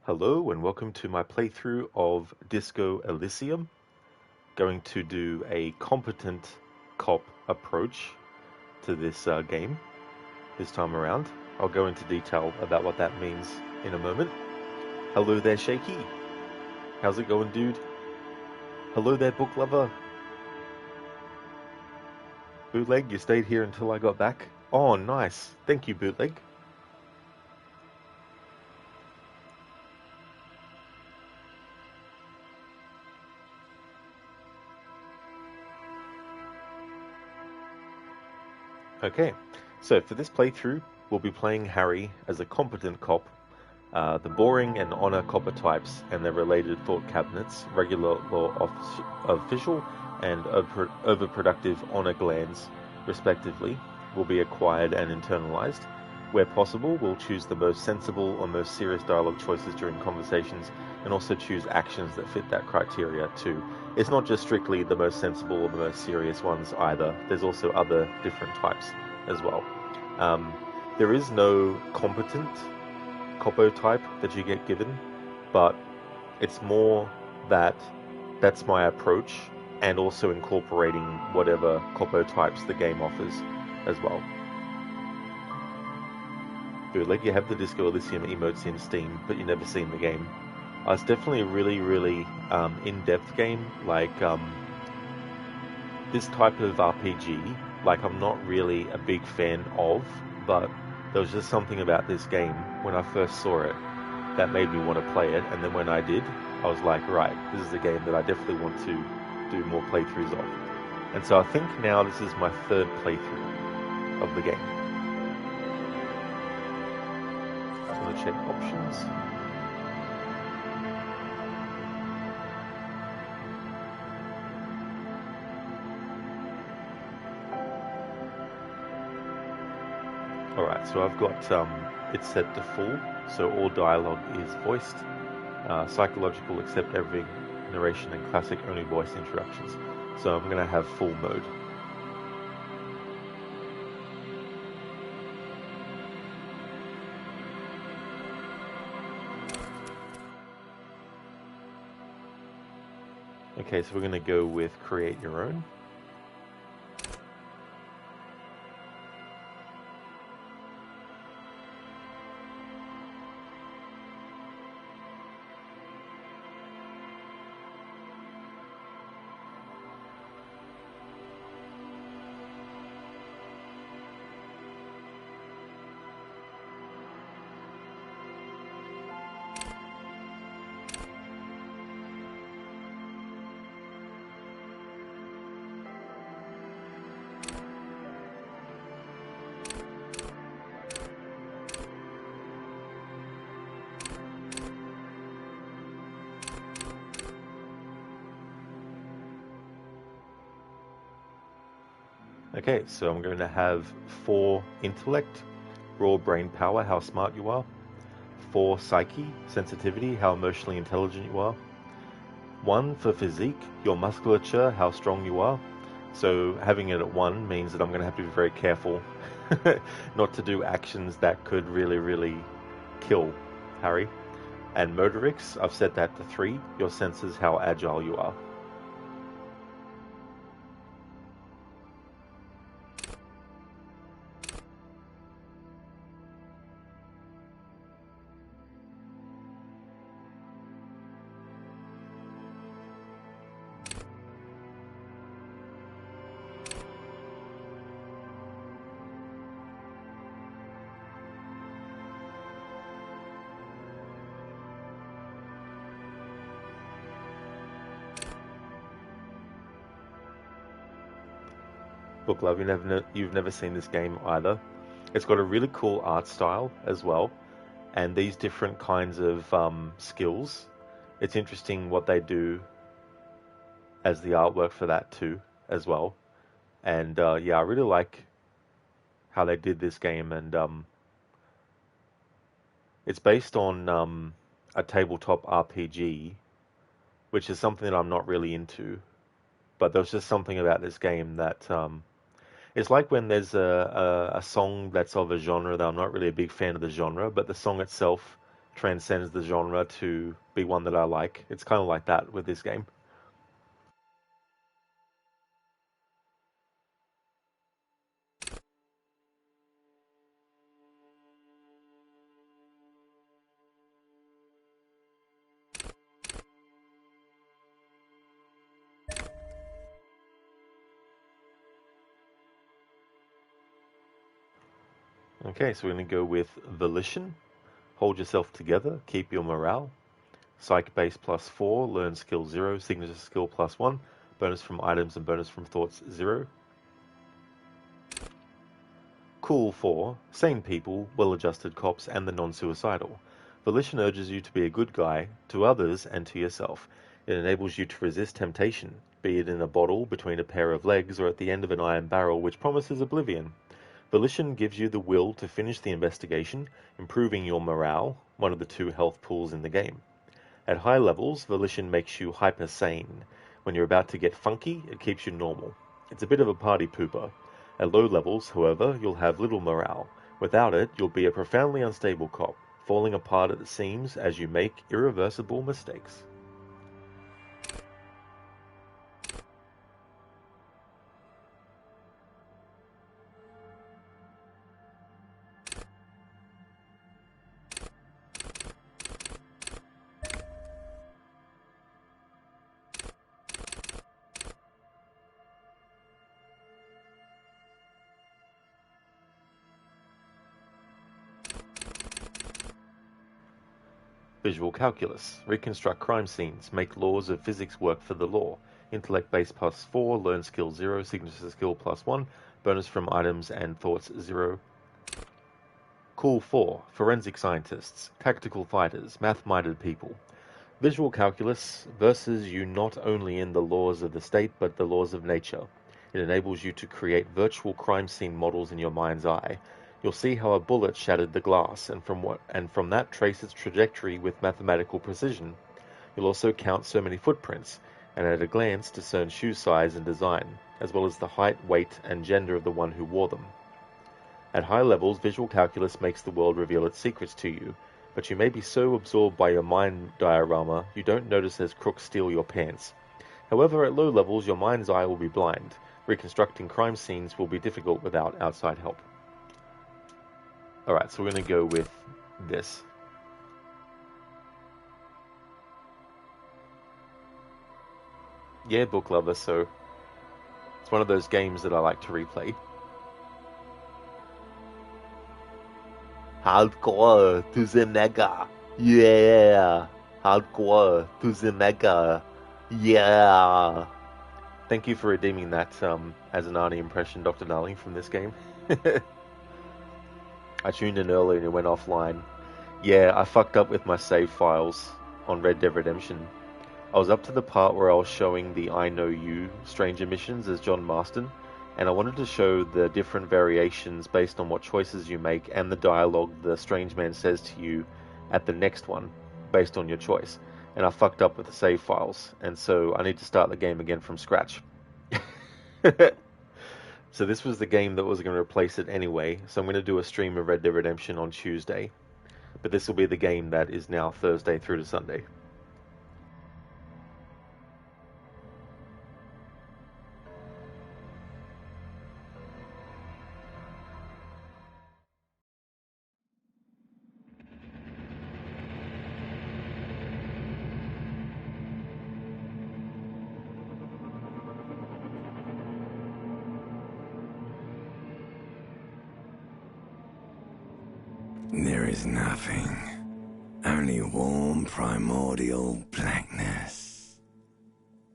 Hello and welcome to my playthrough of Disco Elysium. Going to do a competent cop approach to this game this time around. I'll go into detail about what that means in a moment. Hello there, Shaky. How's it going, dude? Hello there, book lover. Bootleg, you stayed here until I got back? Oh, nice. Thank you, Bootleg. Okay, so for this playthrough, we'll be playing Harry as a competent cop. The boring and honor copper types and their related thought cabinets, regular law official and overproductive honor glands, respectively, will be acquired and internalized. Where possible, we'll choose the most sensible or most serious dialogue choices during conversations and also choose actions that fit that criteria too. It's not just strictly the most sensible or the most serious ones either. There's also other different types as well. There is no competent Coppo type that you get given, but it's more that that's my approach and also incorporating whatever Coppo types the game offers as well. Bootleg, you have the Disco Elysium emotes in Steam, but you've never seen the game. It's definitely a really in-depth game, like this type of RPG, like I'm not really a big fan of, but there was just something about this game when I first saw it that made me want to play it, and then when I did, I was like, right, this is a game that I definitely want to do more playthroughs of. And so I think now this is my third playthrough of the game. Just want to check options. Alright, so I've got it set to full, so all dialogue is voiced. Psychological, accept every narration, and classic only voice introductions. So I'm going to have full mode. Okay, so we're going to go with create your own. Okay, so I'm going to have 4 intellect, raw brain power, how smart you are. 4 psyche, sensitivity, how emotionally intelligent you are. 1 for physique, your musculature, how strong you are. So having it at 1 means that I'm going to have to be very careful not to do actions that could really kill Harry. And motorics, I've set that to 3, your senses, how agile you are. Book Love, you've never seen this game either. It's got a really cool art style as well, and these different kinds of skills. It's interesting what they do as the artwork for that too, as well. And yeah, I really like how they did this game, and it's based on a tabletop RPG, which is something that I'm not really into. But there's just something about this game that it's like when there's a song that's of a genre that I'm not really a big fan of the genre, but the song itself transcends the genre to be one that I like. It's kind of like that with this game. Okay, so we're going to go with Volition. Hold yourself together, keep your morale. Psych base +4, learn skill 0, signature skill +1, bonus from items and bonus from thoughts 0. Cool 4, sane people, well-adjusted cops, and the non-suicidal. Volition urges you to be a good guy, to others and to yourself. It enables you to resist temptation, be it in a bottle, between a pair of legs, or at the end of an iron barrel which promises oblivion. Volition gives you the will to finish the investigation, improving your morale, one of the 2 health pools in the game. At high levels, Volition makes you hyper-sane. When you're about to get funky, it keeps you normal. It's a bit of a party pooper. At low levels, however, you'll have little morale. Without it, you'll be a profoundly unstable cop, falling apart at the seams as you make irreversible mistakes. Visual calculus. Reconstruct crime scenes. Make laws of physics work for the law. Intellect base +4. Learn skill 0. Signature skill +1. Bonus from items and thoughts 0. Cool 4. Forensic scientists. Tactical fighters. Math-minded people. Visual calculus verses you not only in the laws of the state but the laws of nature. It enables you to create virtual crime scene models in your mind's eye. You'll see how a bullet shattered the glass, and from that trace its trajectory with mathematical precision. You'll also count so many footprints, and at a glance discern shoe size and design, as well as the height, weight, and gender of the one who wore them. At high levels, visual calculus makes the world reveal its secrets to you, but you may be so absorbed by your mind diorama you don't notice as crooks steal your pants. However, at low levels, your mind's eye will be blind. Reconstructing crime scenes will be difficult without outside help. Alright, so we're going to go with this. Yeah, book lover, so it's one of those games that I like to replay. Hardcore to the mega. Yeah. Hardcore to the mega. Yeah. Thank you for redeeming that as an Arnie impression, Dr. Darling, from this game. I tuned in early and it went offline. Yeah, I fucked up with my save files on Red Dead Redemption. I was up to the part where I was showing the I Know You Stranger missions as John Marston, and I wanted to show the different variations based on what choices you make and the dialogue the strange man says to you at the next one, based on your choice. And I fucked up with the save files, and so I need to start the game again from scratch. So this was the game that was going to replace it anyway, so I'm going to do a stream of Red Dead Redemption on Tuesday. But this will be the game that is now Thursday through to Sunday. There is nothing, only warm primordial blackness.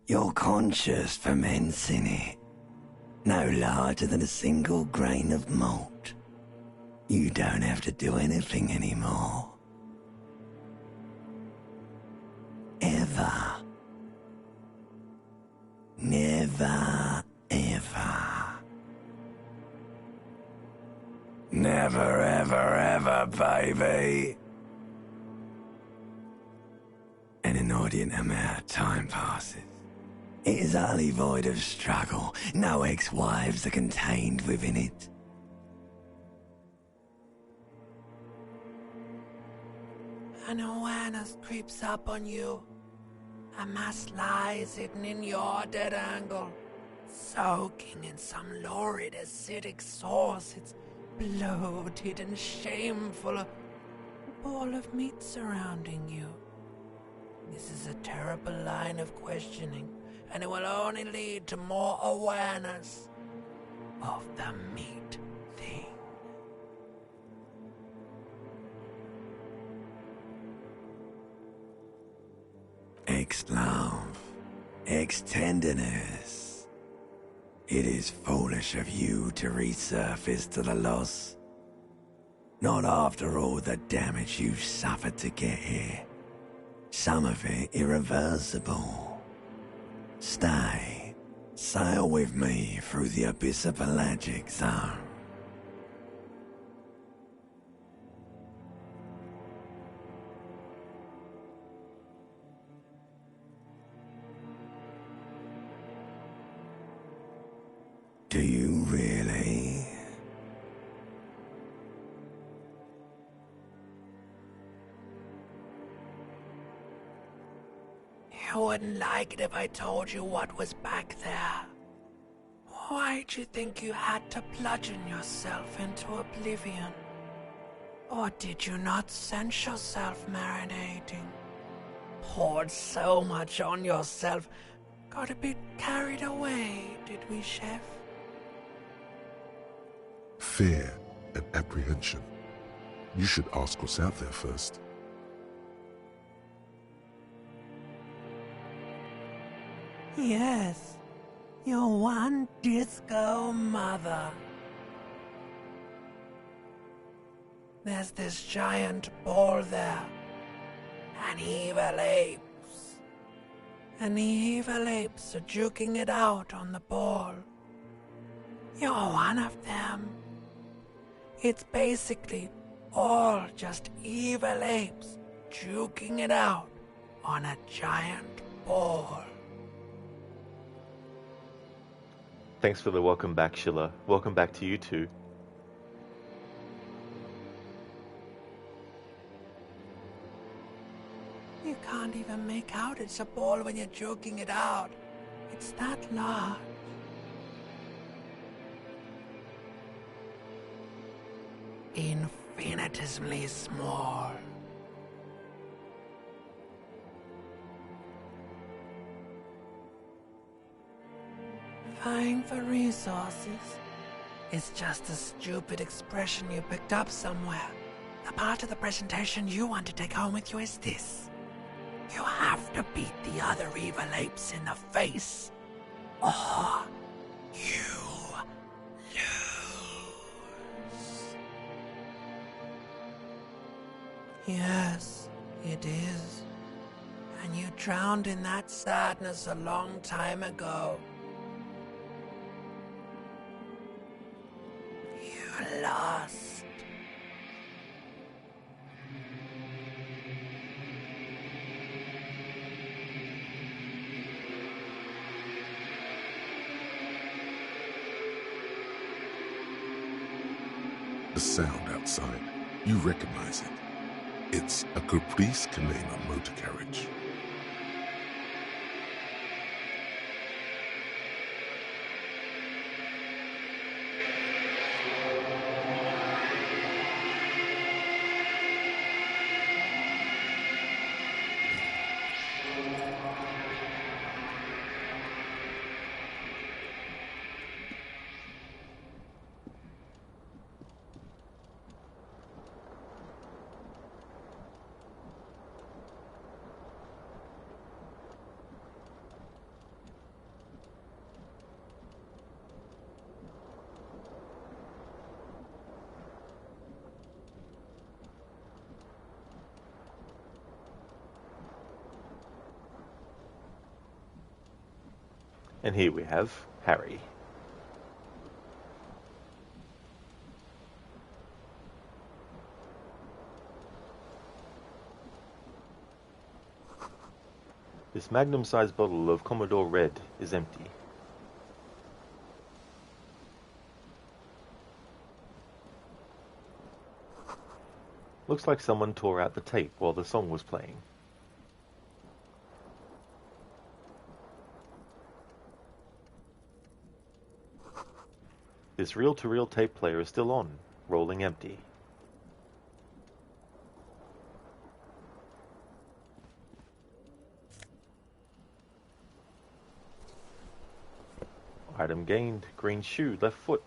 Your conscious ferments in it, no larger than a single grain of malt. You don't have to do anything anymore. Ever. Never, ever. Never, ever, ever, baby. An inordinate amount of time passes. It is utterly void of struggle. No ex-wives are contained within it. An awareness creeps up on you. A mass lies hidden in your dead angle, soaking in some lurid acidic sauce. It's bloated and shameful, a ball of meat surrounding you. This is a terrible line of questioning, and it will only lead to more awareness of the meat thing. Ex-love, ex-tenderness. It is foolish of you to resurface to the loss. Not after all the damage you've suffered to get here. Some of it irreversible. Stay. Sail with me through the abyss of pelagic zone. Do you really? You wouldn't like it if I told you what was back there. Why'd you think you had to bludgeon yourself into oblivion? Or did you not sense yourself marinating? Poured so much on yourself, got a bit carried away, did we, Chef? Fear and apprehension. You should ask what's out there first. Yes, your one disco mother. There's this giant ball there. And evil apes. And the evil apes are juking it out on the ball. You're one of them. It's basically all just evil apes juking it out on a giant ball. Thanks for the welcome back, Schiller. Welcome back to you too. You can't even make out it's a ball when you're joking it out. It's that large. Infinitesimally small. Vying for resources is just a stupid expression you picked up somewhere. The part of the presentation you want to take home with you is this. You have to beat the other evil apes in the face, or you lose. Yes, it is. And you drowned in that sadness a long time ago. You lost. The sound outside, you recognize it. It's a Caprice Kalena motor carriage. And here we have Harry. This magnum-sized bottle of Commodore Red is empty. Looks like someone tore out the tape while the song was playing. This reel-to-reel tape player is still on, rolling empty. Item gained, green shoe, left foot.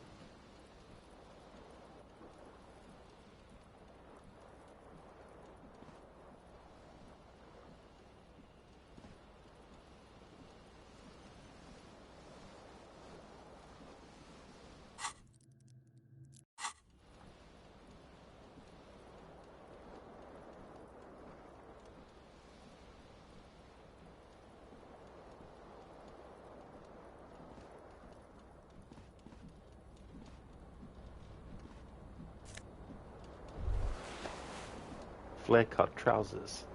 Flare-cut trousers.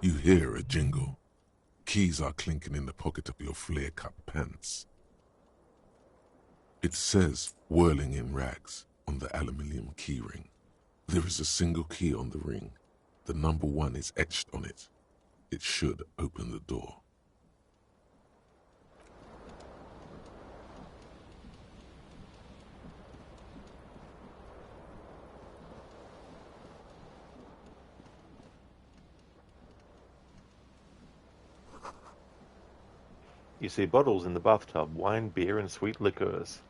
You hear a jingle. Keys are clinking in the pocket of your flare-cut pants. It says, whirling in rags, on the aluminium keyring. There is a single key on the ring. The number 1 is etched on it. It should open the door. You see bottles in the bathtub, wine, beer, and sweet liqueurs.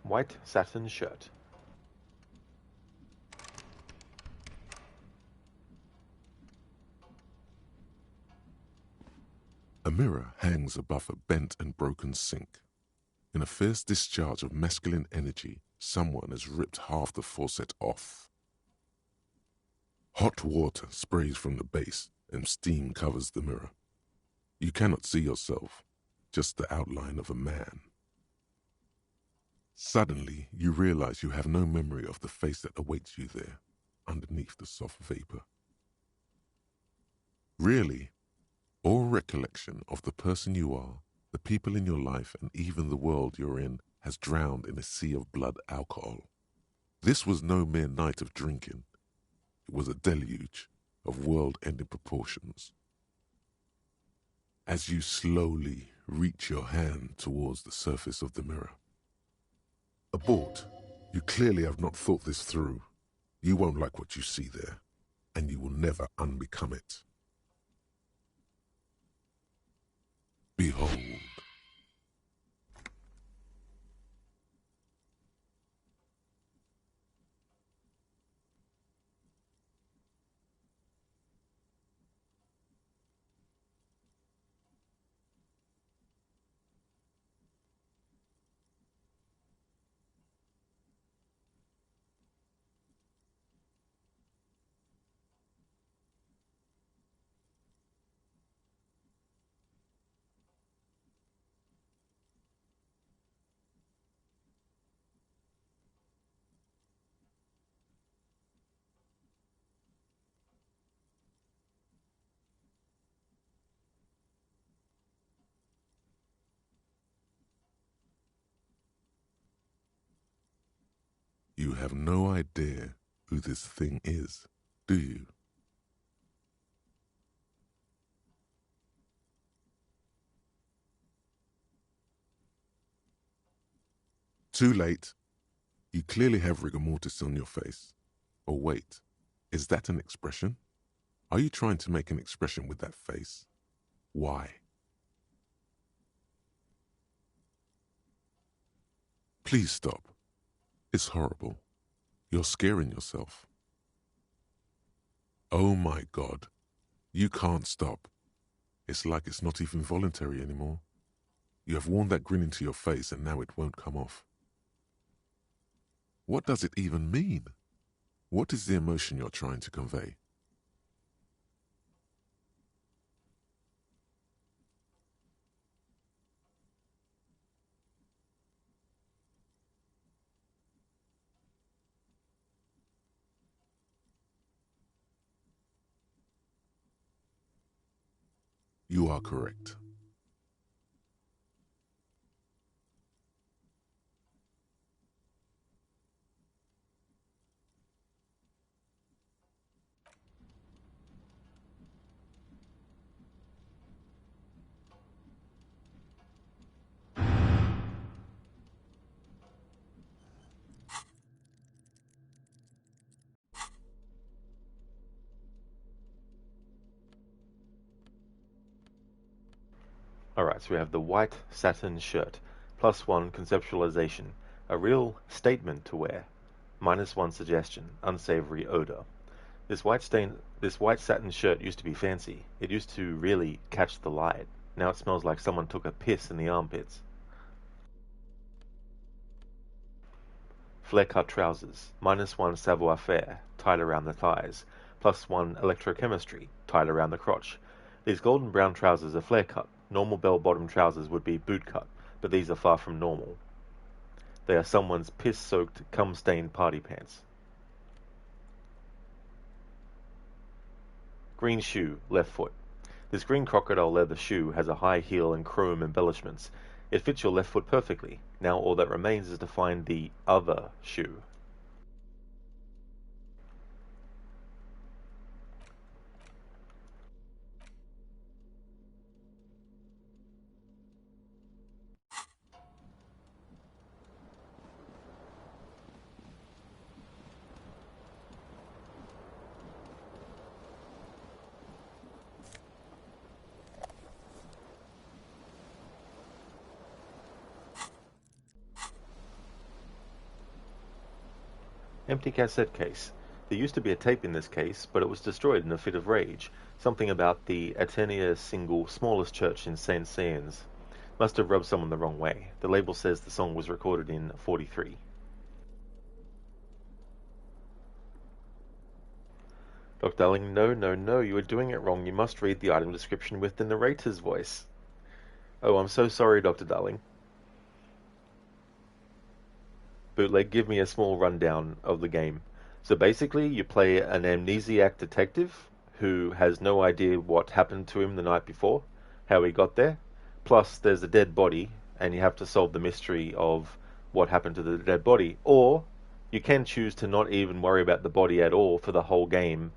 White satin shirt. A mirror hangs above a bent and broken sink. In a fierce discharge of masculine energy, someone has ripped half the faucet off. Hot water sprays from the base and steam covers the mirror. You cannot see yourself, just the outline of a man. Suddenly, you realize you have no memory of the face that awaits you there, underneath the soft vapor. Really, all recollection of the person you are, the people in your life, and even the world you're in has drowned in a sea of blood alcohol. This was no mere night of drinking. It was a deluge of world-ending proportions. As you slowly reach your hand towards the surface of the mirror. Abort. You clearly have not thought this through. You won't like what you see there, and you will never unbecome it. Behold. You have no idea who this thing is, do you? Too late. You clearly have rigor mortis on your face. Or wait, is that an expression? Are you trying to make an expression with that face? Why? Please stop. It's horrible. You're scaring yourself. Oh my God. You can't stop. It's like it's not even voluntary anymore. You have worn that grin into your face and now it won't come off. What does it even mean? What is the emotion you're trying to convey? You are correct. Alright, so we have the white satin shirt. +1 conceptualization. A real statement to wear. -1 suggestion. Unsavory odor. This white satin shirt used to be fancy. It used to really catch the light. Now it smells like someone took a piss in the armpits. Flare-cut trousers. -1 savoir-faire, tied around the thighs. +1 electrochemistry, tied around the crotch. These golden brown trousers are flare-cut. Normal bell-bottom trousers would be boot-cut, but these are far from normal. They are someone's piss-soaked, cum-stained party pants. Green shoe, left foot. This green crocodile leather shoe has a high heel and chrome embellishments. It fits your left foot perfectly. Now all that remains is to find the other shoe. Empty cassette case. There used to be a tape in this case, but it was destroyed in a fit of rage. Something about the Atenea single Smallest Church in St. Cian's. Must have rubbed someone the wrong way. The label says the song was recorded in '43. Dr. Darling, no, you are doing it wrong. You must read the item description with the narrator's voice. Oh, I'm so sorry, Dr. Darling. Bootleg, give me a small rundown of the game. So basically, you play an amnesiac detective who has no idea what happened to him the night before, how he got there. Plus, there's a dead body, and you have to solve the mystery of what happened to the dead body. Or, you can choose to not even worry about the body at all for the whole game.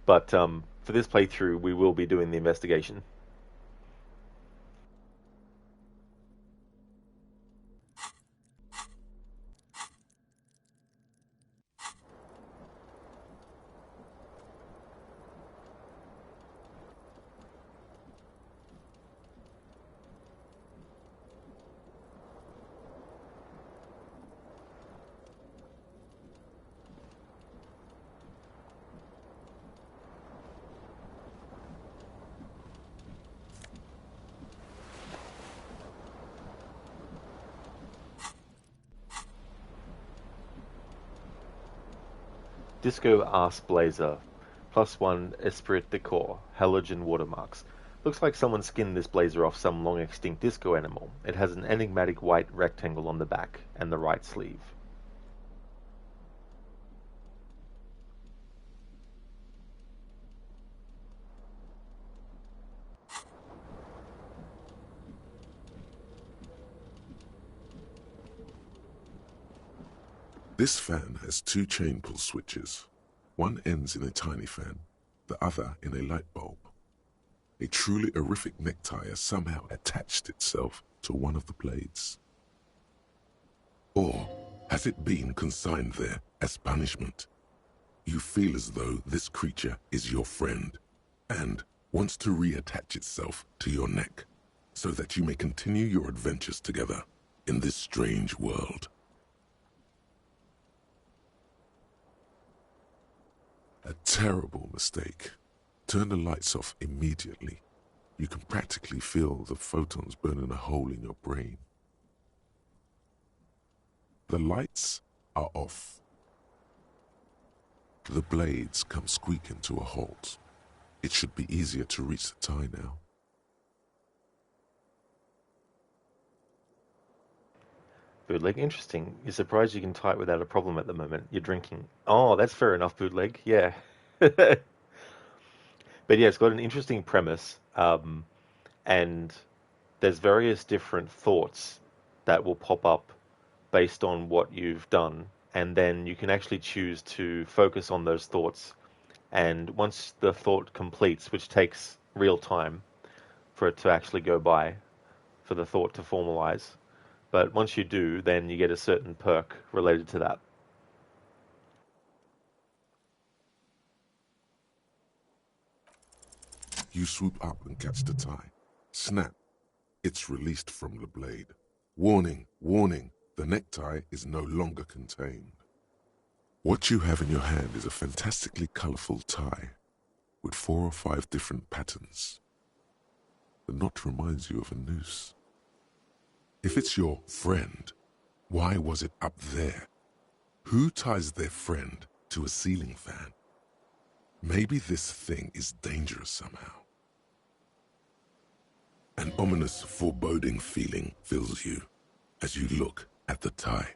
But for this playthrough, we will be doing the investigation. Disco Arse Blazer. +1 Esprit Decor. Halogen watermarks. Looks like someone skinned this blazer off some long extinct disco animal. It has an enigmatic white rectangle on the back and the right sleeve. This fan has two chain pull switches. One ends in a tiny fan, the other in a light bulb. A truly horrific necktie has somehow attached itself to one of the blades. Or has it been consigned there as punishment? You feel as though this creature is your friend and wants to reattach itself to your neck so that you may continue your adventures together in this strange world. A terrible mistake. Turn the lights off immediately. You can practically feel the photons burning a hole in your brain. The lights are off. The blades come squeaking to a halt. It should be easier to reach the tie now. Bootleg, interesting. You're surprised you can type without a problem at the moment. You're drinking. Oh, that's fair enough, Bootleg. Yeah. But yeah, it's got an interesting premise, and there's various different thoughts that will pop up based on what you've done, and then you can actually choose to focus on those thoughts. And once the thought completes, which takes real time for it to actually go by, for the thought to formalize, but once you do, then you get a certain perk related to that. You swoop up and catch the tie. Snap! It's released from the blade. Warning, warning, the necktie is no longer contained. What you have in your hand is a fantastically colorful tie with 4 or 5 different patterns. The knot reminds you of a noose. If it's your friend, why was it up there? Who ties their friend to a ceiling fan? Maybe this thing is dangerous somehow. An ominous, foreboding feeling fills you as you look at the tie.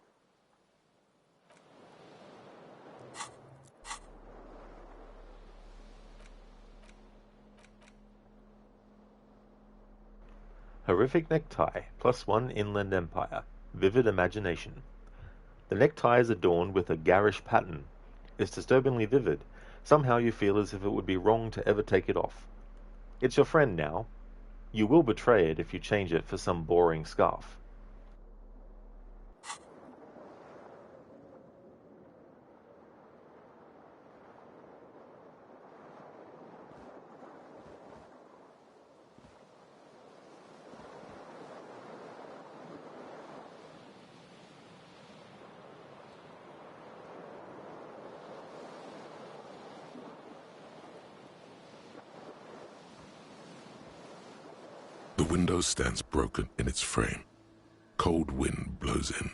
Horrific necktie, +1 Inland Empire. Vivid imagination. The necktie is adorned with a garish pattern. It's disturbingly vivid. Somehow you feel as if it would be wrong to ever take it off. It's your friend now. You will betray it if you change it for some boring scarf. The window stands broken in its frame. Cold wind blows in.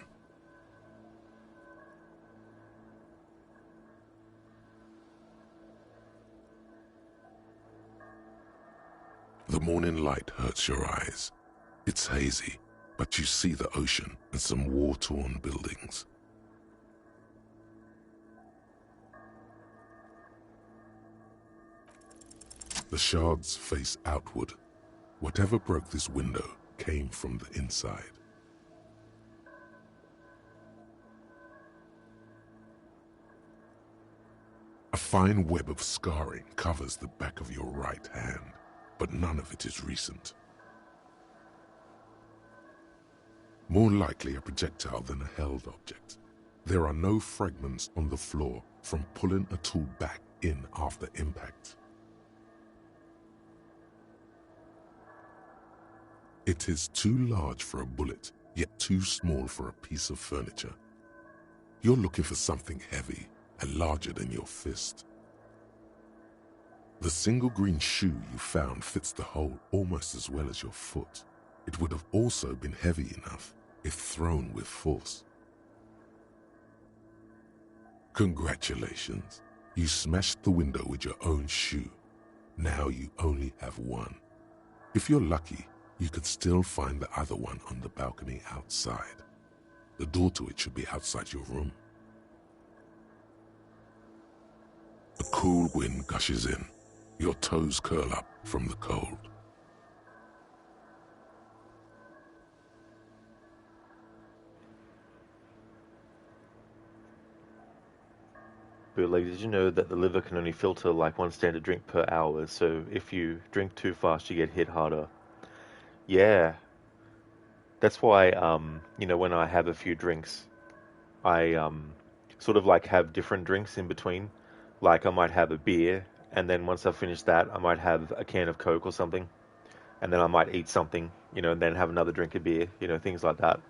The morning light hurts your eyes. It's hazy, but you see the ocean and some war-torn buildings. The shards face outward. Whatever broke this window came from the inside. A fine web of scarring covers the back of your right hand, but none of it is recent. More likely a projectile than a held object. There are no fragments on the floor from pulling a tool back in after impact. It is too large for a bullet, yet too small for a piece of furniture. You're looking for something heavy and larger than your fist. The single green shoe you found fits the hole almost as well as your foot. It would have also been heavy enough if thrown with force. Congratulations, you smashed the window with your own shoe. Now you only have one. If you're lucky, you could still find the other one on the balcony outside. The door to it should be outside your room. A cool wind gushes in. Your toes curl up from the cold. Bootleg, did you know that the liver can only filter like 1 standard drink per hour, so if you drink too fast, you get hit harder? Yeah, that's why, when I have a few drinks, I sort of like have different drinks in between. Like I might have a beer, and then once I've finished that, I might have a can of Coke or something, and then I might eat something, and then have another drink of beer, things like that.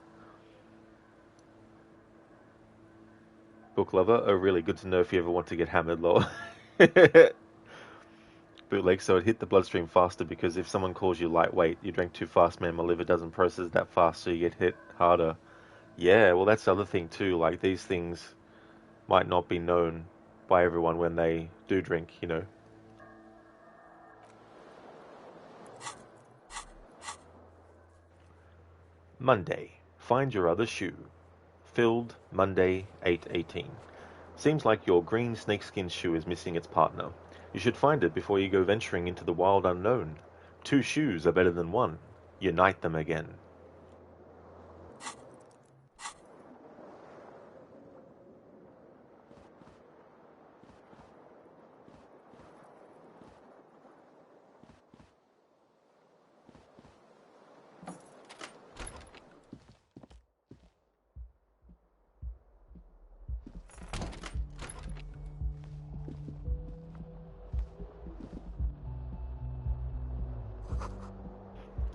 Book lover, oh really, good to know if you ever want to get hammered, lol. Bootleg, so it hit the bloodstream faster because if someone calls you lightweight, you drank too fast, man, my liver doesn't process that fast, so you get hit harder. Yeah, well, that's the other thing too. Like, these things might not be known by everyone when they do drink. Monday. Find your other shoe. Filled, Monday, 8/18. Seems like your green snakeskin shoe is missing its partner. You should find it before you go venturing into the wild unknown. 2 shoes are better than 1. Unite them again.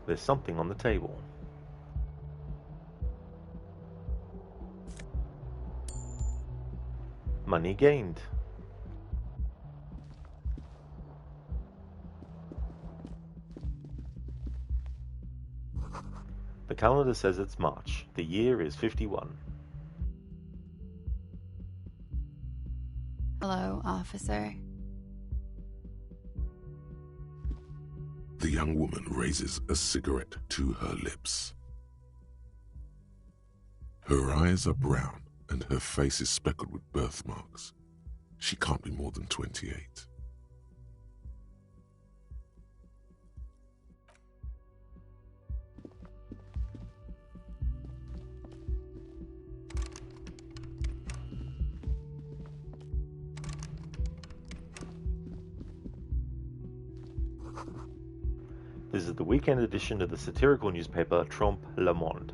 There's something on the table. Money gained. The calendar says it's March. The year is 51. Hello, officer. The young woman raises a cigarette to her lips. Her eyes are brown and her face is speckled with birthmarks. She can't be more than 28. This is the weekend edition of the satirical newspaper Trompe le Monde.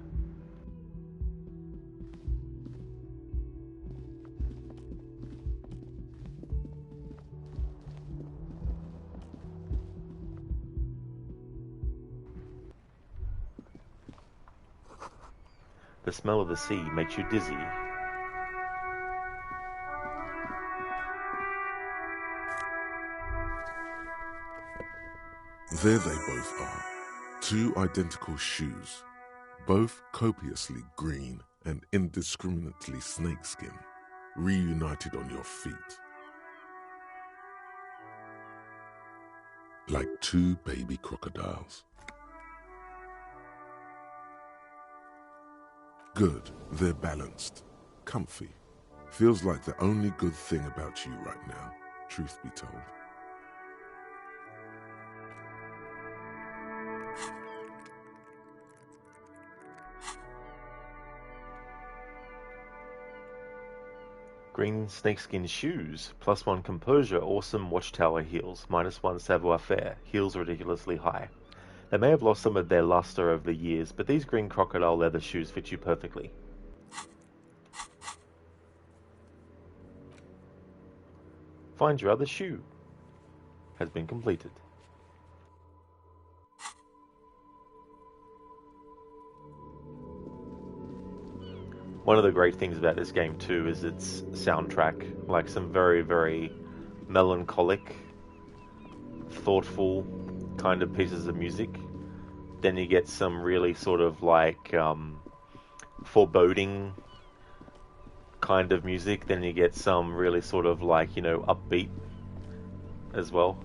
The smell of the sea makes you dizzy. There they both are, 2 identical shoes, both copiously green and indiscriminately snakeskin, reunited on your feet. Like 2 baby crocodiles. Good, they're balanced, comfy. Feels like the only good thing about you right now, truth be told. Green snakeskin shoes, +1 composure, awesome watchtower heels, -1 savoir-faire, heels ridiculously high. They may have lost some of their luster over the years, but these green crocodile leather shoes fit you perfectly. Find your other shoe. Has been completed. One of the great things about this game too is its soundtrack, like some very, very melancholic, thoughtful kind of pieces of music. Then you get some really sort of like foreboding kind of music. Then you get some really sort of like, upbeat as well.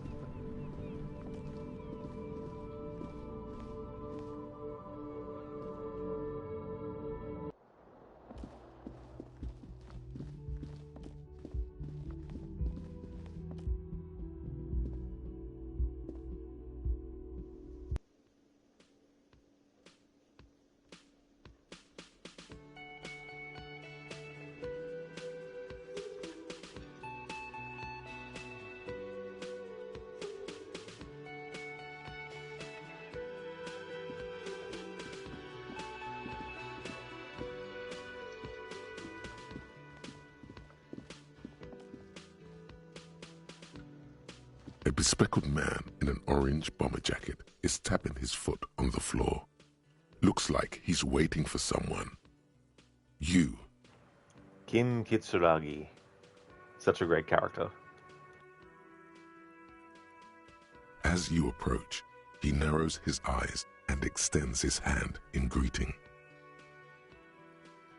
A bespectacled man in an orange bomber jacket is tapping his foot on the floor. Looks like he's waiting for someone. You. Kim Kitsuragi. Such a great character. As you approach, he narrows his eyes and extends his hand in greeting.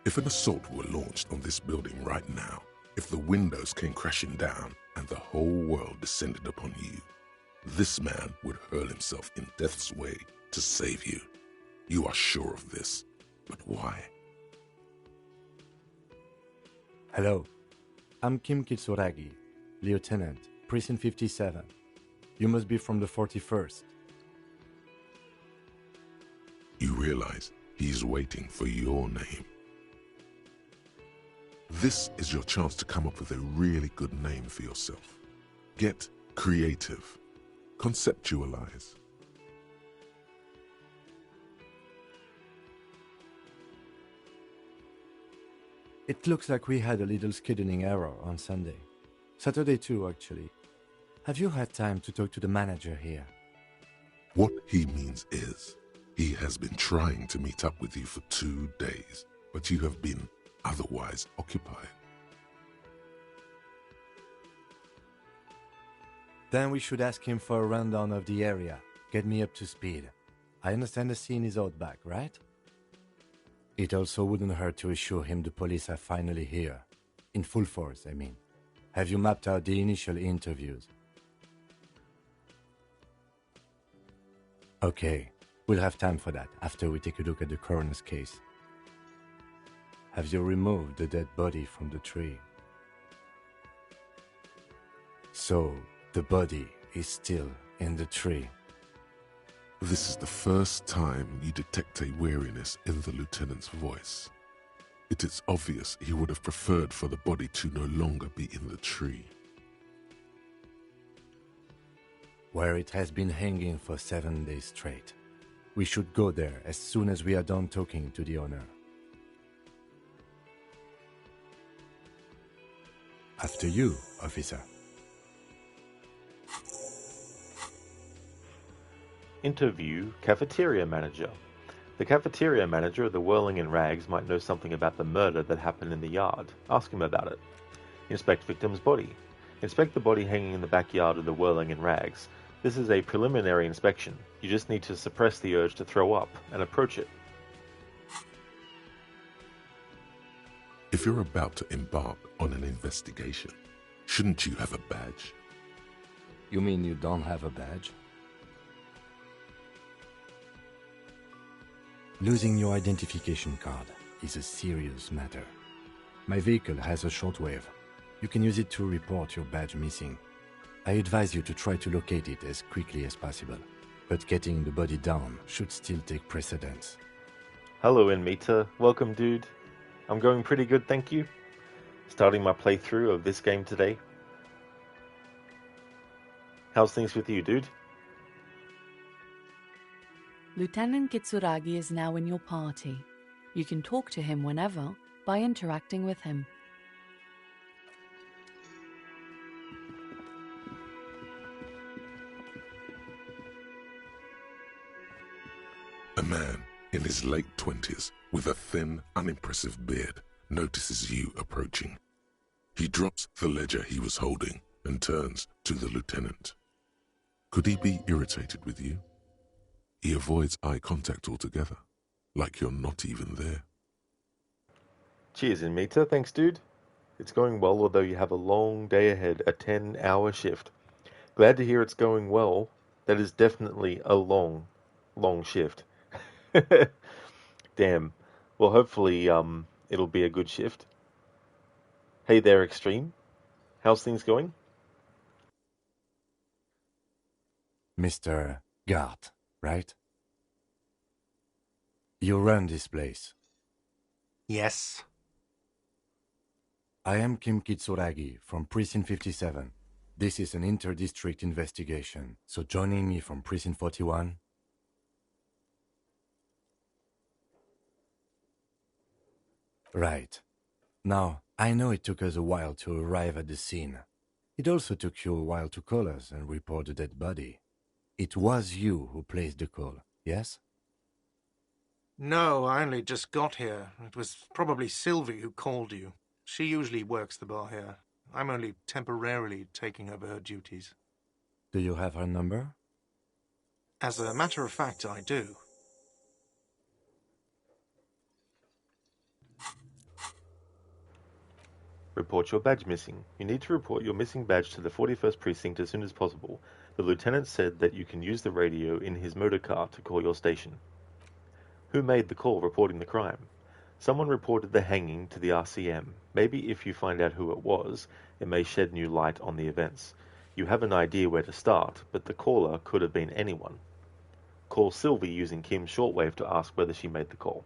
If an assault were launched on this building right now, if the windows came crashing down and the whole world descended upon you, this man would hurl himself in death's way to save you. You are sure of this, but why? Hello, I'm Kim Kitsuragi, Lieutenant Precinct 57. You must be from the 41st. You realize he's waiting for your name. This is your chance to come up with a really good name for yourself. Get creative. Conceptualize. It looks like we had a little scheduling error on Sunday. Saturday too, actually. Have you had time to talk to the manager here? What he means is, he has been trying to meet up with you for 2 days, but you have been otherwise occupied. Then we should ask him for a rundown of the area. Get me up to speed. I understand the scene is out back, right? It also wouldn't hurt to assure him the police are finally here. In full force, I mean. Have you mapped out the initial interviews? Okay, we'll have time for that after we take a look at the coroner's case. Have you removed the dead body from the tree? So, the body is still in the tree. This is the first time you detect a weariness in the lieutenant's voice. It is obvious he would have preferred for the body to no longer be in the tree. Where it has been hanging for 7 days straight. We should go there as soon as we are done talking to the owner. After you, officer. Interview Cafeteria Manager. The cafeteria manager of the Whirling in Rags might know something about the murder that happened in the yard. Ask him about it. Inspect victim's body. Inspect the body hanging in the backyard of the Whirling in Rags. This is a preliminary inspection. You just need to suppress the urge to throw up and approach it. If you're about to embark on an investigation, shouldn't you have a badge? You mean you don't have a badge? Losing your identification card is a serious matter. My vehicle has a shortwave. You can use it to report your badge missing. I advise you to try to locate it as quickly as possible, but getting the body down should still take precedence. Hello, Inmeter. Welcome, dude. I'm going pretty good, thank you. Starting my playthrough of this game today. How's things with you, dude? Lieutenant Kitsuragi is now in your party. You can talk to him whenever by interacting with him. A man in his late 20s with a thin, unimpressive beard notices you approaching. He drops the ledger he was holding and turns to the lieutenant. Could he be irritated with you? He avoids eye contact altogether, like you're not even there. Cheers, Inmeter. Thanks, dude. It's going well, although you have a long day ahead, a 10-hour shift. Glad to hear it's going well. That is definitely a long shift. Damn. Well, hopefully, it'll be a good shift. Hey there, Extreme. How's things going? Mr. Gart, right? You run this place. Yes. I am Kim Kitsuragi from Precinct 57. This is an inter-district investigation, so joining me from Precinct 41... Right. Now, I know it took us a while to arrive at the scene. It also took you a while to call us and report the dead body. It was you who placed the call, yes? No, I only just got here. It was probably Sylvie who called you. She usually works the bar here. I'm only temporarily taking over her duties. Do you have her number? As a matter of fact, I do. Report your badge missing. You need to report your missing badge to the 41st Precinct as soon as possible. The lieutenant said that you can use the radio in his motor car to call your station. Who made the call reporting the crime? Someone reported the hanging to the RCM. Maybe if you find out who it was, it may shed new light on the events. You have an idea where to start, but the caller could have been anyone. Call Sylvie using Kim's shortwave to ask whether she made the call.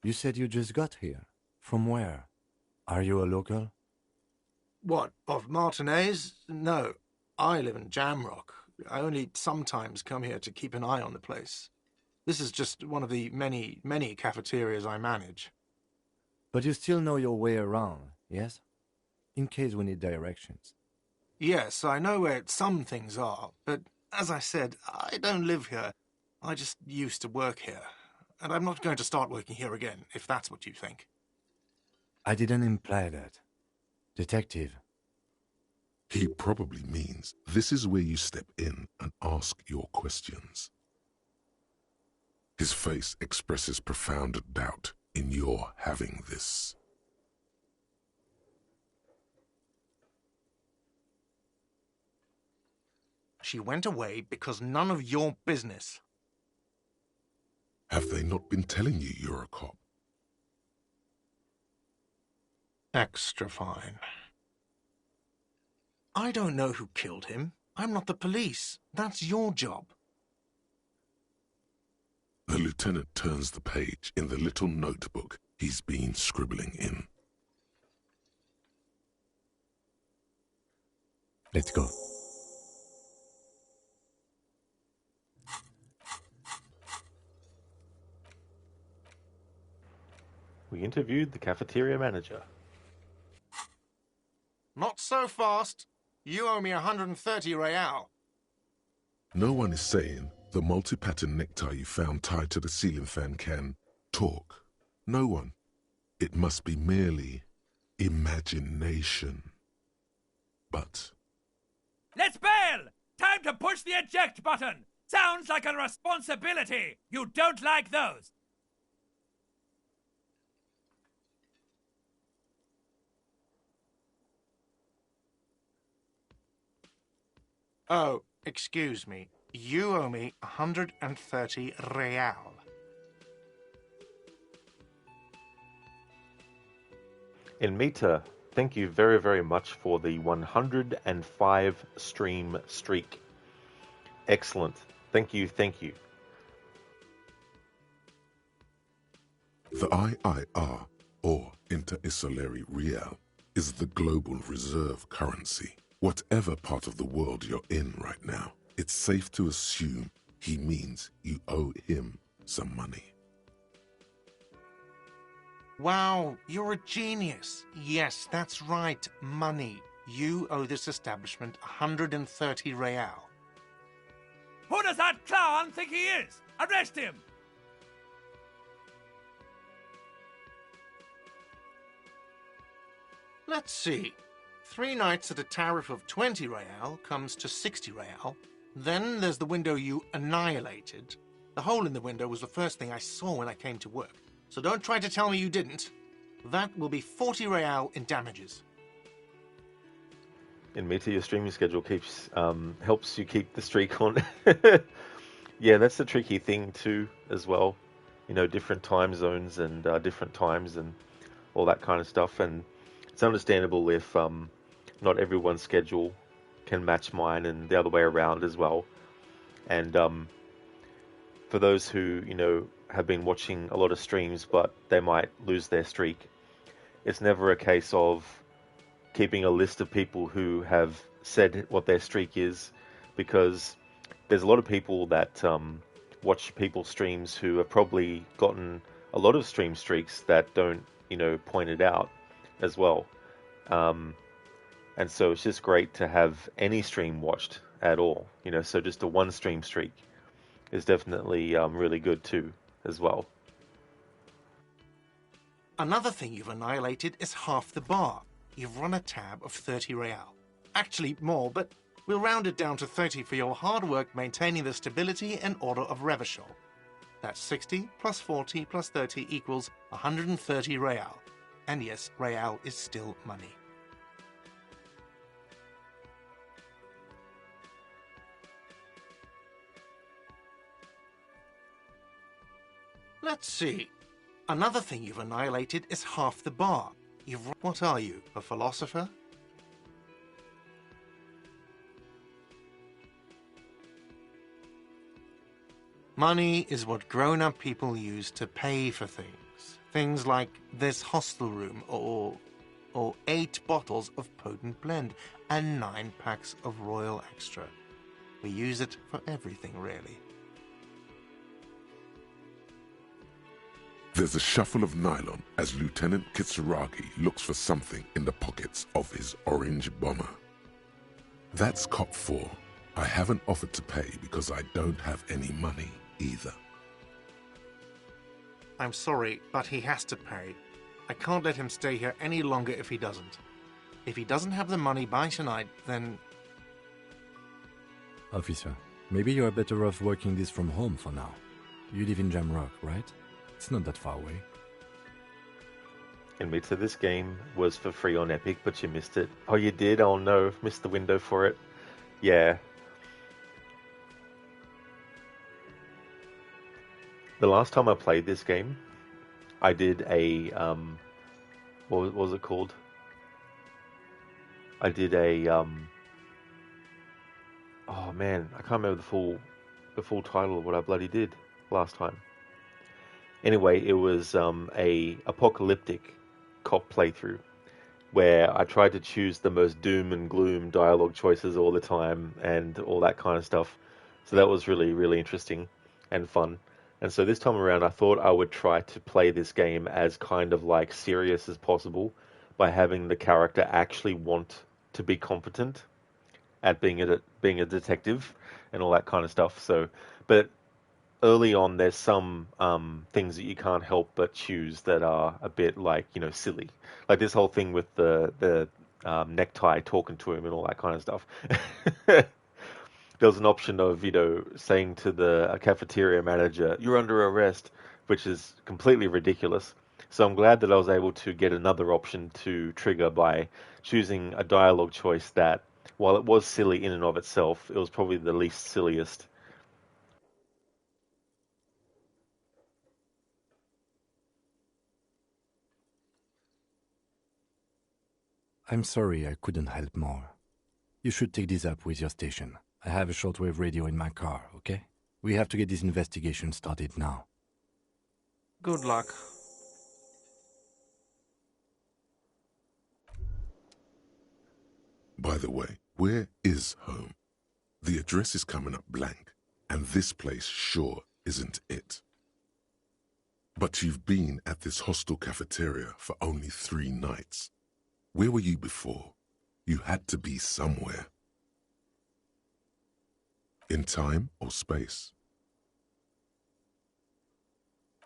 You said you just got here. From where? Are you a local? What, of Martinez? No, I live in Jamrock. I only sometimes come here to keep an eye on the place. This is just one of the many, many cafeterias I manage. But you still know your way around, yes? In case we need directions. Yes, I know where some things are, but as I said, I don't live here. I just used to work here. And I'm not going to start working here again, if that's what you think. I didn't imply that. Detective. He probably means this is where you step in and ask your questions. His face expresses profound doubt in your having this. She went away because none of your business. Have they not been telling you you're a cop? Extra fine. I don't know who killed him. I'm not the police. That's your job. The lieutenant turns the page in the little notebook he's been scribbling in. Let's go. We interviewed the cafeteria manager. Not so fast. You owe me 130 real. No one is saying the multi-pattern necktie you found tied to the ceiling fan can talk. No one. It must be merely imagination. But... Let's bail! Time to push the eject button! Sounds like a responsibility! You don't like those! Oh, excuse me. You owe me 130 real. In Mita, thank you very, very much for the 105 stream streak. Excellent. Thank you, thank you. the IIR, or Inter-Isolary Real, is the global reserve currency. Whatever part of the world you're in right now, it's safe to assume he means you owe him some money. Wow, you're a genius. Yes, that's right, money. You owe this establishment 130 real. Who does that clown think he is? Arrest him! Let's see. 3 nights at a tariff of 20 real comes to 60 real. Then there's the window you annihilated. The hole in the window was the first thing I saw when I came to work. So don't try to tell me you didn't. That will be 40 real in damages. In Meta, your streaming schedule keeps helps you keep the streak on. Yeah, that's the tricky thing too, as well. You know, different time zones and different times and all that kind of stuff. And it's understandable if not everyone's schedule can match mine, and the other way around as well. And for those who, you know, have been watching a lot of streams, but they might lose their streak, it's never a case of keeping a list of people who have said what their streak is, because there's a lot of people that watch people's streams who have probably gotten a lot of stream streaks that don't, you know, point it out as well. And so it's just great to have any stream watched at all, you know, so just a one stream streak is definitely really good too, as well. Another thing you've annihilated is half the bar. You've run a tab of 30 real. Actually more, but we'll round it down to 30 for your hard work maintaining the stability and order of Revachol. That's 60 plus 40 plus 30 equals 130 real. And yes, real is still money. Let's see. Another thing you've annihilated is half the bar. What are you, a philosopher? Money is what grown-up people use to pay for things. Things like this hostel room or 8 bottles of potent blend and 9 packs of Royal Extra. We use it for everything, really. There's a shuffle of nylon as Lieutenant Kitsuragi looks for something in the pockets of his orange bomber. That's Cop 4. I haven't offered to pay because I don't have any money either. I'm sorry, but he has to pay. I can't let him stay here any longer if he doesn't. If he doesn't have the money by tonight, then... Officer, maybe you are better off working this from home for now. You live in Jamrock, right? It's not that far away. Admit to this game was for free on Epic, but you missed it. Oh, you did? Oh no, missed the window for it. Yeah. The last time I played this game, I did a what was it called? I did a oh man, I can't remember the full title of what I bloody did last time. Anyway, it was a apocalyptic cop playthrough where I tried to choose the most doom and gloom dialogue choices all the time and all that kind of stuff. So that was really, really interesting and fun. And so this time around, I thought I would try to play this game as kind of like serious as possible by having the character actually want to be competent at being a detective and all that kind of stuff. So, but early on, there's some things that you can't help but choose that are a bit like, silly. Like this whole thing with the necktie talking to him and all that kind of stuff. There was an option of, saying to the cafeteria manager, "You're under arrest," which is completely ridiculous. So I'm glad that I was able to get another option to trigger by choosing a dialogue choice that, while it was silly in and of itself, it was probably the least silliest. I'm sorry I couldn't help more. You should take this up with your station. I have a shortwave radio in my car, okay? We have to get this investigation started now. Good luck. By the way, where is home? The address is coming up blank, and this place sure isn't it. But you've been at this hostel cafeteria for only 3 nights. Where were you before? You had to be somewhere. In time or space?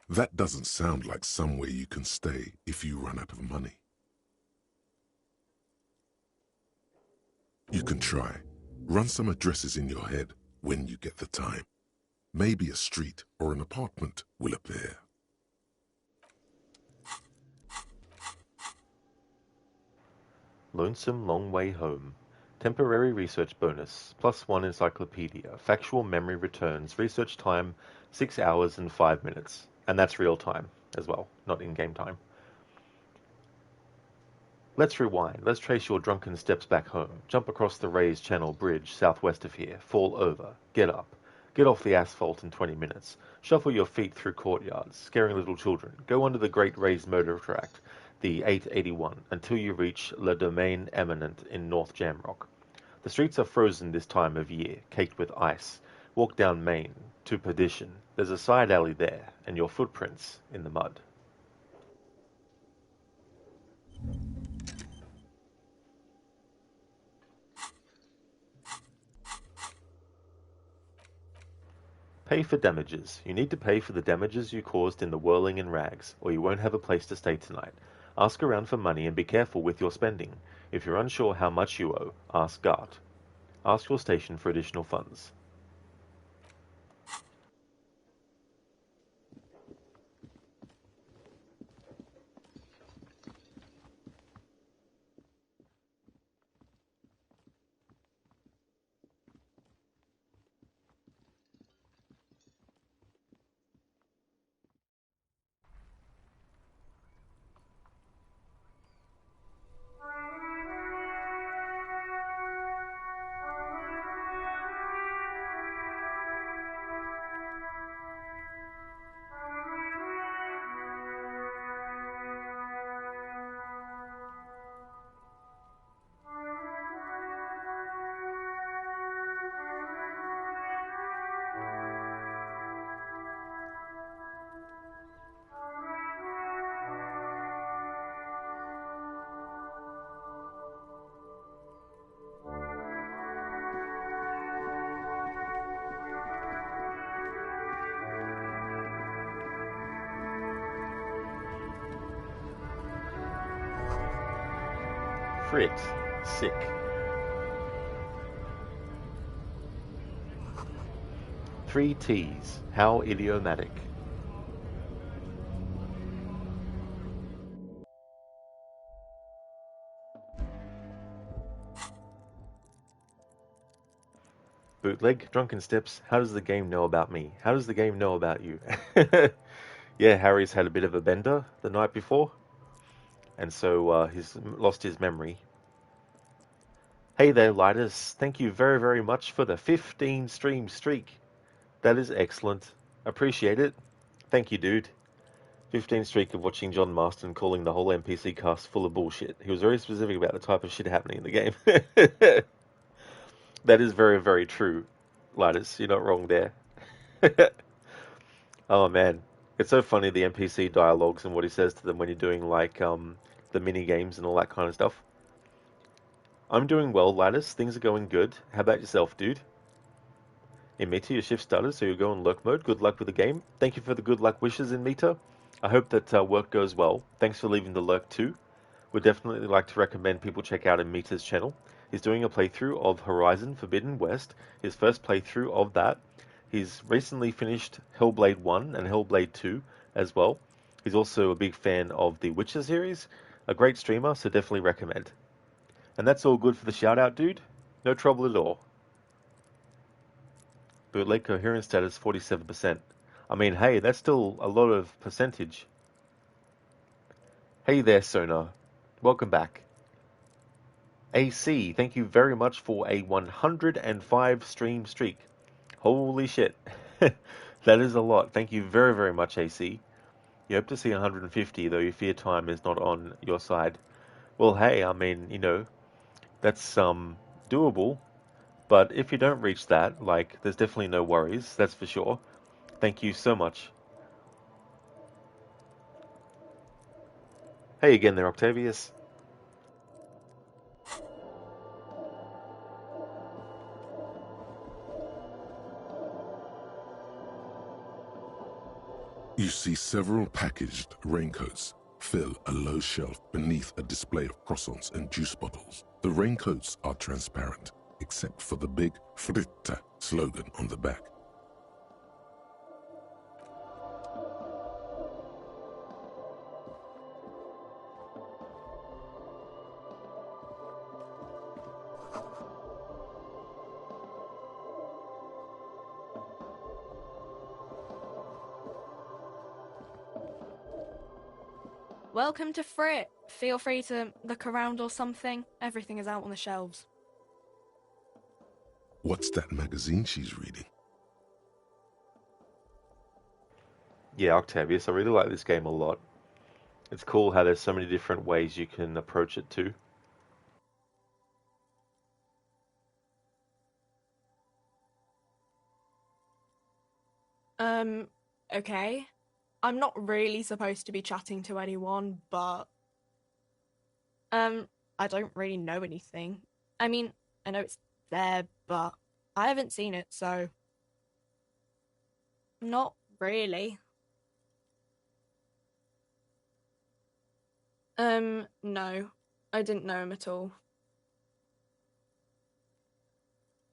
That doesn't sound like somewhere you can stay if you run out of money. You can try. Run some addresses in your head when you get the time. Maybe a street or an apartment will appear. Lonesome Long Way Home. Temporary research bonus. +1 encyclopedia. Factual memory returns. Research time 6 hours and 5 minutes. And that's real time as well, not in-game time. Let's rewind. Let's trace your drunken steps back home. Jump across the raised channel bridge southwest of here. Fall over. Get up. Get off the asphalt in 20 minutes. Shuffle your feet through courtyards, scaring little children. Go under the great raised motor tract, the 881, until you reach Le Domaine Eminent in North Jamrock. The streets are frozen this time of year, caked with ice. Walk down Main to Perdition. There's a side alley there, and your footprints in the mud. Pay for damages. You need to pay for the damages you caused in the whirling in rags, or you won't have a place to stay tonight. Ask around for money and be careful with your spending. If you're unsure how much you owe, ask Gart. Ask your station for additional funds. Crit. Sick. Three T's. How idiomatic. Bootleg, Drunken Steps, how does the game know about me? How does the game know about you? Yeah, Harry's had a bit of a bender the night before, and so he's lost his memory. Hey there, Lidus. Thank you very, very much for the 15 stream streak. That is excellent. Appreciate it. Thank you, dude. 15 streak of watching John Marston calling the whole NPC cast full of bullshit. He was very specific about the type of shit happening in the game. That is very, very true, Lidus. You're not wrong there. Oh man, it's so funny the NPC dialogues and what he says to them when you're doing like the mini games and all that kind of stuff. I'm doing well, Lattice. Things are going good. How about yourself, dude? In Meta, your shift started, so you go in lurk mode. Good luck with the game. Thank you for the good luck wishes in Meta. I hope that work goes well. Thanks for leaving the lurk too. Would definitely like to recommend people check out Meta's channel. He's doing a playthrough of Horizon Forbidden West, his first playthrough of that. He's recently finished Hellblade 1 and Hellblade 2 as well. He's also a big fan of the Witcher series. A great streamer, so definitely recommend. And that's all good for the shout out, dude. No trouble at all. Bootleg coherence status 47%. I mean, hey, that's still a lot of percentage. Hey there, Sonar. Welcome back. AC, thank you very much for a 105 stream streak. Holy shit. That is a lot. Thank you very, very much, AC. You hope to see 150, though you fear time is not on your side. Well, hey, I mean, you know, that's doable. But if you don't reach that, like, there's definitely no worries, that's for sure. Thank you so much. Hey again there, Octavius. You see several packaged raincoats fill a low shelf beneath a display of croissants and juice bottles. The raincoats are transparent, except for the big Fritte slogan on the back. Welcome to Frit. Feel free to look around or something. Everything is out on the shelves. What's that magazine she's reading? Yeah, Octavius, I really like this game a lot. It's cool how there's so many different ways you can approach it too. Okay. I'm not really supposed to be chatting to anyone, but... I don't really know anything. I mean, I know it's there, but I haven't seen it, so... Not really. No. I didn't know him at all.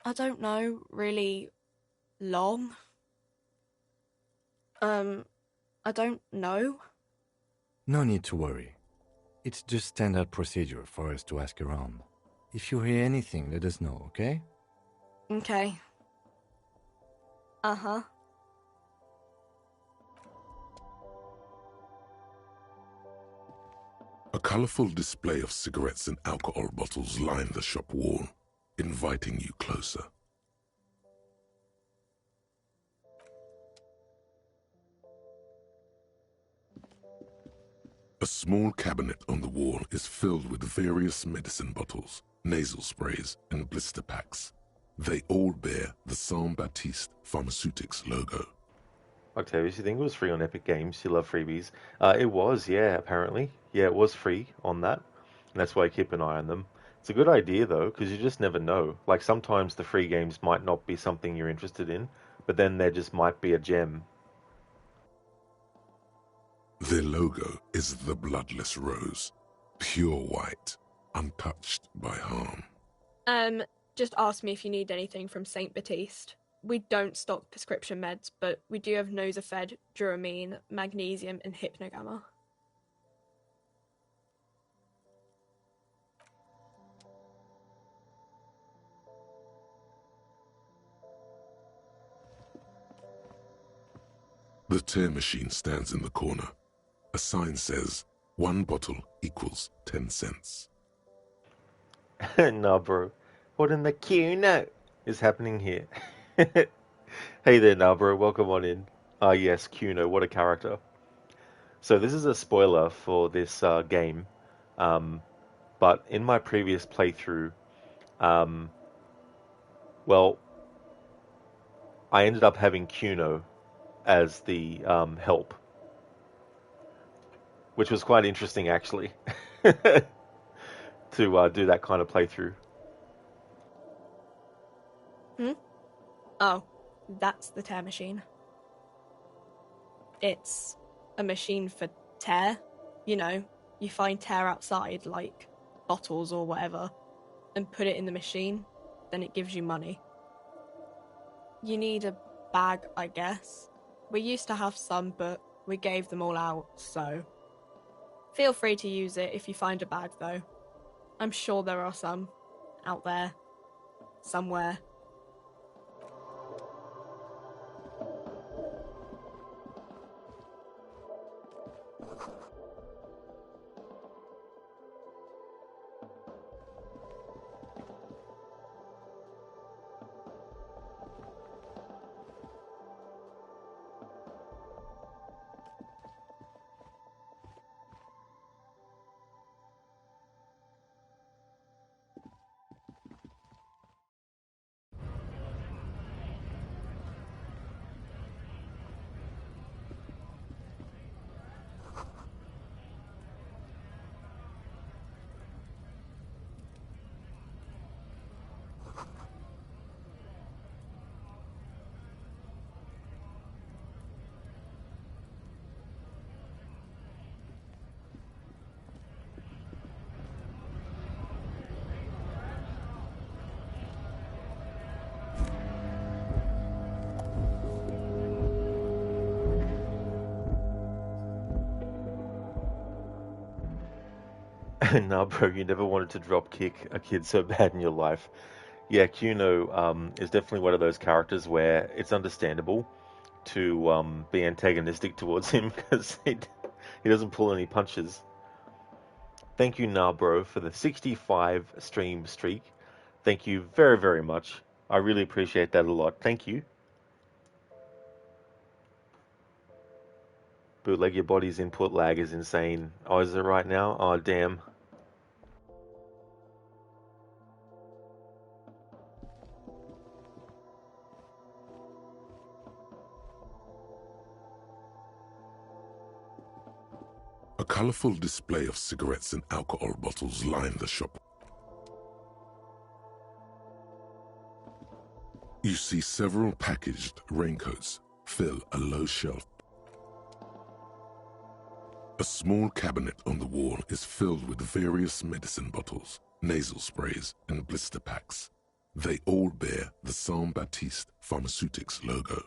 I don't know, really long. I don't know. No need to worry. It's just standard procedure for us to ask around. If you hear anything, let us know, okay? Okay. Uh-huh. A colorful display of cigarettes and alcohol bottles line the shop wall, inviting you closer. A small cabinet on the wall is filled with various medicine bottles, nasal sprays, and blister packs. They all bear the Saint-Baptiste Pharmaceutics logo. Octavius, you think it was free on Epic Games? You love freebies. It was, yeah, apparently. Yeah, it was free on that. And that's why I keep an eye on them. It's a good idea, though, because you just never know. Like, sometimes the free games might not be something you're interested in, but then there just might be a gem. Their logo is the bloodless rose, pure white, untouched by harm. Just ask me if you need anything from St. Baptiste. We don't stock prescription meds, but we do have Nosafed, Duramine, Magnesium, and Hypnogamma. The tear machine stands in the corner. A sign says, 1 bottle equals 10 cents. Nah, bro. What in the Q is happening here? Hey there, nah, bro. Welcome on in. Ah, yes, Cuno. What a character. So this is a spoiler for this game, but in my previous playthrough, well, I ended up having Cuno as the help, which was quite interesting actually, to do that kind of playthrough. Oh, that's the tear machine. It's a machine for tear. You know, you find tear outside, like bottles or whatever, and put it in the machine, then it gives you money. You need a bag, I guess. We used to have some, but we gave them all out, so... Feel free to use it if you find a bag, though. I'm sure there are some out there, somewhere. Nah, bro, you never wanted to drop kick a kid so bad in your life. Yeah, Kuno is definitely one of those characters where it's understandable to be antagonistic towards him because he doesn't pull any punches. Thank you, nah, bro, for the 65 stream streak. Thank you very, very much. I really appreciate that a lot. Thank you. Bootleg your body's input lag is insane. Oh, is it right now? Oh, damn. A colorful display of cigarettes and alcohol bottles line the shop. You see several packaged raincoats fill a low shelf. A small cabinet on the wall is filled with various medicine bottles, nasal sprays, and blister packs. They all bear the Saint Baptiste Pharmaceutics logo.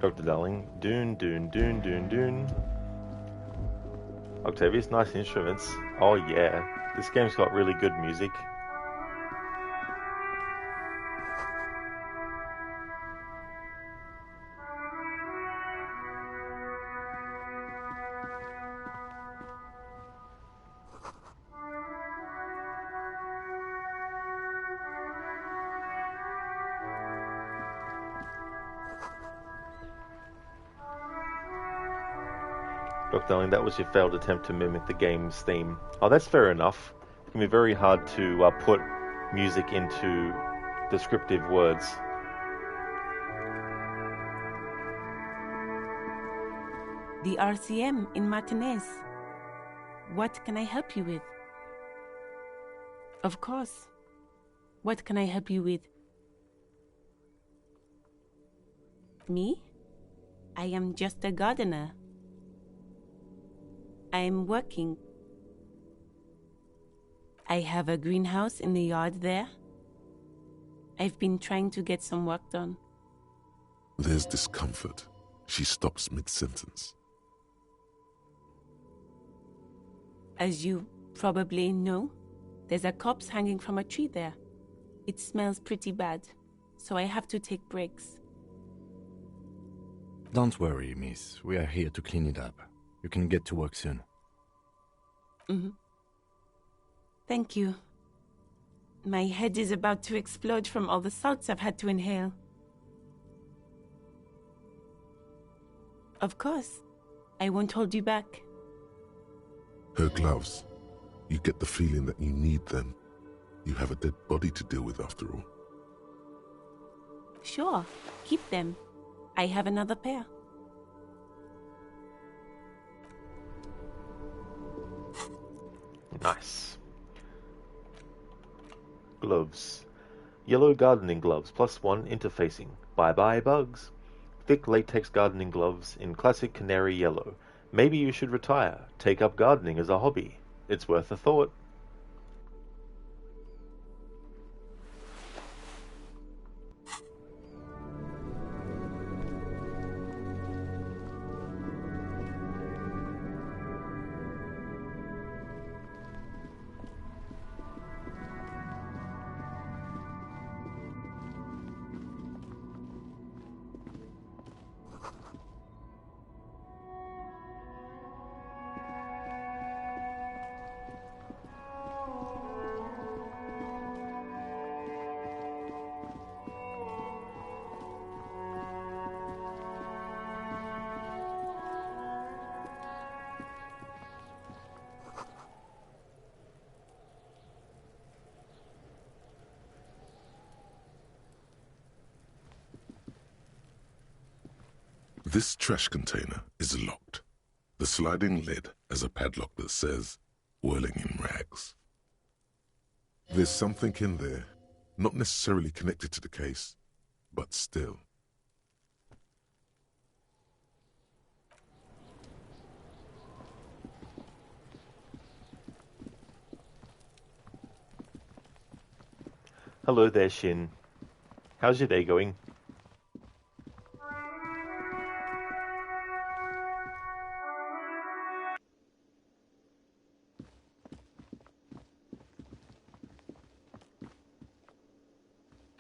Dr. Darling. Dune, Dune, Dune, Dune, Dune. Octavius, nice instruments. Oh yeah, this game's got really good music. Look, darling, that was your failed attempt to mimic the game's theme. Oh, that's fair enough. It can be very hard to put music into descriptive words. The RCM in Martinez. What can I help you with? Of course. What can I help you with? Me? I am just a gardener. I am working. I have a greenhouse in the yard there. I've been trying to get some work done. There's discomfort. She stops mid-sentence. As you probably know, there's a corpse hanging from a tree there. It smells pretty bad, so I have to take breaks. Don't worry, miss. We are here to clean it up. You can get to work soon. Mm-hmm. Thank you. My head is about to explode from all the salts I've had to inhale. Of course. I won't hold you back. Her gloves. You get the feeling that you need them. You have a dead body to deal with after all. Sure. Keep them. I have another pair. Nice. Gloves. Yellow gardening gloves, +1 interfacing. Bye-bye bugs. Thick latex gardening gloves in classic canary yellow. Maybe you should retire. Take up gardening as a hobby. It's worth a thought. This trash container is locked. The sliding lid has a padlock that says, "Whirling in rags." There's something in there, not necessarily connected to the case, but still. Hello there, Shin. How's your day going?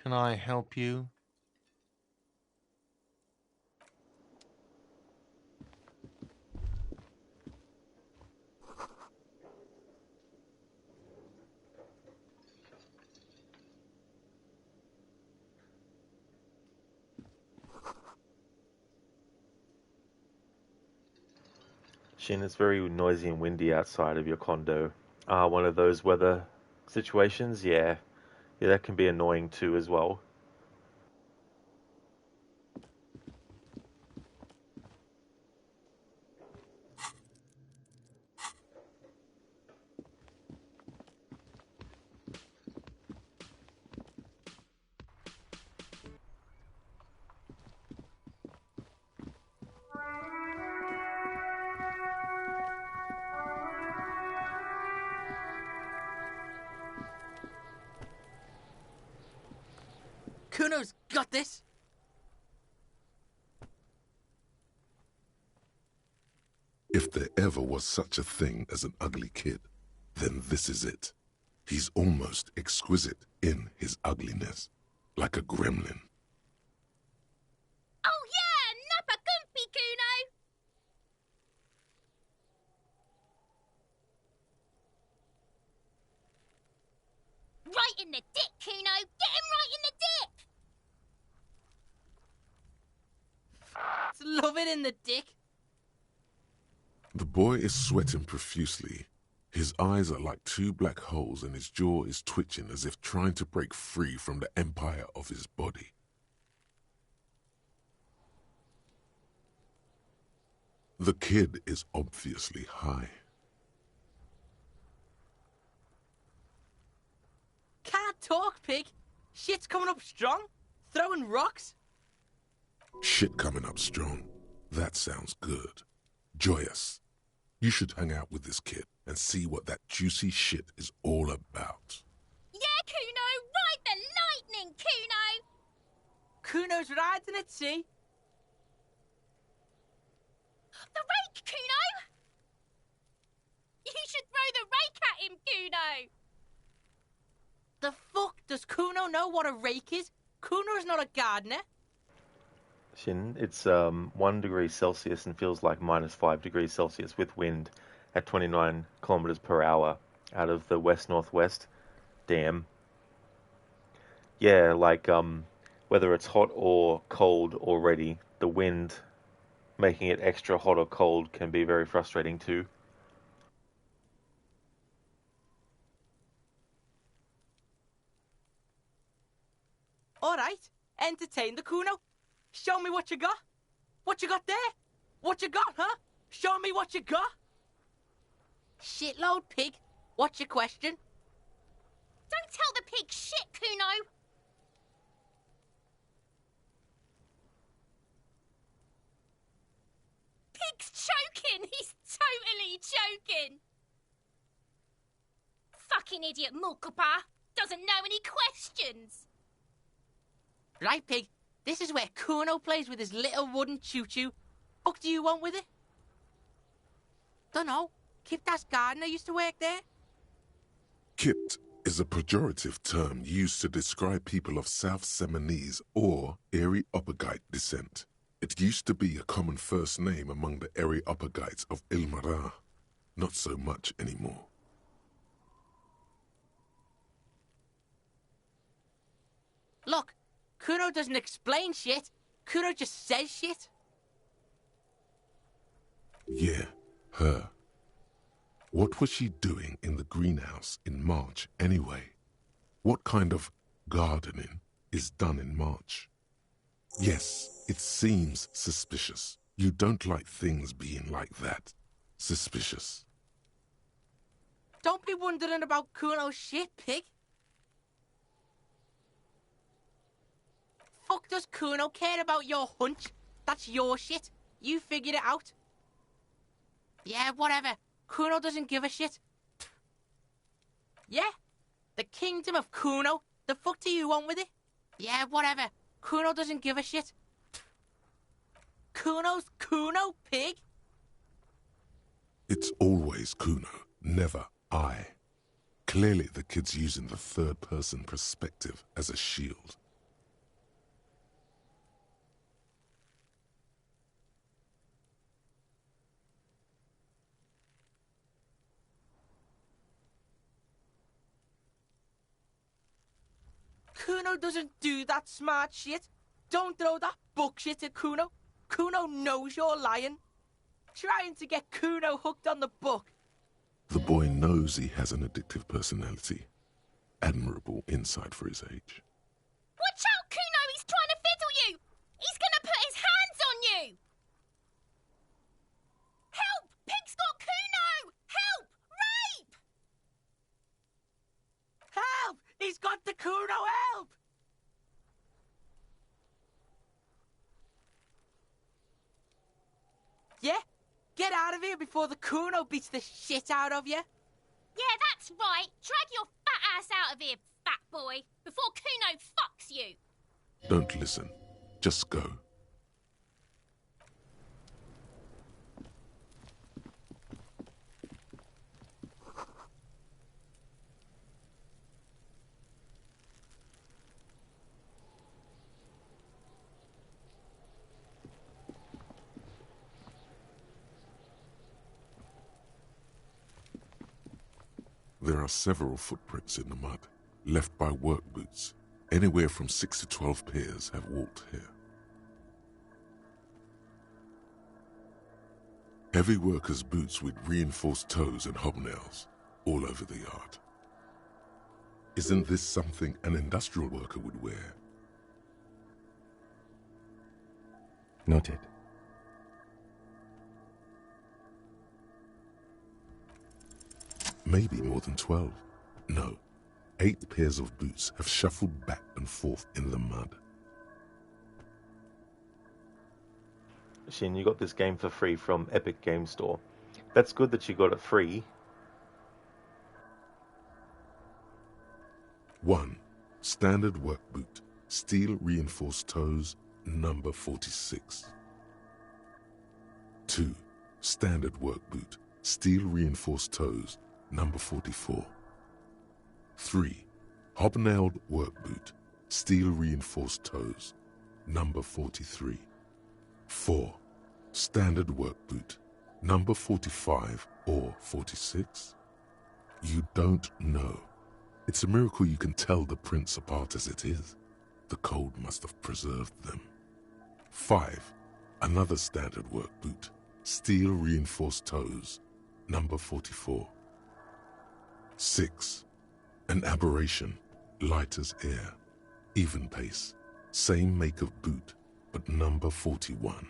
Can I help you? Shin, it's very noisy and windy outside of your condo. One of those weather situations? Yeah, that can be annoying too as well. Kuno's got this! If there ever was such a thing as an ugly kid, then this is it. He's almost exquisite in his ugliness, like a gremlin. Oh yeah, nappa gumpy, Kuno! Right in the dick, Kuno! Get him right in the dick! Love it in the dick. The boy is sweating profusely. His eyes are like two black holes and his jaw is twitching as if trying to break free from the empire of his body. The kid is obviously high. Can't talk, pig. Shit's coming up strong. Throwing rocks. Shit coming up strong. That sounds good. Joyous. You should hang out with this kid and see what that juicy shit is all about. Yeah, Kuno! Ride the lightning, Kuno! Kuno's riding it, see? The rake, Kuno! You should throw the rake at him, Kuno! The fuck? Does Kuno know what a rake is? Kuno's not a gardener. Shin, it's 1 degree Celsius and feels like -5 degrees Celsius with wind at 29 kilometers per hour out of the west-northwest. Damn. Yeah, like whether it's hot or cold already, the wind making it extra hot or cold can be very frustrating too. Alright, entertain the Kuno. Show me what you got. What you got there? What you got, huh? Show me what you got. Shitload, pig. What's your question? Don't tell the pig shit, Kuno! Pig's choking! He's totally choking! Fucking idiot Mulkapa! Doesn't know any questions! Right, pig. This is where Kuno plays with his little wooden choo-choo. What do you want with it? Dunno. Kiptas gardener used to work there. Kipt is a pejorative term used to describe people of South Seminese or Areopagite descent. It used to be a common first name among the Areopagites of Ilmara. Not so much anymore. Look, Kuno doesn't explain shit. Kuno just says shit. Yeah, her. What was she doing in the greenhouse in March anyway? What kind of gardening is done in March? Yes, it seems suspicious. You don't like things being like that. Suspicious. Don't be wondering about Kuno's shit, pig. Fuck does Kuno care about your hunch? That's your shit. You figured it out. Yeah, whatever. Kuno doesn't give a shit. Yeah? The kingdom of Kuno? The fuck do you want with it? Yeah, whatever. Kuno doesn't give a shit. Kuno's Kuno, pig? It's always Kuno, never I. Clearly the kid's using the third-person perspective as a shield. Kuno doesn't do that smart shit. Don't throw that book shit at Kuno. Kuno knows you're lying. Trying to get Kuno hooked on the book. The boy knows he has an addictive personality. Admirable insight for his age. Watch out, Kuno! He's trying to fiddle you! He's gonna put his hands on you! Help! Pig's got Kuno! Help! Rape! Help! He's got the Kuno, help! Yeah? Get out of here before the Kuno beats the shit out of you. Yeah, that's right. Drag your fat ass out of here, fat boy, before Kuno fucks you. Don't listen. Just go. There are several footprints in the mud, left by work boots. Anywhere from 6 to 12 pairs have walked here. Heavy workers' boots with reinforced toes and hobnails all over the yard. Isn't this something an industrial worker would wear? Noted. Maybe more than 12. No, 8 pairs of boots have shuffled back and forth in the mud. Shin, you got this game for free from Epic Game Store. That's good that you got it free. 1. Standard work boot, steel reinforced toes, number 46. 2. Standard work boot, steel reinforced toes, number 44. 3. Hobnailed work boot, steel reinforced toes, number 43. 4. Standard work boot, number 45 or 46? You don't know. It's a miracle you can tell the prints apart as it is. The cold must have preserved them. 5. Another standard work boot, steel reinforced toes, number 44. 6. An aberration, light as air, even pace, same make of boot, but number 41.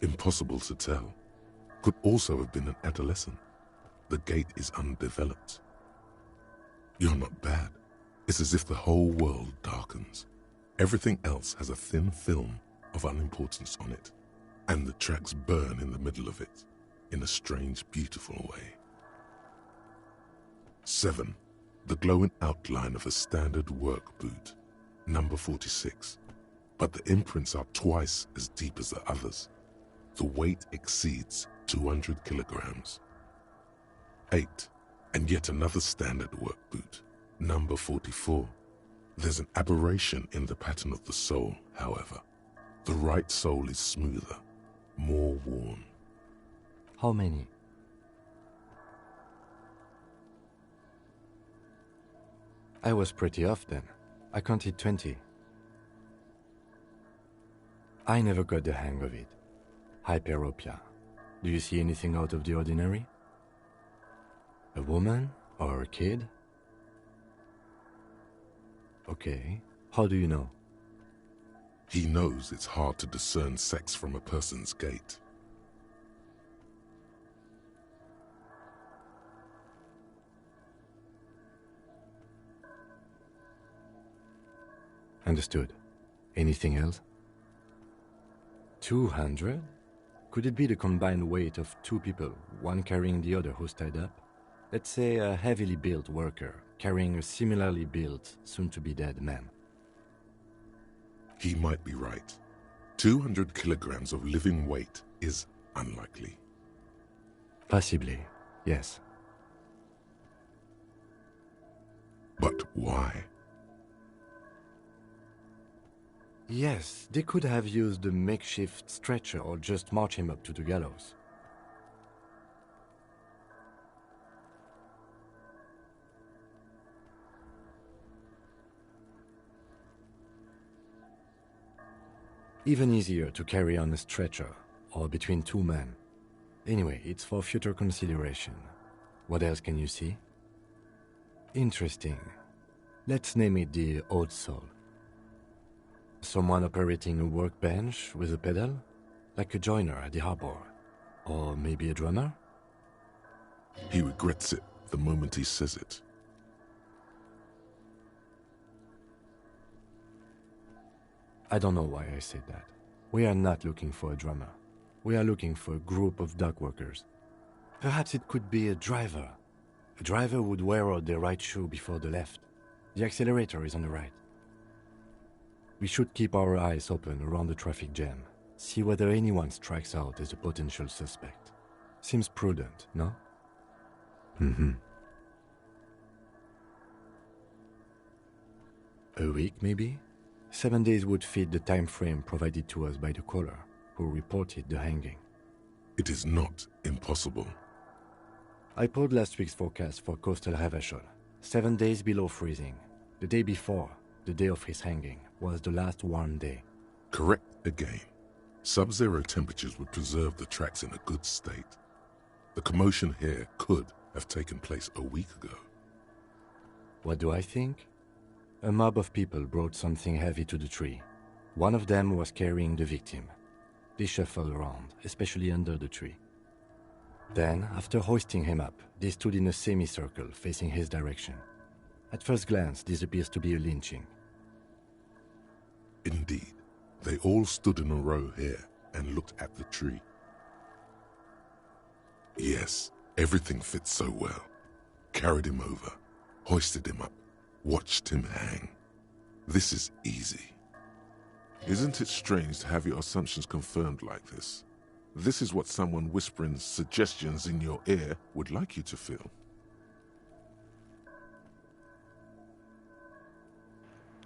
Impossible to tell. Could also have been an adolescent. The gait is undeveloped. You're not bad. It's as if the whole world darkens. Everything else has a thin film of unimportance on it, and the tracks burn in the middle of it, in a strange, beautiful way. 7. The glowing outline of a standard work boot, number 46, but the imprints are twice as deep as the others. The weight exceeds 200 kilograms. 8. And yet another standard work boot, number 44. There's an aberration in the pattern of the sole, however. The right sole is smoother, more worn. How many? I was pretty off then. I counted 20. I never got the hang of it. Hyperopia. Do you see anything out of the ordinary? A woman or a kid? Okay. How do you know? He knows it's hard to discern sex from a person's gait. Understood. Anything else? 200? Could it be the combined weight of 2 people, one carrying the other who's tied up? Let's say a heavily built worker carrying a similarly built, soon-to-be-dead man. He might be right. 200 kilograms of living weight is unlikely. Possibly, yes. But why? Yes, they could have used a makeshift stretcher or just march him up to the gallows. Even easier to carry on a stretcher, or between 2 men. Anyway, it's for future consideration. What else can you see? Interesting. Let's name it the odd soul. Someone operating a workbench with a pedal? Like a joiner at the harbor. Or maybe a drummer? He regrets it the moment he says it. I don't know why I said that. We are not looking for a drummer. We are looking for a group of dock workers. Perhaps it could be a driver. A driver would wear out their right shoe before the left. The accelerator is on the right. We should keep our eyes open around the traffic jam. See whether anyone strikes out as a potential suspect. Seems prudent, no? A week, maybe? 7 days would fit the time frame provided to us by the caller, who reported the hanging. It is not impossible. I pulled last week's forecast for coastal Havashol. 7 days below freezing. The day before, the day of his hanging, was the last warm day. Correct again. Sub-zero temperatures would preserve the tracks in a good state. The commotion here could have taken place a week ago. What do I think? A mob of people brought something heavy to the tree. One of them was carrying the victim. They shuffled around, especially under the tree. Then, after hoisting him up, they stood in a semicircle facing his direction. At first glance, this appears to be a lynching. Indeed. They all stood in a row here and looked at the tree. Yes, everything fits so well. Carried him over, hoisted him up, watched him hang. This is easy. Isn't it strange to have your assumptions confirmed like this? This is what someone whispering suggestions in your ear would like you to feel.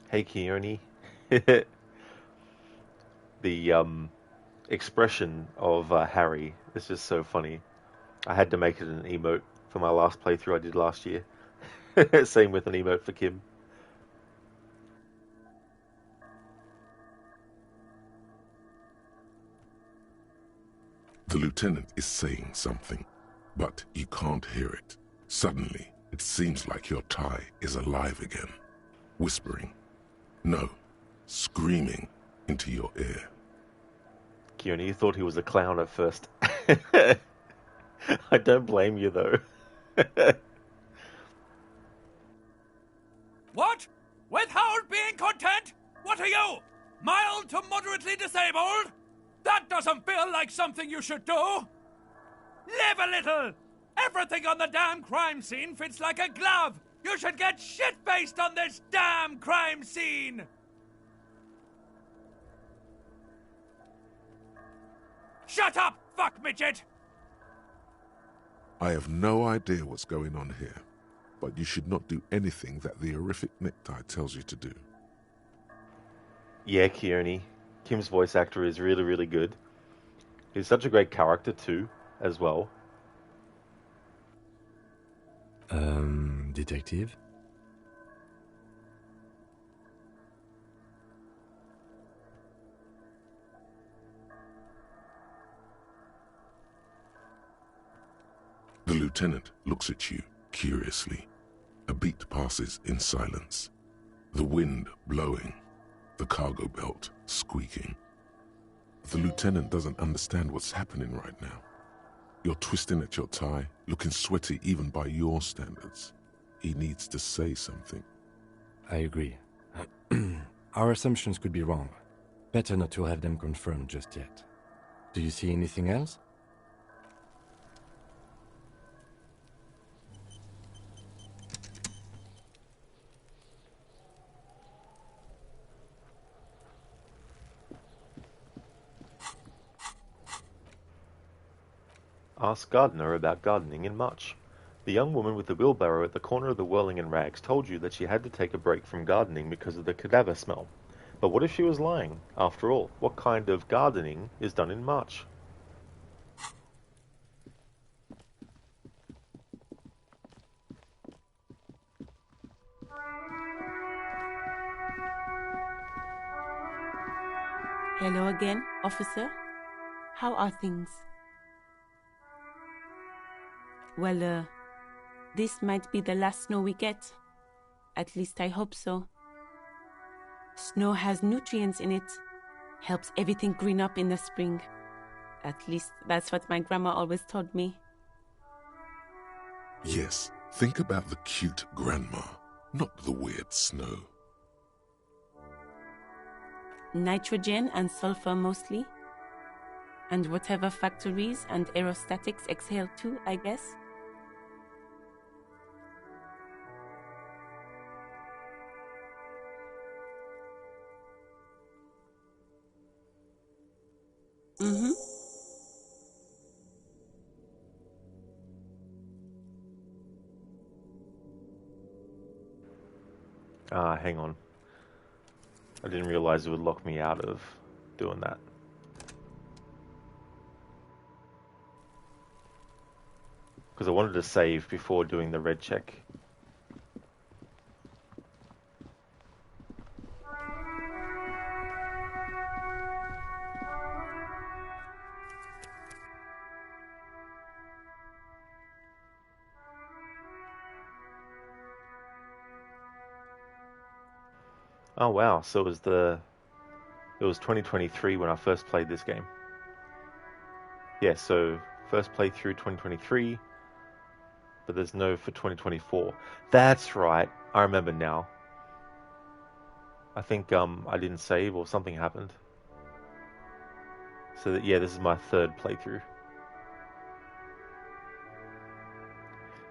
Hey, Keone. The expression of Harry is just so funny. I had to make it an emote for my last playthrough I did last year. Same with an emote for Kim. The lieutenant is saying something, but you can't hear it. Suddenly, it seems like your tie is alive again, whispering, no, screaming into your ear. Keone, you thought he was a clown at first. I don't blame you, though. What? Without being content? What are you? Mild to moderately disabled? That doesn't feel like something you should do. Live a little. Everything on the damn crime scene fits like a glove. You should get shit-faced on this damn crime scene. Shut up, fuck midget! I have no idea what's going on here, but you should not do anything that the horrific necktie tells you to do. Yeah, Keone. Kim's voice actor is really, really good. He's such a great character, too, as well. Detective? The lieutenant looks at you curiously. A beat passes in silence. The wind blowing, the cargo belt squeaking. The lieutenant doesn't understand what's happening right now. You're twisting at your tie, looking sweaty even by your standards. He needs to say something. I agree. Our assumptions could be wrong. Better not to have them confirmed just yet. Do you see anything else? Ask Gardner about gardening in March. The young woman with the wheelbarrow at the corner of the Whirling and Rags told you that she had to take a break from gardening because of the cadaver smell. But what if she was lying? After all, what kind of gardening is done in March? Hello again, officer. How are things? Well, this might be the last snow we get. At least I hope so. Snow has nutrients in it. Helps everything green up in the spring. At least that's what my grandma always told me. Yes, think about the cute grandma, not the weird snow. Nitrogen and sulfur mostly. And whatever factories and aerostatics exhale too, I guess. Mm-hmm. Hang on. I didn't realize it would lock me out of doing that. because I wanted to save before doing the red check. Oh wow, so it was 2023 when I first played this game. Yeah, so first playthrough 2023, but there's no for 2024. That's right, I remember now. I think I didn't save or something happened. So that, yeah, this is my third playthrough.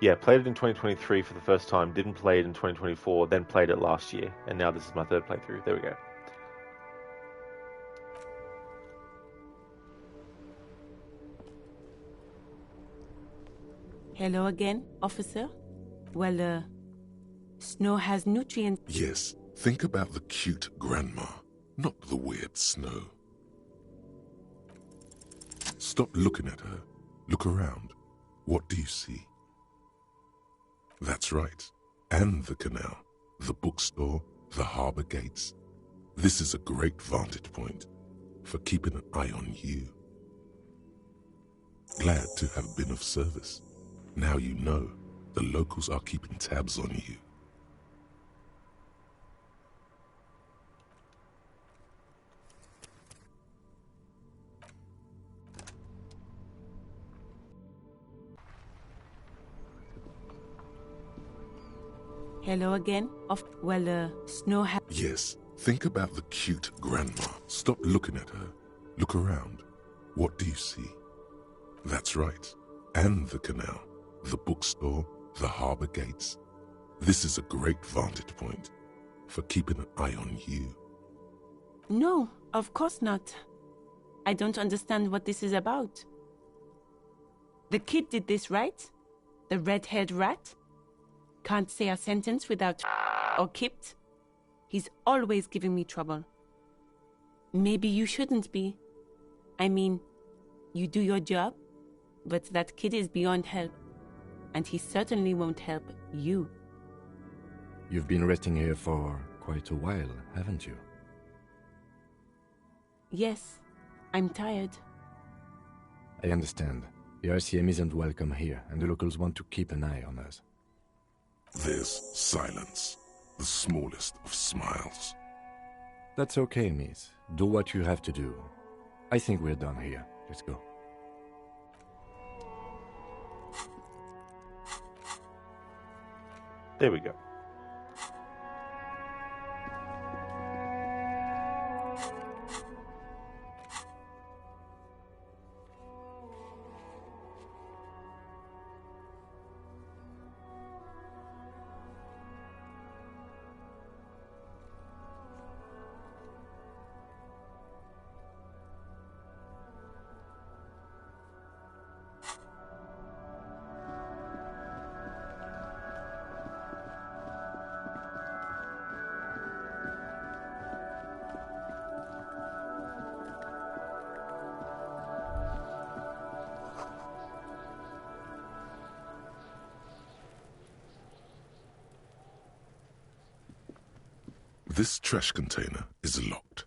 Yeah, played it in 2023 for the first time, didn't play it in 2024, then played it last year, and now this is my third playthrough. There we go. Hello again, officer. Well, Snow has nutrients. Yes, think about the cute grandma, not the weird Snow. Stop looking at her. Look around. What do you see? That's right. And the canal, the bookstore, the harbour gates. This is a great vantage point for keeping an eye on you. Glad to have been of service. Now you know the locals are keeping tabs on you. Hello again, Snow has. Yes, think about the cute grandma. Stop looking at her. Look around. What do you see? That's right. And the canal, the bookstore, the harbour gates. This is a great vantage point for keeping an eye on you. No, of course not. I don't understand what this is about. The kid did this, right? The red-haired rat? Can't say a sentence without or kipped. He's always giving me trouble. Maybe you shouldn't be. I mean, you do your job, but that kid is beyond help. And he certainly won't help you. You've been resting here for quite a while, haven't you? Yes, I'm tired. I understand. The RCM isn't welcome here, and the locals want to keep an eye on us. There's silence, the smallest of smiles. That's okay, miss. Do what you have to do. I think we're done here. Let's go. There we go. This trash container is locked.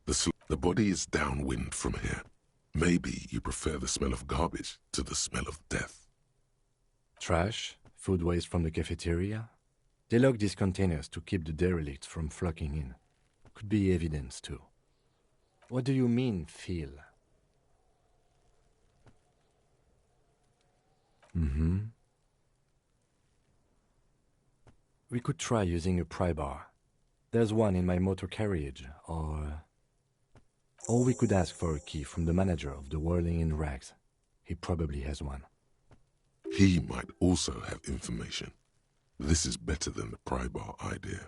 The body is downwind from here. Maybe you prefer the smell of garbage to the smell of death. Trash? Food waste from the cafeteria? They lock these containers to keep the derelicts from flocking in. Could be evidence, too. What do you mean, feel? We could try using a pry bar. There's one in my motor carriage, or we could ask for a key from the manager of the Whirling in Rags. He probably has one. He might also have information. This is better than the pry bar idea.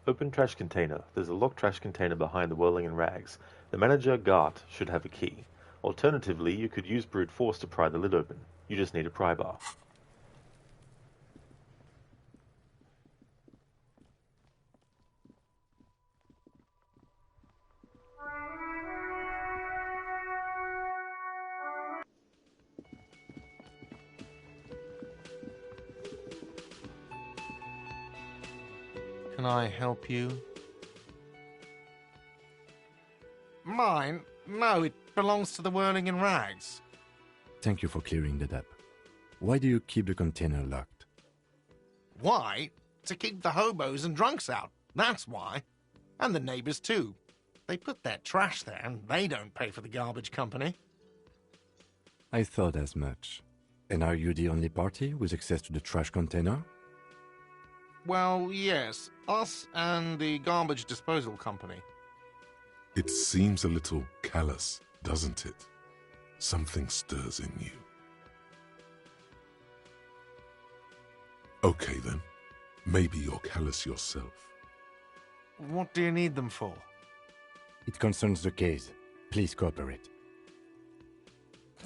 Open trash container. There's a locked trash container behind the Whirling in Rags. The manager, Gart, should have a key. Alternatively, you could use brute force to pry the lid open. You just need a pry bar. Can I help you? Mine? No, it belongs to the Whirling in Rags. Thank you for clearing that up. Why do you keep the container locked? Why? To keep the hobos and drunks out. That's why. And the neighbors, too. They put their trash there, and they don't pay for the garbage company. I thought as much. And are you the only party with access to the trash container? Well, yes. Us and the garbage disposal company. It seems a little callous, doesn't it? Something stirs in you. Okay then. Maybe you're callous yourself. What do you need them for? It concerns the case. Please cooperate.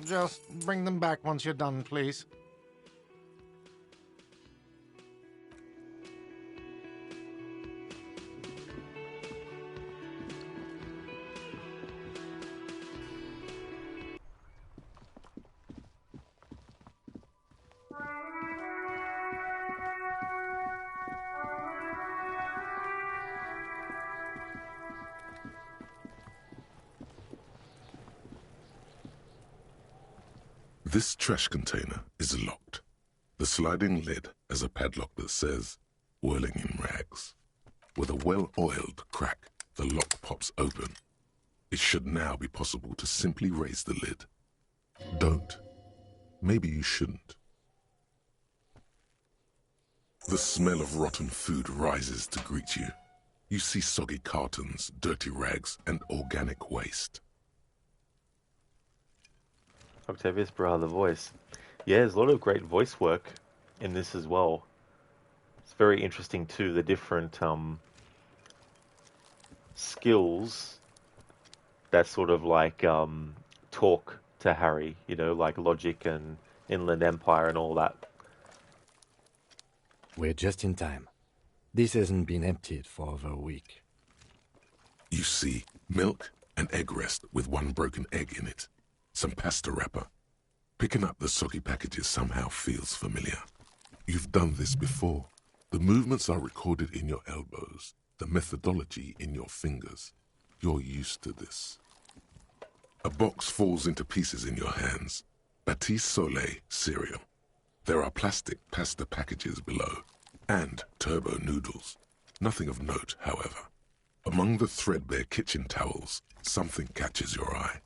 Just bring them back once you're done, please. This trash container is locked. The sliding lid has a padlock that says, Whirling in Rags. With a well-oiled crack, the lock pops open. It should now be possible to simply raise the lid. Don't. Maybe you shouldn't. The smell of rotten food rises to greet you. You see soggy cartons, dirty rags, and organic waste. Octavius Bra, the voice. Yeah, there's a lot of great voice work in this as well. It's very interesting too, the different skills that sort of like talk to Harry, you know, like logic and Inland Empire and all that. We're just in time. This hasn't been emptied for over a week. You see milk and egg rest with one broken egg in it. Some pasta wrapper. Picking up the soggy packages somehow feels familiar. You've done this before. The movements are recorded in your elbows, the methodology in your fingers. You're used to this. A box falls into pieces in your hands. Batiste Soleil cereal. There are plastic pasta packages below, and turbo noodles. Nothing of note, however. Among the threadbare kitchen towels, something catches your eye.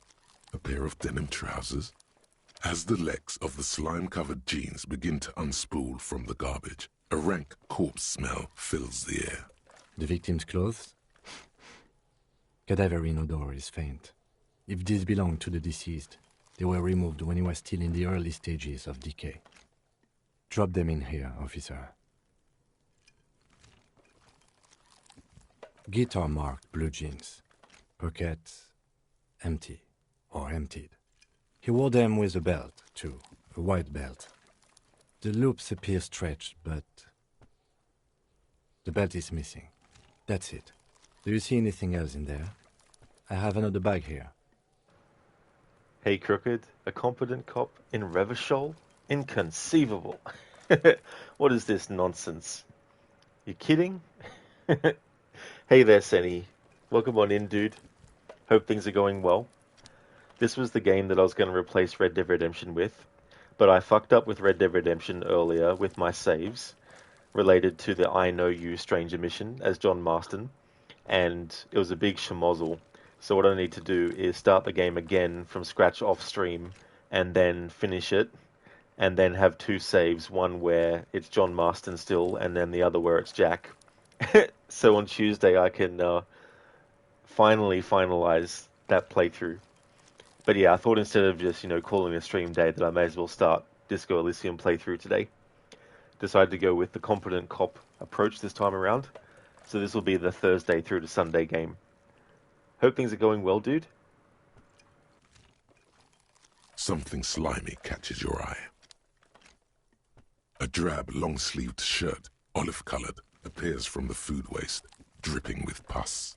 A pair of denim trousers. As the legs of the slime-covered jeans begin to unspool from the garbage, a rank corpse smell fills the air. The victim's clothes? Cadaverine odor is faint. If these belong to the deceased, they were removed when he was still in the early stages of decay. Drop them in here, officer. Guitar-marked blue jeans. Pockets empty. Or emptied. He wore them with a belt, too, a white belt. The loops appear stretched, but the belt is missing. That's it. Do you see anything else in there? I have another bag here. Hey, Crooked, a competent cop in Revachol? Inconceivable. What is this nonsense? You kidding? Hey there, Senny. Welcome on in, dude. Hope things are going well. This was the game that I was going to replace Red Dead Redemption with, but I fucked up with Red Dead Redemption earlier with my saves related to the I Know You Stranger mission as John Marston, and it was a big schmozzle. So what I need to do is start the game again from scratch off stream, and then finish it, and then have two saves, one where it's John Marston still, and then the other where it's Jack. So on Tuesday I can finally finalize that playthrough. But yeah, I thought instead of just, calling a stream day that I may as well start Disco Elysium playthrough today. Decided to go with the Competent Cop approach this time around. So this will be the Thursday through to Sunday game. Hope things are going well, dude. Something slimy catches your eye. A drab, long-sleeved shirt, olive-colored, appears from the food waste, dripping with pus.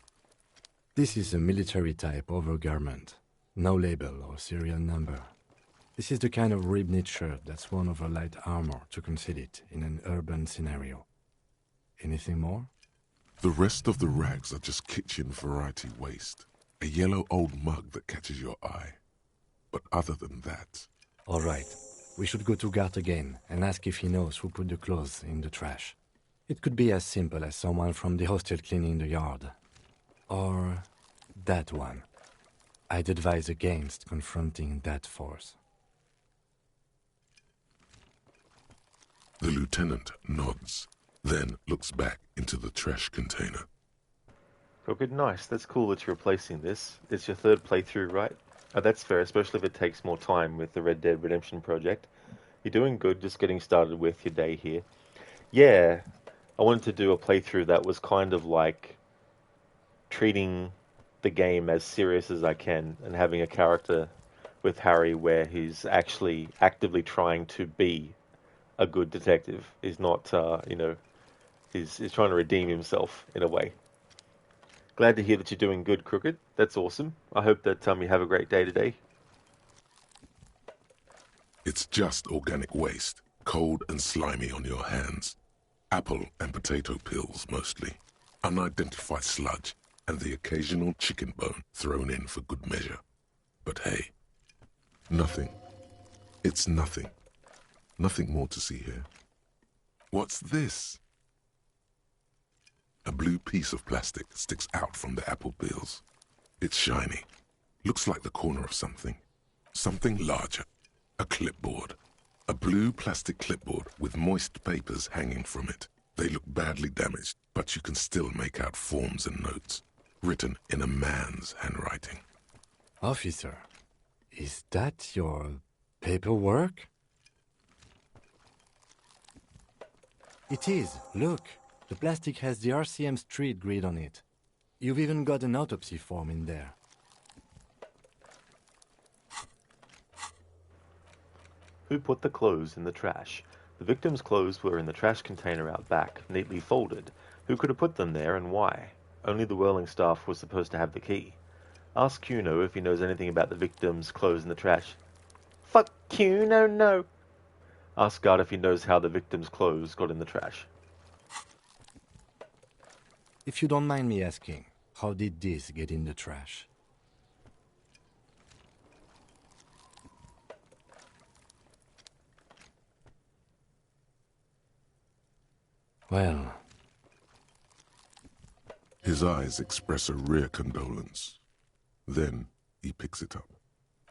This is a military-type overgarment. No label or serial number. This is the kind of rib-knit shirt that's worn over light armor to conceal it in an urban scenario. Anything more? The rest of the rags are just kitchen variety waste. A yellow old mug that catches your eye. But other than that... All right. We should go to Gart again and ask if he knows who put the clothes in the trash. It could be as simple as someone from the hostel cleaning the yard. Or that one. I'd advise against confronting that force. The lieutenant nods, then looks back into the trash container. Oh, good, nice. That's cool that you're replacing this. It's your third playthrough, right? Oh, that's fair, especially if it takes more time with the Red Dead Redemption project. You're doing good, just getting started with your day here. Yeah, I wanted to do a playthrough that was kind of like treating the game as serious as I can and having a character with Harry where he's actually actively trying to be a good detective. He's not, he's trying to redeem himself in a way. Glad to hear that you're doing good, Crooked. That's awesome. I hope that you have a great day today. It's just organic waste, cold and slimy on your hands. Apple and potato peels, mostly. Unidentified sludge, and the occasional chicken bone thrown in for good measure. But hey, nothing. It's nothing. Nothing more to see here. What's this? A blue piece of plastic sticks out from the apple peels. It's shiny. Looks like the corner of something. Something larger. A clipboard. A blue plastic clipboard with moist papers hanging from it. They look badly damaged, but you can still make out forms and notes, written in a man's handwriting. Officer, is that your paperwork? It is. Look, the plastic has the RCM street grid on it. You've even got an autopsy form in there. Who put the clothes in the trash? The victim's clothes were in the trash container out back, neatly folded. Who could have put them there and why? Only the whirling staff was supposed to have the key. Ask Cuno if he knows anything about the victim's clothes in the trash. Fuck Cuno, no. Ask Guard if he knows how the victim's clothes got in the trash. If you don't mind me asking, how did this get in the trash? Well... His eyes express a rare condolence. Then he picks it up.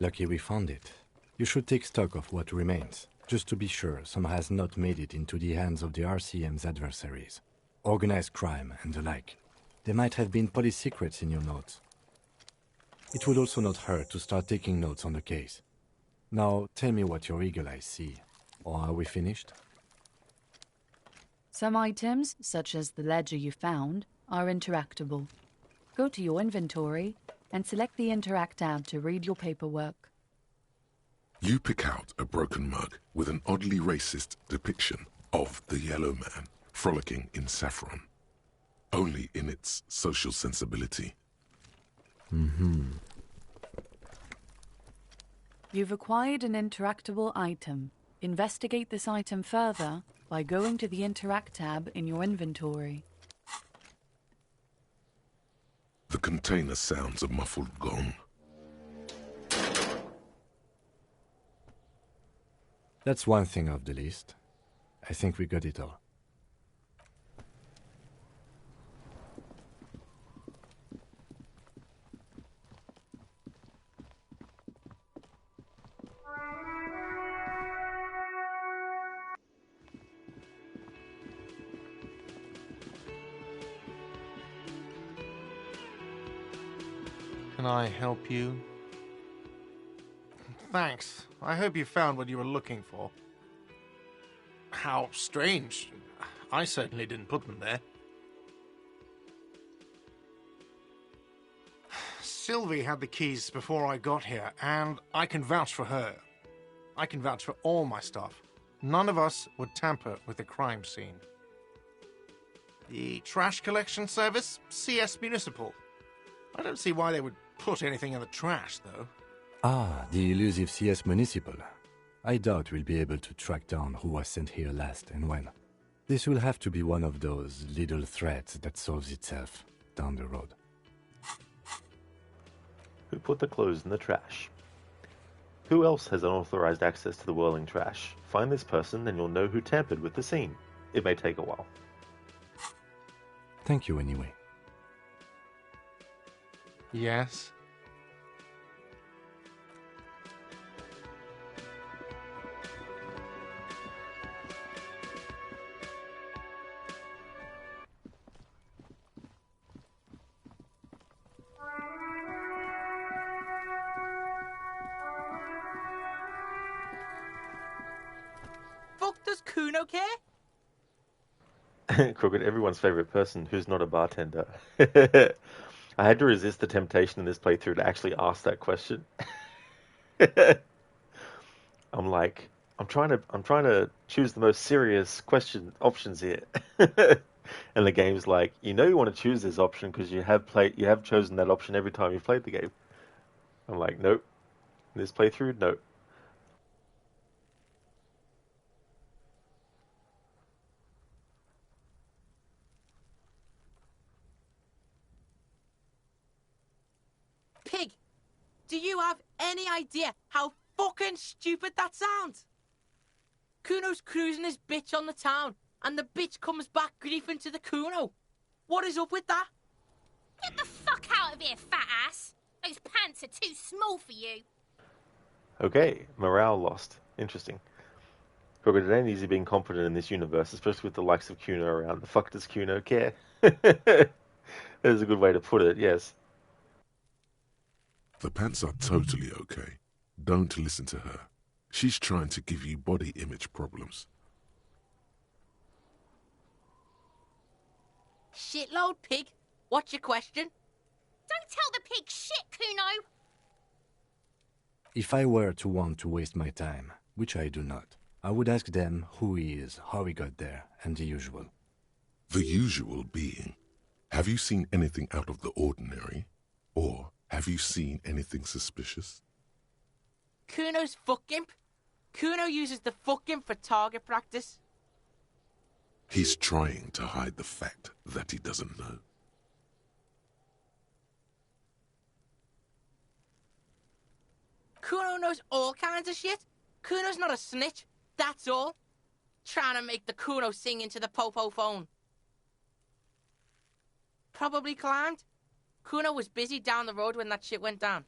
Lucky we found it. You should take stock of what remains, just to be sure some has not made it into the hands of the RCM's adversaries. Organized crime and the like. There might have been police secrets in your notes. It would also not hurt to start taking notes on the case. Now, tell me what your eagle eyes see. Or are we finished? Some items, such as the ledger you found, are interactable. Go to your inventory and select the Interact tab to read your paperwork. You pick out a broken mug with an oddly racist depiction of the yellow man frolicking in saffron, only in its social sensibility. You've acquired an interactable item. Investigate this item further by going to the Interact tab in your inventory. The container sounds a muffled gong. That's one thing off the list. I think we got it all. Can I help you? Thanks. I hope you found what you were looking for. How strange. I certainly didn't put them there. Sylvie had the keys before I got here, and I can vouch for her. I can vouch for all my staff. None of us would tamper with the crime scene. The trash collection service? CS Municipal. I don't see why they would put anything in the trash, though. Ah, the elusive CS Municipal. I doubt we'll be able to track down who was sent here last and when. This will have to be one of those little threats that solves itself down the road. Who put the clothes in the trash? Who else has unauthorized access to the whirling trash? Find this person and you'll know who tampered with the scene. It may take a while. Thank you anyway. Yes. Fuck does Kuno care? Crooked, everyone's favorite person who's not a bartender. I had to resist the temptation in this playthrough to actually ask that question. I'm like, I'm trying to choose the most serious question options here. And the game's like, you want to choose this option because you have chosen that option every time you've played the game. I'm like, nope. In this playthrough, nope. Pig, do you have any idea how fucking stupid that sounds? Kuno's cruising his bitch on the town, and the bitch comes back griefing to the Kuno. What is up with that? Get the fuck out of here, fat ass! Those pants are too small for you. Okay, morale lost. Interesting. Crooked, it ain't easy being confident in this universe, especially with the likes of Kuno around. The fuck does Kuno care? That is a good way to put it, yes. The pants are totally okay. Don't listen to her. She's trying to give you body image problems. Shitload, Pig. What's your question? Don't tell the pig shit, Kuno! If I were to want to waste my time, which I do not, I would ask them who he is, how he got there, and the usual. The usual being, have you seen anything out of the ordinary? Or have you seen anything suspicious? Kuno's fuck imp. Kuno uses the fuck imp for target practice. He's trying to hide the fact that he doesn't know. Kuno knows all kinds of shit. Kuno's not a snitch, that's all. Trying to make the Kuno sing into the popo phone. Probably climbed. Kuno was busy down the road when that shit went down.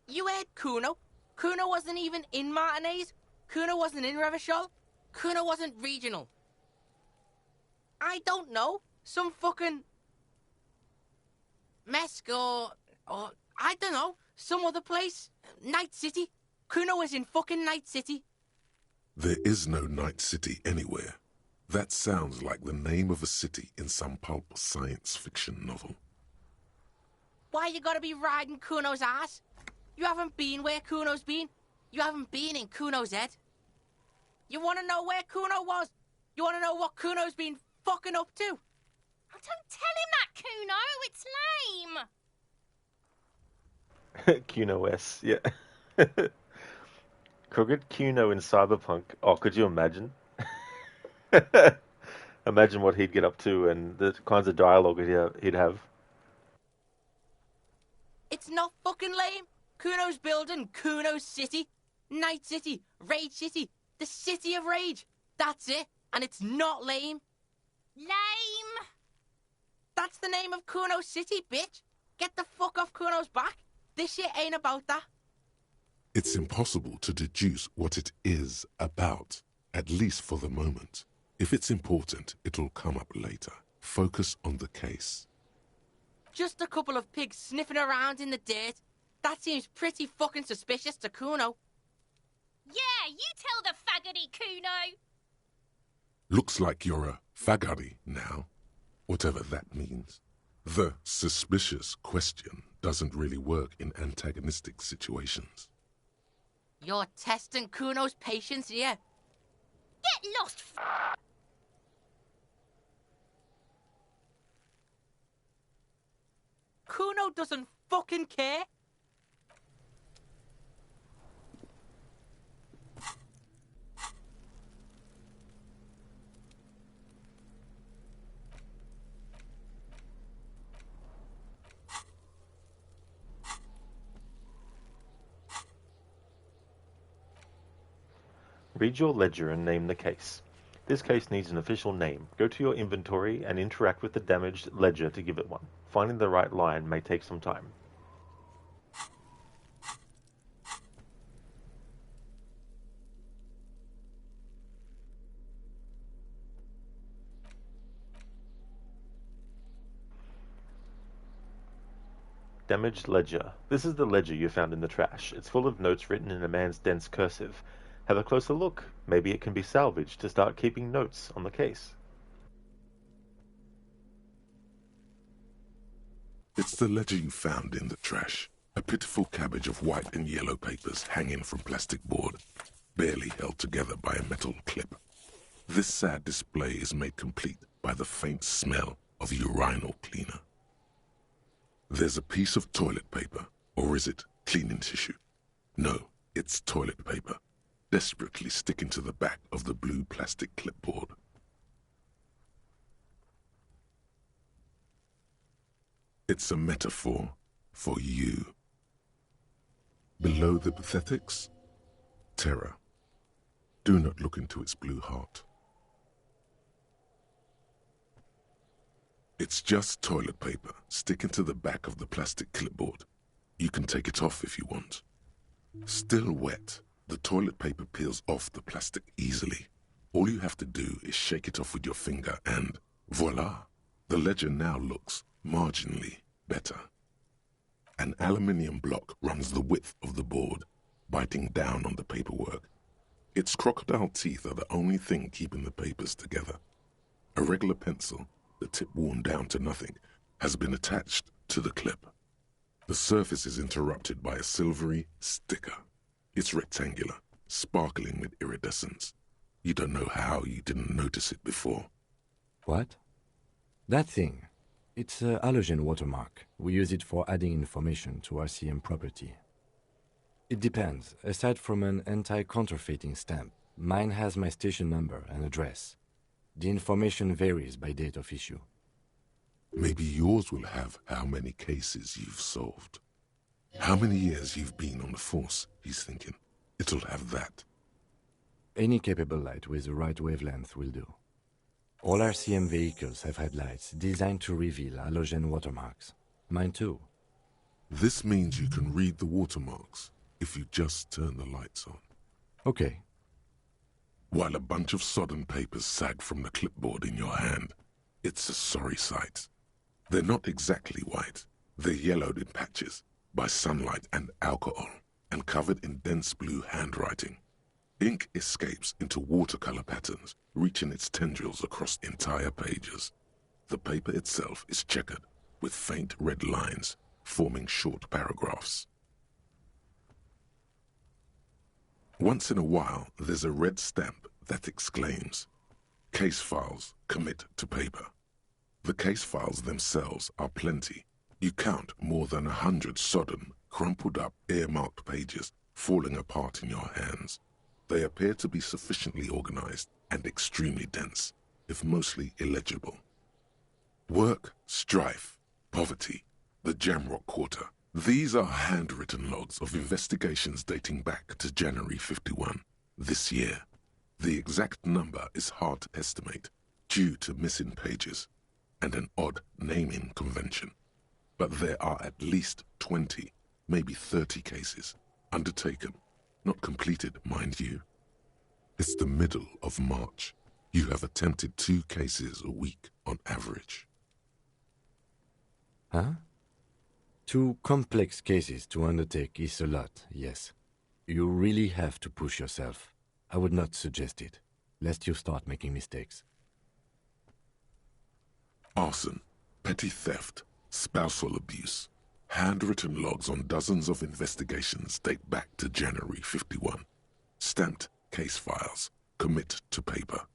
You heard Kuno. Kuno wasn't even in Martinez. Kuno wasn't in Revachol. Kuno wasn't regional. I don't know. Some fucking... Mesk or I don't know. Some other place. Night City. Kuno was in fucking Night City. There is no Night City anywhere. That sounds like the name of a city in some pulp science fiction novel. Why you gotta be riding Kuno's ass? You haven't been where Kuno's been. You haven't been in Kuno's head. You wanna know where Kuno was? You wanna know what Kuno's been fucking up to? Oh, don't tell him that, Kuno! It's lame! Kuno S, yeah. Crooked Kuno in Cyberpunk. Oh, could you imagine? Imagine what he'd get up to and the kinds of dialogue he'd have. It's not fucking lame. Kuno's building Kuno's City. Night City. Rage City. The City of Rage. That's it. And it's not lame. Lame! That's the name of Kuno City, bitch. Get the fuck off Kuno's back. This shit ain't about that. It's impossible to deduce what it is about, at least for the moment. If it's important, it'll come up later. Focus on the case. Just a couple of pigs sniffing around in the dirt. That seems pretty fucking suspicious to Kuno. Yeah, you tell the faggoty, Kuno! Looks like you're a faggoty now, whatever that means. The suspicious question doesn't really work in antagonistic situations. You're testing Kuno's patience here. Get lost, Kuno doesn't fucking care. Read your ledger and name the case. This case needs an official name. Go to your inventory and interact with the damaged ledger to give it one. Finding the right line may take some time. Damaged ledger. This is the ledger you found in the trash. It's full of notes written in a man's dense cursive. Have a closer look. Maybe it can be salvaged to start keeping notes on the case. It's the ledger you found in the trash. A pitiful cabbage of white and yellow papers hanging from plastic board, barely held together by a metal clip. This sad display is made complete by the faint smell of urinal cleaner. There's a piece of toilet paper, or is it cleaning tissue? No, it's toilet paper, desperately sticking to the back of the blue plastic clipboard. It's a metaphor for you. Below the pathetics, terror. Do not look into its blue heart. It's just toilet paper sticking to the back of the plastic clipboard. You can take it off if you want. Still wet, the toilet paper peels off the plastic easily. All you have to do is shake it off with your finger and voila! The ledger now looks marginally better. An aluminium block runs the width of the board, biting down on the paperwork. Its crocodile teeth are the only thing keeping the papers together. A regular pencil, the tip worn down to nothing, has been attached to the clip. The surface is interrupted by a silvery sticker. It's rectangular, sparkling with iridescence. You don't know how you didn't notice it before. What? That thing. It's a halogen watermark. We use it for adding information to RCM property. It depends. Aside from an anti-counterfeiting stamp, mine has my station number and address. The information varies by date of issue. Maybe yours will have how many cases you've solved. How many years you've been on the force, he's thinking. It'll have that. Any capable light with the right wavelength will do. All RCM vehicles have headlights designed to reveal halogen watermarks. Mine too. This means you can read the watermarks if you just turn the lights on. Okay. While a bunch of sodden papers sag from the clipboard in your hand, it's a sorry sight. They're not exactly white. They're yellowed in patches by sunlight and alcohol, and covered in dense blue handwriting. Ink escapes into watercolor patterns, reaching its tendrils across entire pages. The paper itself is checkered, with faint red lines, forming short paragraphs. Once in a while, there's a red stamp that exclaims, "Case files, commit to paper." The case files themselves are plenty. You count more than 100 sodden, crumpled up, earmarked pages falling apart in your hands. They appear to be sufficiently organized and extremely dense, if mostly illegible. Work, strife, poverty, the Jamrock Quarter. These are handwritten logs of investigations dating back to January 51, this year. The exact number is hard to estimate, due to missing pages and an odd naming convention. But there are at least 20, maybe 30 cases, undertaken, not completed, mind you. It's the middle of March. You have attempted 2 cases a week on average. Huh? 2 complex cases to undertake is a lot, yes. You really have to push yourself. I would not suggest it, lest you start making mistakes. Arson, petty theft, spousal abuse. Handwritten logs on dozens of investigations date back to January 51. Stamped case files, commit to paper.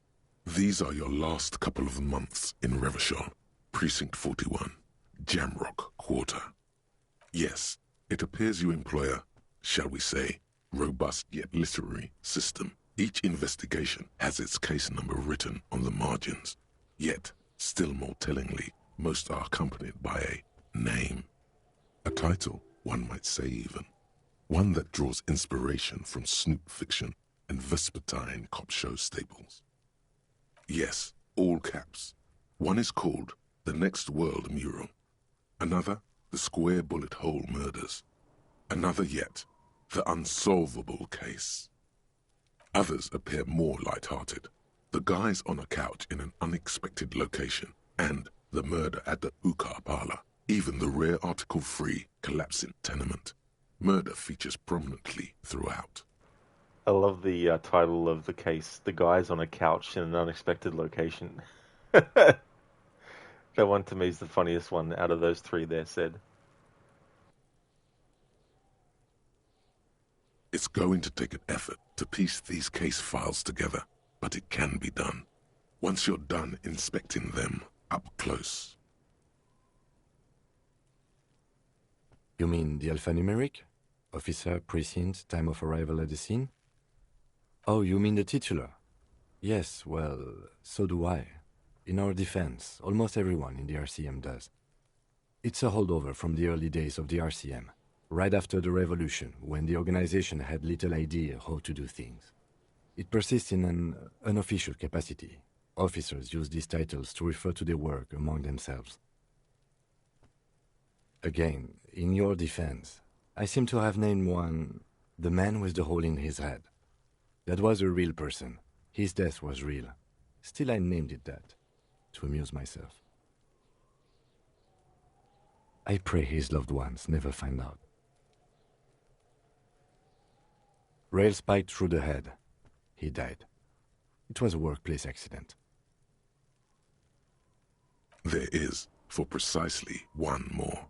These are your last couple of months in Revachol, Precinct 41, Jamrock Quarter. Yes, it appears you employ a, shall we say, robust yet literary system. Each investigation has its case number written on the margins. Yet, still more tellingly, most are accompanied by a name. A title, one might say even. One that draws inspiration from snoop fiction and Vespertine cop show staples. Yes, all caps. One is called The Next World Mural. Another, The Square Bullet Hole Murders. Another yet, The Unsolvable Case. Others appear more light-hearted. The Guys on a Couch in an Unexpected Location, and The Murder at the Ukar Parlor. Even the rare article-free Collapsing Tenement. Murder features prominently throughout. I love the title of the case, The Guys on a Couch in an Unexpected Location. That one to me is the funniest one out of those three there said. It's going to take an effort to piece these case files together, but it can be done. Once you're done inspecting them up close. You mean the alphanumeric? Officer, precinct, time of arrival at the scene? Oh, you mean the titular? Yes, well, so do I. In our defense, almost everyone in the RCM does. It's a holdover from the early days of the RCM, right after the revolution, when the organization had little idea how to do things. It persists in an unofficial capacity. Officers use these titles to refer to their work among themselves. Again, in your defense, I seem to have named one, the man with the hole in his head. That was a real person. His death was real. Still, I named it that, to amuse myself. I pray his loved ones never find out. Rail spiked through the head. He died. It was a workplace accident. There is, for precisely one more.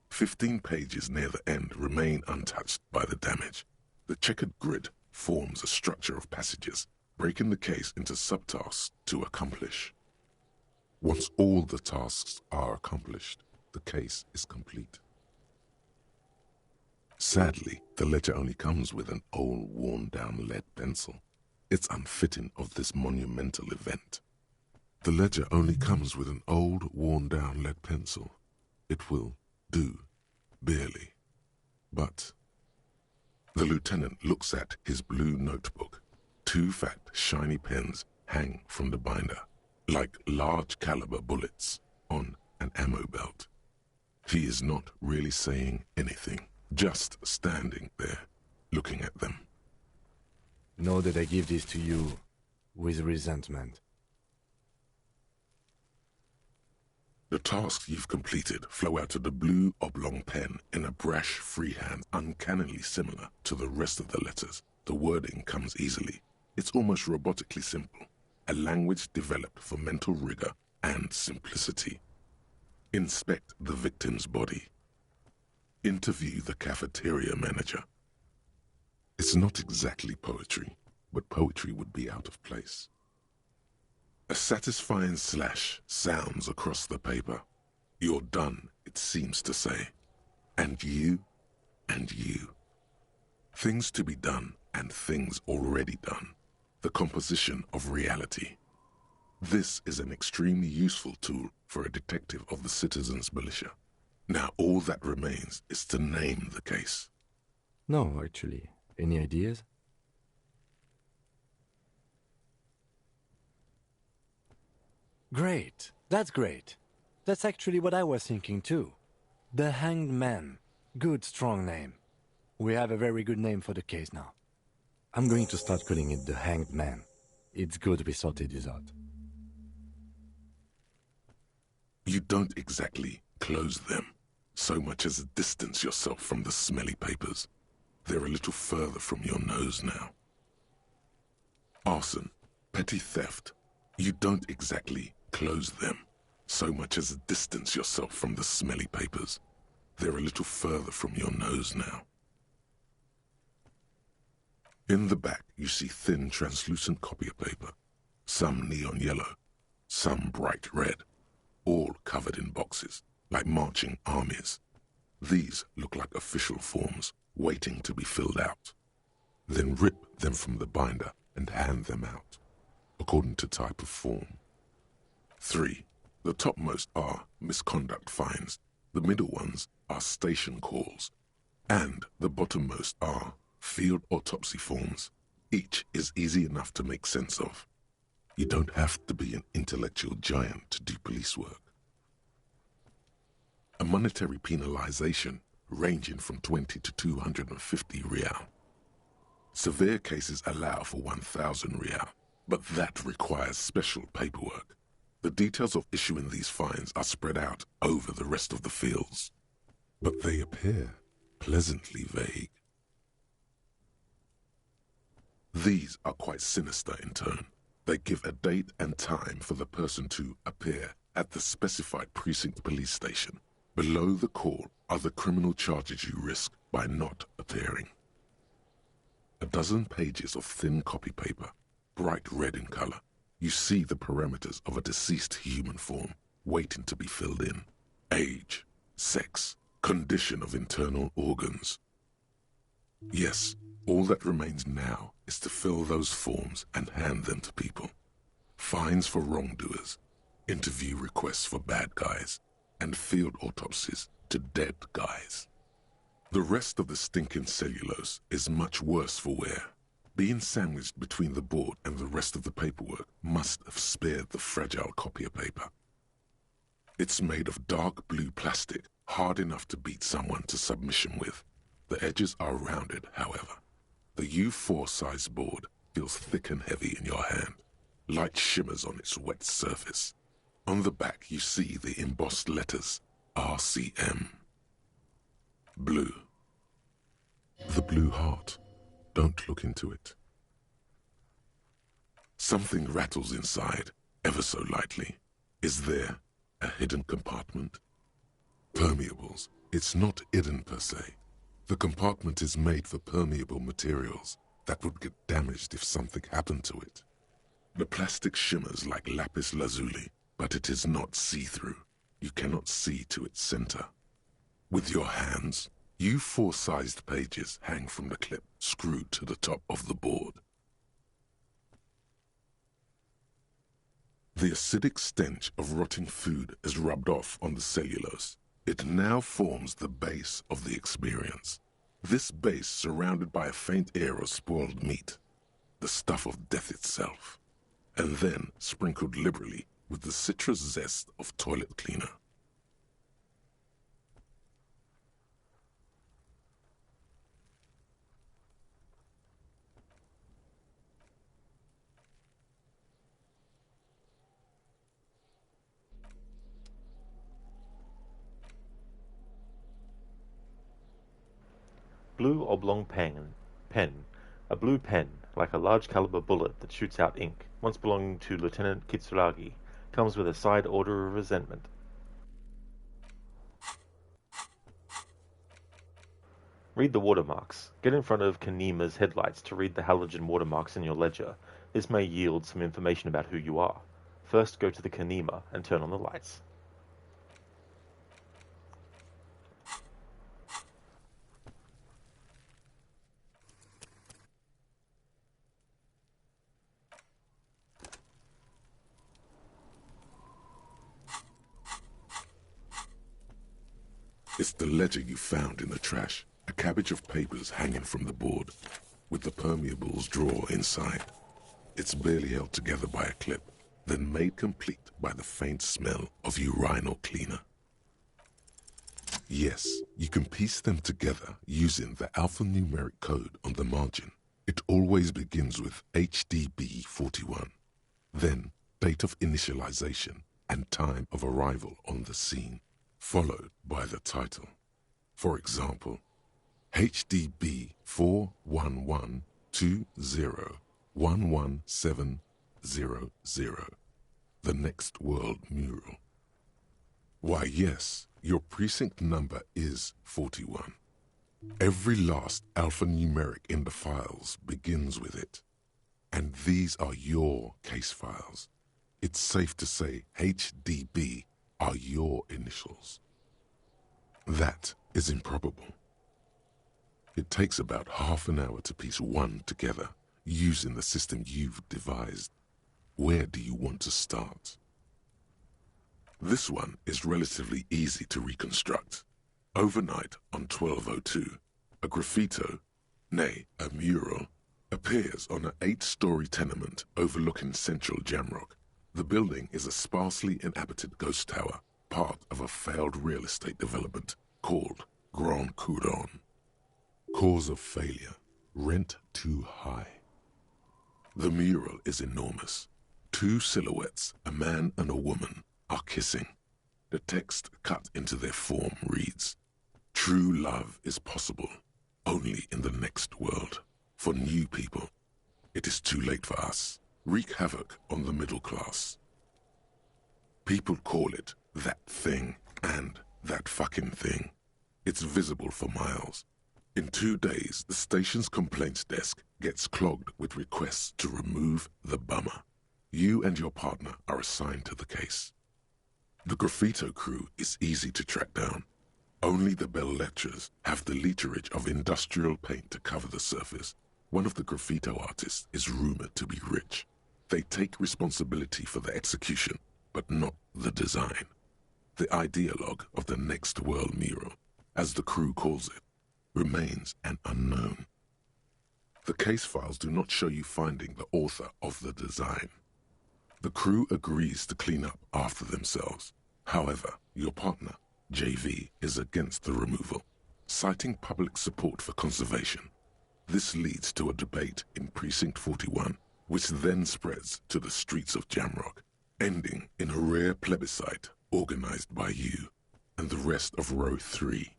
15 pages near the end remain untouched by the damage. The checkered grid forms a structure of passages, breaking the case into subtasks to accomplish. Once all the tasks are accomplished, the case is complete. Sadly, the ledger only comes with an old, worn-down lead pencil. It's unfitting of this monumental event. The ledger only comes with an old, worn-down lead pencil. It will do, barely. But the lieutenant looks at his blue notebook. 2 fat, shiny pens hang from the binder, like large-caliber bullets on an ammo belt. He is not really saying anything, just standing there, looking at them. Know that I give this to you with resentment. The tasks you've completed flow out of the blue oblong pen in a brash freehand uncannily similar to the rest of the letters. The wording comes easily. It's almost robotically simple, a language developed for mental rigor and simplicity. Inspect the victim's body. Interview the cafeteria manager. It's not exactly poetry, but poetry would be out of place. A satisfying slash sounds across the paper. You're done, it seems to say. And you, and you. Things to be done and things already done. The composition of reality. This is an extremely useful tool for a detective of the citizens' militia. Now all that remains is to name the case. No, actually. Any ideas? Great. That's great. That's actually what I was thinking too. The Hanged Man. Good, strong name. We have a very good name for the case now. I'm going to start calling it the Hanged Man. It's good we sorted this out. You don't exactly close them, so much as distance yourself from the smelly papers. They're a little further from your nose now. Arson, petty theft. You don't exactly close them, so much as distance yourself from the smelly papers. They're a little further from your nose now. In the back, you see thin, translucent copier paper. Some neon yellow, some bright red, all covered in boxes, like marching armies. These look like official forms, waiting to be filled out. Then rip them from the binder and hand them out, according to type of form. 3. The topmost are misconduct fines, the middle ones are station calls, and the bottommost are field autopsy forms. Each is easy enough to make sense of. You don't have to be an intellectual giant to do police work. A monetary penalization ranging from 20 to 250 real. Severe cases allow for 1,000 real, but that requires special paperwork. The details of issuing these fines are spread out over the rest of the fields, but they appear pleasantly vague. These are quite sinister in turn. They give a date and time for the person to appear at the specified precinct police station. Below the call are the criminal charges you risk by not appearing. A dozen pages of thin copy paper, bright red in color. You see the parameters of a deceased human form waiting to be filled in. Age, sex, condition of internal organs. Yes, all that remains now is to fill those forms and hand them to people. Fines for wrongdoers, interview requests for bad guys, and field autopsies to dead guys. The rest of the stinking cellulose is much worse for wear. Being sandwiched between the board and the rest of the paperwork must have spared the fragile copier paper. It's made of dark blue plastic, hard enough to beat someone to submission with. The edges are rounded, however. The U4 size board feels thick and heavy in your hand. Light shimmers on its wet surface. On the back you see the embossed letters, RCM. Blue. The blue heart. Don't look into it. Something rattles inside, ever so lightly. Is there a hidden compartment? Permeables. It's not hidden per se. The compartment is made for permeable materials that would get damaged if something happened to it. The plastic shimmers like lapis lazuli, but it is not see-through. You cannot see to its center. With your hands, U4-sized pages hang from the clip screwed to the top of the board. The acidic stench of rotting food is rubbed off on the cellulose. It now forms the base of the experience. This base surrounded by a faint air of spoiled meat, the stuff of death itself, and then sprinkled liberally with the citrus zest of toilet cleaner. Blue oblong pen. A blue pen, like a large caliber bullet that shoots out ink, once belonging to Lieutenant Kitsuragi, comes with a side order of resentment. Read the watermarks. Get in front of Kanima's headlights to read the halogen watermarks in your ledger. This may yield some information about who you are. First, go to the Kanima and turn on the lights. It's the ledger you found in the trash, a cabbage of papers hanging from the board, with the permeables drawer inside. It's barely held together by a clip, then made complete by the faint smell of urinal cleaner. Yes, you can piece them together using the alphanumeric code on the margin. It always begins with HDB41, then date of initialization and time of arrival on the scene, followed by the title. For example, HDB 41120111700, the Next World Mural. Why yes, your precinct number is 41. Every last alphanumeric in the files begins with it. And these are your case files. It's safe to say HDB are your initials. That is improbable. It takes about half an hour to piece one together using the system you've devised. Where do you want to start? This one is relatively easy to reconstruct. Overnight on 1202, a graffito, nay, a mural, appears on an 8-story tenement overlooking central Jamrock. The building is a sparsely inhabited ghost tower, part of a failed real estate development called Grand Couronne. Cause of failure: rent too high. The mural is enormous. 2 silhouettes, a man and a woman, are kissing. The text cut into their form reads, "True love is possible only in the next world. For new people, it is too late for us. Wreak havoc on the middle class." People call it that thing and that fucking thing. It's visible for miles. In 2 days, the station's complaints desk gets clogged with requests to remove the bummer. You and your partner are assigned to the case. The graffito crew is easy to track down. Only the bell lectures have the literage of industrial paint to cover the surface. One of the graffito artists is rumored to be rich. They take responsibility for the execution, but not the design. The ideologue of the Next World mural, as the crew calls it, remains an unknown. The case files do not show you finding the author of the design. The crew agrees to clean up after themselves. However, your partner, JV, is against the removal, citing public support for conservation. This leads to a debate in Precinct 41, which then spreads to the streets of Jamrock, ending in a rare plebiscite organized by you and the rest of Row 3.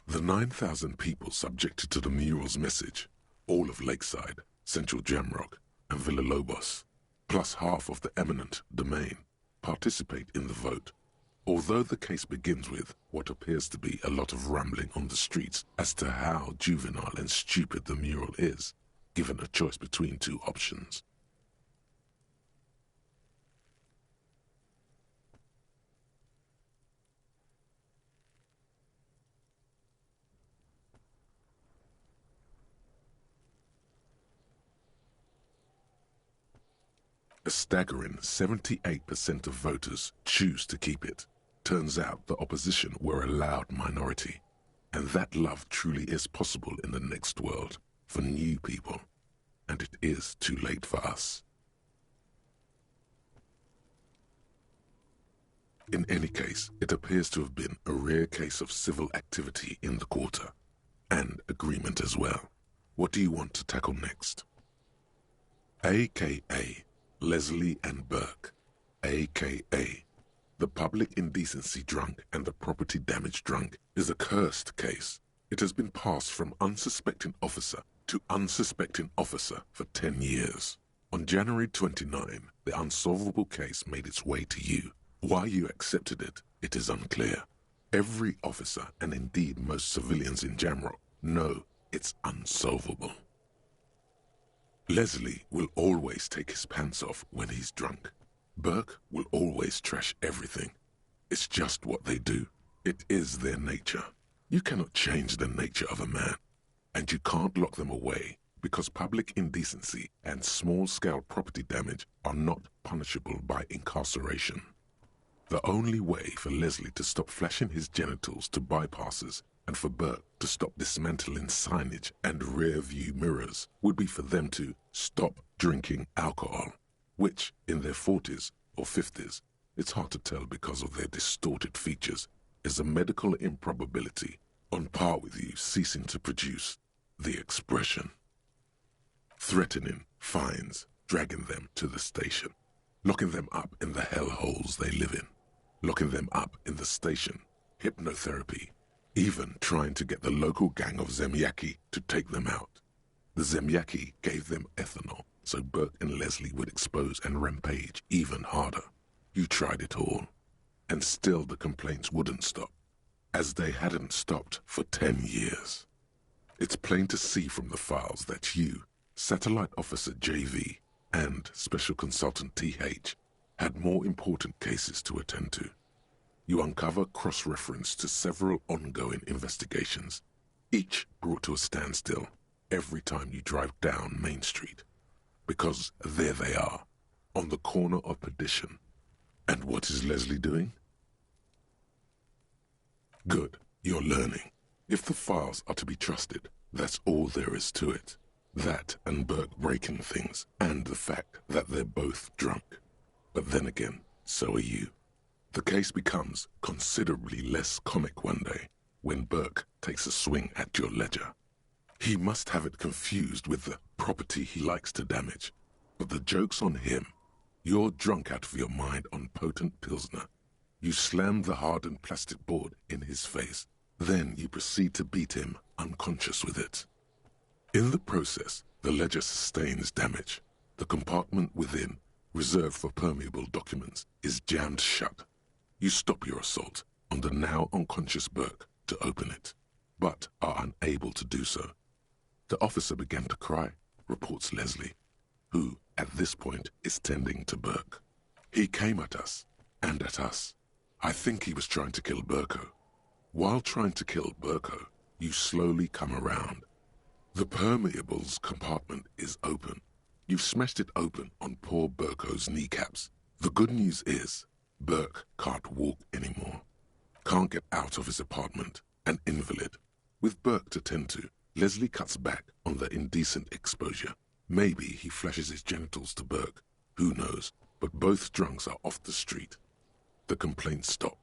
The 9,000 people subjected to the mural's message, all of Lakeside, Central Jamrock, and Villalobos, plus half of the eminent domain, participate in the vote. Although the case begins with what appears to be a lot of rambling on the streets as to how juvenile and stupid the mural is, given a choice between 2 options. A staggering 78% of voters choose to keep it. Turns out the opposition were a loud minority, and that love truly is possible in the next world for new people, and it is too late for us. In any case, it appears to have been a rare case of civil activity in the quarter, and agreement as well. What do you want to tackle next? AKA Leslie and Burke, AKA the public indecency drunk and the property damage drunk, is a cursed case. It has been passed from unsuspecting officer to unsuspecting officer for 10 years. On January 29, the unsolvable case made its way to you. Why you accepted it, it is unclear. Every officer, and indeed most civilians in Jamrock, know it's unsolvable. Leslie will always take his pants off when he's drunk. Burke will always trash everything. It's just what they do. It is their nature. You cannot change the nature of a man, and you can't lock them away because public indecency and small-scale property damage are not punishable by incarceration. The only way for Leslie to stop flashing his genitals to bypassers and for Burke to stop dismantling signage and rear-view mirrors would be for them to stop drinking alcohol, which, in their 40s or 50s, it's hard to tell because of their distorted features, is a medical improbability on par with you ceasing to produce the expression. Threatening fines, dragging them to the station, locking them up in the hellholes they live in, locking them up in the station, hypnotherapy, even trying to get the local gang of Zemyaki to take them out. The Zemyaki gave them ethanol, so Burke and Leslie would expose and rampage even harder. You tried it all, and still the complaints wouldn't stop, as they hadn't stopped for 10 years. It's plain to see from the files that you, Satellite Officer JV, and Special Consultant TH had more important cases to attend to. You uncover cross-reference to several ongoing investigations, each brought to a standstill every time you drive down Main Street. Because there they are, on the corner of Perdition. And what is Leslie doing? Good, you're learning. If the files are to be trusted, that's all there is to it. That and Burke breaking things, and the fact that they're both drunk. But then again, so are you. The case becomes considerably less comic one day when Burke takes a swing at your ledger. He must have it confused with the property he likes to damage. But the joke's on him. You're drunk out of your mind on potent Pilsner. You slam the hardened plastic board in his face. Then you proceed to beat him unconscious with it. In the process, the ledger sustains damage. The compartment within, reserved for permeable documents, is jammed shut. You stop your assault on the now unconscious Burke to open it, but are unable to do so. The officer began to cry, reports Leslie, who, at this point, is tending to Burke. He came at us, and at us. I think he was trying to kill Burko. While trying to kill Burko, you slowly come around. The permeables compartment is open. You've smashed it open on poor Burko's kneecaps. The good news is, Burke can't walk anymore. Can't get out of his apartment, an invalid. With Burke to tend to, Leslie cuts back on the indecent exposure. Maybe he flashes his genitals to Burke. Who knows? But both drunks are off the street. The complaints stop.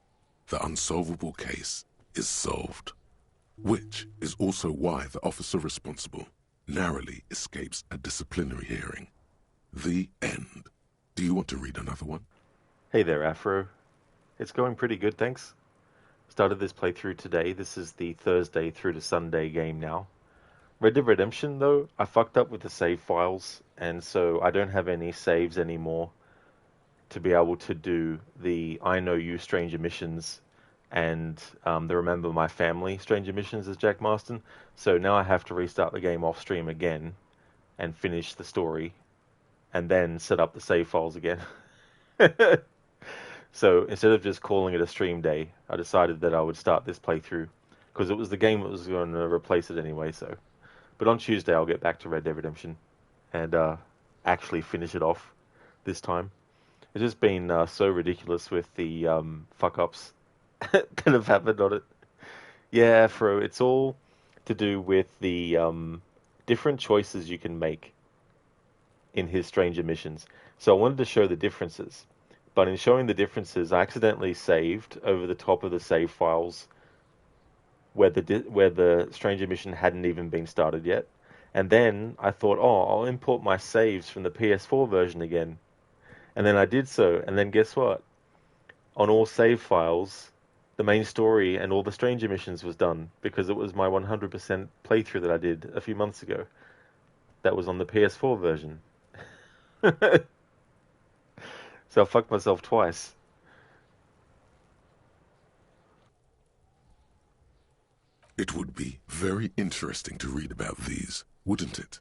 The unsolvable case is solved. Which is also why the officer responsible narrowly escapes a disciplinary hearing. The end. Do you want to read another one? Hey there, Afro. It's going pretty good, thanks. Started this playthrough today. This is the Thursday through to Sunday game now. Red Dead Redemption, though, I fucked up with the save files, and so I don't have any saves anymore to be able to do the I Know You Stranger missions and the Remember My Family Stranger missions as Jack Marston. So now I have to restart the game off stream again and finish the story and then set up the save files again. So instead of just calling it a stream day, I decided that I would start this playthrough because it was the game that was going to replace it anyway. So, but on Tuesday I'll get back to Red Dead Redemption and actually finish it off this time. It's just been so ridiculous with the fuck-ups that have happened on it. Yeah, Afro, it's all to do with the different choices you can make in his Stranger missions. So I wanted to show the differences. But in showing the differences, I accidentally saved over the top of the save files where the Stranger mission hadn't even been started yet. And then I thought, oh, I'll import my saves from the PS4 version again. And then I did so, and then guess what? On all save files, the main story and all the Stranger missions was done, because it was my 100% playthrough that I did a few months ago. That was on the PS4 version. So I fucked myself twice. It would be very interesting to read about these, wouldn't it?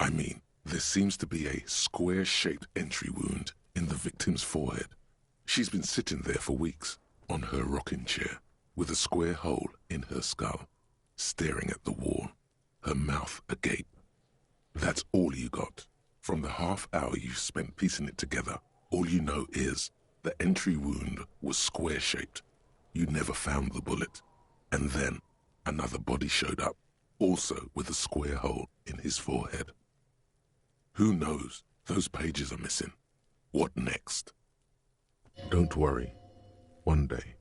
I mean, there seems to be a square-shaped entry wound in the victim's forehead. She's been sitting there for weeks, on her rocking chair, with a square hole in her skull, staring at the wall, her mouth agape. That's all you got. From the half hour you spent piecing it together, all you know is the entry wound was square-shaped. You never found the bullet. And then another body showed up, also with a square hole in his forehead. Who knows? Those pages are missing. What next? Don't worry. One day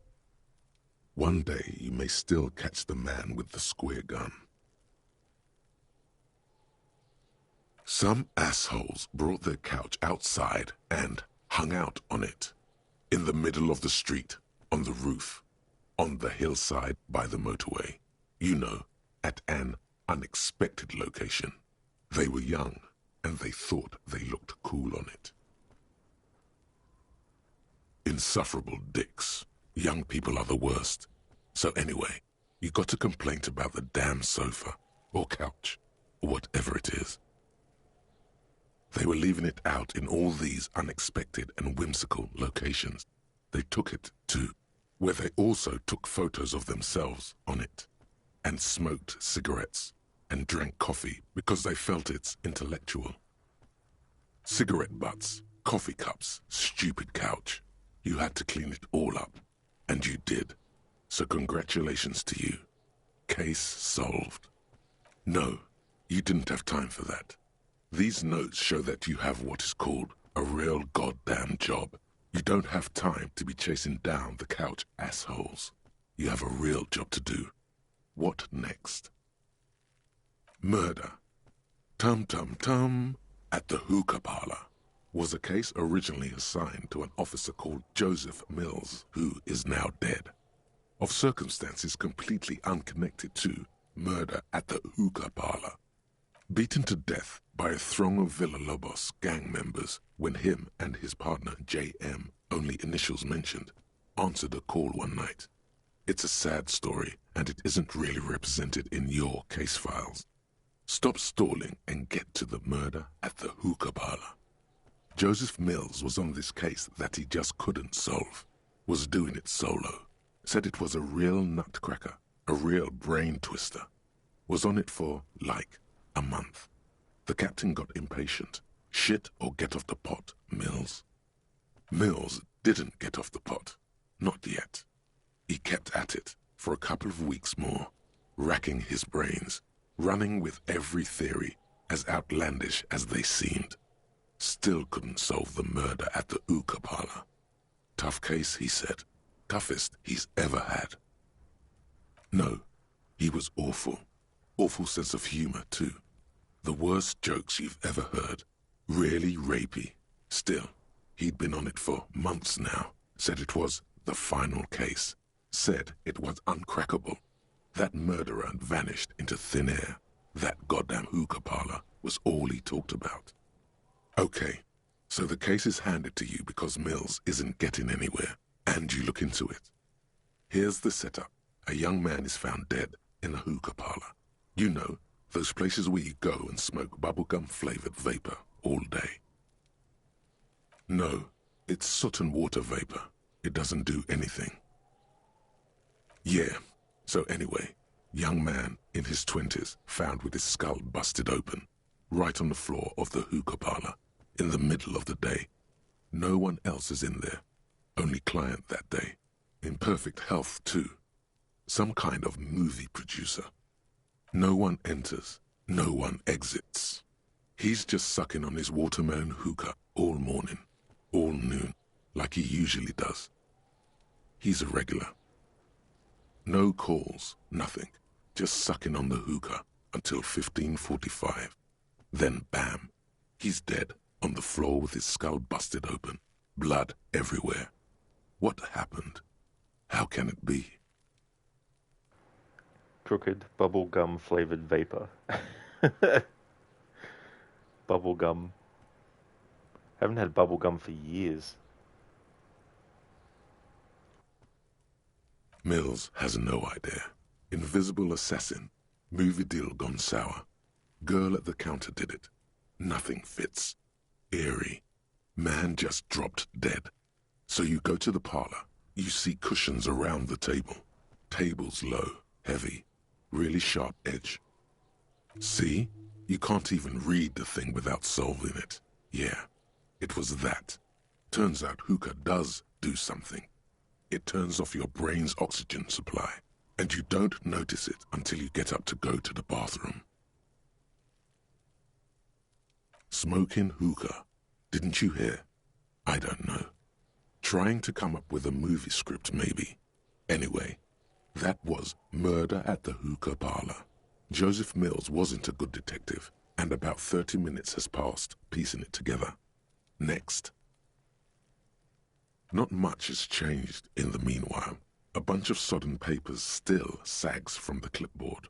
you may still catch the man with the square gun. Some assholes brought their couch outside and hung out on it. In the middle of the street, on the roof, on the hillside by the motorway. You know, at an unexpected location. They were young, and they thought they looked cool on it. Insufferable dicks. Young people are the worst. So anyway, you got a complaint about the damn sofa, or couch, or whatever it is. They were leaving it out in all these unexpected and whimsical locations. They took it to where they also took photos of themselves on it, and smoked cigarettes, and drank coffee because they felt it's intellectual. Cigarette butts, coffee cups, stupid couch. You had to clean it all up, and you did. So congratulations to you. Case solved. No, You didn't have time for that. These notes show that you have what is called a real goddamn job. You don't have time to be chasing down the couch assholes. You have a real job to do. What next? Murder. Tum Tum Tum at the hookah parlor was a case originally assigned to an officer called Joseph Mills, who is now dead, of circumstances completely unconnected to murder at the hookah parlor. Beaten to death by a throng of Villalobos gang members when him and his partner J.M., only initials mentioned, answered a call one night. It's a sad story, and it isn't really represented in your case files. Stop stalling and get to the murder at the hookah parlor. Joseph Mills was on this case that he just couldn't solve, was doing it solo, said it was a real nutcracker, a real brain twister, was on it for, like, a month. The captain got impatient. Shit or get off the pot, Mills. Mills didn't get off the pot. Not yet. He kept at it for a couple of weeks more, racking his brains, running with every theory, as outlandish as they seemed. Still couldn't solve the murder at the hookah parlor. Tough case, he said. Toughest he's ever had. No, he was awful. Awful sense of humor, too. The worst jokes you've ever heard. Really rapey. Still, he'd been on it for months now. Said it was the final case. Said it was uncrackable. That murderer had vanished into thin air. That goddamn hookah parlor was all he talked about. Okay, so the case is handed to you because Mills isn't getting anywhere, and you look into it. Here's the setup. A young man is found dead in a hookah parlor. You know, those places where you go and smoke bubblegum-flavored vapor all day. No, it's soot and water vapor. It doesn't do anything. Yeah, so anyway, young man in his 20s found with his skull busted open, right on the floor of the hookah parlor, in the middle of the day. No one else is in there. Only client that day. In perfect health, too. Some kind of movie producer. No one enters. No one exits. He's just sucking on his watermelon hookah all morning, all noon, like he usually does. He's a regular. No calls, nothing. Just sucking on the hookah until 15:45. Then bam, he's dead on the floor with his skull busted open, blood everywhere. What happened? How can it be? Crooked bubblegum flavored vapor. Bubblegum. Haven't had bubblegum for years. Mills has no idea. Invisible assassin. Movie deal gone sour. Girl at the counter did it. Nothing fits. Eerie. Man just dropped dead. So you go to the parlor. You see cushions around the table. Table's low, heavy, really sharp edge. See? You can't even read the thing without solving it. Yeah, it was that. Turns out hookah does do something. It turns off your brain's oxygen supply, and you don't notice it until you get up to go to the bathroom. Smoking hookah. Didn't you hear? I don't know. Trying to come up with a movie script, maybe. Anyway, that was murder at the hookah parlor. Joseph Mills wasn't a good detective, and about 30 minutes has passed, piecing it together. Next. Not much has changed in the meanwhile. A bunch of sodden papers still sags from the clipboard.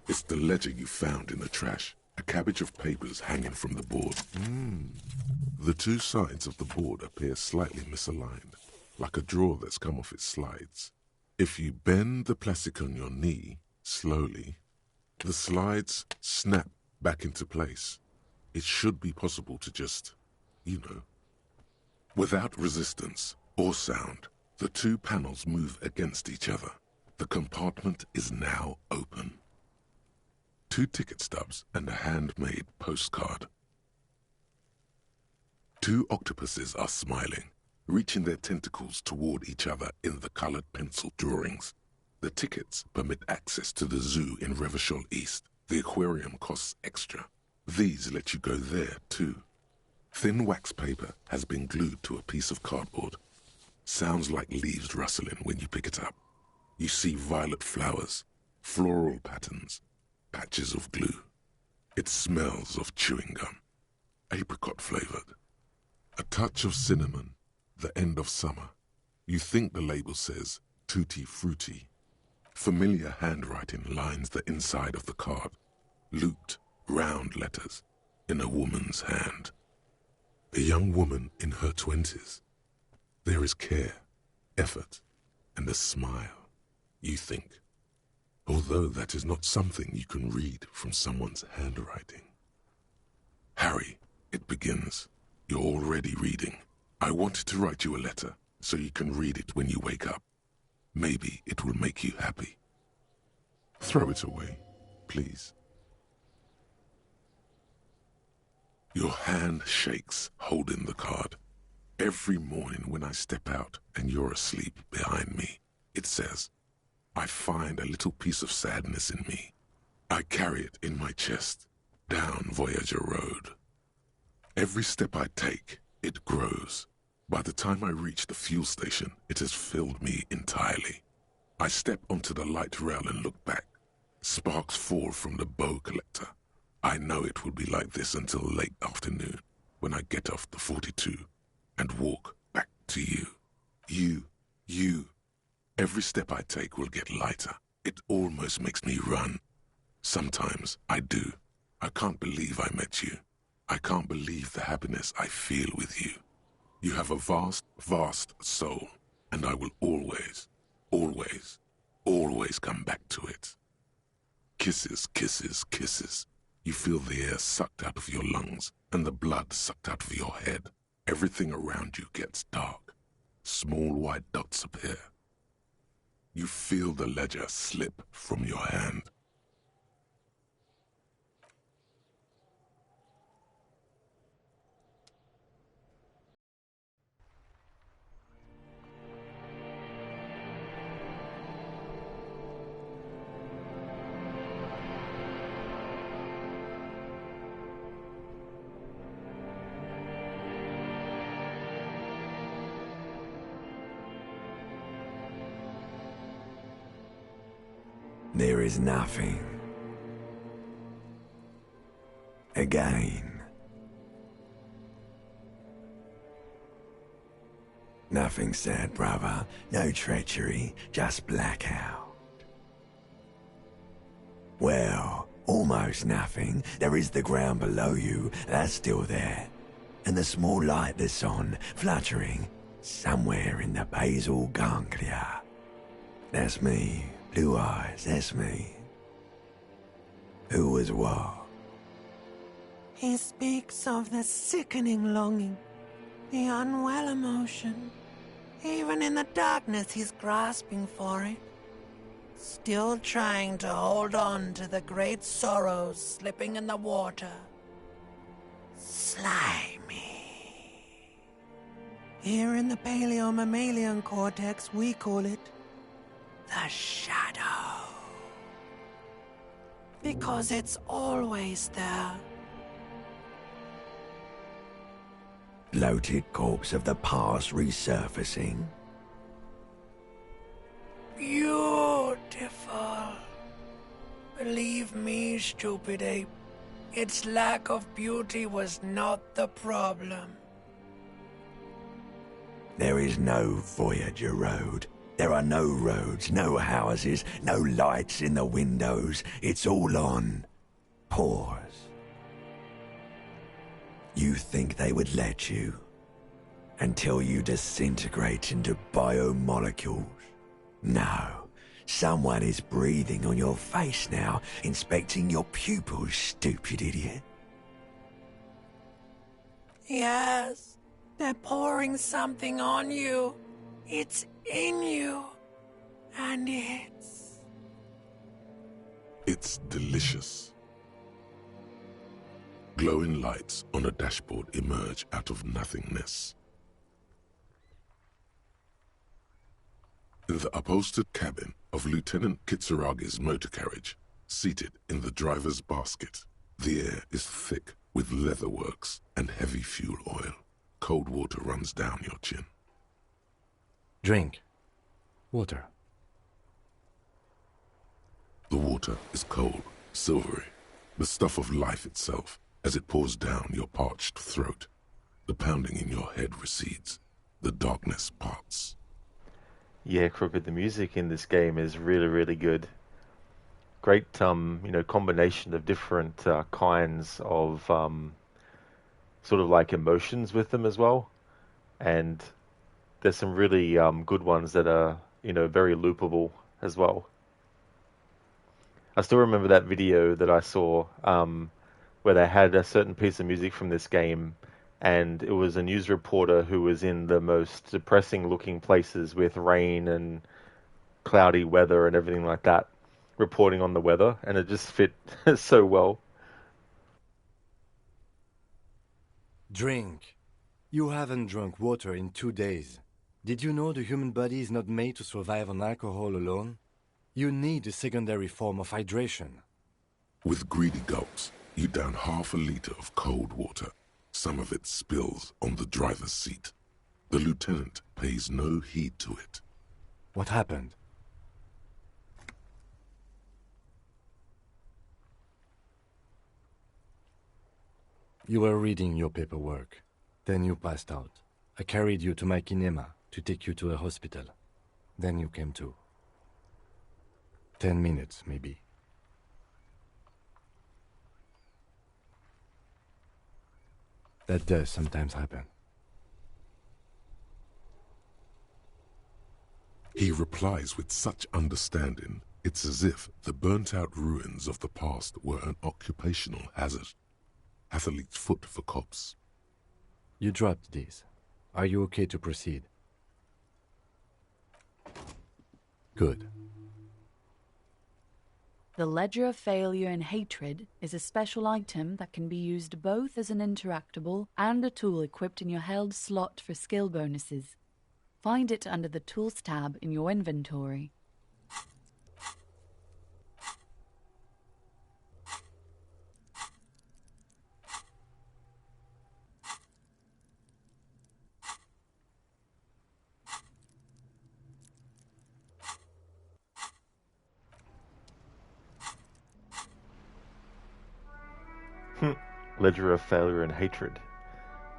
It's the ledger you found in the trash. A cabbage of papers hanging from the board. The two sides of the board appear slightly misaligned, like a drawer that's come off its slides. If you bend the plastic on your knee, slowly, the slides snap back into place. It should be possible to just, without resistance or sound, the two panels move against each other. The compartment is now open. 2 ticket stubs and a handmade postcard. Two octopuses are smiling, reaching their tentacles toward each other in the colored pencil drawings. The tickets permit access to the zoo in Revachol East. The aquarium costs extra. These let you go there, too. Thin wax paper has been glued to a piece of cardboard. Sounds like leaves rustling when you pick it up. You see violet flowers, floral patterns, patches of glue. It smells of chewing gum, apricot flavored. A touch of cinnamon, the end of summer. You think the label says tutti frutti. Familiar handwriting lines the inside of the card. Looped, round letters in a woman's hand. A young woman in her 20s. There is care, effort, and a smile, you think. Although that is not something you can read from someone's handwriting. Harry, it begins. You're already reading. I wanted to write you a letter so you can read it when you wake up. Maybe it will make you happy. Throw it away, please. Your hand shakes, holding the card. Every morning when I step out and you're asleep behind me, it says, I find a little piece of sadness in me. I carry it in my chest, down Voyager Road. Every step I take, it grows. By the time I reach the fuel station, it has filled me entirely. I step onto the light rail and look back. Sparks fall from the bow collector. I know it will be like this until late afternoon, when I get off the 42 and walk back to you. You. Every step I take will get lighter. It almost makes me run. Sometimes I do. I can't believe I met you. I can't believe the happiness I feel with you. You have a vast, vast soul, and I will always, always, always come back to it. Kisses, kisses, kisses. You feel the air sucked out of your lungs and the blood sucked out of your head. Everything around you gets dark. Small white dots appear. You feel the ledger slip from your hand. There is nothing. Again. Nothing sad, brother. No treachery, just blackout. Well, almost nothing. There is the ground below you, that's still there. And the small light that's on, fluttering, somewhere in the basal ganglia. That's me. Blue eyes, that's me. Who was what? He speaks of the sickening longing, the unwell emotion. Even in the darkness, he's grasping for it. Still trying to hold on to the great sorrows slipping in the water. Slimy. Here in the paleo-mammalian cortex, we call it the shadow. Because it's always there. Bloated corpse of the past resurfacing. Beautiful. Believe me, stupid ape, its lack of beauty was not the problem. There is no Voyager Road. There are no roads, no houses, no lights in the windows. It's all on pause. You think they would let you until you disintegrate into biomolecules? No. Someone is breathing on your face now, inspecting your pupils, stupid idiot. Yes, they're pouring something on you. It's in you, and It's delicious. Glowing lights on a dashboard emerge out of nothingness. In the upholstered cabin of Lieutenant Kitsuragi's motor carriage, seated in the driver's basket, the air is thick with leatherworks and heavy fuel oil. Cold water runs down your chin. Drink. Water. The water is cold, silvery, the stuff of life itself as it pours down your parched throat. The pounding in your head recedes. The darkness parts. Yeah, Crooked, the music in this game is really, really good. Great, combination of different kinds of sort of like emotions with them as well. And there's some really good ones that are, very loopable as well. I still remember that video that I saw where they had a certain piece of music from this game, and it was a news reporter who was in the most depressing looking places with rain and cloudy weather and everything like that, reporting on the weather, and it just fit so well. Drink. You haven't drunk water in 2 days. Did you know the human body is not made to survive on alcohol alone? You need a secondary form of hydration. With greedy gulps, you down half a liter of cold water. Some of it spills on the driver's seat. The lieutenant pays no heed to it. What happened? You were reading your paperwork. Then you passed out. I carried you to my kinema to take you to a hospital. Then you came to. 10 minutes, maybe. That does sometimes happen. He replies with such understanding, it's as if the burnt-out ruins of the past were an occupational hazard. Athlete's foot for cops. You dropped these. Are you okay to proceed? Good. The Ledger of Failure and Hatred is a special item that can be used both as an interactable and a tool equipped in your held slot for skill bonuses. Find it under the Tools tab in your inventory. Ledger of Failure and Hatred.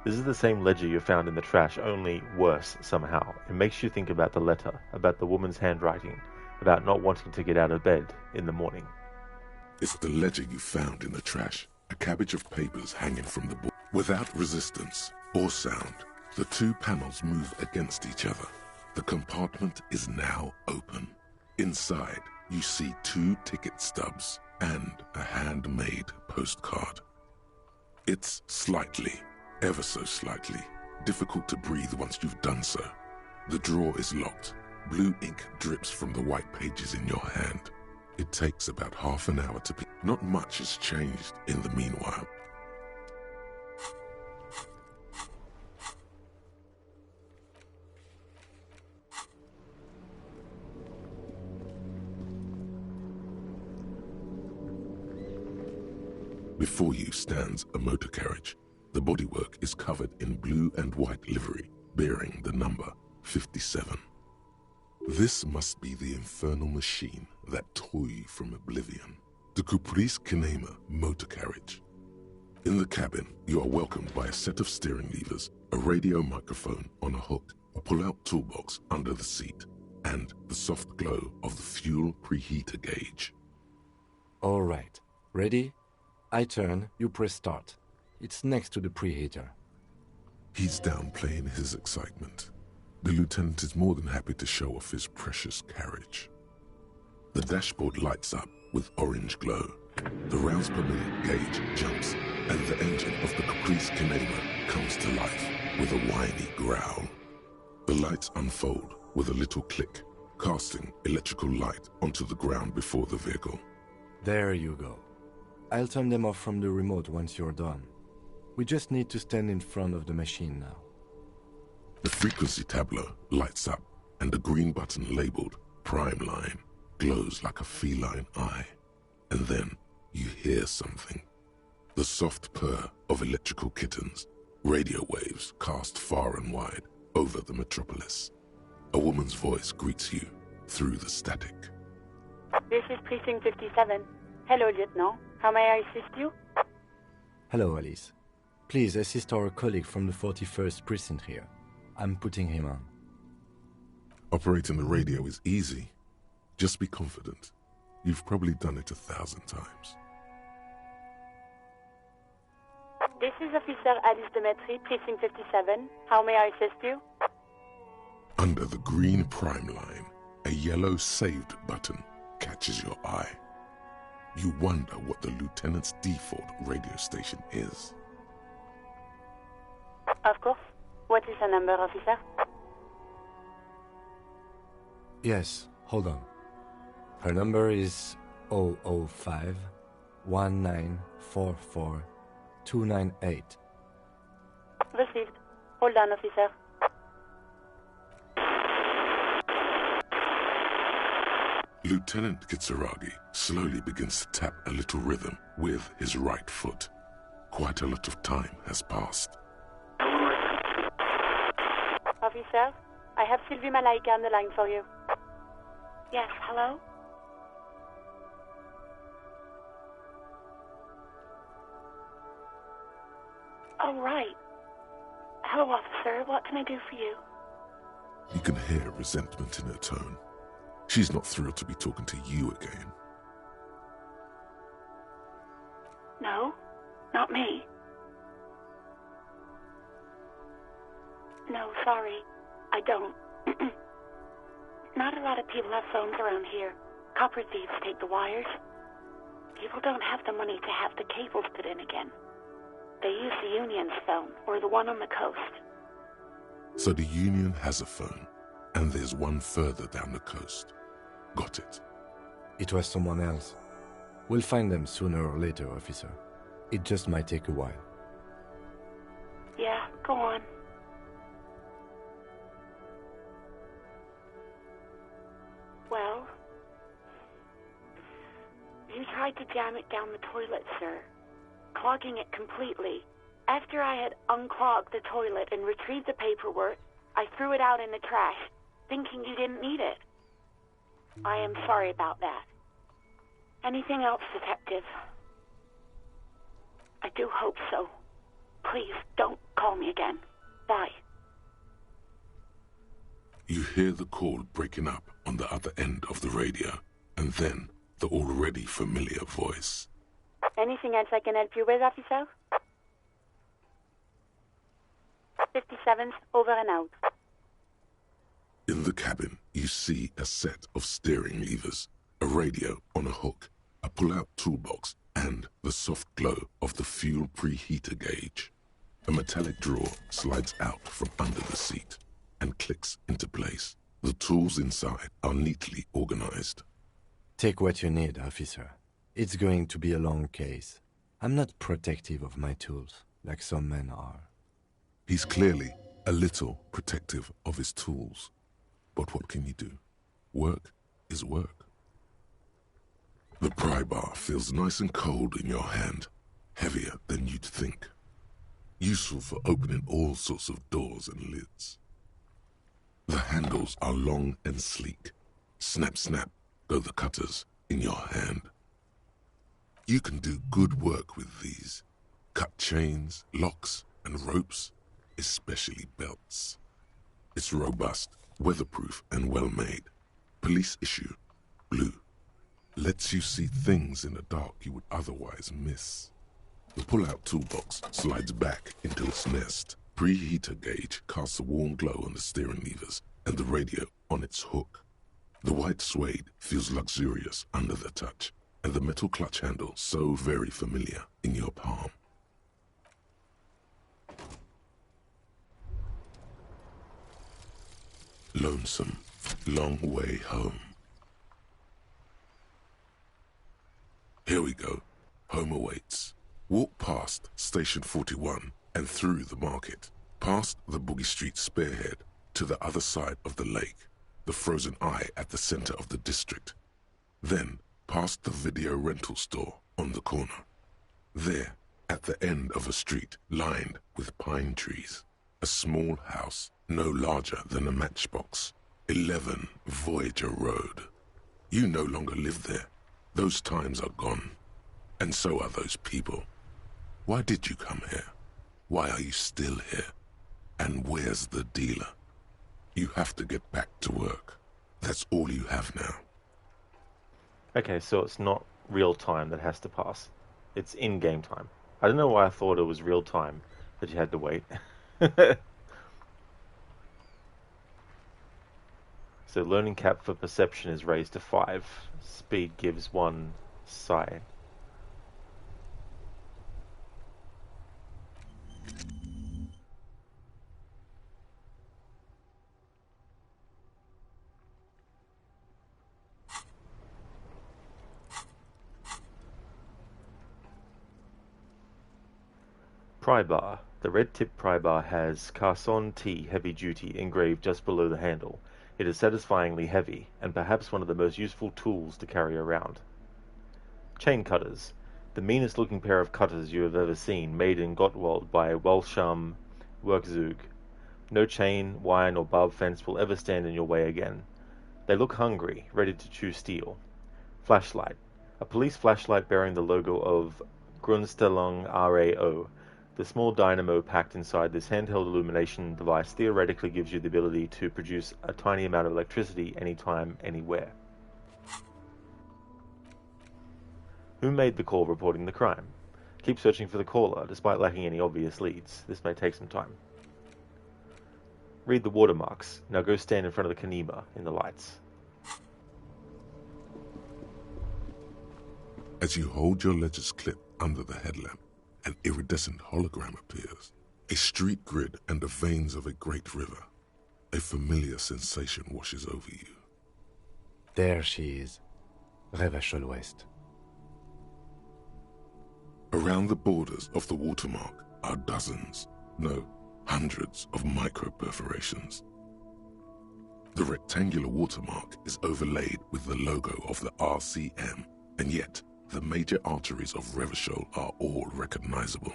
This is the same ledger you found in the trash, only worse somehow. It makes you think about the letter, about the woman's handwriting, about not wanting to get out of bed in the morning. It's the ledger you found in the trash, a cabbage of papers hanging from the board. Without resistance or sound, the two panels move against each other. The compartment is now open. Inside, you see 2 ticket stubs and a handmade postcard. It's slightly, ever so slightly, difficult to breathe once you've done so. The drawer is locked. Blue ink drips from the white pages in your hand. It takes about half an hour to pick. Not much has changed in the meanwhile. Before you stands a motor carriage. The bodywork is covered in blue and white livery, bearing the number 57. This must be the infernal machine that tore you from oblivion. The Caprice Kinema motor carriage. In the cabin, you are welcomed by a set of steering levers, a radio microphone on a hook, a pull-out toolbox under the seat, and the soft glow of the fuel preheater gauge. All right. Ready? I turn, you press start. It's next to the preheater. He's downplaying his excitement. The lieutenant is more than happy to show off his precious carriage. The dashboard lights up with orange glow. The rounds per minute gauge jumps, and the engine of the Caprice Kinema comes to life with a whiny growl. The lights unfold with a little click, casting electrical light onto the ground before the vehicle. There you go. I'll turn them off from the remote once you're done. We just need to stand in front of the machine now. The frequency tableau lights up, and the green button labeled Prime Line glows like a feline eye. And then you hear something. The soft purr of electrical kittens, radio waves cast far and wide over the metropolis. A woman's voice greets you through the static. This is Precinct 57. Hello, Lieutenant. How may I assist you? Hello, Alice. Please assist our colleague from the 41st Precinct here. I'm putting him on. Operating the radio is easy. Just be confident. You've probably done it 1,000 times. This is Officer Alice Demetri, Precinct 57. How may I assist you? Under the green Prime Line, a yellow saved button catches your eye. You wonder what the lieutenant's default radio station is. Of course. What is the number, officer? Yes, hold on. Her number is 005 1944 298. Received. Hold on, officer. Lieutenant Kitsuragi slowly begins to tap a little rhythm with his right foot. Quite a lot of time has passed. Officer, I have Sylvie Malaika on the line for you. Yes, hello? Oh, right. Hello, officer. What can I do for you? You can hear resentment in her tone. She's not thrilled to be talking to you again. No, not me. No, sorry. I don't. Not a lot of people have phones around here. Copper thieves take the wires. People don't have the money to have the cables put in again. They use the Union's phone, or the one on the coast. So the Union has a phone, and there's one further down the coast. Got it. It was someone else. We'll find them sooner or later, officer. It just might take a while. Yeah, go on. Well, you tried to jam it down the toilet, sir, clogging it completely. After I had unclogged the toilet and retrieved the paperwork, I threw it out in the trash, thinking you didn't need it. I am sorry about that. Anything else, Detective? I do hope so. Please, don't call me again. Bye. You hear the call breaking up on the other end of the radio, and then the already familiar voice. Anything else I can help you with, officer? 57's over and out. In the cabin, you see a set of steering levers, a radio on a hook, a pull-out toolbox, and the soft glow of the fuel preheater gauge. A metallic drawer slides out from under the seat and clicks into place. The tools inside are neatly organized. Take what you need, officer. It's going to be a long case. I'm not protective of my tools, like some men are. He's clearly a little protective of his tools. But what can you do? Work is work. The pry bar feels nice and cold in your hand, heavier than you'd think. Useful for opening all sorts of doors and lids. The handles are long and sleek. Snap, snap, go the cutters in your hand. You can do good work with these. Cut chains, locks, and ropes, especially belts. It's robust, weatherproof, and well-made. Police issue, blue. Lets you see things in the dark you would otherwise miss. The pull-out toolbox slides back into its nest. Preheater gauge casts a warm glow on the steering levers and the radio on its hook. The white suede feels luxurious under the touch, and the metal clutch handle so very familiar in your palm. Lonesome, long way home. Here we go. Home awaits. Walk past Station 41 and through the market, past the Boogie Street spearhead to the other side of the lake, the frozen eye at the center of the district. Then past the video rental store on the corner. There, at the end of a street lined with pine trees, a small house no larger than a matchbox. 11 Voyager Road. You no longer live there. Those times are gone. And so are those people. Why did you come here? Why are you still here? And where's the dealer? You have to get back to work. That's all you have now. Okay, so it's not real time that has to pass. It's in-game time. I don't know why I thought it was real time that you had to wait. So learning cap for perception is raised to 5. Speed gives 1 psi. Pry bar. The red tip pry bar has Carson T heavy duty engraved just below the handle. It is satisfyingly heavy, and perhaps one of the most useful tools to carry around. Chain cutters. The meanest looking pair of cutters you have ever seen, made in Gottwald by Welsham Werkzeug. No chain, wire, nor barbed fence will ever stand in your way again. They look hungry, ready to chew steel. Flashlight. A police flashlight bearing the logo of Grundstellung RAO. The small dynamo packed inside this handheld illumination device theoretically gives you the ability to produce a tiny amount of electricity anytime, anywhere. Who made the call reporting the crime? Keep searching for the caller, despite lacking any obvious leads. This may take some time. Read the watermarks. Now go stand in front of the Kanema in the lights. As you hold your ledger's clip under the headlamp, an iridescent hologram appears. A street grid and the veins of a great river. A familiar sensation washes over you. There she is, Revachol West. Around the borders of the watermark are dozens, no, hundreds of micro-perforations. The rectangular watermark is overlaid with the logo of the RCM, and yet the major arteries of Revachol are all recognizable.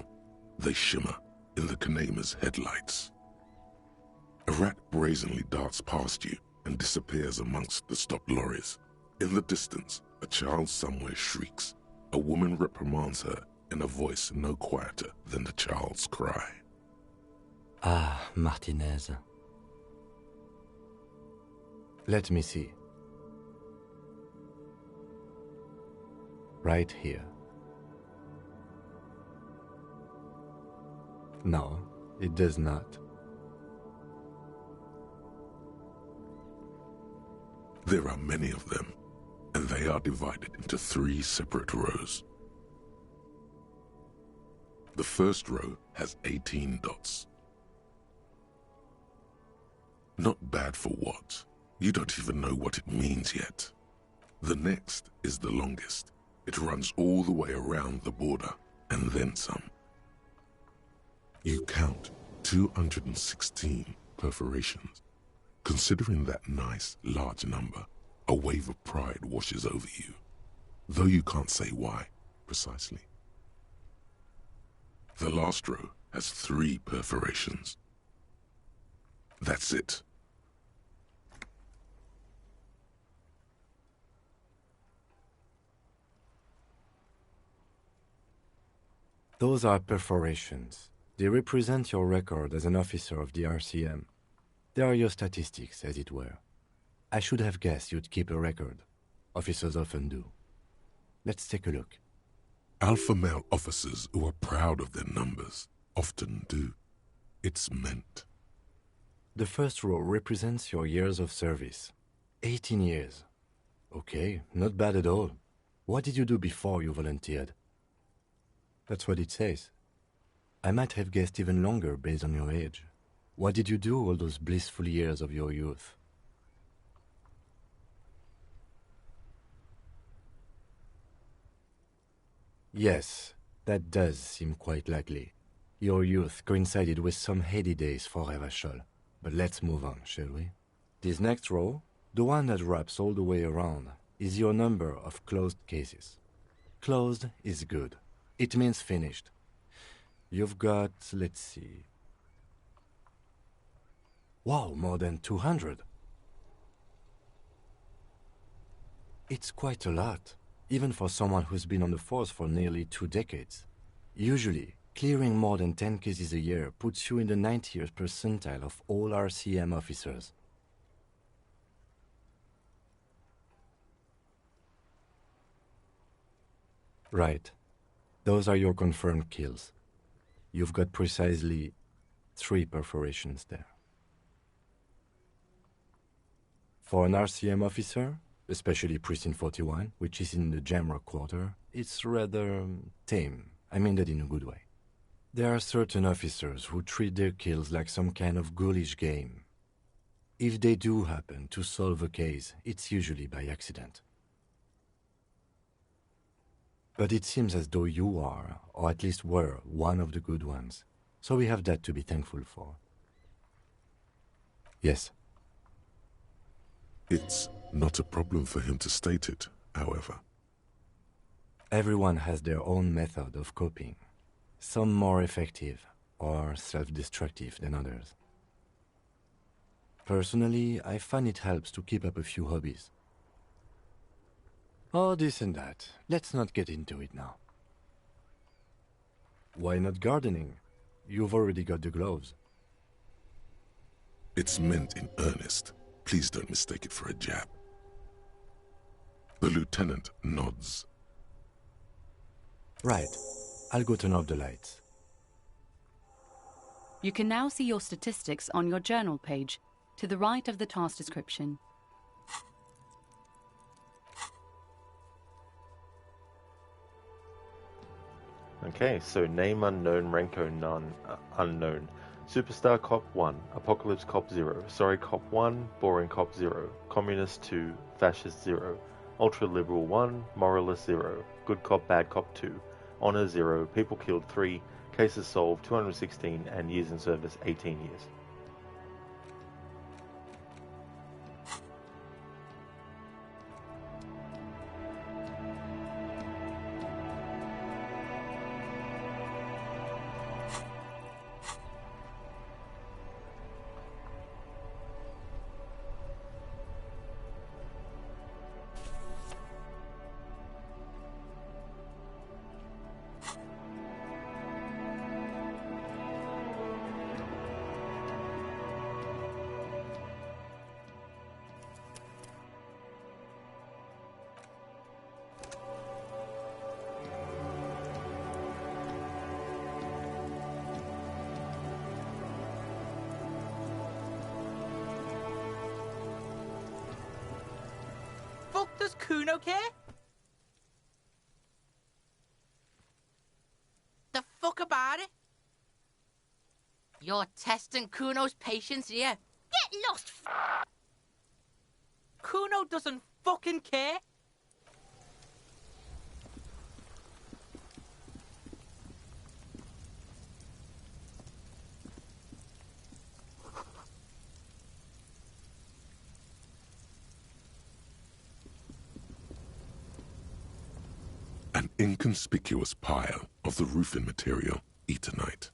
They shimmer in the Kanema's headlights. A rat brazenly darts past you and disappears amongst the stopped lorries. In the distance, a child somewhere shrieks. A woman reprimands her in a voice no quieter than the child's cry. Ah, Martinez. Let me see. Right here. No, it does not. There are many of them, and they are divided into 3 separate rows. The first row has 18 dots. Not bad for what? You don't even know what it means yet. The next is the longest. It runs all the way around the border, and then some. You count 216 perforations. Considering that nice, large number, a wave of pride washes over you, though you can't say why, precisely. The last row has 3 perforations. That's it. Those are perforations. They represent your record as an officer of the RCM. They are your statistics, as it were. I should have guessed you'd keep a record. Officers often do. Let's take a look. Alpha male officers who are proud of their numbers often do. It's meant. The first row represents your years of service. 18 years. Okay, not bad at all. What did you do before you volunteered? That's what it says. I might have guessed even longer based on your age. What did you do all those blissful years of your youth? Yes, That does seem quite likely. Your youth coincided with some heady days for Revachol. But let's move on, shall we? This next row, the one that wraps all the way around, is your number of closed cases. Closed is good. It means finished. You've got, let's see... Wow, more than 200. It's quite a lot, even for someone who's been on the force for nearly 2 decades. Usually, clearing more than 10 cases a year puts you in the 90th percentile of all RCM officers. Right. Those are your confirmed kills. You've got precisely 3 perforations there. For an RCM officer, especially Precinct 41, which is in the Jamrock Quarter, it's rather tame. I mean that in a good way. There are certain officers who treat their kills like some kind of ghoulish game. If they do happen to solve a case, it's usually by accident. But it seems as though you are, or at least were, one of the good ones. So we have that to be thankful for. Yes. It's not a problem for him to state it, however. Everyone has their own method of coping. Some more effective or self-destructive than others. Personally, I find it helps to keep up a few hobbies. Oh, this and that. Let's not get into it now. Why not gardening? You've already got the gloves. It's meant in earnest. Please don't mistake it for a jab. The lieutenant nods. Right. I'll go turn off the lights. You can now see your statistics on your journal page, to the right of the task description. Okay, so name unknown, Renko none, unknown. Superstar Cop 1, Apocalypse Cop 0, Sorry Cop 1, Boring Cop 0, Communist 2, Fascist 0, Ultra Liberal 1, Moralist 0, Good Cop Bad Cop 2, Honor 0, People Killed 3, Cases Solved 216, and Years in Service 18 years. Does Kuno care? The fuck about it? You're testing Kuno's patience here. Get lost, Kuno doesn't fucking care. An inconspicuous pile of the roofing material, Eternite.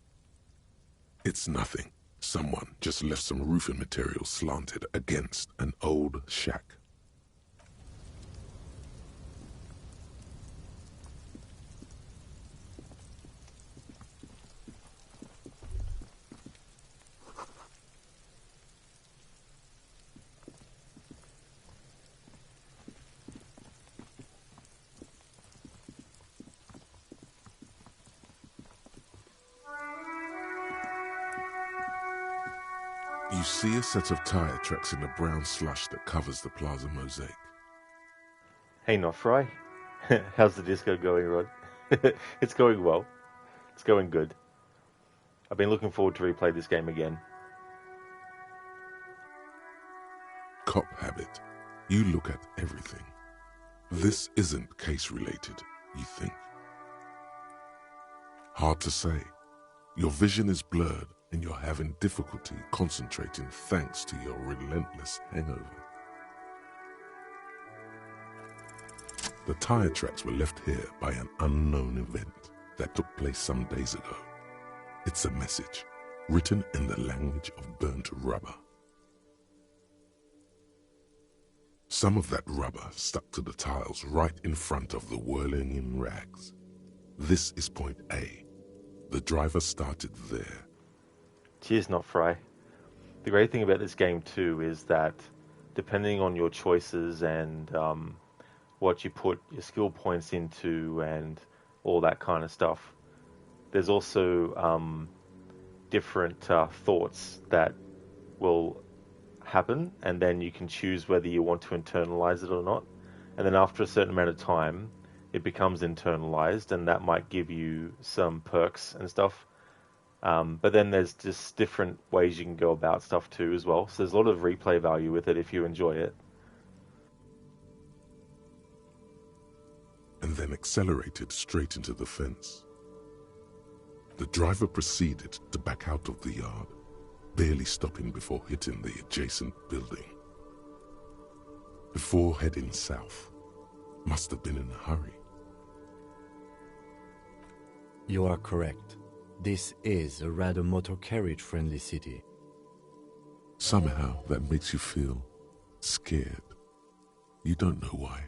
It's nothing. Someone just left some roofing material slanted against an old shack. You see a set of tire tracks in the brown slush that covers the plaza mosaic. Hey, not Fry. How's the disco going, Rod? It's going well. It's going good. I've been looking forward to replay this game again. Cop habit. You look at everything. This isn't case-related, you think. Hard to say. Your vision is blurred and you're having difficulty concentrating thanks to your relentless hangover. The tire tracks were left here by an unknown event that took place some days ago. It's a message written in the language of burnt rubber. Some of that rubber stuck to the tiles right in front of the whirling in rags. This is point A. The driver started there. Cheers, not Fry. The great thing about this game too is that depending on your choices and what you put your skill points into and all that kind of stuff, there's also different thoughts that will happen, and then you can choose whether you want to internalize it or not. And then after a certain amount of time, it becomes internalized, and that might give you some perks and stuff. But then there's just different ways you can go about stuff too as well. So there's a lot of replay value with it if you enjoy it. And then accelerated straight into the fence. The driver proceeded to back out of the yard, barely stopping before hitting the adjacent building. Before heading south, must have been in a hurry. You are correct. This is a rather motor carriage-friendly city. Somehow that makes you feel scared. You don't know why.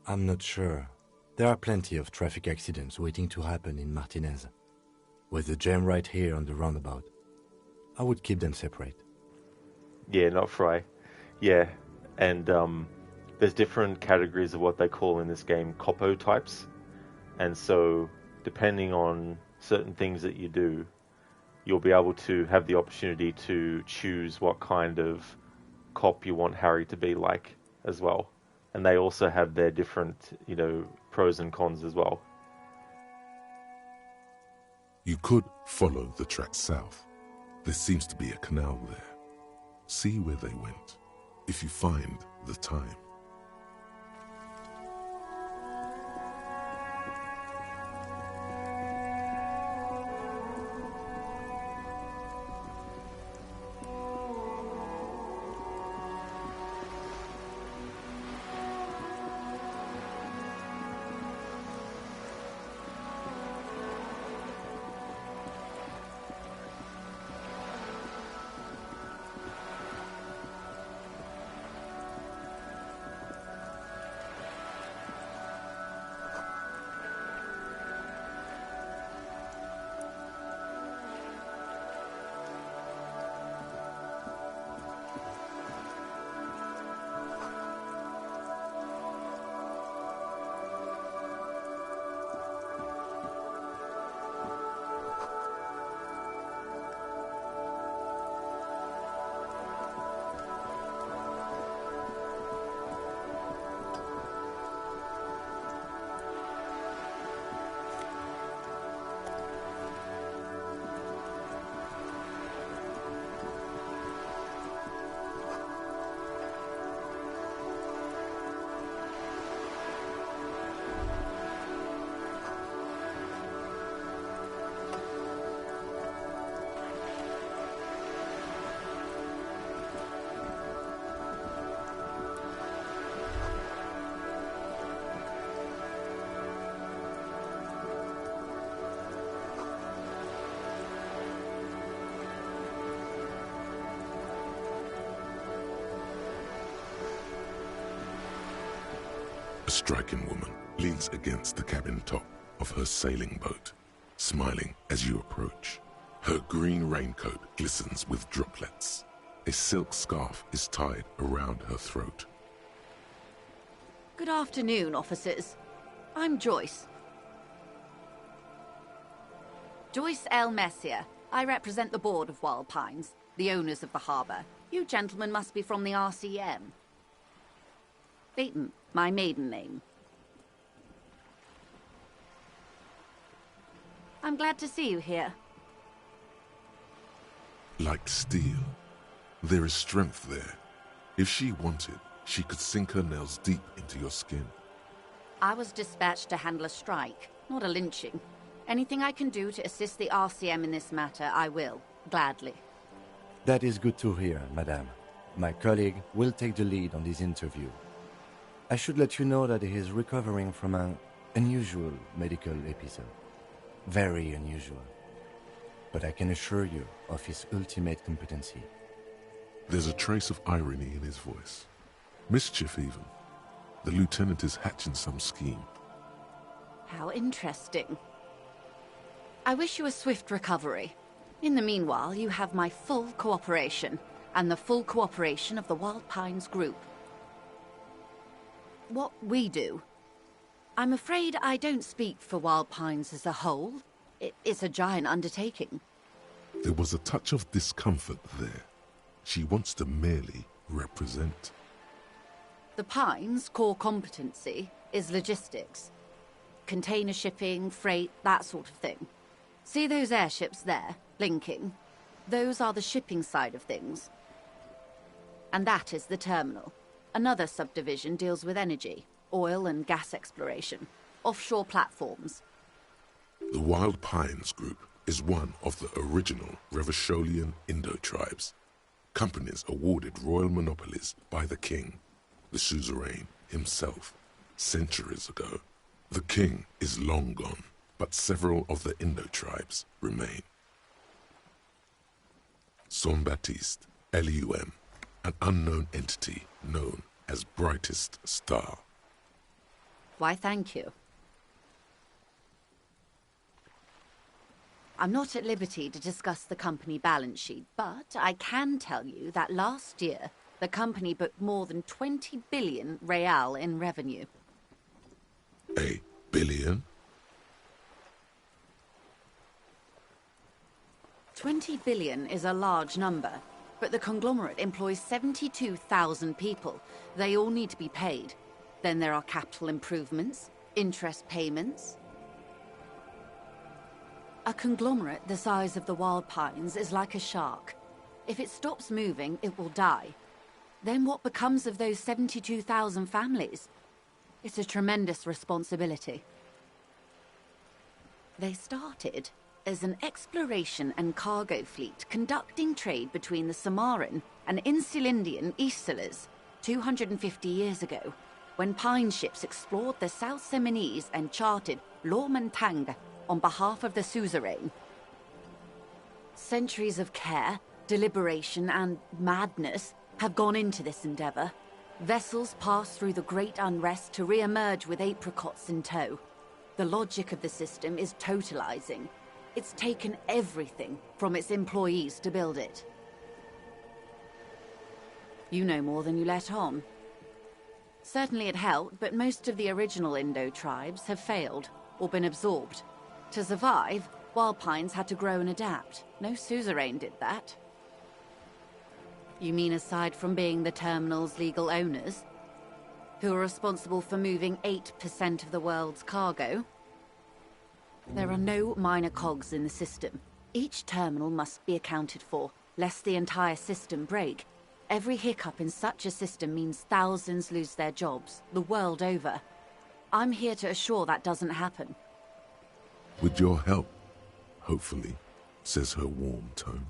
I'm not sure. There are plenty of traffic accidents waiting to happen in Martinez. With the jam right here on the roundabout, I would keep them separate. Yeah, not Fry. Yeah, and there's different categories of what they call in this game copo types. And so, depending on certain things that you do, you'll be able to have the opportunity to choose what kind of cop you want Harry to be like as well. And they also have their different, pros and cons as well. You could follow the track south. There seems to be a canal there. See where they went, if you find the time. A striking woman leans against the cabin top of her sailing boat, smiling as you approach. Her green raincoat glistens with droplets. A silk scarf is tied around her throat. Good afternoon, officers. I'm Joyce. Joyce L. Messier. I represent the board of Wild Pines, the owners of the harbour. You gentlemen must be from the RCM. Beaton, my maiden name. I'm glad to see you here. Like steel, there is strength there. If she wanted, she could sink her nails deep into your skin. I was dispatched to handle a strike. not a lynching. Anything I can do to assist the RCM in this matter, I will, gladly. That is good to hear, madame. My colleague will take the lead on this interview. I should let you know that he is recovering from an unusual medical episode. Very unusual. But I can assure you of his ultimate competency. There's a trace of irony in his voice. Mischief, even. The lieutenant is hatching some scheme. How interesting. I wish you a swift recovery. In the meanwhile, you have my full cooperation, and the full cooperation of the Wild Pines group. What we do. I'm afraid I don't speak for Wild Pines as a whole. It's a giant undertaking. There was a touch of discomfort there. She wants to merely represent. The Pines' core competency is logistics. Container shipping, freight, that sort of thing. See those airships there, blinking? Those are the shipping side of things. And that is the terminal. Another subdivision deals with energy, oil and gas exploration, offshore platforms. The Wild Pines Group is one of the original Revacholian Indo-tribes. Companies awarded royal monopolies by the king, the suzerain himself, centuries ago. The king is long gone, but several of the Indo-tribes remain. Saint-Baptiste, LUM, an unknown entity known as Brightest Star. Why, thank you. I'm not at liberty to discuss the company balance sheet, but I can tell you that last year, the company booked more than 20 billion real in revenue. A billion? 20 billion is a large number, but the conglomerate employs 72,000 people. They all need to be paid. Then there are capital improvements, interest payments. A conglomerate the size of the Wild Pines is like a shark. If it stops moving, it will die. Then what becomes of those 72,000 families? It's a tremendous responsibility. They started as an exploration and cargo fleet conducting trade between the Samaran and Insulindian Isolas 250 years ago, when pine ships explored the South Seminese and charted Lomantang on behalf of the suzerain. Centuries of care, deliberation, and madness have gone into this endeavor. Vessels pass through the Great Unrest to re-emerge with apricots in tow. The logic of the system is totalizing. It's taken everything from its employees to build it. You know more than you let on. Certainly it helped, but most of the original Indo tribes have failed or been absorbed. To survive, Wild Pines had to grow and adapt. No suzerain did that. You mean aside from being the terminal's legal owners, who are responsible for moving 8% of the world's cargo? There are no minor cogs in the system. Each terminal must be accounted for, lest the entire system break. Every hiccup in such a system means thousands lose their jobs, the world over. I'm here to assure that doesn't happen. With your help, hopefully, says her warm tone.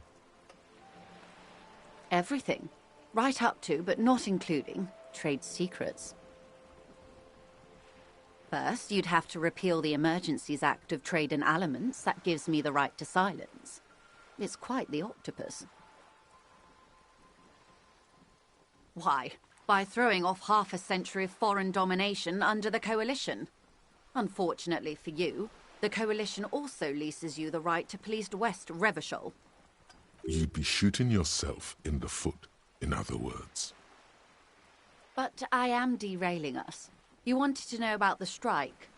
Everything. Right up to, but not including, trade secrets. First, you'd have to repeal the Emergencies Act of Trade in Aliments. That gives me the right to silence. It's quite the octopus. Why? By throwing off half a century of foreign domination under the Coalition. Unfortunately for you, the Coalition also leases you the right to police West Revachol. You'd be shooting yourself in the foot, in other words. But I am derailing us. You wanted to know about the strike.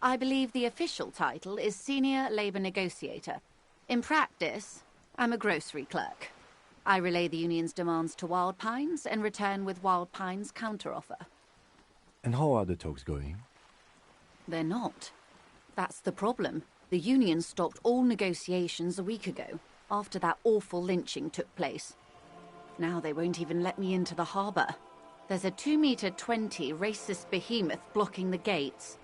I believe the official title is Senior Labour Negotiator. In practice, I'm a grocery clerk. I relay the union's demands to Wild Pines and return with Wild Pines' counteroffer. And how are the talks going? They're not. That's the problem. The union stopped all negotiations a week ago, after that awful lynching took place. Now they won't even let me into the harbour. There's a 2-meter 20 racist behemoth blocking the gates.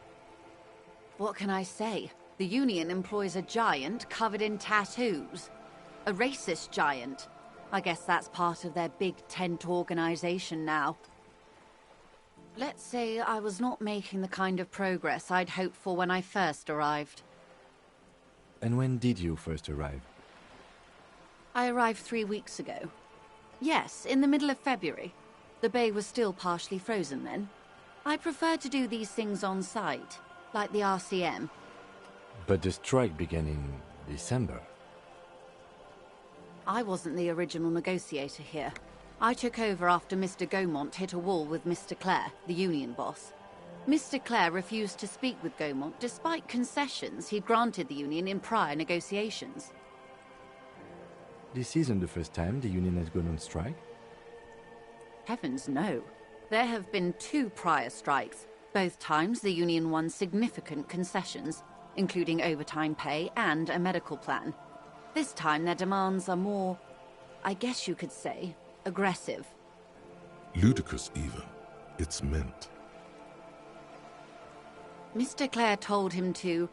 What can I say? The Union employs a giant covered in tattoos. A racist giant. I guess that's part of their big tent organization now. Let's say I was not making the kind of progress I'd hoped for when I first arrived. And when did you first arrive? I arrived 3 weeks ago. Yes, in the middle of February. The bay was still partially frozen then. I prefer to do these things on site, like the RCM. But the strike began in December. I wasn't the original negotiator here. I took over after Mr. Gaumont hit a wall with Mr. Clare, the union boss. Mr. Clare refused to speak with Gaumont despite concessions he'd granted the union in prior negotiations. This isn't the first time the union has gone on strike? Heavens no. There have been 2 prior strikes. Both times the union won significant concessions, including overtime pay and a medical plan. This time their demands are more, I guess you could say, aggressive. Ludicrous even. It's meant. Mr. Clare told him to...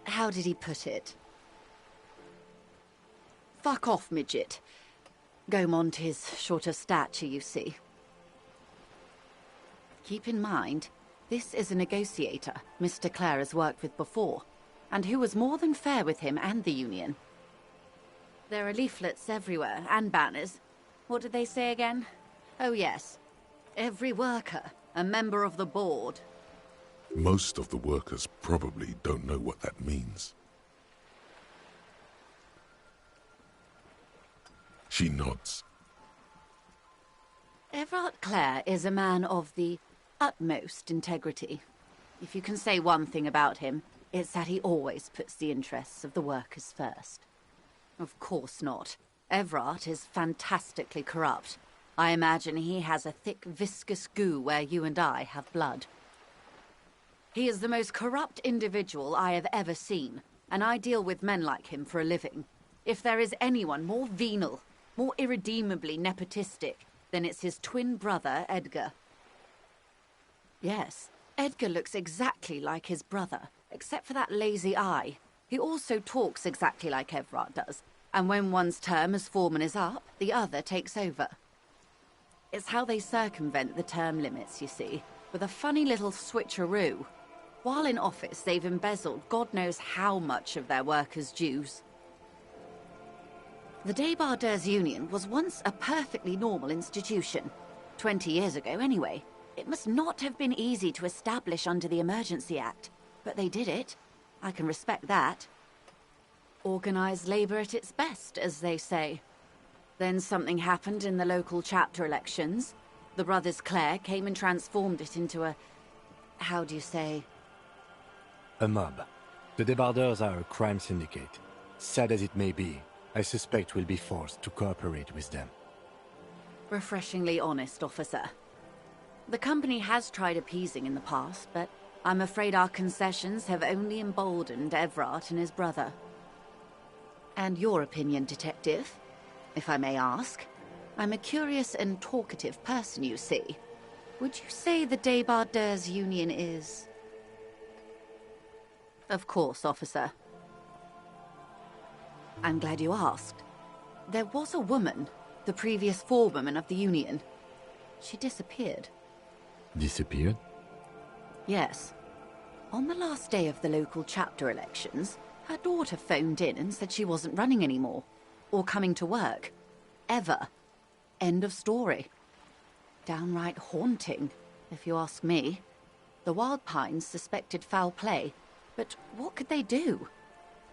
how did he put it? Fuck off, midget. Gaumont is short of stature, you see. Keep in mind, this is a negotiator Mr. Clare has worked with before, and who was more than fair with him and the union. There are leaflets everywhere, and banners. What did they say again? Oh yes, every worker, a member of the board. Most of the workers probably don't know what that means. She nods. Everard Clare is a man of the utmost integrity. If you can say one thing about him, it's that he always puts the interests of the workers first. Of course not. Everard is fantastically corrupt. I imagine he has a thick, viscous goo where you and I have blood. He is the most corrupt individual I have ever seen, and I deal with men like him for a living. If there is anyone more venal, more irredeemably nepotistic, then it's his twin brother, Edgar. Yes, Edgar looks exactly like his brother, except for that lazy eye. He also talks exactly like Everard does, and when one's term as foreman is up, the other takes over. It's how they circumvent the term limits, you see, with a funny little switcheroo. While in office, they've embezzled God knows how much of their workers' dues. The Débardeurs Union was once a perfectly normal institution. 20 years ago, anyway. It must not have been easy to establish under the Emergency Act, but they did it. I can respect that. Organised labour at its best, as they say. Then something happened in the local chapter elections. The brothers Clare came and transformed it into a... how do you say? A mob. The Débardeurs are a crime syndicate. Sad as it may be, I suspect we'll be forced to cooperate with them. Refreshingly honest, officer. The company has tried appeasing in the past, but I'm afraid our concessions have only emboldened Everard and his brother. And your opinion, detective, if I may ask? I'm a curious and talkative person, you see. Would you say the Débardeurs Union is... Of course, officer. I'm glad you asked. There was a woman, the previous forewoman of the Union. She disappeared. Disappeared? Yes. On the last day of the local chapter elections, her daughter phoned in and said she wasn't running anymore, or coming to work. Ever. End of story. Downright haunting, if you ask me. The Wild Pines suspected foul play, but what could they do?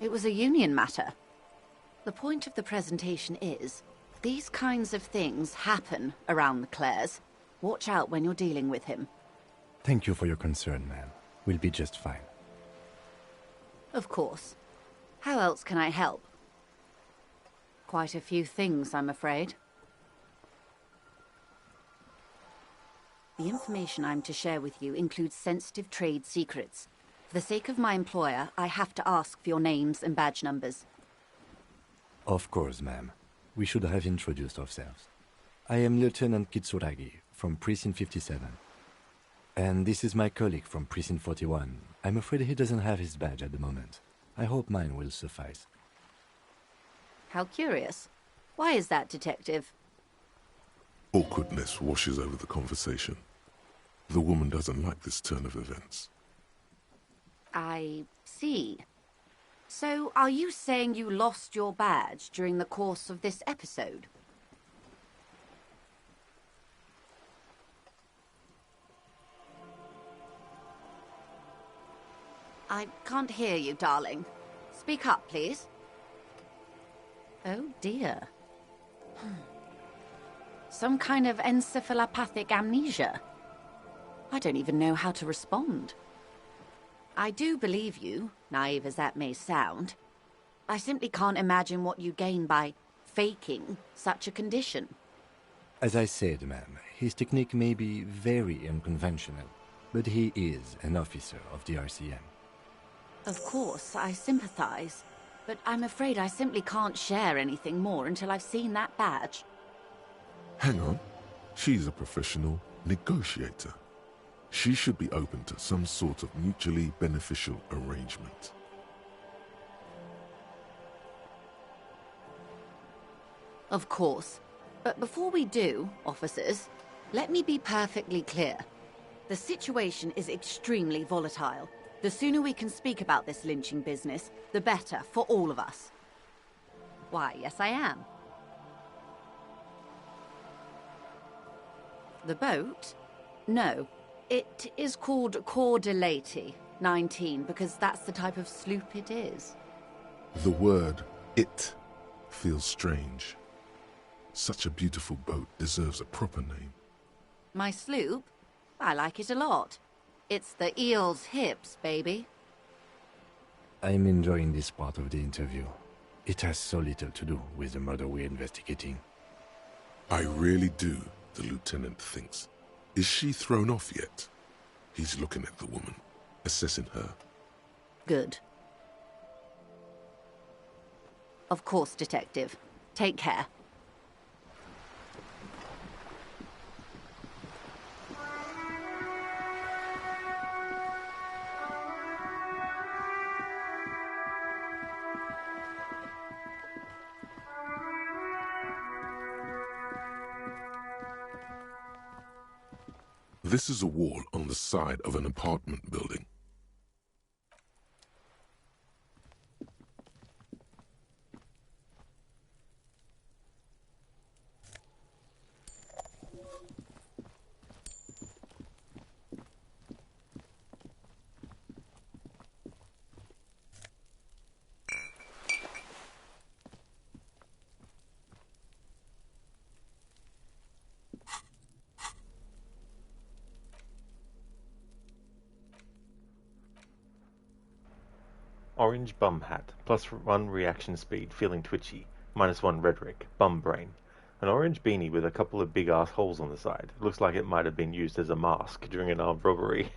It was a union matter. The point of the presentation is, these kinds of things happen around the Clares. Watch out when you're dealing with him. Thank you for your concern, ma'am. We'll be just fine. Of course. How else can I help? Quite a few things, I'm afraid. The information I'm to share with you includes sensitive trade secrets. For the sake of my employer, I have to ask for your names and badge numbers. Of course, ma'am. We should have introduced ourselves. I am Lieutenant Kitsuragi, from Precinct 57. And this is my colleague from Precinct 41. I'm afraid he doesn't have his badge at the moment. I hope mine will suffice. How curious. Why is that, Detective? Awkwardness washes over the conversation. The woman doesn't like this turn of events. I see. So, are you saying you lost your badge during the course of this episode? I can't hear you, darling. Speak up, please. Oh, dear. Some kind of encephalopathic amnesia. I don't even know how to respond. I do believe you, naive as that may sound. I simply can't imagine what you gain by faking such a condition. As I said, ma'am, his technique may be very unconventional, but he is an officer of the RCM. Of course, I sympathize, but I'm afraid I simply can't share anything more until I've seen that badge. Hang on. She's a professional negotiator. She should be open to some sort of mutually beneficial arrangement. Of course. But before we do, officers, let me be perfectly clear. The situation is extremely volatile. The sooner we can speak about this lynching business, the better for all of us. Why, yes I am. The boat? No. It is called Cordelati 19 because that's the type of sloop it is. The word "it" feels strange. Such a beautiful boat deserves a proper name. My sloop? I like it a lot. It's the eel's hips, baby. I'm enjoying this part of the interview. It has so little to do with the murder we're investigating. I really do, the lieutenant thinks. Is she thrown off yet? He's looking at the woman, assessing her. Good. Of course, Detective. Take care. This is a wall on the side of an apartment building. Orange bum hat, +1 reaction speed, feeling twitchy, -1 rhetoric, bum brain. An orange beanie with a couple of big ass holes on the side. Looks like it might have been used as a mask during an armed robbery.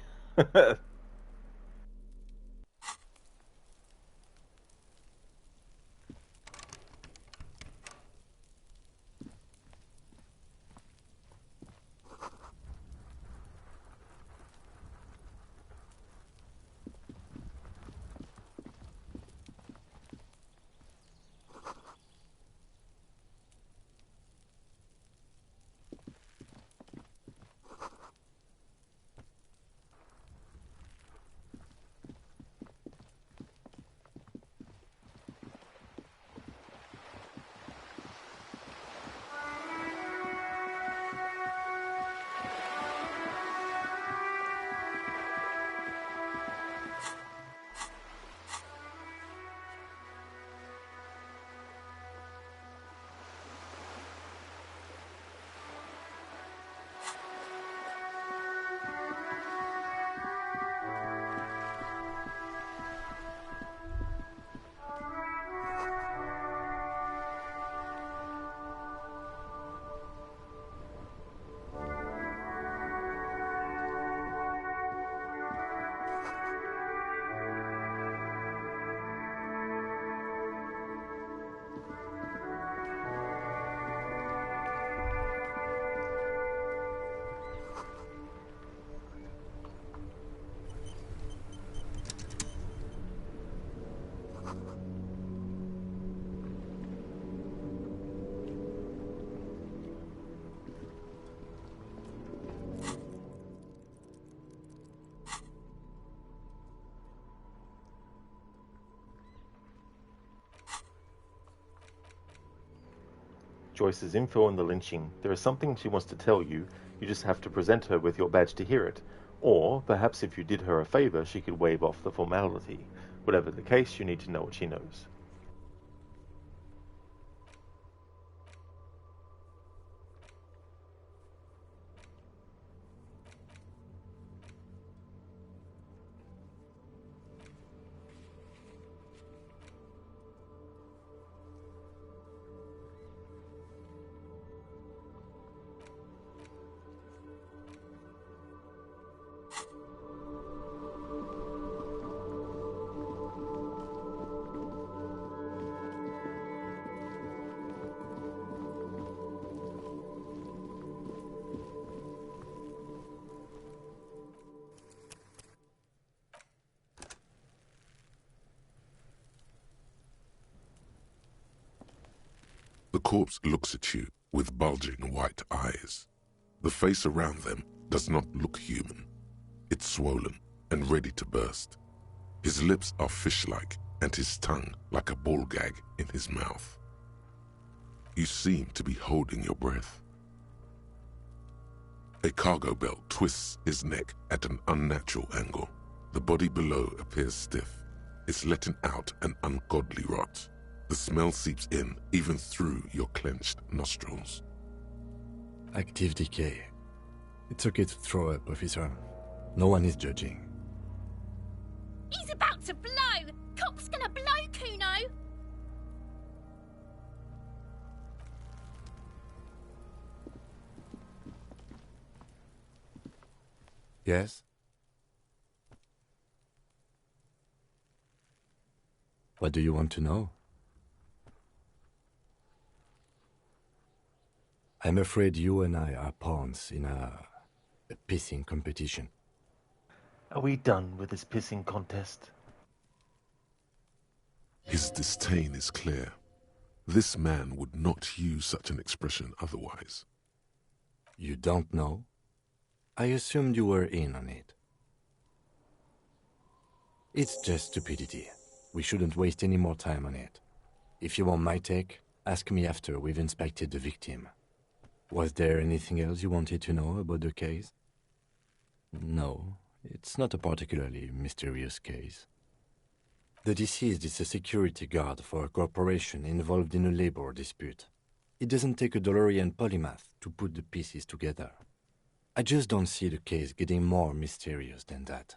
Joyce's info on the lynching, there is something she wants to tell you. You just have to present her with your badge to hear it. Or, perhaps if you did her a favor, she could waive off the formality. Whatever the case, you need to know what she knows. The corpse looks at you with bulging white eyes. The face around them does not look human. It's swollen and ready to burst. His lips are fish-like and his tongue like a ball gag in his mouth. You seem to be holding your breath. A cargo belt twists his neck at an unnatural angle. The body below appears stiff. It's letting out an ungodly rot. The smell seeps in even through your clenched nostrils. Active decay. It's okay to throw up, officer. No one is judging. He's about to blow! Cop's gonna blow, Kuno! Yes? What do you want to know? I'm afraid you and I are pawns in a pissing competition. Are we done with this pissing contest? His disdain is clear. This man would not use such an expression otherwise. You don't know? I assumed you were in on it. It's just stupidity. We shouldn't waste any more time on it. If you want my take, ask me after we've inspected the victim. Was there anything else you wanted to know about the case? No, it's not a particularly mysterious case. The deceased is a security guard for a corporation involved in a labor dispute. It doesn't take a DeLorean polymath to put the pieces together. I just don't see the case getting more mysterious than that.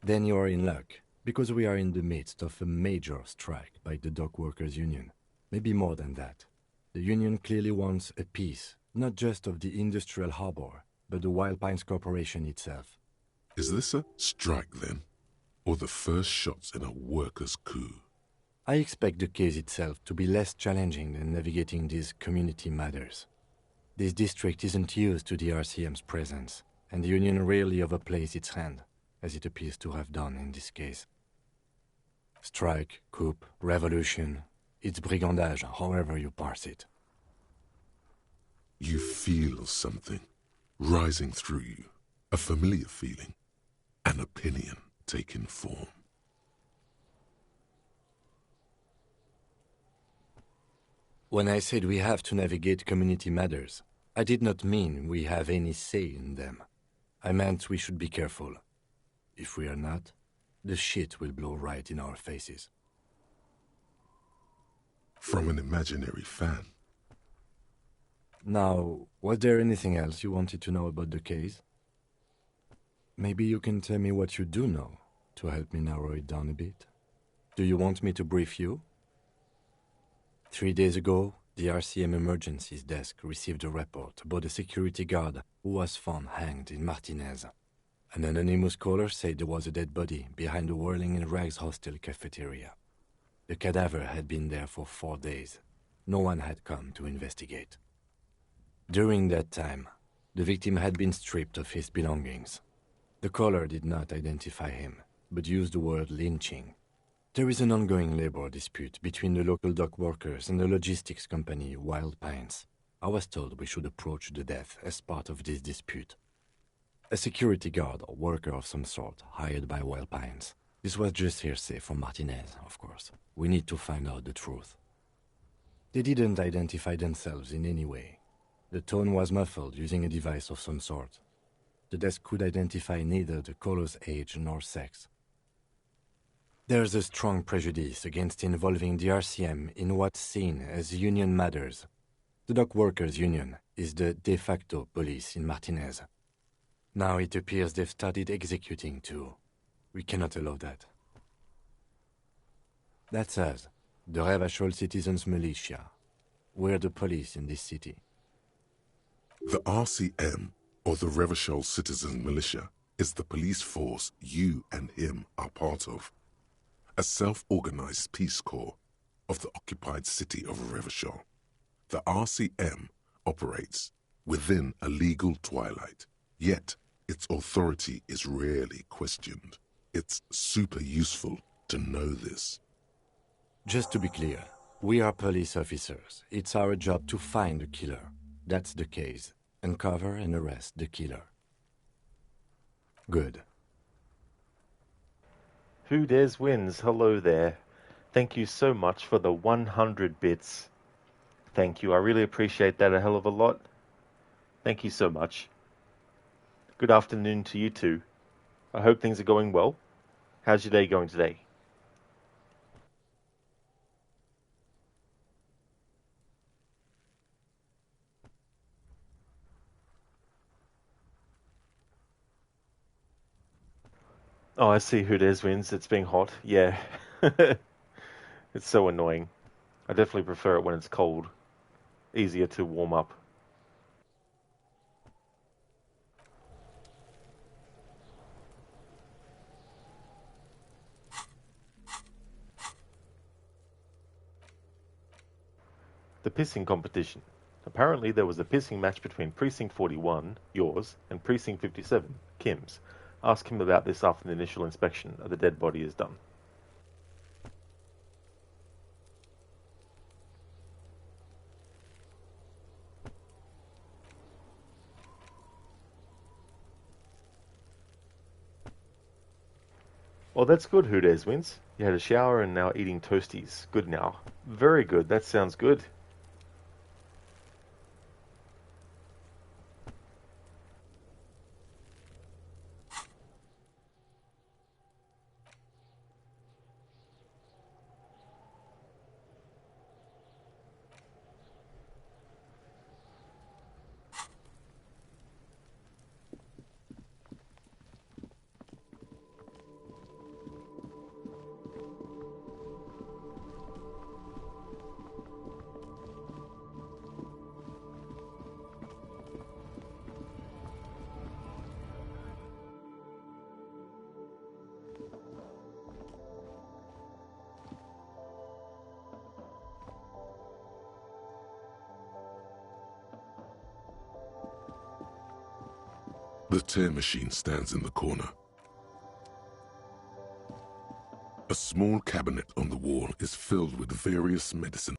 Then you are in luck, because we are in the midst of a major strike by the dock workers' union. Maybe more than that. The union clearly wants a piece, not just of the industrial harbor, but the Wild Pines Corporation itself. Is this a strike then? Or the first shots in a workers' coup? I expect the case itself to be less challenging than navigating these community matters. This district isn't used to the RCM's presence, and the union rarely overplays its hand, as it appears to have done in this case. Strike, coup, revolution, it's brigandage, however you parse it. You feel something rising through you, a familiar feeling, an opinion taking form. When I said we have to navigate community matters, I did not mean we have any say in them. I meant we should be careful. If we are not, the shit will blow right in our faces. From an imaginary fan. Now, was there anything else you wanted to know about the case? Maybe you can tell me what you do know to help me narrow it down a bit. Do you want me to brief you? 3 days ago, the RCM Emergencies Desk received a report about a security guard who was found hanged in Martinez. An anonymous caller said there was a dead body behind the Whirling in Rags hostel cafeteria. The cadaver had been there for 4 days. No one had come to investigate. During that time, the victim had been stripped of his belongings. The caller did not identify him, but used the word lynching. There is an ongoing labor dispute between the local dock workers and the logistics company Wild Pines. I was told we should approach the death as part of this dispute. A security guard or worker of some sort hired by Wild Pines This was just hearsay from Martinez, of course. We need to find out the truth. They didn't identify themselves in any way. The tone was muffled using a device of some sort. The desk could identify neither the caller's age nor sex. There's a strong prejudice against involving the RCM in what's seen as union matters. The dock workers' union is the de facto police in Martinez. Now it appears they've started executing too. We cannot allow that. That's us, the Revachol Citizens Militia. We're the police in this city. The RCM, or the Revachol Citizen Militia, is the police force you and him are part of. A self-organized peace corps of the occupied city of Revachol. The RCM operates within a legal twilight, yet its authority is rarely questioned. It's super useful to know this. Just to be clear, we are police officers. It's our job to find the killer. That's the case. Uncover and arrest the killer. Good. Who Dares Wins, hello there. Thank you so much for the 100 bits. Thank you, I really appreciate that a hell of a lot. Thank you so much. Good afternoon to you too. I hope things are going well. How's your day going today? Oh, I see who Dares Wins. It's being hot. Yeah. It's so annoying. I definitely prefer it when it's cold. Easier to warm up. The pissing competition. Apparently there was a pissing match between Precinct 41, yours, and Precinct 57, Kim's. Ask him about this after the initial inspection of the dead body is done. Well, that's good, Who Dares Wins. You had a shower and now eating toasties. Good now. Very good, that sounds good. The tear machine stands in the corner. A small cabinet on the wall is filled with various medicine.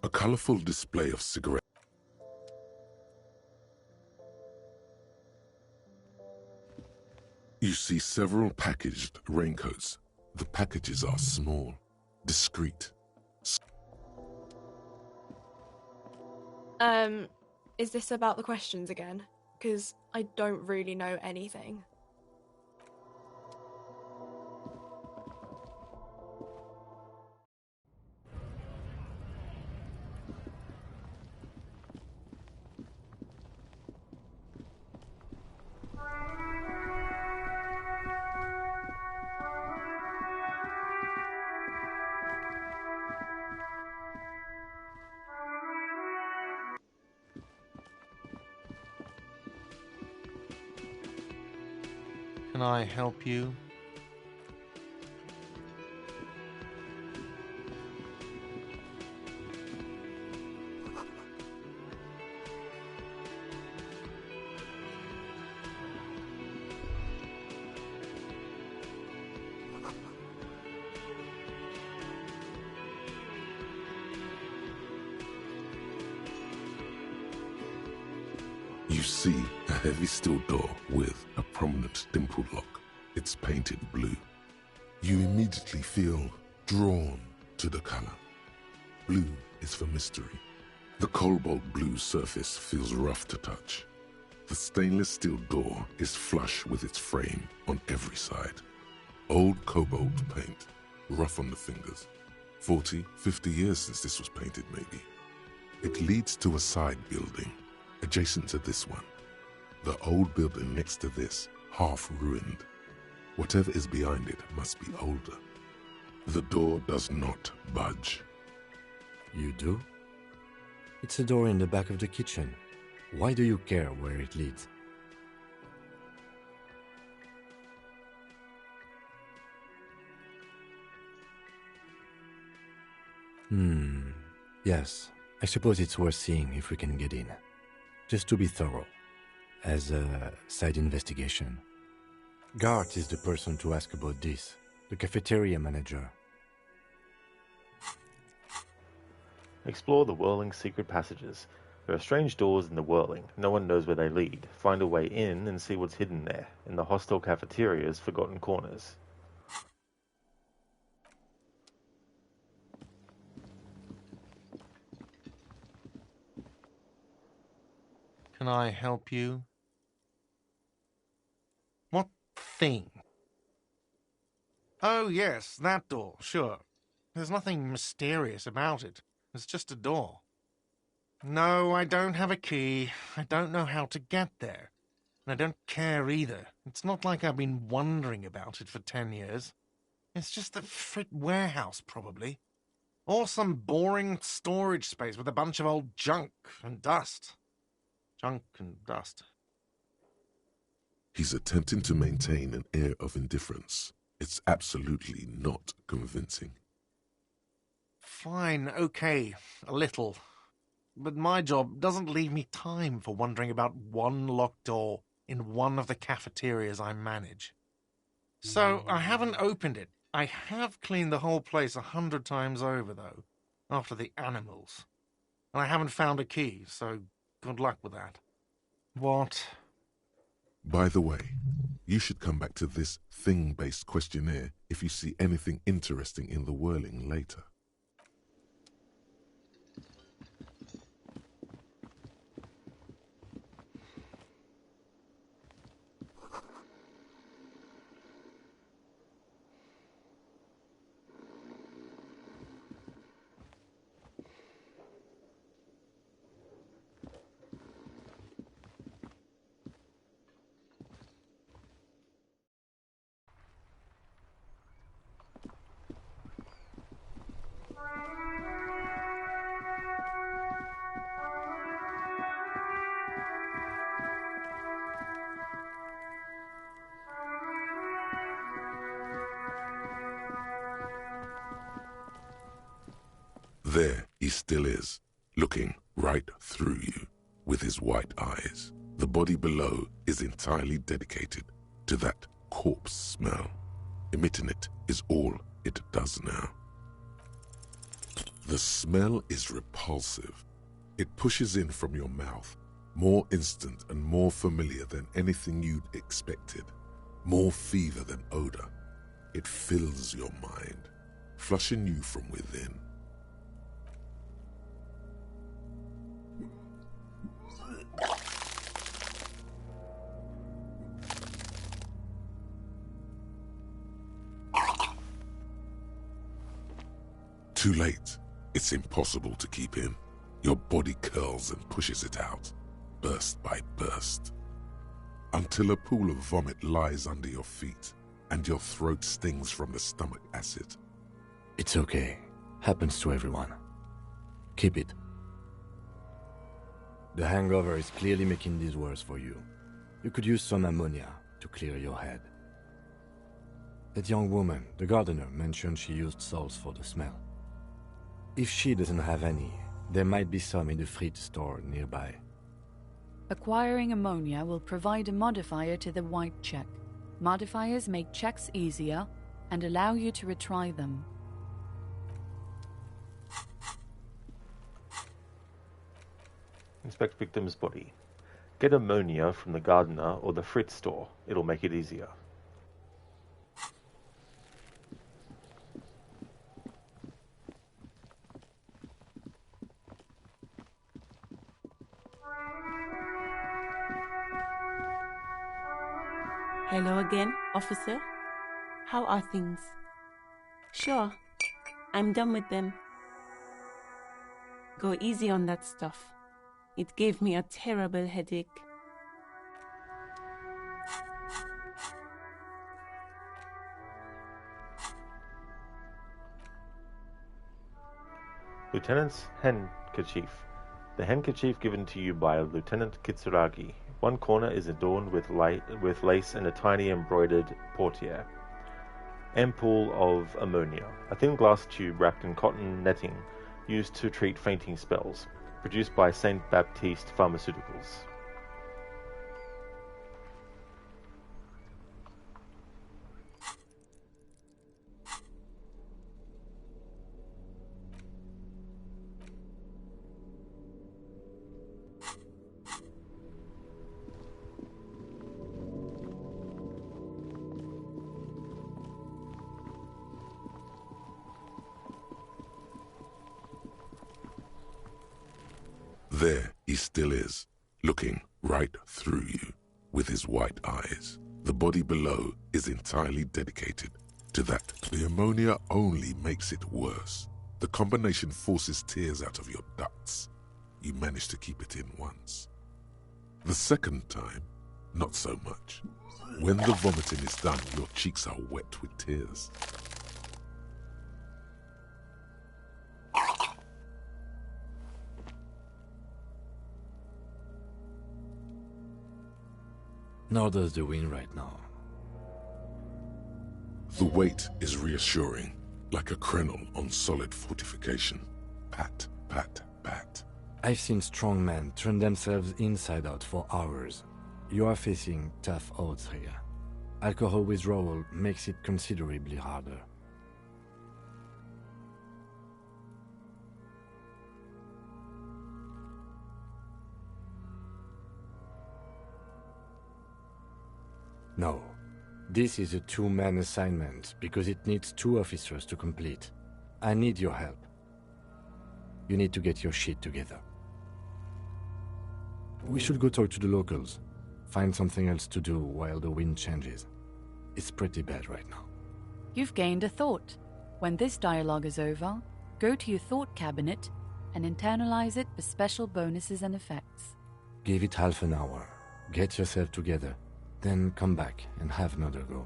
A colorful display of cigarettes. You see several packaged raincoats. The packages are small, discreet. Is this about the questions again? Because I don't really know anything. Can I help you? You see a heavy steel door with a prominent dimple lock. It's painted blue. You immediately feel drawn to the color. Blue is for mystery. The cobalt blue surface feels rough to touch. The stainless steel door is flush with its frame on every side. Old cobalt paint, rough on the fingers. 40, 50 years since this was painted, maybe. It leads to a side building, adjacent to this one. The old building next to this, half ruined. Whatever is behind it must be older. The door does not budge. You do? It's a door in the back of the kitchen. Why do you care where it leads? Yes, I suppose it's worth seeing if we can get in. Just to be thorough, as a side investigation. Gart is the person to ask about this, the cafeteria manager. Explore the whirling secret passages. There are strange doors in the whirling. No one knows where they lead. Find a way in and see what's hidden there, in the hostile cafeteria's forgotten corners. Can I help you? What thing? Oh, yes, that door, sure. There's nothing mysterious about it. It's just a door. No, I don't have a key. I don't know how to get there. And I don't care either. It's not like I've been wondering about it for 10 years. It's just a frit warehouse, probably. Or some boring storage space with a bunch of old junk and dust. Junk and dust. He's attempting to maintain an air of indifference. It's absolutely not convincing. Fine, okay, a little. But my job doesn't leave me time for wondering about one locked door in one of the cafeterias I manage. So I haven't opened it. I have cleaned the whole place 100 times over, though, after the animals. And I haven't found a key, so good luck with that. What? By the way, you should come back to this thing-based questionnaire if you see anything interesting in the whirling later. There he still is, looking right through you with his white eyes. The body below is entirely dedicated to that corpse smell. Emitting it is all it does now. The smell is repulsive. It pushes in from your mouth, more instant and more familiar than anything you'd expected, more fever than odor. It fills your mind, flushing you from within. Too late. It's impossible to keep in. Your body curls and pushes it out, burst by burst, until a pool of vomit lies under your feet and your throat stings from the stomach acid. It's okay. Happens to everyone. Keep it. The hangover is clearly making this worse for you. You could use some ammonia to clear your head. That young woman, the gardener, mentioned she used salts for the smell. If she doesn't have any, there might be some in the frit store nearby. Acquiring ammonia will provide a modifier to the white check. Modifiers make checks easier and allow you to retry them. Inspect victim's body. Get ammonia from the gardener or the frit store. It'll make it easier. Hello again, officer. How are things? Sure, I'm done with them. Go easy on that stuff. It gave me a terrible headache. Lieutenant's handkerchief. The handkerchief given to you by Lieutenant Kitsuragi. One corner is adorned with lace and a tiny embroidered portiere. Ampoule of ammonia. A thin glass tube wrapped in cotton netting used to treat fainting spells. Produced by St. Baptiste Pharmaceuticals. There he still is, looking right through you with his white eyes. The body below is entirely dedicated to that. The ammonia only makes it worse. The combination forces tears out of your ducts. You manage to keep it in once. The second time, not so much. When the vomiting is done, your cheeks are wet with tears. Nor does the wind right now. The weight is reassuring, like a crenel on solid fortification. Pat, pat, pat. I've seen strong men turn themselves inside out for hours. You are facing tough odds here. Alcohol withdrawal makes it considerably harder. No. This is a two-man assignment because it needs 2 officers to complete. I need your help. You need to get your shit together. We should go talk to the locals. Find something else to do while the wind changes. It's pretty bad right now. You've gained a thought. When this dialogue is over, go to your thought cabinet and internalize it for special bonuses and effects. Give it half an hour. Get yourself together. Then come back and have another go.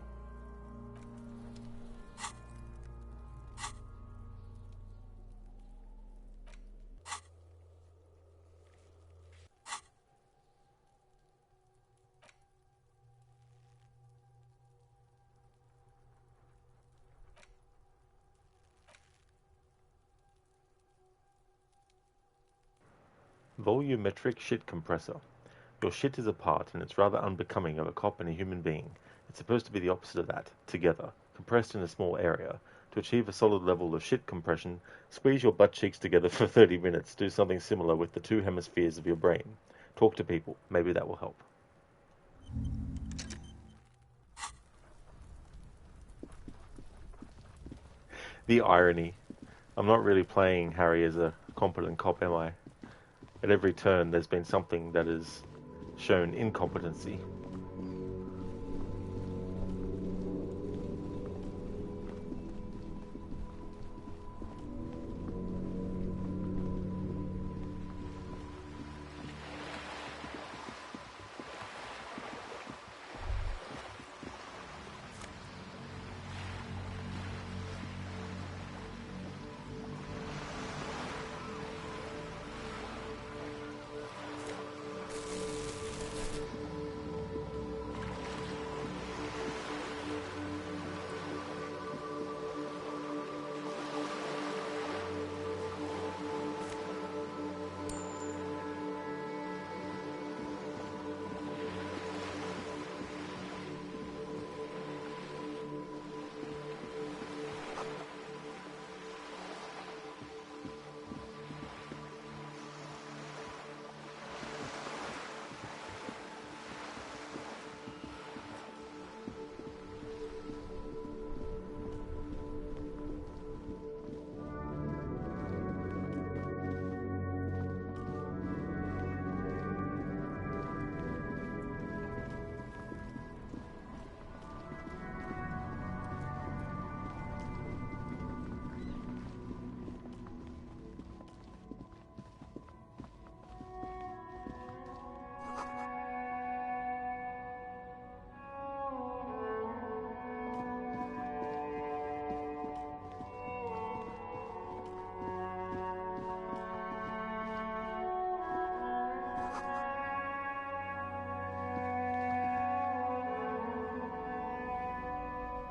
Volumetric shit compressor. Your shit is apart, and it's rather unbecoming of a cop and a human being. It's supposed to be the opposite of that, together, compressed in a small area. To achieve a solid level of shit compression, squeeze your butt cheeks together for 30 minutes. Do something similar with the 2 hemispheres of your brain. Talk to people. Maybe that will help. The irony. I'm not really playing Harry as a competent cop, am I? At every turn, there's been something that is shown incompetency.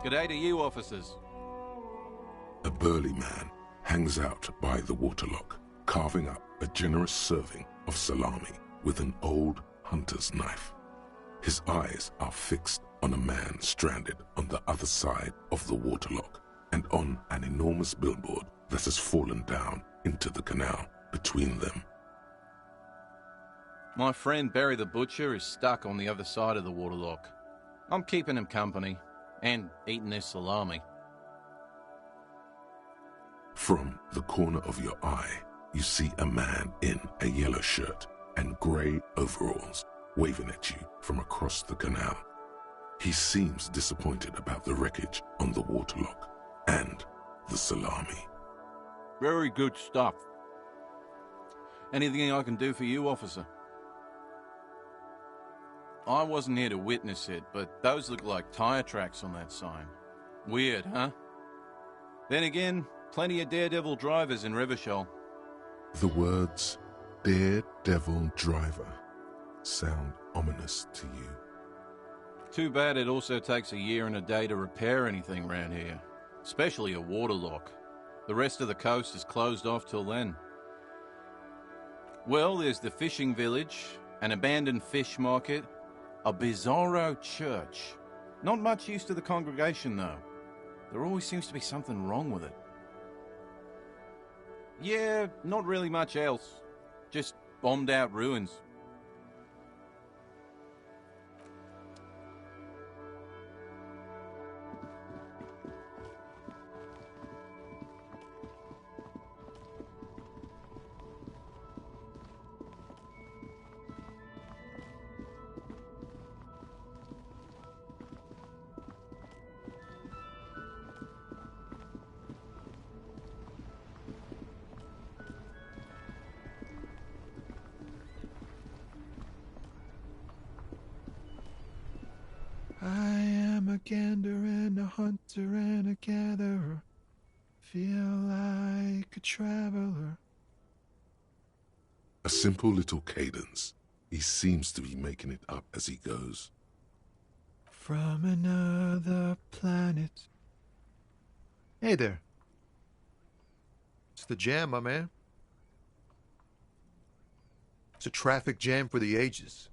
G'day to you, officers. A burly man hangs out by the waterlock, carving up a generous serving of salami with an old hunter's knife. His eyes are fixed on a man stranded on the other side of the waterlock and on an enormous billboard that has fallen down into the canal between them. My friend Barry the Butcher is stuck on the other side of the waterlock. I'm keeping him company and eating his salami. From the corner of your eye, you see a man in a yellow shirt and grey overalls waving at you from across the canal. He seems disappointed about the wreckage on the waterlock and the salami. Very good stuff. Anything I can do for you, officer? I wasn't here to witness it, but those look like tire tracks on that sign. Weird, huh? Then again, plenty of daredevil drivers in Revachol. The words daredevil driver sound ominous to you. Too bad it also takes a year and a day to repair anything around here, especially a waterlock. The rest of the coast is closed off till then. Well, there's the fishing village, an abandoned fish market, a bizarro church. Not much use to the congregation, though. There always seems to be something wrong with it. Yeah, not really much else. Just bombed out ruins. I am a gander and a hunter and a gatherer. Feel like a traveler. A simple little cadence. He seems to be making it up as he goes. From another planet. Hey there. It's the jam, my man. It's a traffic jam for the ages.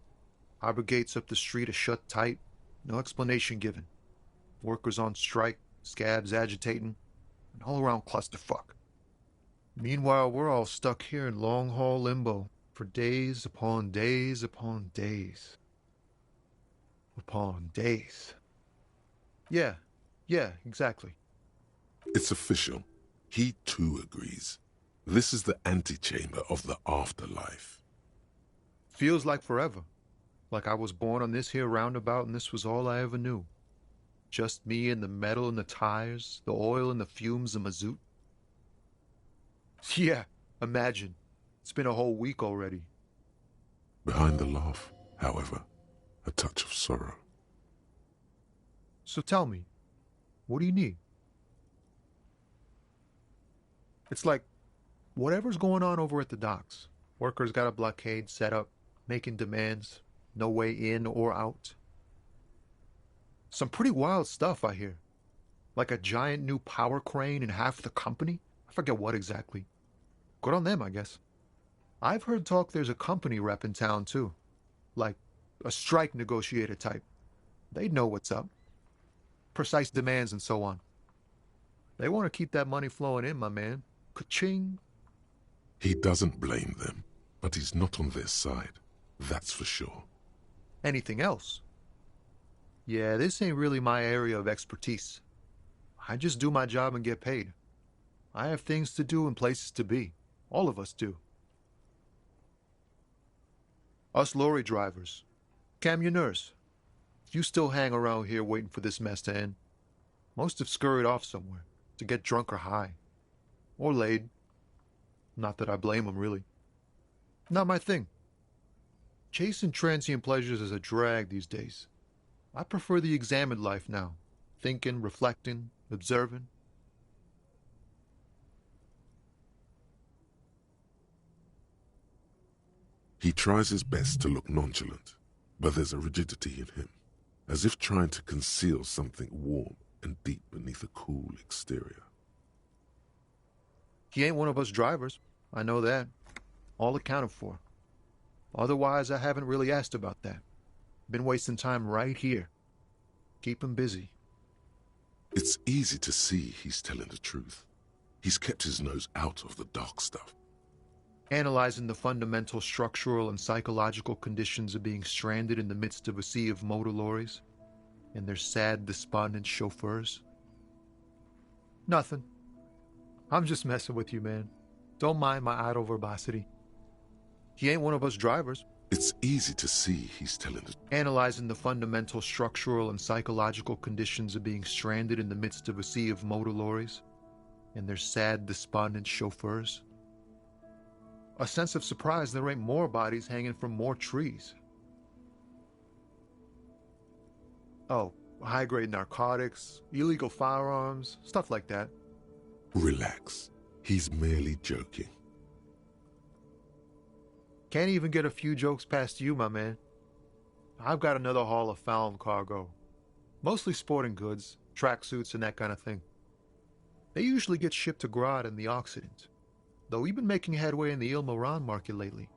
Harbor gates up the street are shut tight. No explanation given. Workers on strike, scabs agitating, an all-around clusterfuck. Meanwhile, we're all stuck here in long-haul limbo for days upon days upon days. Upon days. Yeah, exactly. It's official. He too agrees. This is the antechamber of the afterlife. Feels like forever. Like I was born on this here roundabout and this was all I ever knew. Just me and the metal and the tires, the oil and the fumes of mazout. Yeah, imagine. It's been a whole week already. Behind the laugh, however, a touch of sorrow. So tell me, what do you need? It's like, whatever's going on over at the docks. Workers got a blockade set up, making demands. No way in or out. Some pretty wild stuff, I hear. Like a giant new power crane in half the company? I forget what exactly. Good on them, I guess. I've heard talk there's a company rep in town, too. Like a strike negotiator type. They'd know what's up. Precise demands and so on. They want to keep that money flowing in, my man. Ka-ching. He doesn't blame them, but he's not on their side. That's for sure. Anything else? Yeah, this ain't really my area of expertise. I just do my job and get paid. I have things to do and places to be. All of us do. Us lorry drivers. Camionneurs. You still hang around here waiting for this mess to end. Most have scurried off somewhere to get drunk or high. Or laid. Not that I blame them, really. Not my thing. Chasing transient pleasures is a drag these days. I prefer the examined life now. Thinking, reflecting, observing. He tries his best to look nonchalant, but there's a rigidity in him, as if trying to conceal something warm and deep beneath a cool exterior. He ain't one of us drivers. I know that. All accounted for. Otherwise, I haven't really asked about that. Been wasting time right here. Keep him busy. It's easy to see he's telling the truth. He's kept his nose out of the dark stuff. Analyzing the fundamental structural and psychological conditions of being stranded in the midst of a sea of motor lorries and their sad, despondent chauffeurs. Nothing. I'm just messing with you, man. Don't mind my idle verbosity. He ain't one of us drivers. It's easy to see he's telling the... Analyzing the fundamental structural and psychological conditions of being stranded in the midst of a sea of motor lorries and their sad, despondent chauffeurs. A sense of surprise there ain't more bodies hanging from more trees. Oh, high-grade narcotics, illegal firearms, stuff like that. Relax. He's merely joking. Can't even get a few jokes past you, my man. I've got another haul of found cargo. Mostly sporting goods, tracksuits, and that kind of thing. They usually get shipped to Grodd in the Occident, though we've been making headway in the Il Moran market lately.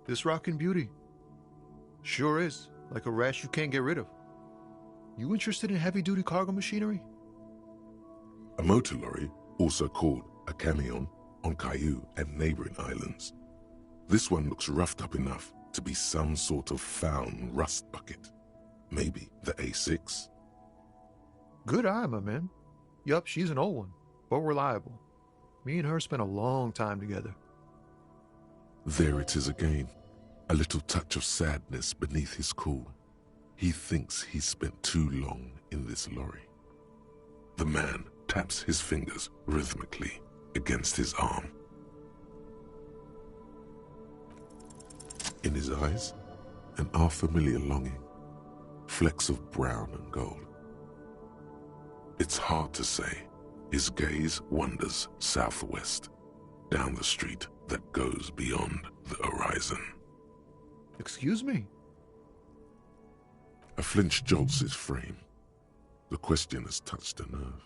This rockin' beauty. Sure is, like a rash you can't get rid of. You interested in heavy-duty cargo machinery? A motor lorry, also called a camion, on Caillou and neighboring islands. This one looks roughed up enough to be some sort of found rust bucket. Maybe the A6. Good eye, my man. Yup, she's an old one, but reliable. Me and her spent a long time together. There it is again. A little touch of sadness beneath his cool. He thinks he's spent too long in this lorry. The man taps his fingers rhythmically against his arm. In his eyes, an half-familiar longing, flecks of brown and gold. It's hard to say. His gaze wanders southwest, down the street that goes beyond the horizon. Excuse me? A flinch jolts his frame. The question has touched a nerve.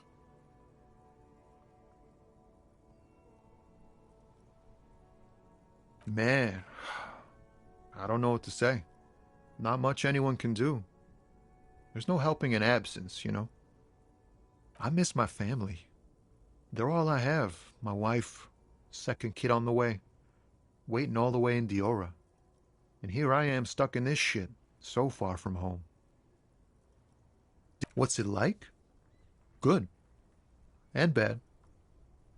Man, I don't know what to say. Not much anyone can do. There's no helping in absence, you know. I miss my family. They're all I have. My wife, second kid on the way, waiting all the way in Diora. And here I am stuck in this shit, so far from home. What's it like? Good. And bad.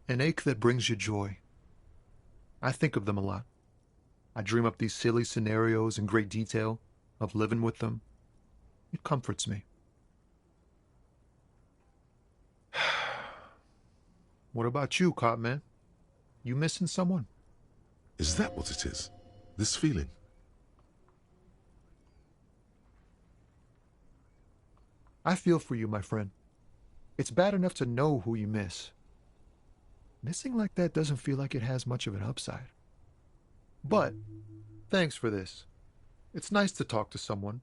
An ache that brings you joy. I think of them a lot. I dream up these silly scenarios in great detail of living with them. It comforts me. What about you, Cop Man? You missing someone? Is that what it is? This feeling? I feel for you, my friend. It's bad enough to know who you miss. Missing like that doesn't feel like it has much of an upside. But, thanks for this. It's nice to talk to someone,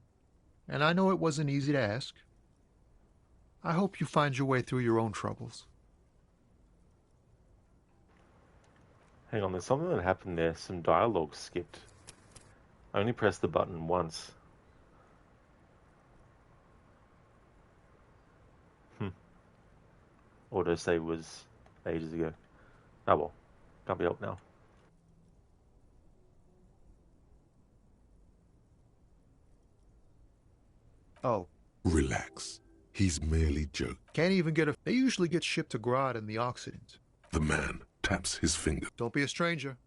and I know it wasn't easy to ask. I hope you find your way through your own troubles. Hang on, there's something that happened there. Some dialogue skipped. I only pressed the button once. Autosave was ages ago. Oh well, can't be helped now. Oh. Relax. He's merely joking. Can't even get a... They usually get shipped to Grodd in the Occident. The man taps his finger. Don't be a stranger.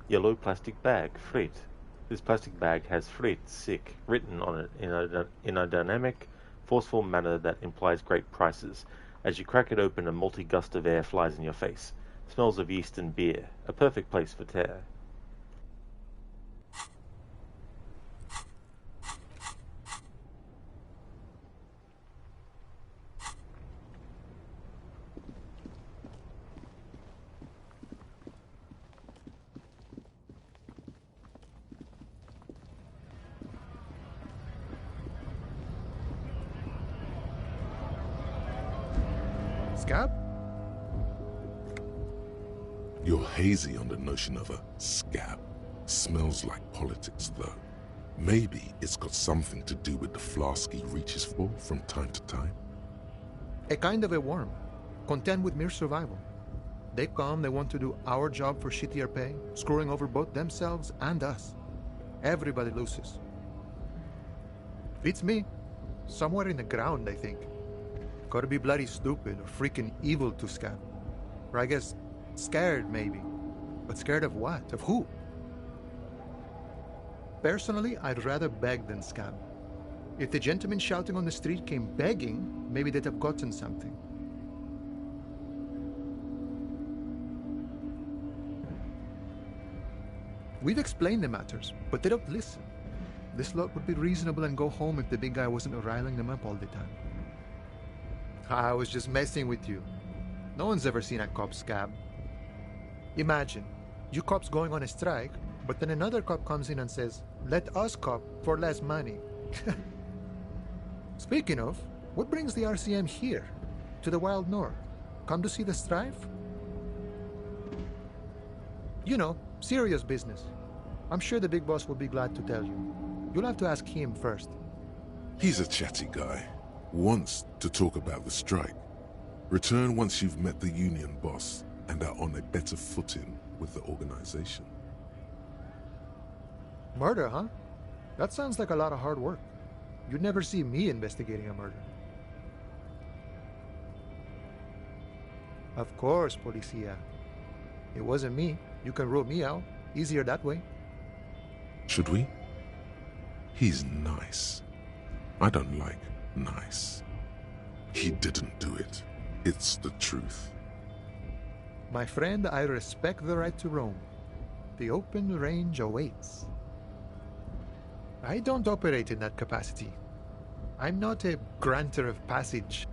Yellow plastic bag, freight. This plastic bag has freight, sick, written on it in a dynamic, forceful manner that implies great prices. As you crack it open, a multi gust of air flies in your face. Smells of yeast and beer. A perfect place for tear. Scab? You're hazy on the notion of a scab. Smells like politics, though. Maybe it's got something to do with the flask he reaches for from time to time. A kind of a worm, content with mere survival. They come, they want to do our job for shittier pay, screwing over both themselves and us. Everybody loses. Beats me. Somewhere in the ground, I think. Gotta be bloody stupid or freaking evil to scab. Or I guess scared, maybe. But scared of what? Of who? Personally, I'd rather beg than scab. If the gentleman shouting on the street came begging, maybe they'd have gotten something. We've explained the matters, but they don't listen. This lot would be reasonable and go home if the big guy wasn't riling them up all the time. I was just messing with you. No one's ever seen a cop scab. Imagine, you cops going on a strike, but then another cop comes in and says, "Let us cop for less money." Speaking of, what brings the RCM here? To the Wild North? Come to see the strife? You know, serious business. I'm sure the big boss will be glad to tell you. You'll have to ask him first. He's a chatty guy. Wants to talk about the strike. Return once you've met the union boss and are on a better footing with the organization. Murder, huh? That sounds like a lot of hard work. You'd never see me investigating a murder. Of course, Policia. It wasn't me. You can rule me out. Easier that way. Should we? He's nice. I don't like nice. He didn't do it. It's the truth. My friend, I respect the right to roam. The open range awaits. I don't operate in that capacity. I'm not a granter of passage.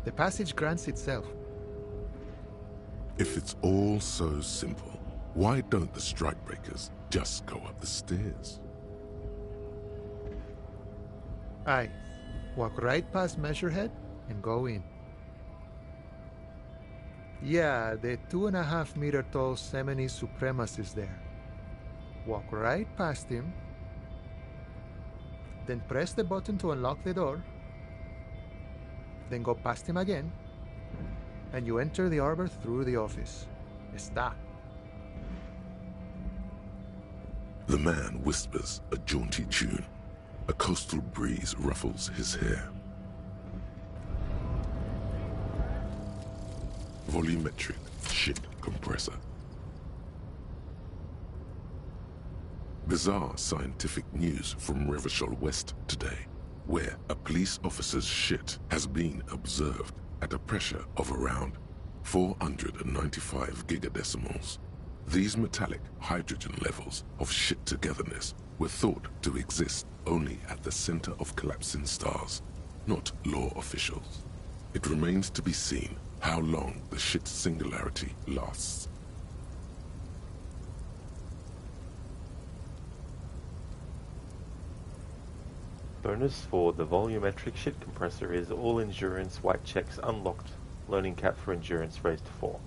The passage grants itself. If it's all so simple, why don't the strikebreakers just go up the stairs? Aye. Walk right past Measurehead and go in. Yeah, the 2.5-meter tall Semini Supremacist is there. Walk right past him, then press the button to unlock the door, then go past him again, and you enter the arbor through the office. Está. The man whispers a jaunty tune. A coastal breeze ruffles his hair. Volumetric shit compressor. Bizarre scientific news from Revachol West today, where a police officer's shit has been observed at a pressure of around 495 gigadecimals. These metallic hydrogen levels of shit togetherness were thought to exist only at the center of collapsing stars, not law officials. It remains to be seen how long the shit singularity lasts. Bonus for the volumetric shit compressor is all endurance white checks unlocked. Learning cap for endurance raised to 4.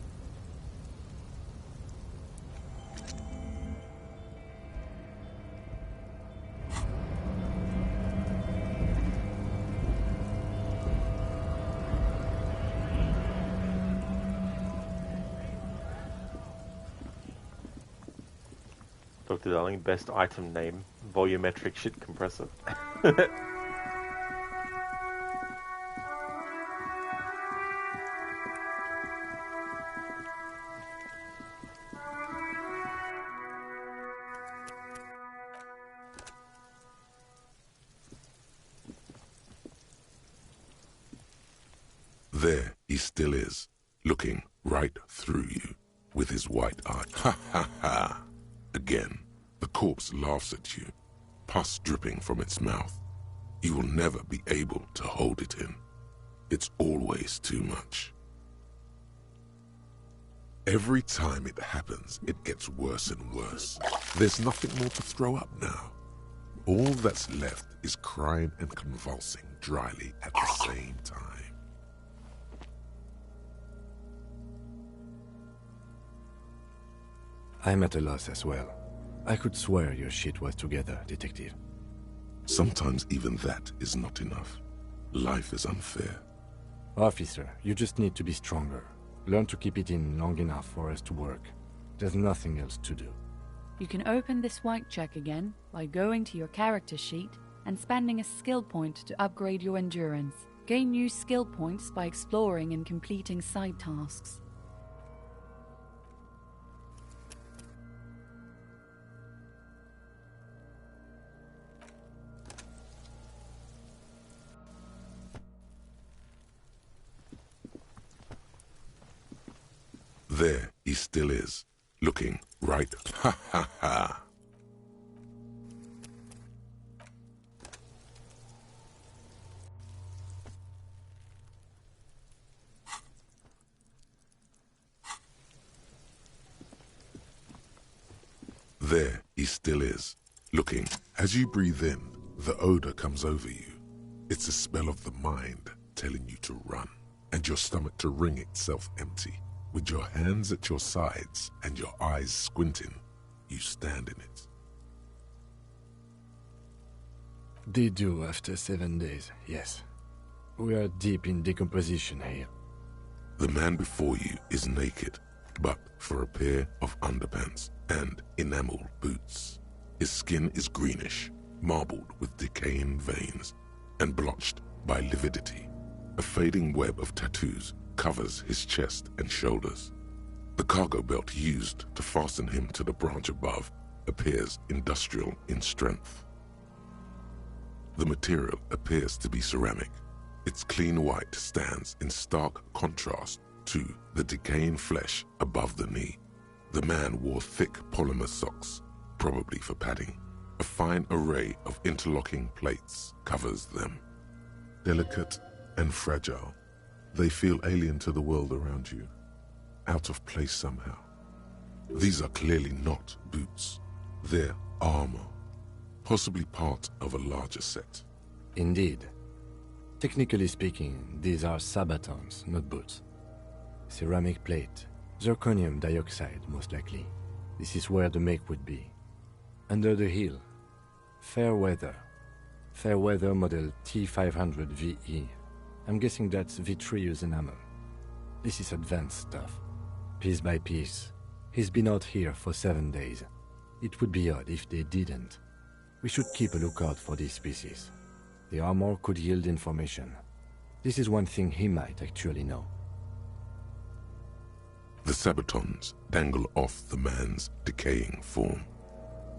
Dr. Darling, best item name, volumetric shit compressor. There he still is, looking right through you with his white eye. Ha ha ha! Again, the corpse laughs at you, pus dripping from its mouth. You will never be able to hold it in. It's always too much. Every time it happens, it gets worse and worse. There's nothing more to throw up now. All that's left is crying and convulsing dryly at the same time. I'm at a loss as well. I could swear your shit was together, Detective. Sometimes even that is not enough. Life is unfair. Officer, you just need to be stronger. Learn to keep it in long enough for us to work. There's nothing else to do. You can open this white check again by going to your character sheet and spending a skill point to upgrade your endurance. Gain new skill points by exploring and completing side tasks. There he still is, looking right. Ha ha ha! There he still is, looking. As you breathe in, the odor comes over you. It's a smell of the mind telling you to run, and your stomach to wring itself empty. With your hands at your sides and your eyes squinting, you stand in it. They do after 7 days, yes. We are deep in decomposition here. The man before you is naked, but for a pair of underpants and enamel boots. His skin is greenish, marbled with decaying veins, and blotched by lividity. A fading web of tattoos covers his chest and shoulders. The cargo belt used to fasten him to the branch above appears industrial in strength. The material appears to be ceramic. Its clean white stands in stark contrast to the decaying flesh above the knee. The man wore thick polymer socks, probably for padding. A fine array of interlocking plates covers them. Delicate and fragile, they feel alien to the world around you, out of place somehow. These are clearly not boots. They're armor, possibly part of a larger set. Indeed. Technically speaking, these are sabatons, not boots. Ceramic plate, zirconium dioxide, most likely. This is where the make would be. Under the heel, Fairweather. Fairweather model T500 VE. I'm guessing that's vitreous enamel. This is advanced stuff. Piece by piece. He's been out here for 7 days. It would be odd if they didn't. We should keep a lookout for these species. The armor could yield information. This is one thing he might actually know. The sabatons dangle off the man's decaying form,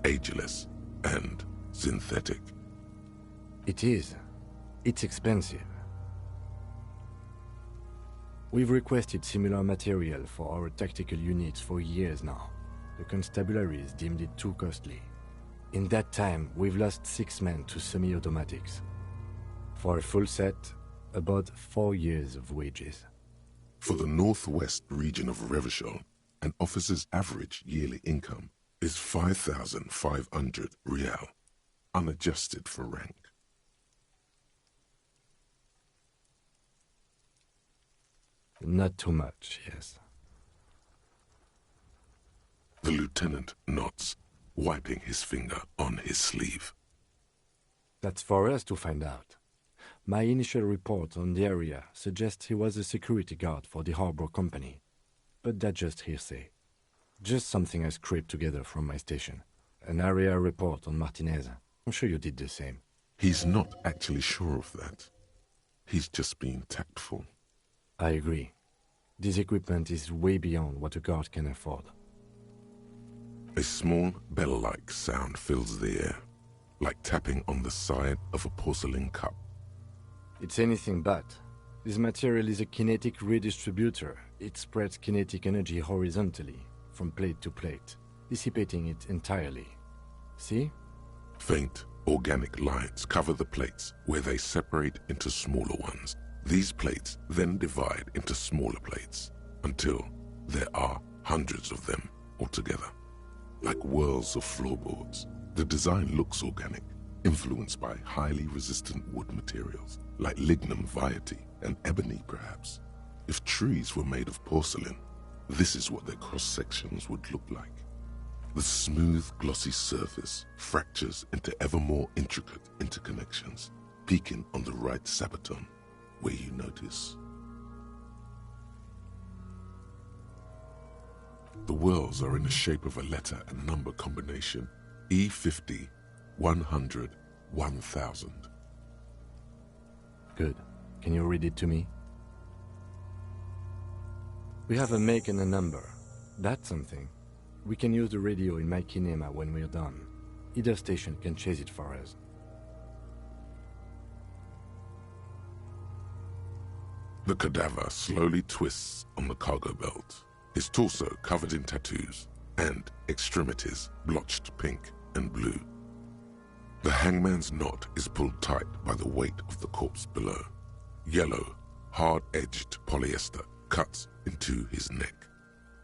ageless and synthetic. It is. It's expensive. We've requested similar material for our tactical units for years now. The constabularies deemed it too costly. In that time, we've lost 6 men to semi-automatics. For a full set, about 4 years of wages. For the northwest region of Revachol, an officer's average yearly income is 5,500 rial, unadjusted for rank. Not too much, yes. The lieutenant nods, wiping his finger on his sleeve. That's for us to find out. My initial report on the area suggests he was a security guard for the harbor company. But that's just hearsay. Just something I scraped together from my station. An area report on Martinez. I'm sure you did the same. He's not actually sure of that. He's just being tactful. I agree. This equipment is way beyond what a guard can afford. A small bell-like sound fills the air, like tapping on the side of a porcelain cup. It's anything but. This material is a kinetic redistributor. It spreads kinetic energy horizontally, from plate to plate, dissipating it entirely. See? Faint, organic lines cover the plates where they separate into smaller ones. These plates then divide into smaller plates until there are hundreds of them altogether. Like whirls of floorboards, the design looks organic, influenced by highly resistant wood materials, like lignum vitae and ebony perhaps. If trees were made of porcelain, this is what their cross-sections would look like. The smooth, glossy surface fractures into ever more intricate interconnections, peaking on the right sabaton, where you notice. The whirls are in the shape of a letter and number combination, E50, 100, 1000. Good. Can you read it to me? We have a make and a number. That's something. We can use the radio in my kinema when we're done. Either station can chase it for us. The cadaver slowly twists on the cargo belt, his torso covered in tattoos, and extremities blotched pink and blue. The hangman's knot is pulled tight by the weight of the corpse below. Yellow, hard-edged polyester cuts into his neck.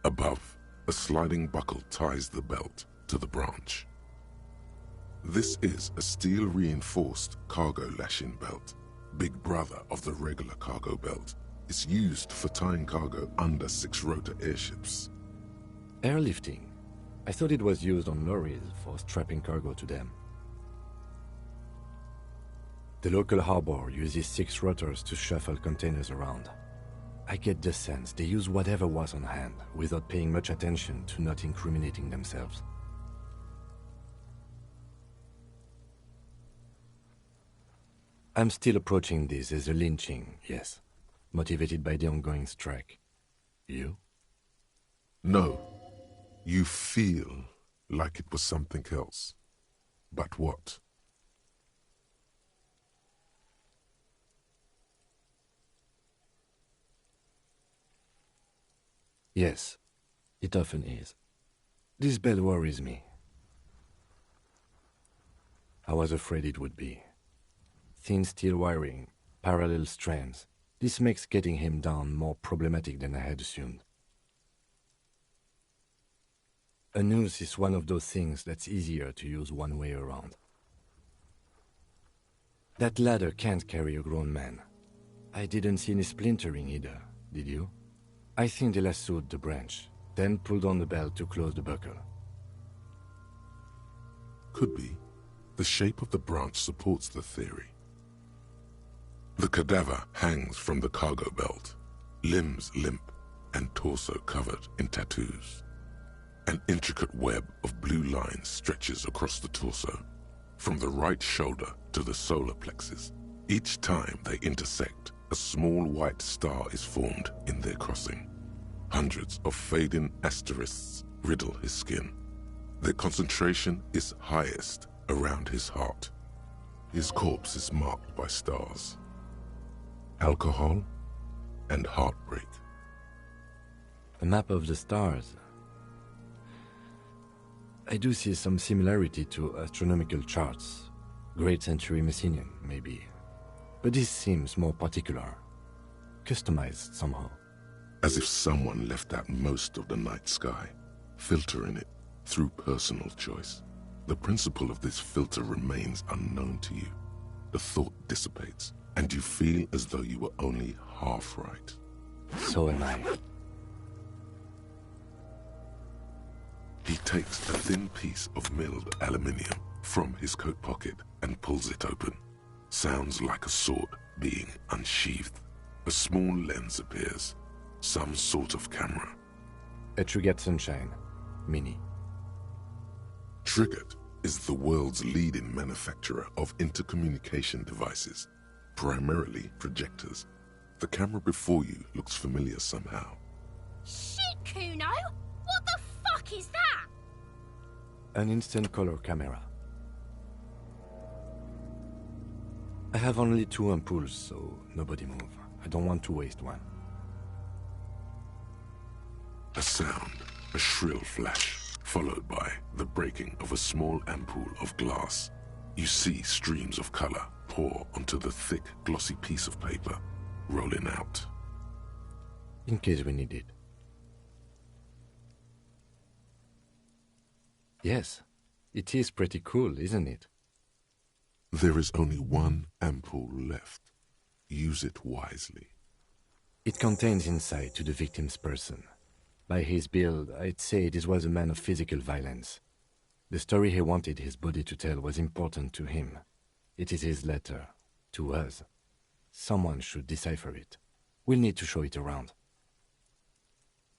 Above, a sliding buckle ties the belt to the branch. This is a steel-reinforced cargo lashing belt, big brother of the regular cargo belt. It's used for tying cargo under six-rotor airships. Airlifting? I thought it was used on lorries for strapping cargo to them. The local harbor uses 6 rotors to shuffle containers around. I get the sense they use whatever was on hand, without paying much attention to not incriminating themselves. I'm still approaching this as a lynching, yes. Motivated by the ongoing strike. You? No. You feel like it was something else. But what? Yes, it often is. This bell worries me. I was afraid it would be. Thin steel wiring, parallel strands. This makes getting him down more problematic than I had assumed. A noose is one of those things that's easier to use one way around. That ladder can't carry a grown man. I didn't see any splintering either, did you? I think they lassoed the branch, then pulled on the belt to close the buckle. Could be. The shape of the branch supports the theory. The cadaver hangs from the cargo belt, limbs limp and torso covered in tattoos. An intricate web of blue lines stretches across the torso, from the right shoulder to the solar plexus. Each time they intersect, a small white star is formed in their crossing. Hundreds of fading asterisks riddle his skin. Their concentration is highest around his heart. His corpse is marked by stars. Alcohol and heartbreak. A map of the stars. I do see some similarity to astronomical charts. Great Century Messinian, maybe. But this seems more particular. Customized somehow. As if someone left out most of the night sky, filtering it through personal choice. The principle of this filter remains unknown to you. The thought dissipates, and you feel as though you were only half right. So am I. He takes a thin piece of milled aluminium from his coat pocket and pulls it open. Sounds like a sword being unsheathed. A small lens appears. Some sort of camera. A Trigger Sunshine. Mini. Triggered is the world's leading manufacturer of intercommunication devices, primarily projectors. The camera before you looks familiar somehow. Shit, Kuno! What the fuck is that? An instant color camera. I have only 2 ampoules, so nobody move. I don't want to waste one. A sound, a shrill flash, followed by the breaking of a small ampoule of glass. You see streams of color pour onto the thick, glossy piece of paper, rolling out. In case we need it. Yes, it is pretty cool, isn't it? There is only one ampoule left. Use it wisely. It contains insight to the victim's person. By his build, I'd say this was a man of physical violence. The story he wanted his body to tell was important to him. It is his letter, to us. Someone should decipher it. We'll need to show it around.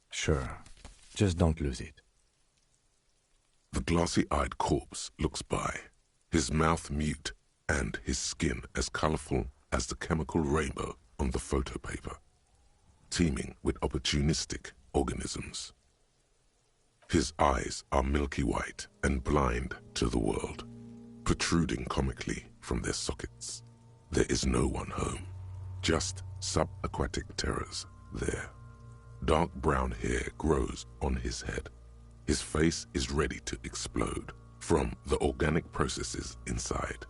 Sure, just don't lose it. The glassy-eyed corpse looks by, his mouth mute and his skin as colorful as the chemical rainbow on the photo paper, teeming with opportunistic organisms. His eyes are milky white and blind to the world, protruding comically from their sockets. There is no one home, just subaquatic terrors there. Dark brown hair grows on his head. His face is ready to explode from the organic processes inside.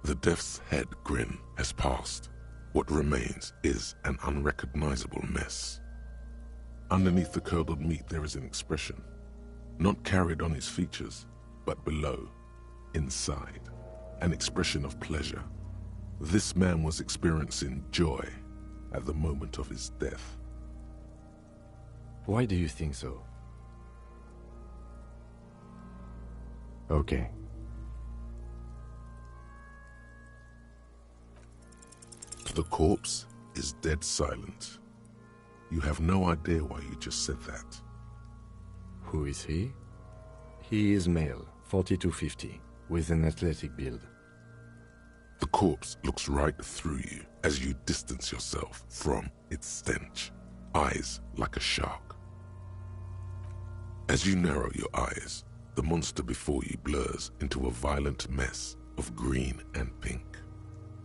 The death's head grin has passed. What remains is an unrecognizable mess. Underneath the curdled meat there is an expression, not carried on his features, but below, inside, an expression of pleasure. This man was experiencing joy at the moment of his death. Why do you think so? Okay. The corpse is dead silent. You have no idea why you just said that. Who is he? He is male, 40 to 50, with an athletic build. The corpse looks right through you as you distance yourself from its stench, eyes like a shark. As you narrow your eyes, the monster before you blurs into a violent mess of green and pink.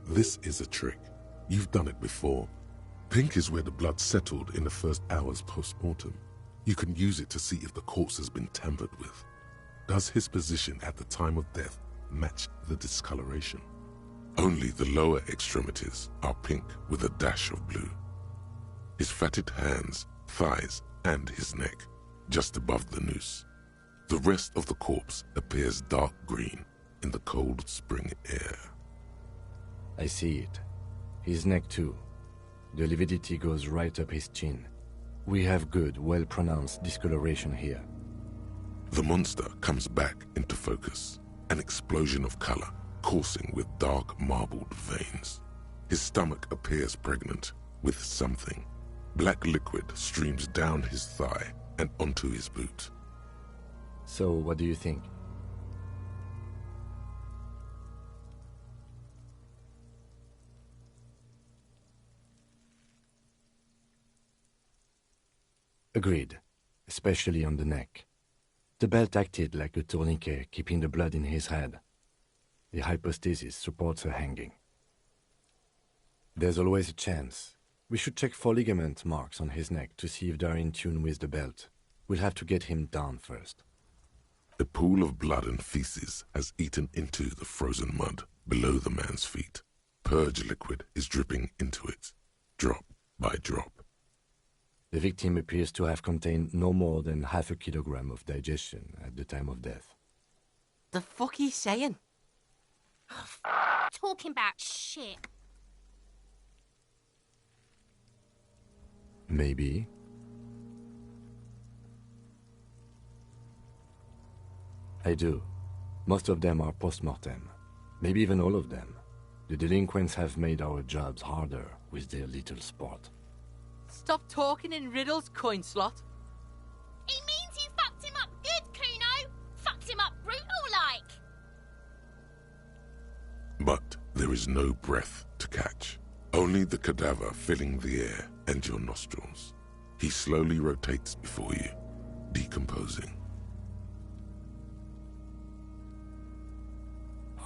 This is a trick. You've done it before. Pink is where the blood settled in the first hours post-mortem. You can use it to see if the corpse has been tampered with. Does his position at the time of death match the discoloration? Only the lower extremities are pink with a dash of blue. His fatted hands, thighs, and his neck, just above the noose. The rest of the corpse appears dark green in the cold spring air. I see it. His neck too. The lividity goes right up his chin. We have good, well-pronounced discoloration here. The monster comes back into focus, an explosion of color, coursing with dark marbled veins. His stomach appears pregnant with something. Black liquid streams down his thigh and onto his boot. So, what do you think? Agreed, especially on the neck. The belt acted like a tourniquet, keeping the blood in his head. The hypostasis supports a hanging. There's always a chance. We should check for ligament marks on his neck to see if they're in tune with the belt. We'll have to get him down first. A pool of blood and feces has eaten into the frozen mud below the man's feet. Purge liquid is dripping into it, drop by drop. The victim appears to have contained no more than half a kilogram of digestion at the time of death. The fuck he's saying? Talking about shit. Maybe. I do. Most of them are post-mortem. Maybe even all of them. The delinquents have made our jobs harder with their little sport. Stop talking in riddles, coin slot. He means you fucked him up good, Kuno. Fucked him up brutal-like. But there is no breath to catch. Only the cadaver filling the air and your nostrils. He slowly rotates before you, decomposing.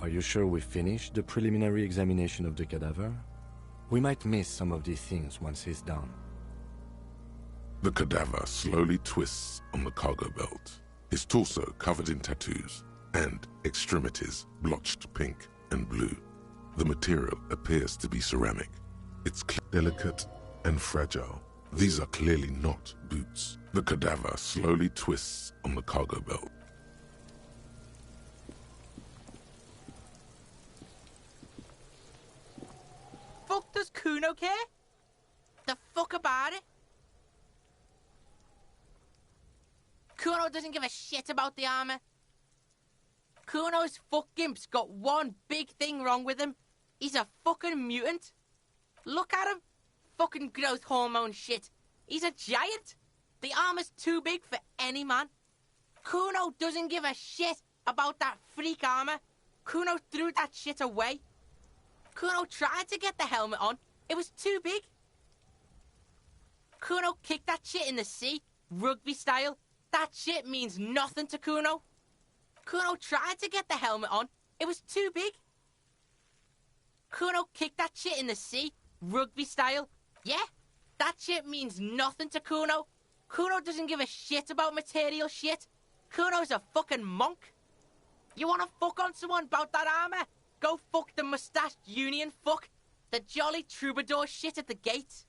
Are you sure we finished the preliminary examination of the cadaver? We might miss some of these things once he's done. The cadaver slowly twists on the cargo belt, his torso covered in tattoos, and extremities blotched pink and blue. The material appears to be ceramic. It's delicate and fragile. These are clearly not boots. The cadaver slowly twists on the cargo belt. Fuck does Kuno care? The fuck about it? Kuno doesn't give a shit about the armor. Kuno's fuck gimp's got one big thing wrong with him. He's a fucking mutant. Look at him. Fucking growth hormone shit. He's a giant. The armor's too big for any man. Kuno doesn't give a shit about that freak armor. Kuno threw that shit away. Kuno tried to get the helmet on. It was too big. Kuno kicked that shit in the sea, rugby style. That shit means nothing to Kuno. Kuno tried to get the helmet on. It was too big. Kuno kicked that shit in the sea, rugby style. Yeah, that shit means nothing to Kuno. Kuno doesn't give a shit about material shit. Kuno's a fucking monk. You wanna fuck on someone about that armor? Go fuck the mustached union fuck. The jolly troubadour shit at the gate.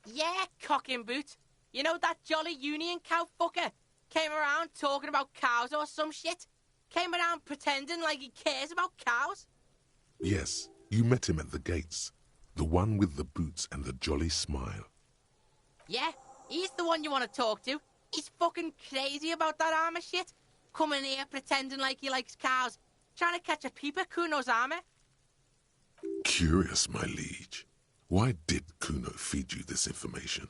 Yeah, cocking boot. You know that jolly union cow fucker? Came around talking about cows or some shit? Came around pretending like he cares about cows? Yes, you met him at the gates. The one with the boots and the jolly smile. Yeah, he's the one you want to talk to. He's fucking crazy about that armor shit. Coming here pretending like he likes cows. Trying to catch a peep at Kuno's armor. Curious, my liege. Why did Kuno feed you this information?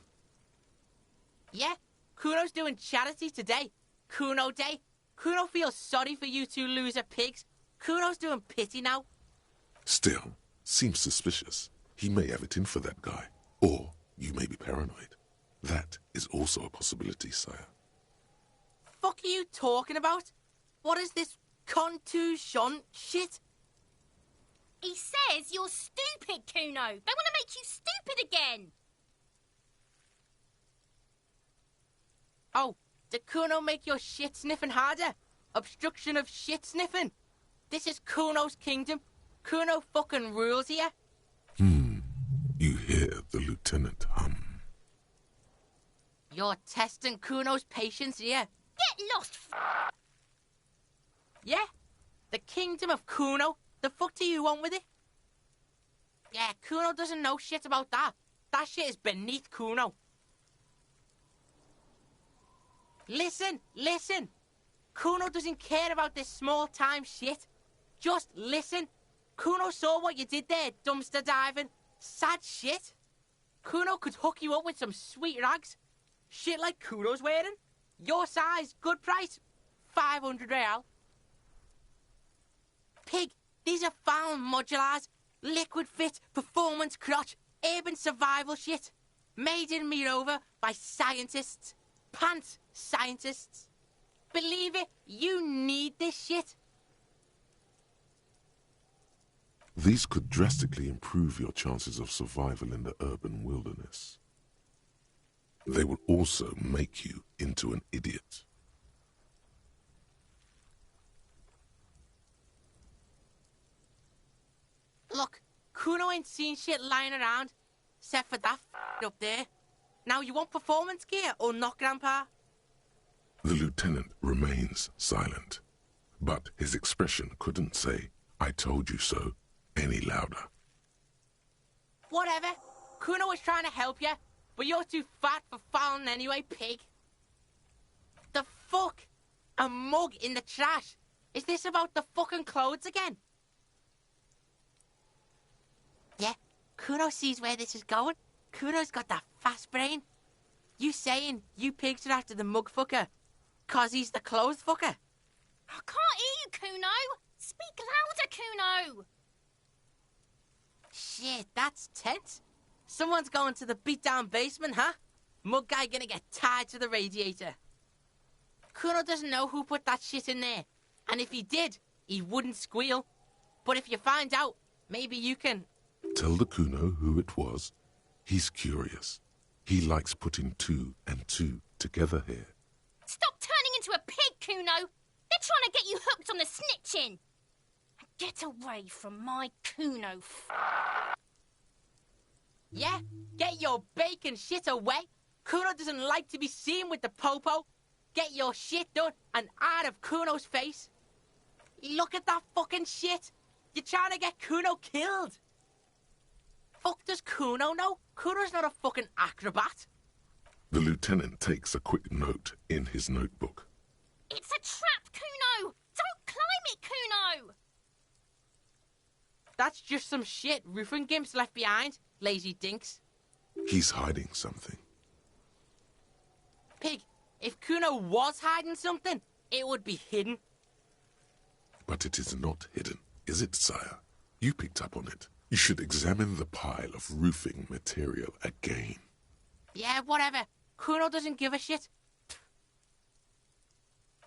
Yeah, Kuno's doing charity today. Kuno Day. Kuno feels sorry for you two loser pigs. Kuno's doing pity now. Still, seems suspicious. He may have it in for that guy. Or you may be paranoid. That is also a possibility, sire. Fuck are you talking about? What is this contusion shit? He says you're stupid, Kuno. They want to make you stupid again. Oh, did Kuno make your shit sniffing harder? Obstruction of shit sniffing. This is Kuno's kingdom. Kuno fucking rules here. You hear the lieutenant hum. You're testing Kuno's patience here. Get lost, Yeah, the kingdom of Kuno. The fuck do you want with it? Yeah, Kuno doesn't know shit about that. That shit is beneath Kuno. Listen, listen. Kuno doesn't care about this small-time shit. Just listen. Kuno saw what you did there, dumpster diving. Sad shit. Kuno could hook you up with some sweet rags. Shit like Kuno's wearing. Your size, good price. 500 real. Pig, these are found modulars. Liquid fit, performance crotch, urban survival shit. Made in Mirova by scientists. Pants scientists. Believe it, you need this shit. These could drastically improve your chances of survival in the urban wilderness. They will also make you into an idiot. Look, Kuno ain't seen shit lying around, except for that up there. Now you want performance gear or not, Grandpa? The lieutenant remains silent, but his expression couldn't say, "I told you so," any louder. Whatever. Kuno was trying to help you, but you're too fat for falling anyway, pig. The fuck? A mug in the trash? Is this about the fucking clothes again? Yeah, Kuno sees where this is going. Kuno's got that fast brain. You saying you pigs are after the mug fucker, 'cause he's the clothes fucker? I can't hear you, Kuno. Speak louder, Kuno. Shit, that's tense. Someone's going to the beat-down basement, huh? Mug guy gonna get tied to the radiator. Kuno doesn't know who put that shit in there. And if he did, he wouldn't squeal. But if you find out, maybe you can Tell the Kuno who it was. He's curious. He likes putting 2 and 2 together here. Stop turning into a pig, Kuno! They're trying to get you hooked on the snitching! Get away from my Kuno. Yeah? Get your bacon shit away! Kuno doesn't like to be seen with the popo. Get your shit done and out of Kuno's face. Look at that fucking shit! You're trying to get Kuno killed! Fuck does Kuno know? Kuno's not a fucking acrobat. The lieutenant takes a quick note in his notebook. It's a trap, Kuno! Don't climb it, Kuno! That's just some shit roofing gimps left behind, lazy dinks. He's hiding something. Pig, if Kuno was hiding something, it would be hidden. But it is not hidden, is it, sire? You picked up on it. You should examine the pile of roofing material again. Yeah, whatever. Kuno doesn't give a shit.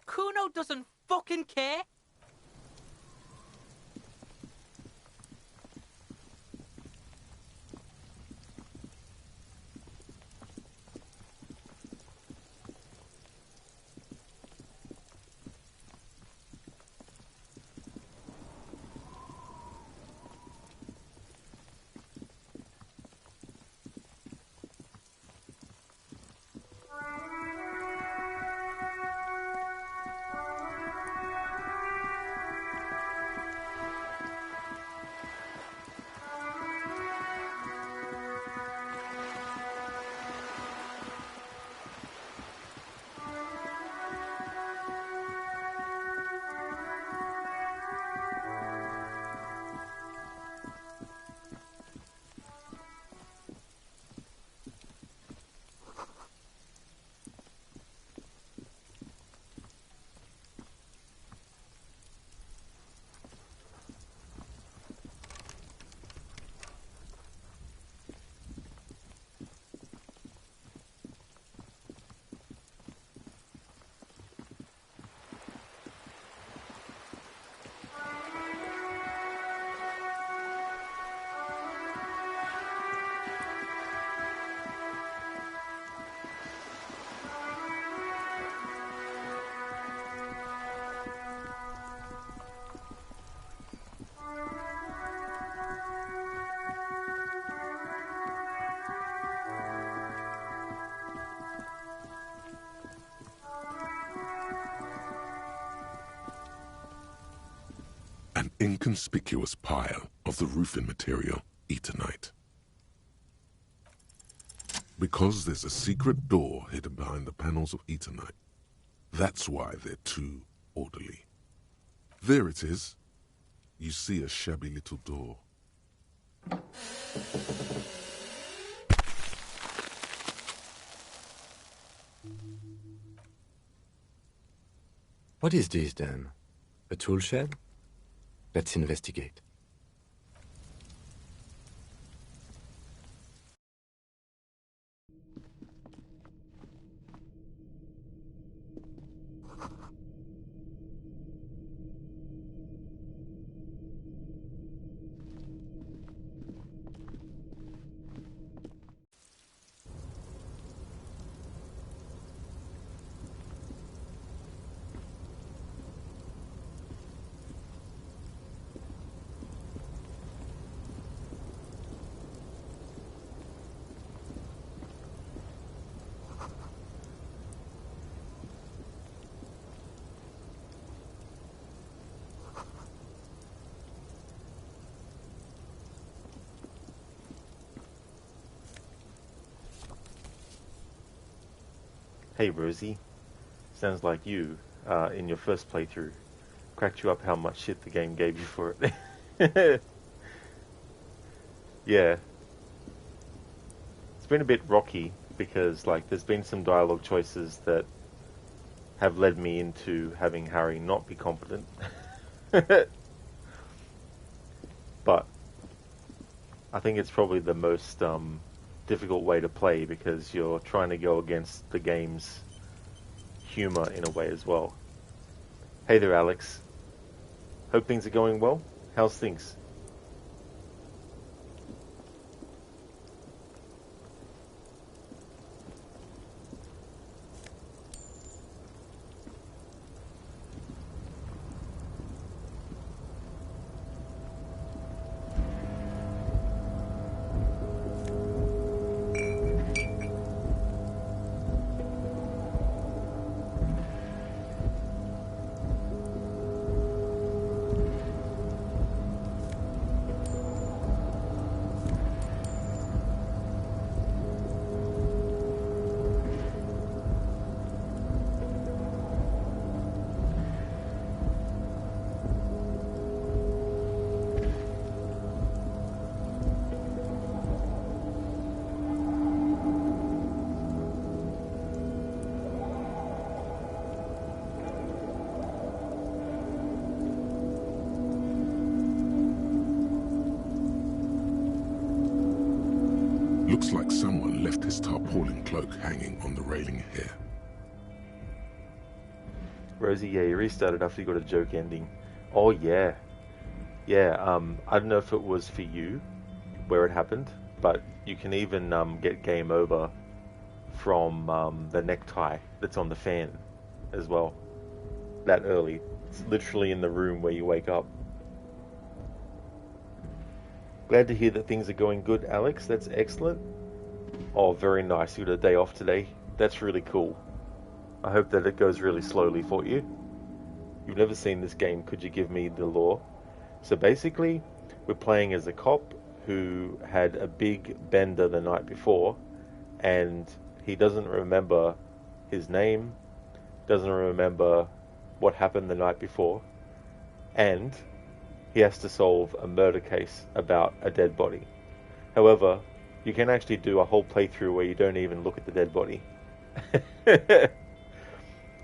Kuno doesn't fucking care. An inconspicuous pile of the roofing material, Eternite. Because there's a secret door hidden behind the panels of Eternite. That's why they're too orderly. There it is. You see a shabby little door. What is this, then? A tool shed? Let's investigate. Hey Rosie, sounds like you, in your first playthrough, cracked you up how much shit the game gave you for it. Yeah. It's been a bit rocky because, like, there's been some dialogue choices that have led me into having Harry not be competent. But I think it's probably the most difficult way to play because you're trying to go against the game's humor in a way as well. Hey there, Alex. Hope things are going well. How's things? Looks like someone left his tarpaulin cloak hanging on the railing here. Rosie, yeah, you restarted after you got a joke ending. Oh, yeah. Yeah, I don't know if it was for you, where it happened, but you can even get game over from the necktie that's on the fan as well. That early. It's literally in the room where you wake up. Glad to hear that things are going good, Alex. That's excellent. Oh, very nice. You got a day off today. That's really cool. I hope that it goes really slowly for you. You've never seen this game. Could you give me the lore? So basically, we're playing as a cop who had a big bender the night before, and he doesn't remember his name, doesn't remember what happened the night before, and he has to solve a murder case about a dead body. However, you can actually do a whole playthrough where you don't even look at the dead body.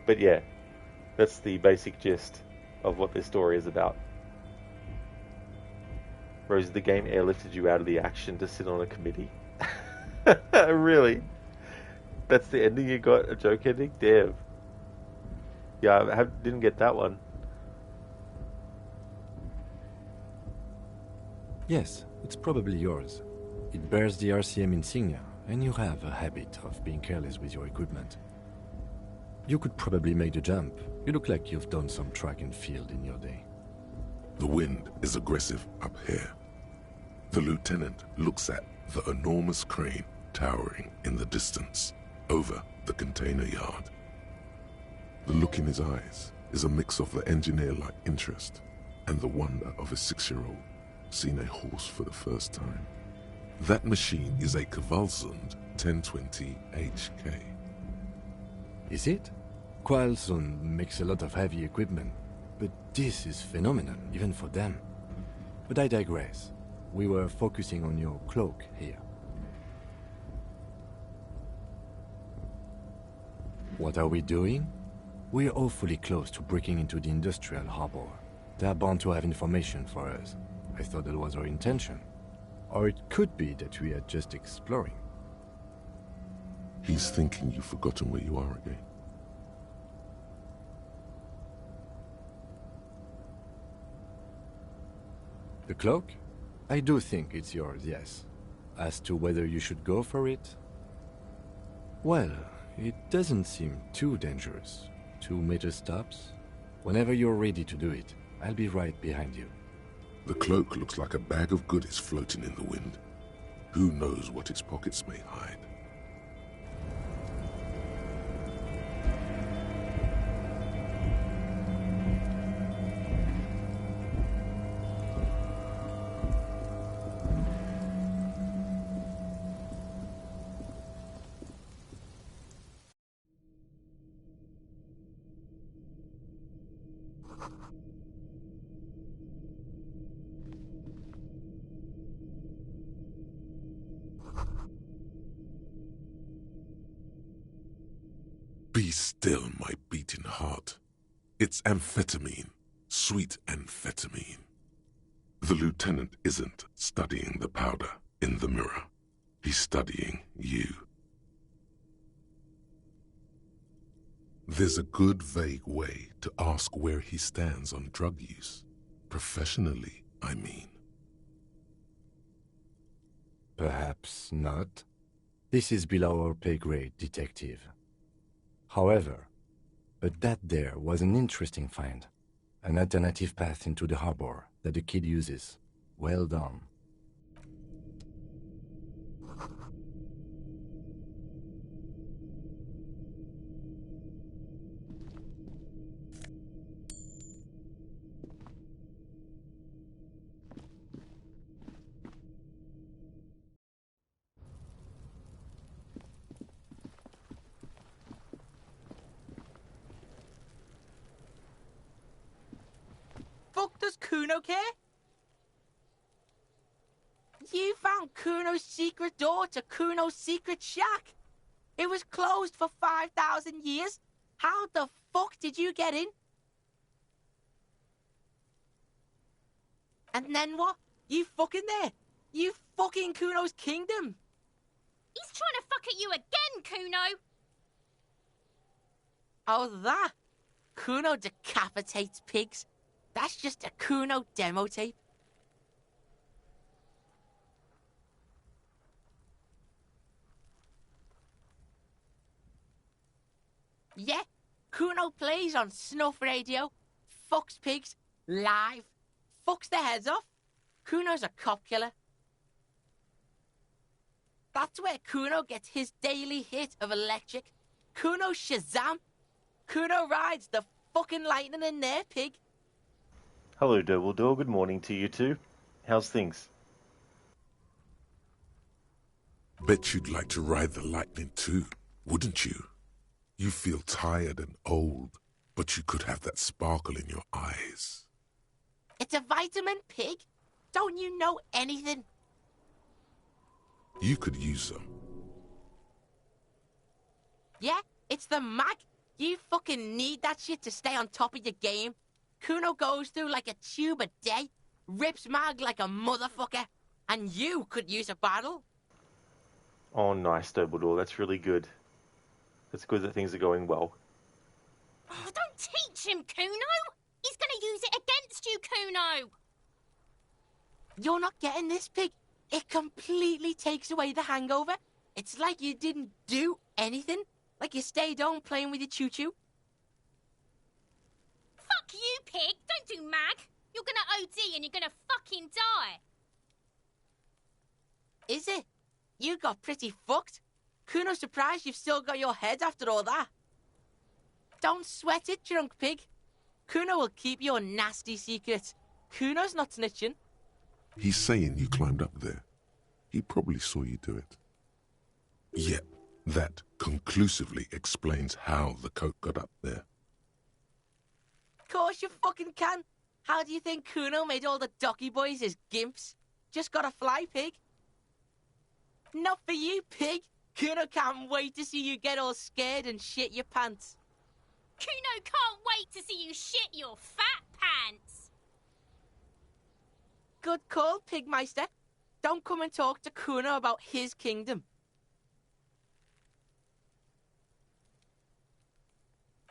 But yeah, that's the basic gist of what this story is about. Rose, the game airlifted you out of the action to sit on a committee. Really? That's the ending you got? A joke ending? Damn. Yeah, I didn't get that one. Yes, it's probably yours. It bears the RCM insignia, and you have a habit of being careless with your equipment. You could probably make the jump. You look like you've done some track and field in your day. The wind is aggressive up here. The lieutenant looks at the enormous crane towering in the distance over the container yard. The look in his eyes is a mix of the engineer-like interest and the wonder of a 6-year-old seeing a horse for the first time. That machine is a Kvalsund 1020 HK. Is it? Kvalsund makes a lot of heavy equipment, but this is phenomenal, even for them. But I digress. We were focusing on your cloak here. What are we doing? We're awfully close to breaking into the industrial harbor. They're bound to have information for us. I thought that was our intention. Or it could be that we are just exploring. He's thinking you've forgotten where you are again. The cloak? I do think it's yours, yes. As to whether you should go for it? Well, it doesn't seem too dangerous. 2-meter stops. Whenever you're ready to do it, I'll be right behind you. The cloak looks like a bag of goodies floating in the wind. Who knows what its pockets may hide? Be still, my beating heart. It's amphetamine, sweet amphetamine. The lieutenant isn't studying the powder in the mirror. He's studying you. There's a good, vague way to ask where he stands on drug use. Professionally, I mean. Perhaps not. This is below our pay grade, detective. However, but that there was an interesting find. An alternative path into the harbor that the kid uses. Well done. Fuck does Kuno care? You found Kuno's secret door to Kuno's secret shack. It was closed for 5,000 years. How the fuck did you get in? And then what? You fucking there? You fucking Kuno's kingdom? He's trying to fuck at you again, Kuno! Oh, that? Kuno decapitates pigs. That's just a Kuno demo tape. Yeah, Kuno plays on snuff radio, fucks pigs, live, fucks their heads off. Kuno's a cop killer. That's where Kuno gets his daily hit of electric. Kuno Shazam. Kuno rides the fucking lightning in there, pig. Hello, Dumbledore. Good morning to you two. How's things? Bet you'd like to ride the lightning too, wouldn't you? You feel tired and old, but you could have that sparkle in your eyes. It's a vitamin, pig. Don't you know anything? You could use some. Yeah, it's the mag. You fucking need that shit to stay on top of your game. Kuno goes through like a tube a day, rips mag like a motherfucker, and you could use a bottle. Oh, nice, Dumbledore. That's really good. It's good that things are going well. Oh, don't teach him, Kuno! He's gonna use it against you, Kuno! You're not getting this, pig. It completely takes away the hangover. It's like you didn't do anything. Like you stayed home playing with your choo-choo. Fuck you, pig! Don't do mag! You're gonna OD and you're gonna fucking die! Is it? You got pretty fucked. Kuno's surprised you've still got your head after all that. Don't sweat it, drunk pig. Kuno will keep your nasty secrets. Kuno's not snitching. He's saying you climbed up there. He probably saw you do it. Yet, that conclusively explains how the coat got up there. Of course you fucking can. How do you think Kuno made all the docky boys his gimps? Just gotta fly, pig. Not for you, pig. Kuno can't wait to see you get all scared and shit your pants. Kuno can't wait to see you shit your fat pants! Good call, Pigmeister. Don't come and talk to Kuno about his kingdom.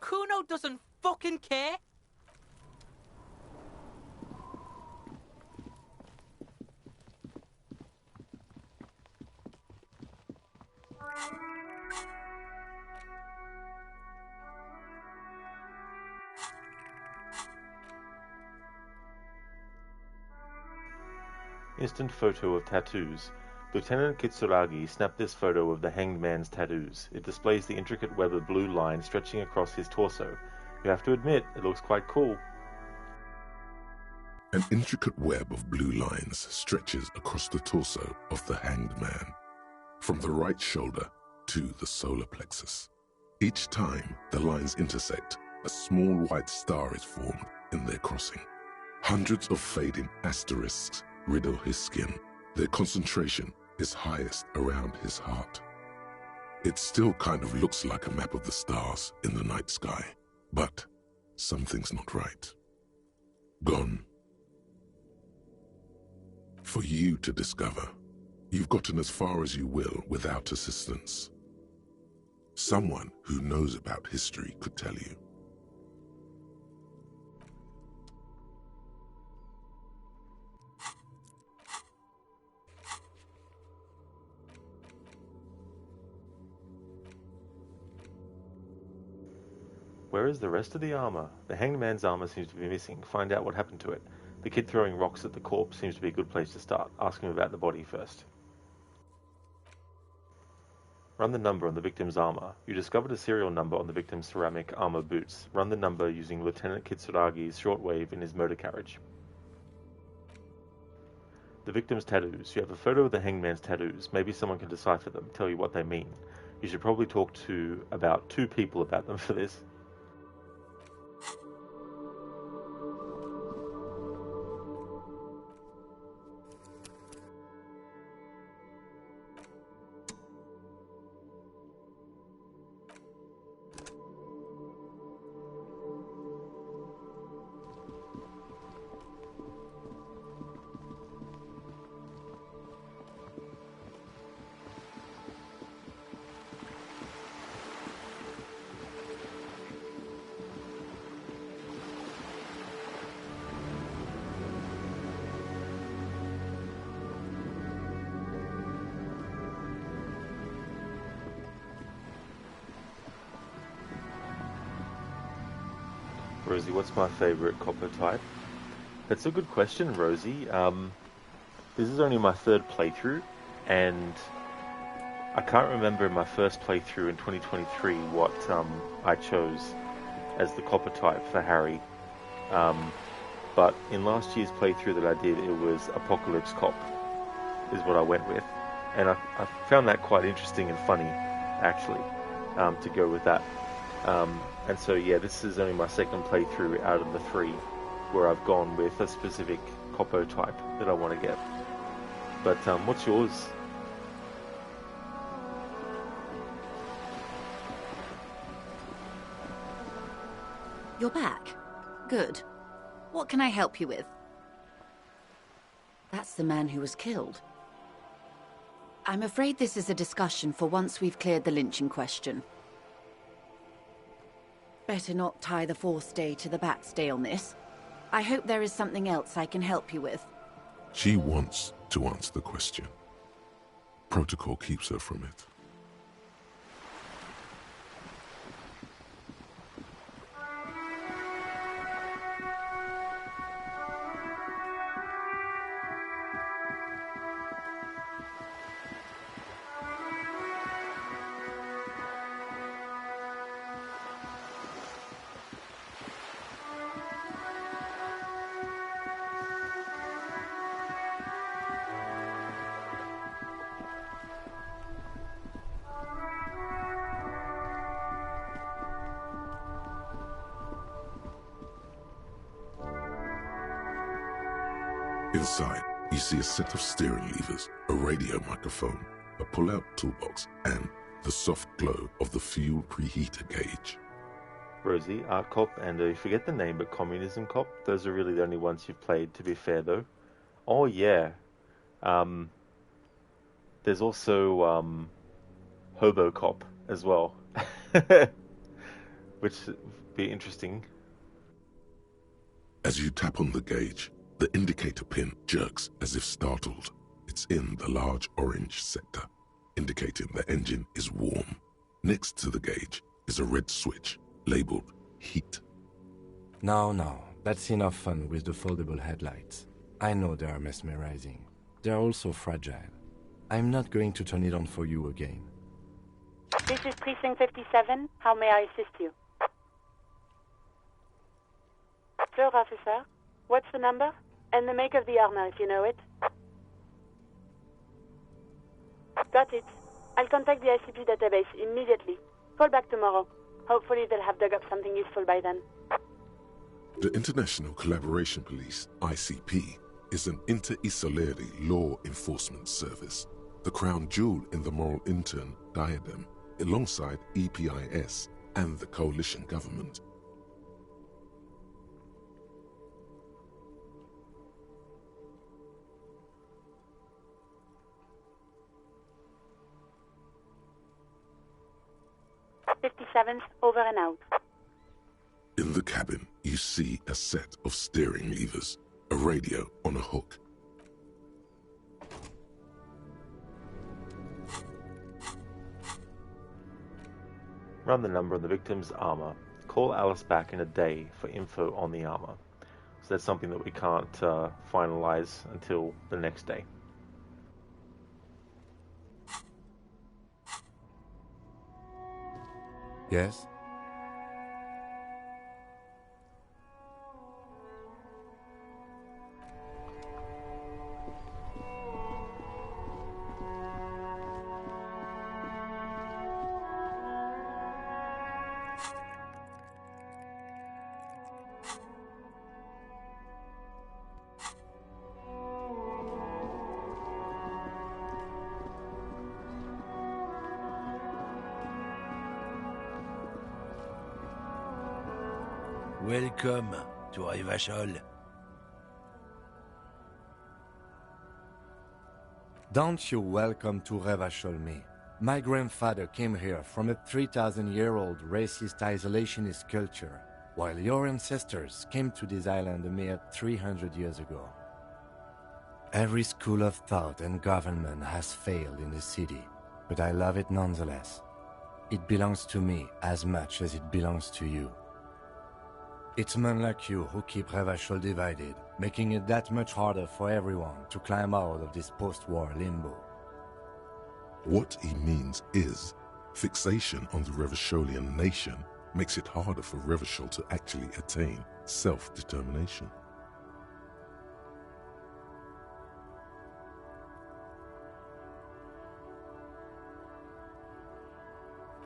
Kuno doesn't fucking care. Instant photo of tattoos. Lieutenant Kitsuragi snapped this photo of the hanged man's tattoos. It displays the intricate web of blue lines stretching across his torso. You have to admit, it looks quite cool. An intricate web of blue lines stretches across the torso of the hanged man, from the right shoulder to the solar plexus. Each time the lines intersect, a small white star is formed in their crossing. Hundreds of fading asterisks riddle his skin. Their concentration is highest around his heart. It still kind of looks like a map of the stars in the night sky, but something's not right. Gone. For you to discover. You've gotten as far as you will without assistance. Someone who knows about history could tell you. Where is the rest of the armor? The hanged man's armor seems to be missing. Find out what happened to it. The kid throwing rocks at the corpse seems to be a good place to start. Ask him about the body first. Run the number on the victim's armor. You discovered a serial number on the victim's ceramic armor boots. Run the number using Lieutenant Kitsuragi's shortwave in his motor carriage. The victim's tattoos. You have a photo of the hanged man's tattoos. Maybe someone can decipher them, tell you what they mean. You should probably talk to about 2 people about them for this. Rosie, what's my favorite copper type? That's a good question, Rosie. This is only my third playthrough, and I can't remember in my first playthrough in 2023 what I chose as the copper type for Harry. But in last year's playthrough that I did, it was Apocalypse Cop, is what I went with. And I found that quite interesting and funny, actually, to go with that. And so, yeah, this is only my second playthrough out of the 3 where I've gone with a specific Coppo type that I want to get. But what's yours? You're back. Good. What can I help you with? That's the man who was killed. I'm afraid this is a discussion for once we've cleared the lynching question. Better not tie the 4th day to the Bat's Day on this. I hope there is something else I can help you with. She wants to answer the question. Protocol keeps her from it. Inside, you see a set of steering levers, a radio microphone, a pull-out toolbox, and the soft glow of the fuel preheater gauge. Rosie, Art Cop, and you forget the name, but Communism Cop. Those are really the only ones you've played, to be fair, though. Oh, yeah. There's also Hobo Cop as well, which would be interesting. As you tap on the gauge, the indicator pin jerks as if startled. It's in the large orange sector, indicating the engine is warm. Next to the gauge is a red switch labeled heat. Now, that's enough fun with the foldable headlights. I know they are mesmerizing. They are also fragile. I'm not going to turn it on for you again. This is Precinct 57. How may I assist you? Sir, officer. What's the number? And the make of the armor, if you know it. Got it. I'll contact the ICP database immediately. Call back tomorrow. Hopefully they'll have dug up something useful by then. The International Collaboration Police, ICP, is an inter-Isolari law enforcement service, the crown jewel in the moral intern diadem, alongside EPIS and the coalition government. Over and out. In the cabin, you see a set of steering levers, a radio on a hook. Run the number on the victim's armor. Call Alice back in a day for info on the armor. So that's something that we can't finalize until the next day. Yes? Welcome to Revachol. Don't you welcome to Revachol me. My grandfather came here from a 3,000-year-old racist isolationist culture, while your ancestors came to this island a mere 300 years ago. Every school of thought and government has failed in the city, but I love it nonetheless. It belongs to me as much as it belongs to you. It's men like you who keep Revachol divided, making it that much harder for everyone to climb out of this post-war limbo. What he means is, fixation on the Revacholian nation makes it harder for Revachol to actually attain self-determination.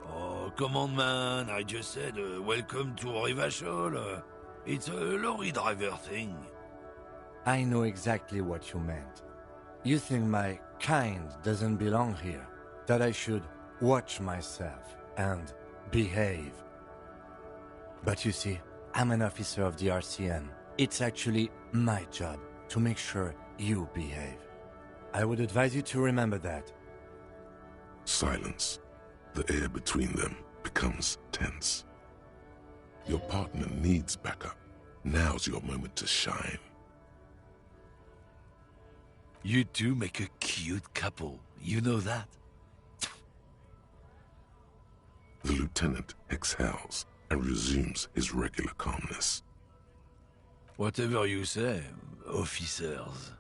Oh, come on, man. I just said, welcome to Revachol. It's a lorry driver thing. I know exactly what you meant. You think my kind doesn't belong here, that I should watch myself and behave. But you see, I'm an officer of the RCN. It's actually my job to make sure you behave. I would advise you to remember that. Silence. The air between them becomes tense. Your partner needs backup. Now's your moment to shine. You two make a cute couple. You know that? The lieutenant exhales and resumes his regular calmness. Whatever you say, officers.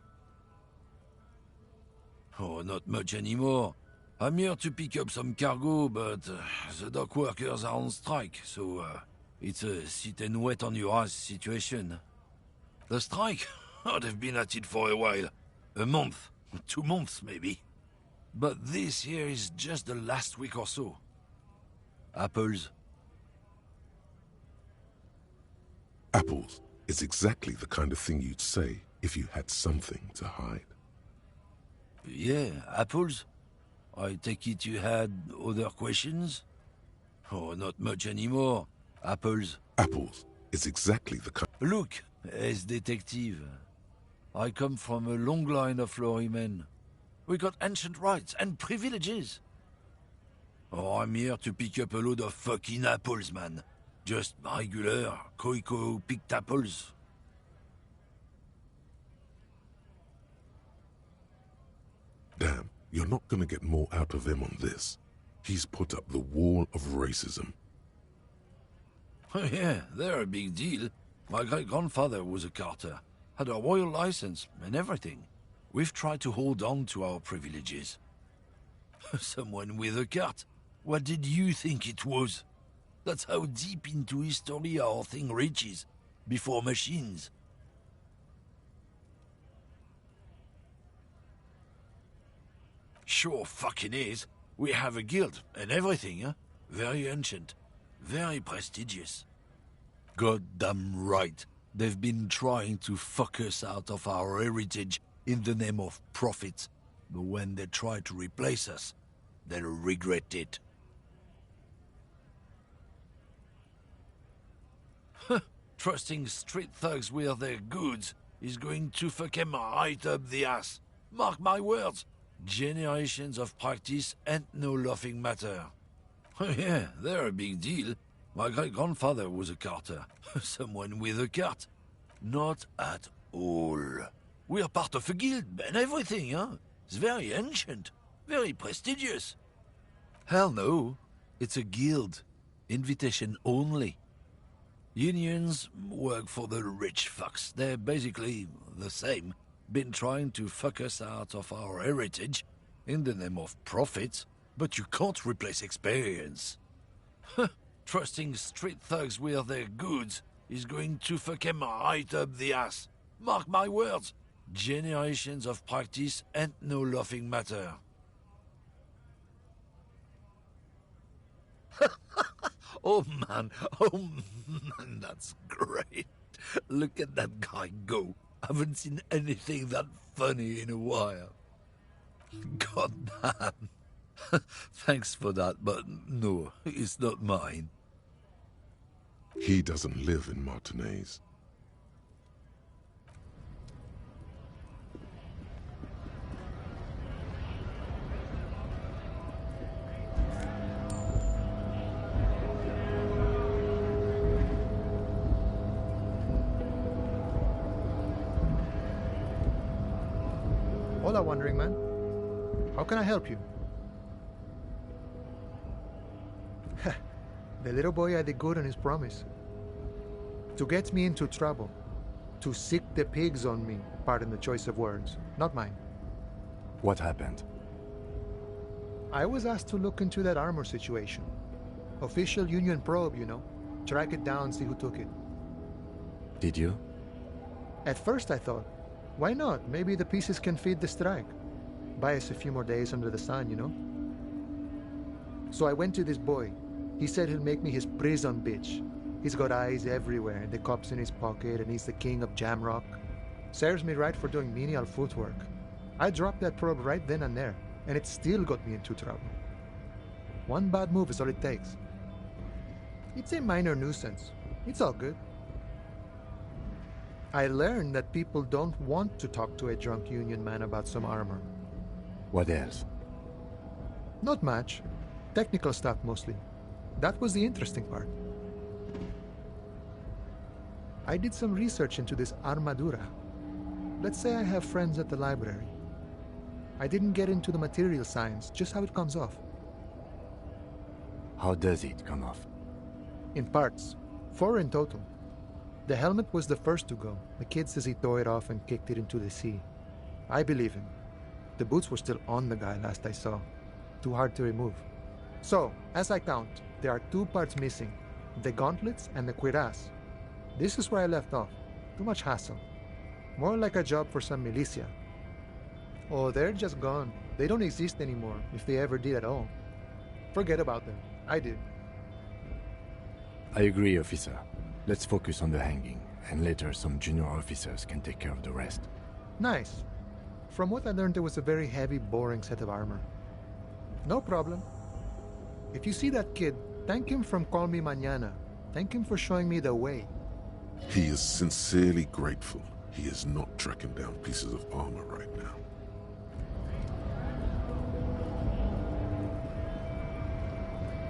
Oh, not much anymore. I'm here to pick up some cargo, but the dock workers are on strike, so it's a sit and wait on your ass situation. The strike? Oh, they've been at it for a while. A month, 2 months maybe. But this here is just the last week or so. Apples. Apples is exactly the kind of thing you'd say if you had something to hide. Yeah, apples? I take it you had other questions? Oh, not much anymore. Apples. Apples is exactly the kind... Look, as detective, I come from a long line of lorrymen. We got ancient rights and privileges. Oh, I'm here to pick up a load of fucking apples, man. Just regular, Koiko-picked apples. Damn, you're not gonna get more out of him on this. He's put up the wall of racism. Oh yeah, they're a big deal. My great-grandfather was a carter. Had a royal license and everything. We've tried to hold on to our privileges. Someone with a cart. What did you think it was? That's how deep into history our thing reaches. Before machines. Sure fucking is. We have a guild and everything, huh? Very ancient. Very prestigious. Goddamn right. They've been trying to fuck us out of our heritage in the name of profit. But when they try to replace us, they'll regret it. Trusting street thugs with their goods is going to fuck them right up the ass. Mark my words. Generations of practice ain't no laughing matter. Oh yeah, they're a big deal. My great-grandfather was a carter. Someone with a cart. Not at all. We're part of a guild and everything, huh? It's very ancient. Very prestigious. Hell no. It's a guild. Invitation only. Unions work for the rich fucks. They're basically the same. Been trying to fuck us out of our heritage in the name of profit, but you can't replace experience. Trusting street thugs with their goods is going to fuck them right up the ass. Mark my words. Generations of practice ain't no laughing matter. Oh man, that's great. Look at that guy go. Haven't seen anything that funny in a while. God damn. Thanks for that, but no, it's not mine. He doesn't live in Martinez. Hola, Wandering Man. How can I help you? The little boy had the good on his promise. To get me into trouble. To sick the pigs on me, pardon the choice of words, not mine. What happened? I was asked to look into that armor situation. Official Union probe, you know. Track it down, see who took it. Did you? At first I thought, why not? Maybe the pieces can feed the strike. Buy us a few more days under the sun, you know? So I went to this boy. He said he'll make me his prison bitch. He's got eyes everywhere, and the cop's in his pocket, and he's the king of Jamrock. Serves me right for doing menial footwork. I dropped that probe right then and there, and it still got me into trouble. One bad move is all it takes. It's a minor nuisance. It's all good. I learned that people don't want to talk to a drunk Union man about some armor. What else? Not much. Technical stuff mostly. That was the interesting part. I did some research into this armadura. Let's say I have friends at the library. I didn't get into the material science, just how it comes off. How does it come off? In parts. 4 in total. The helmet was the first to go. The kid says he tore it off and kicked it into the sea. I believe him. The boots were still on the guy last I saw. Too hard to remove. So, as I count, there are 2 parts missing. The gauntlets and the cuirass. This is where I left off. Too much hassle. More like a job for some militia. Oh, they're just gone. They don't exist anymore, if they ever did at all. Forget about them. I did. I agree, officer. Let's focus on the hanging, and later some junior officers can take care of the rest. Nice. From what I learned, it was a very heavy, boring set of armor. No problem. If you see that kid, thank him from Call Me Mañana. Thank him for showing me the way. He is sincerely grateful he is not tracking down pieces of armor right now.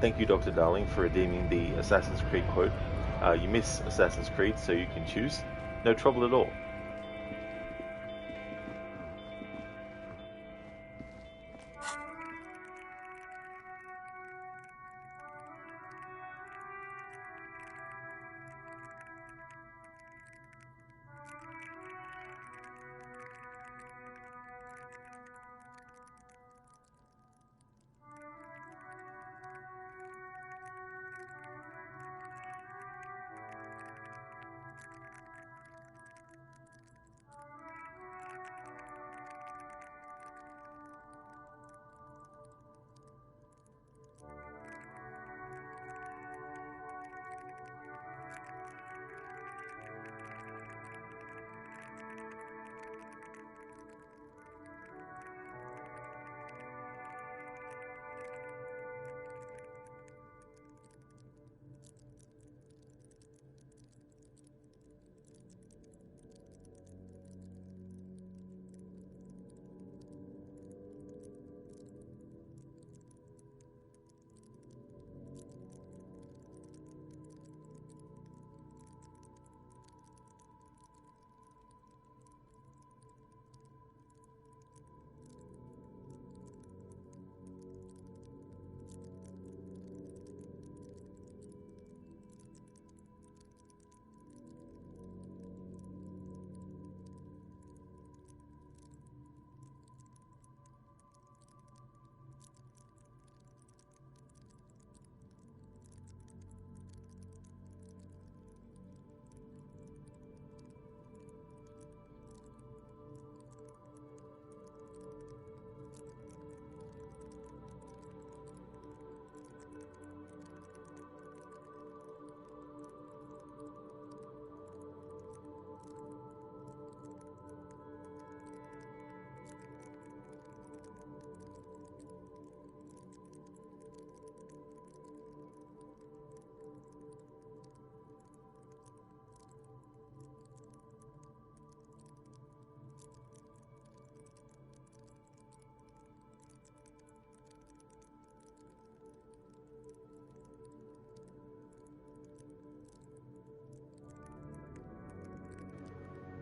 Thank you, Dr. Darling, for redeeming the Assassin's Creed quote. You miss Assassin's Creed, so you can choose. No trouble at all.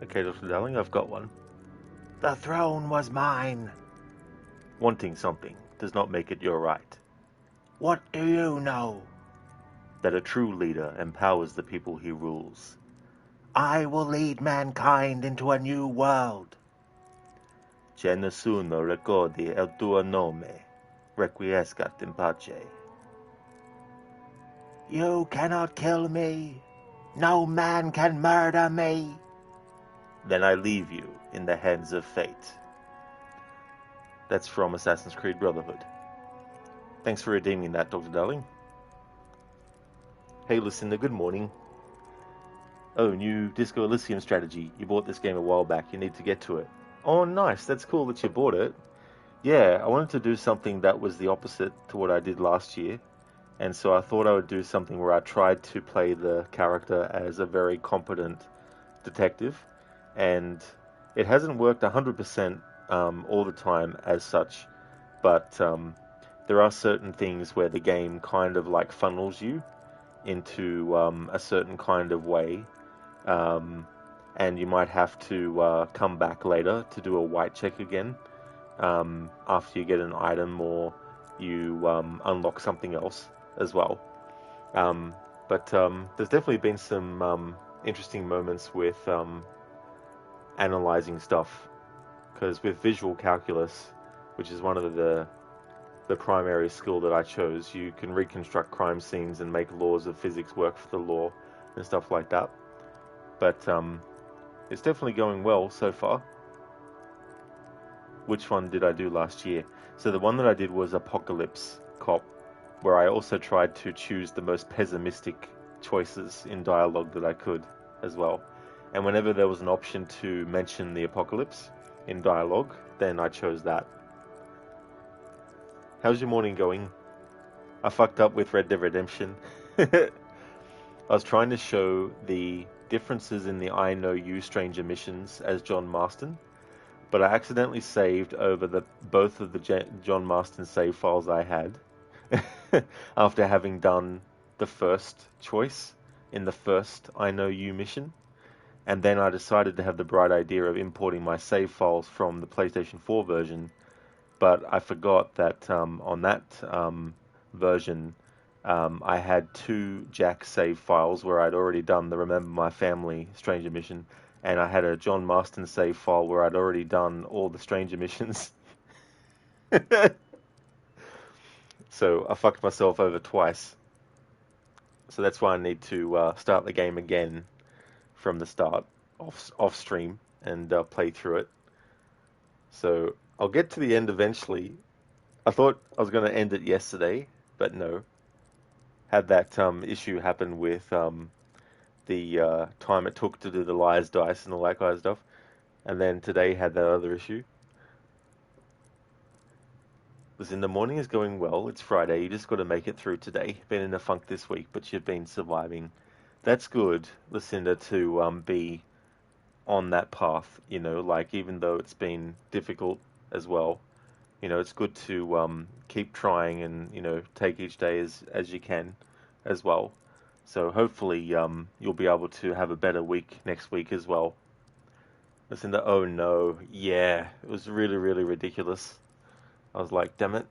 Okay, Dr. Darling, I've got one. The throne was mine. Wanting something does not make it your right. What do you know? That a true leader empowers the people he rules. I will lead mankind into a new world. Che nessuno ricordi il tuo nome. Requiescat in pace. You cannot kill me. No man can murder me. Then I leave you in the hands of fate. That's from Assassin's Creed Brotherhood. Thanks for redeeming that, Dr. Darling. Hey Lucinda, good morning. Oh, new Disco Elysium strategy. You bought this game a while back. You need to get to it. Oh, nice. That's cool that you bought it. Yeah, I wanted to do something that was the opposite to what I did last year. And so I thought I would do something where I tried to play the character as a very competent detective. And it hasn't worked 100% all the time as such. But there are certain things where the game kind of like funnels you into a certain kind of way. And you might have to come back later to do a white check again after you get an item or you unlock something else as well. But there's definitely been some interesting moments with analyzing stuff, because with visual calculus, which is one of the primary skill that I chose, you can reconstruct crime scenes and make laws of physics work for the law and stuff like that. But it's definitely going well so far. Which one did I do last year? So the one that I did was Apocalypse Cop, where I also tried to choose the most pessimistic choices in dialogue that I could as well. And whenever there was an option to mention the apocalypse in dialogue, then I chose that. How's your morning going? I fucked up with Red Dead Redemption. I was trying to show the differences in the I Know You Stranger missions as John Marston, but I accidentally saved over both of the John Marston save files I had after having done the first choice in the first I Know You mission, and then I decided to have the bright idea of importing my save files from the PlayStation 4 version, but I forgot that on that version I had 2 Jack save files where I'd already done the Remember My Family Stranger mission, and I had a John Marston save file where I'd already done all the Stranger missions. So I fucked myself over twice. So that's why I need to start the game again from the start, off stream, and play through it. So I'll get to the end eventually. I thought I was going to end it yesterday, but no. Had that issue happen with the time it took to do the lies dice and all that kind of stuff. And then today had that other issue. Listen, the morning is going well. It's Friday. You just got to make it through today. Been in a funk this week, but you've been surviving. That's good, Lucinda, to be on that path. You know, like even though it's been difficult as well, you know, it's good to keep trying and take each day as you can as well. So hopefully you'll be able to have a better week next week as well. Lucinda, oh no, yeah, it was really, really ridiculous. I was like, damn it.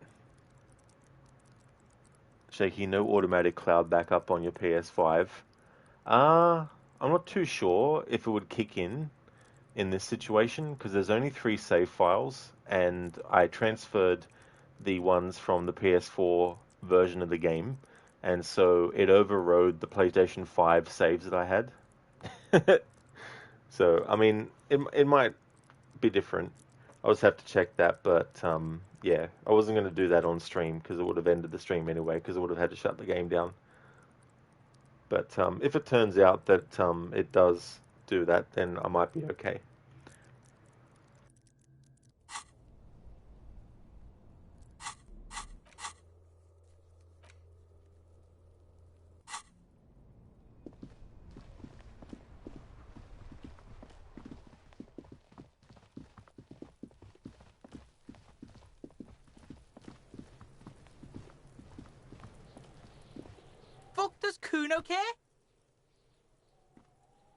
Shaky, no automatic cloud backup on your PS5. I'm not too sure if it would kick in this situation, because there's only 3 save files, and I transferred the ones from the PS4 version of the game, and so it overrode the PlayStation 5 saves that I had. So, I mean, it might be different. I'll just have to check that, but yeah, I wasn't going to do that on stream because it would have ended the stream anyway, because I would have had to shut the game down. But if it turns out that it does do that, then I might be okay. Fuck does Kuno care?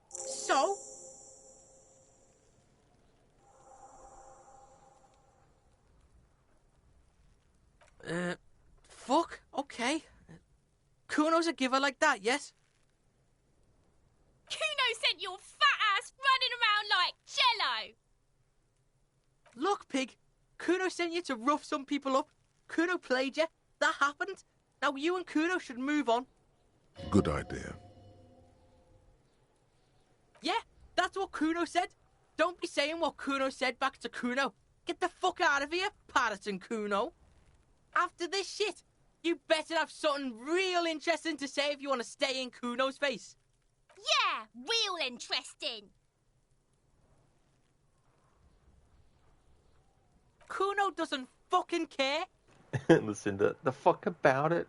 So? Fuck, okay. Kuno's a giver like that, yes? Kuno sent your Look, Pig. Kuno sent you to rough some people up. Kuno played you. That happened. Now you and Kuno should move on. Good idea. Yeah, that's what Kuno said. Don't be saying what Kuno said back to Kuno. Get the fuck out of here, Patterson Kuno. After this shit, you better have something real interesting to say if you want to stay in Kuno's face. Yeah, real interesting. Kuno doesn't fucking care. Lucinda, the fuck about it?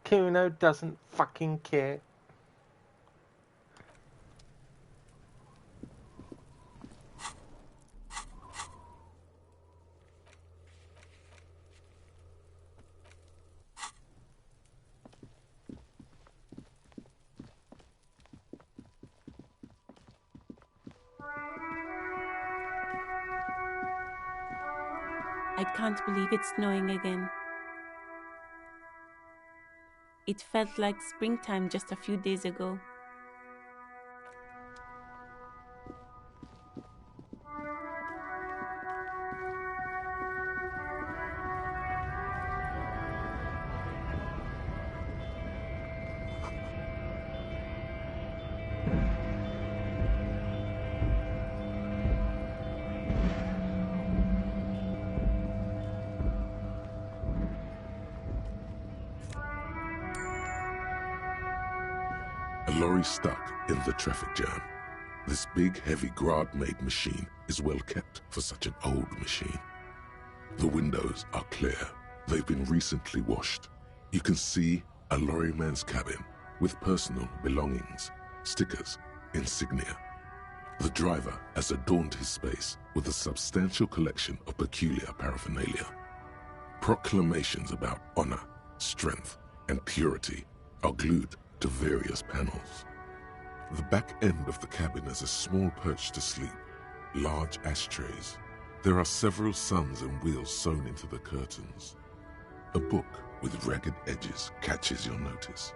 Kuno doesn't fucking care. I can't believe it's snowing again. It felt like springtime just a few days ago. A lorry stuck in the traffic jam. This big, heavy Grad-made machine is well kept for such an old machine. The windows are clear. They've been recently washed. You can see a lorryman's cabin with personal belongings, stickers, insignia. The driver has adorned his space with a substantial collection of peculiar paraphernalia. Proclamations about honor, strength, and purity are glued to various panels. The back end of the cabin is a small perch to sleep, large ashtrays. There are several suns and wheels sewn into the curtains. A book with ragged edges catches your notice.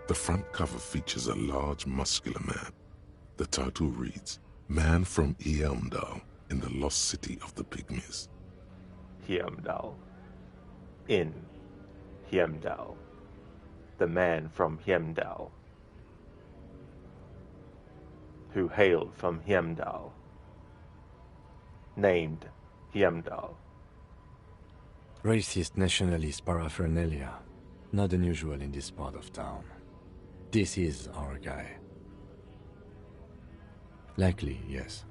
The front cover features a large, muscular man. The title reads, Man from Heimdall in the Lost City of the Pygmies. Heimdall. In Heimdall. The man from Heimdall, who hailed from Heimdall, named Heimdall. Racist nationalist paraphernalia, not unusual in this part of town. This is our guy. Likely, yes.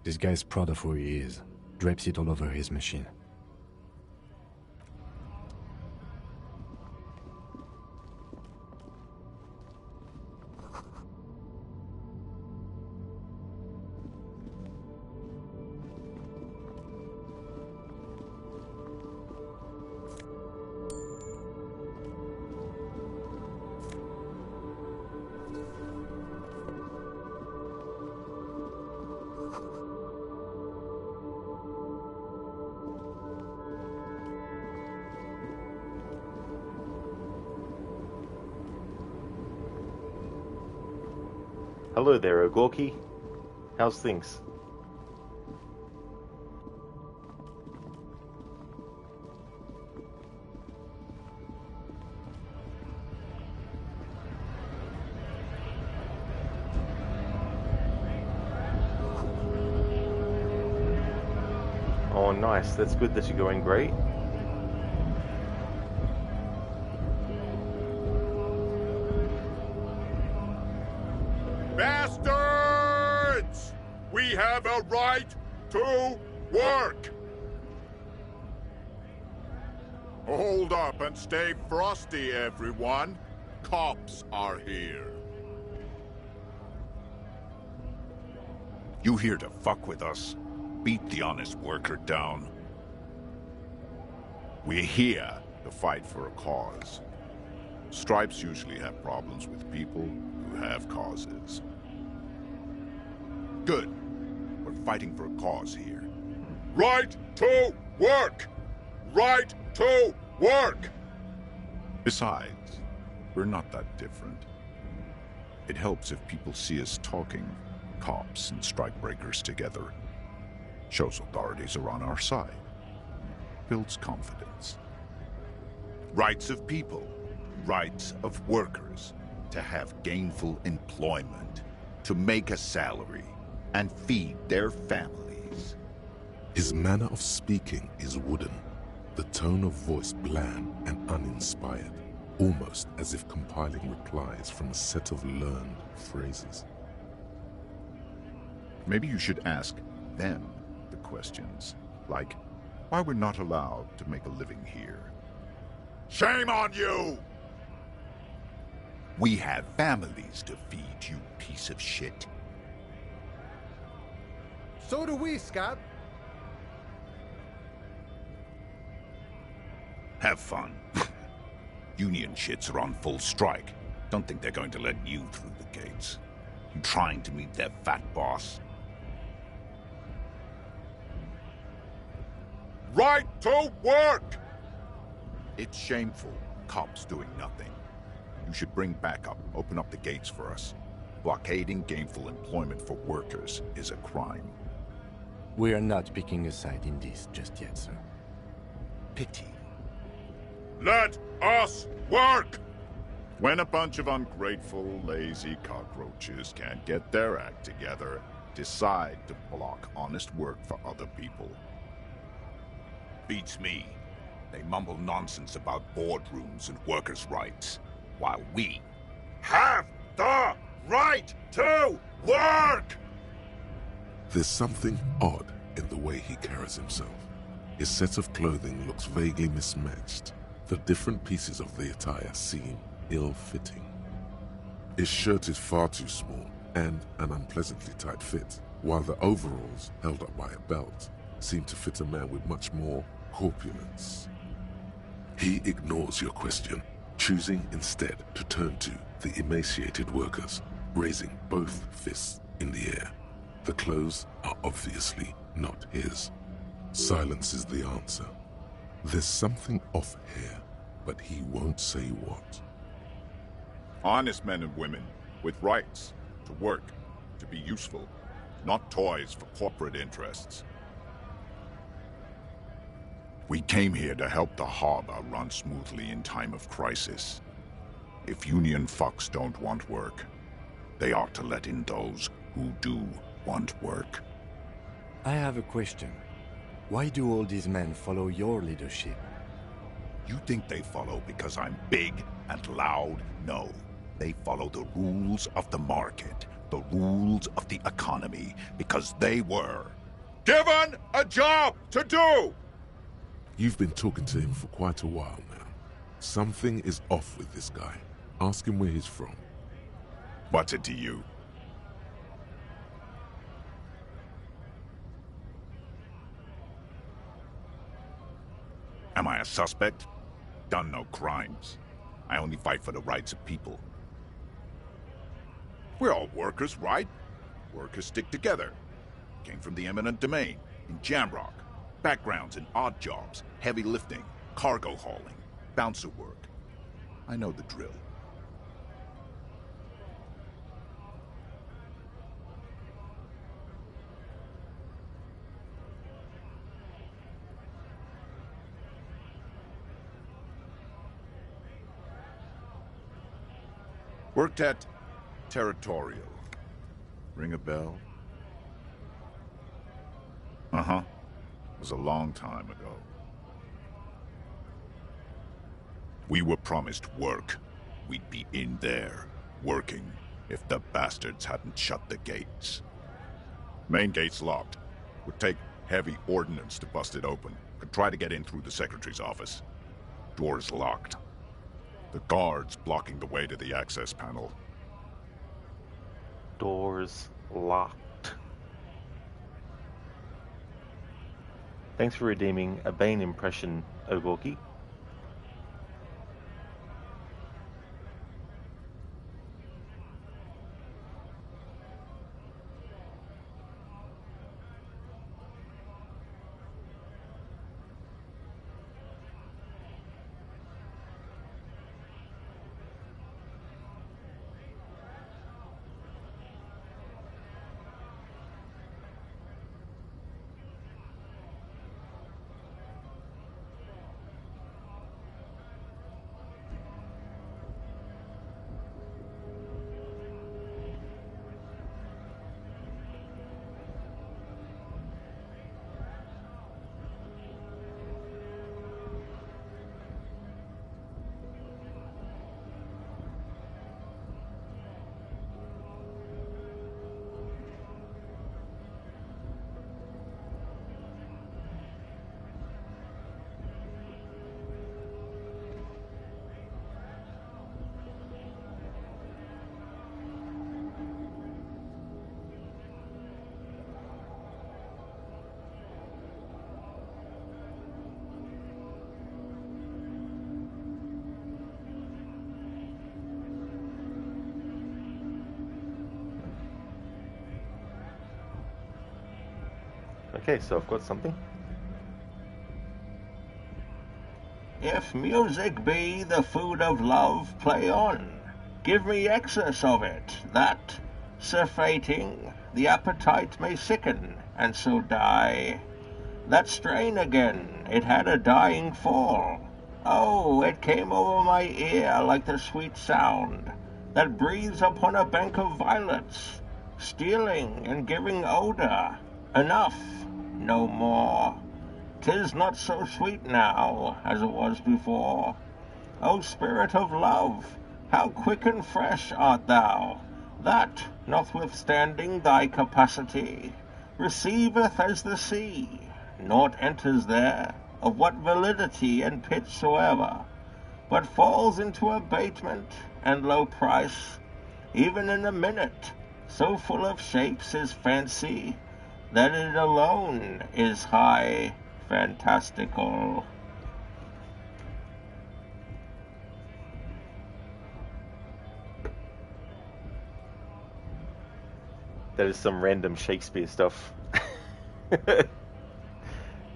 This guy's proud of who he is, drapes it all over his machine. Hello there, Ogorki. How's things? Oh, nice. That's good that you're going great. Bastards! We have a right to work! Hold up and stay frosty, everyone. Cops are here. You here to fuck with us? Beat the honest worker down. We're here to fight for a cause. Stripes usually have problems with people who have causes. Good. We're fighting for a cause here. Right to work! Right to work! Besides, we're not that different. It helps if people see us talking, cops and strikebreakers together. Shows authorities are on our side. Builds confidence. Rights of people, rights of workers, to have gainful employment, to make a salary, and feed their families. His manner of speaking is wooden, the tone of voice bland and uninspired, almost as if compiling replies from a set of learned phrases. Maybe you should ask them the questions, like why we're not allowed to make a living here. Shame on you! We have families to feed, you piece of shit. So do we, Scott. Have fun. Union shits are on full strike. Don't think they're going to let you through the gates. You trying to meet their fat boss? Right to work! It's shameful. Cops doing nothing. You should bring backup. Open up the gates for us. Blockading gainful employment for workers is a crime. We are not picking a side in this just yet, sir. Pity. Let us work! When a bunch of ungrateful, lazy cockroaches can't get their act together, decide to block honest work for other people. Beats me. They mumble nonsense about boardrooms and workers' rights, while we have the right to work! There's something odd in the way he carries himself. His set of clothing looks vaguely mismatched. The different pieces of the attire seem ill-fitting. His shirt is far too small and an unpleasantly tight fit, while the overalls, held up by a belt, seem to fit a man with much more corpulence. He ignores your question, choosing instead to turn to the emaciated workers, raising both fists in the air. The clothes are obviously not his. Silence is the answer. There's something off here, but he won't say what. Honest men and women with rights to work, to be useful, not toys for corporate interests. We came here to help the harbor run smoothly in time of crisis. If union fucks don't want work, they ought to let in those who do want work. I have a question. Why do all these men follow your leadership? You think they follow because I'm big and loud? No. They follow the rules of the market, the rules of the economy, because they were given a job to do! You've been talking to him for quite a while now. Something is off with this guy. Ask him where he's from. What's it to you? Am I a suspect? Done no crimes. I only fight for the rights of people. We're all workers, right? Workers stick together. Came from the eminent domain, in Jamrock. Backgrounds in odd jobs, heavy lifting, cargo hauling, bouncer work. I know the drill. Worked at Territorial. Ring a bell? Uh-huh. It was a long time ago. We were promised work. We'd be in there, working, if the bastards hadn't shut the gates. Main gate's locked. Would take heavy ordnance to bust it open. Could try to get in through the secretary's office. Door's locked. The guards blocking the way to the access panel. Doors locked. Thanks for redeeming a Bane impression, Ogorki. Okay, so I've got something. If music be the food of love, play on. Give me excess of it, that, surfeiting, the appetite may sicken, and so die. That strain again, it had a dying fall. Oh, it came over my ear like the sweet sound that breathes upon a bank of violets, stealing and giving odor. Enough, no more. 'Tis not so sweet now as it was before. O spirit of love, how quick and fresh art thou, that, notwithstanding thy capacity, receiveth as the sea. Naught enters there, of what validity and pitch soever, but falls into abatement and low price, even in a minute, so full of shapes is fancy, that it alone is high fantastical. That is some random Shakespeare stuff.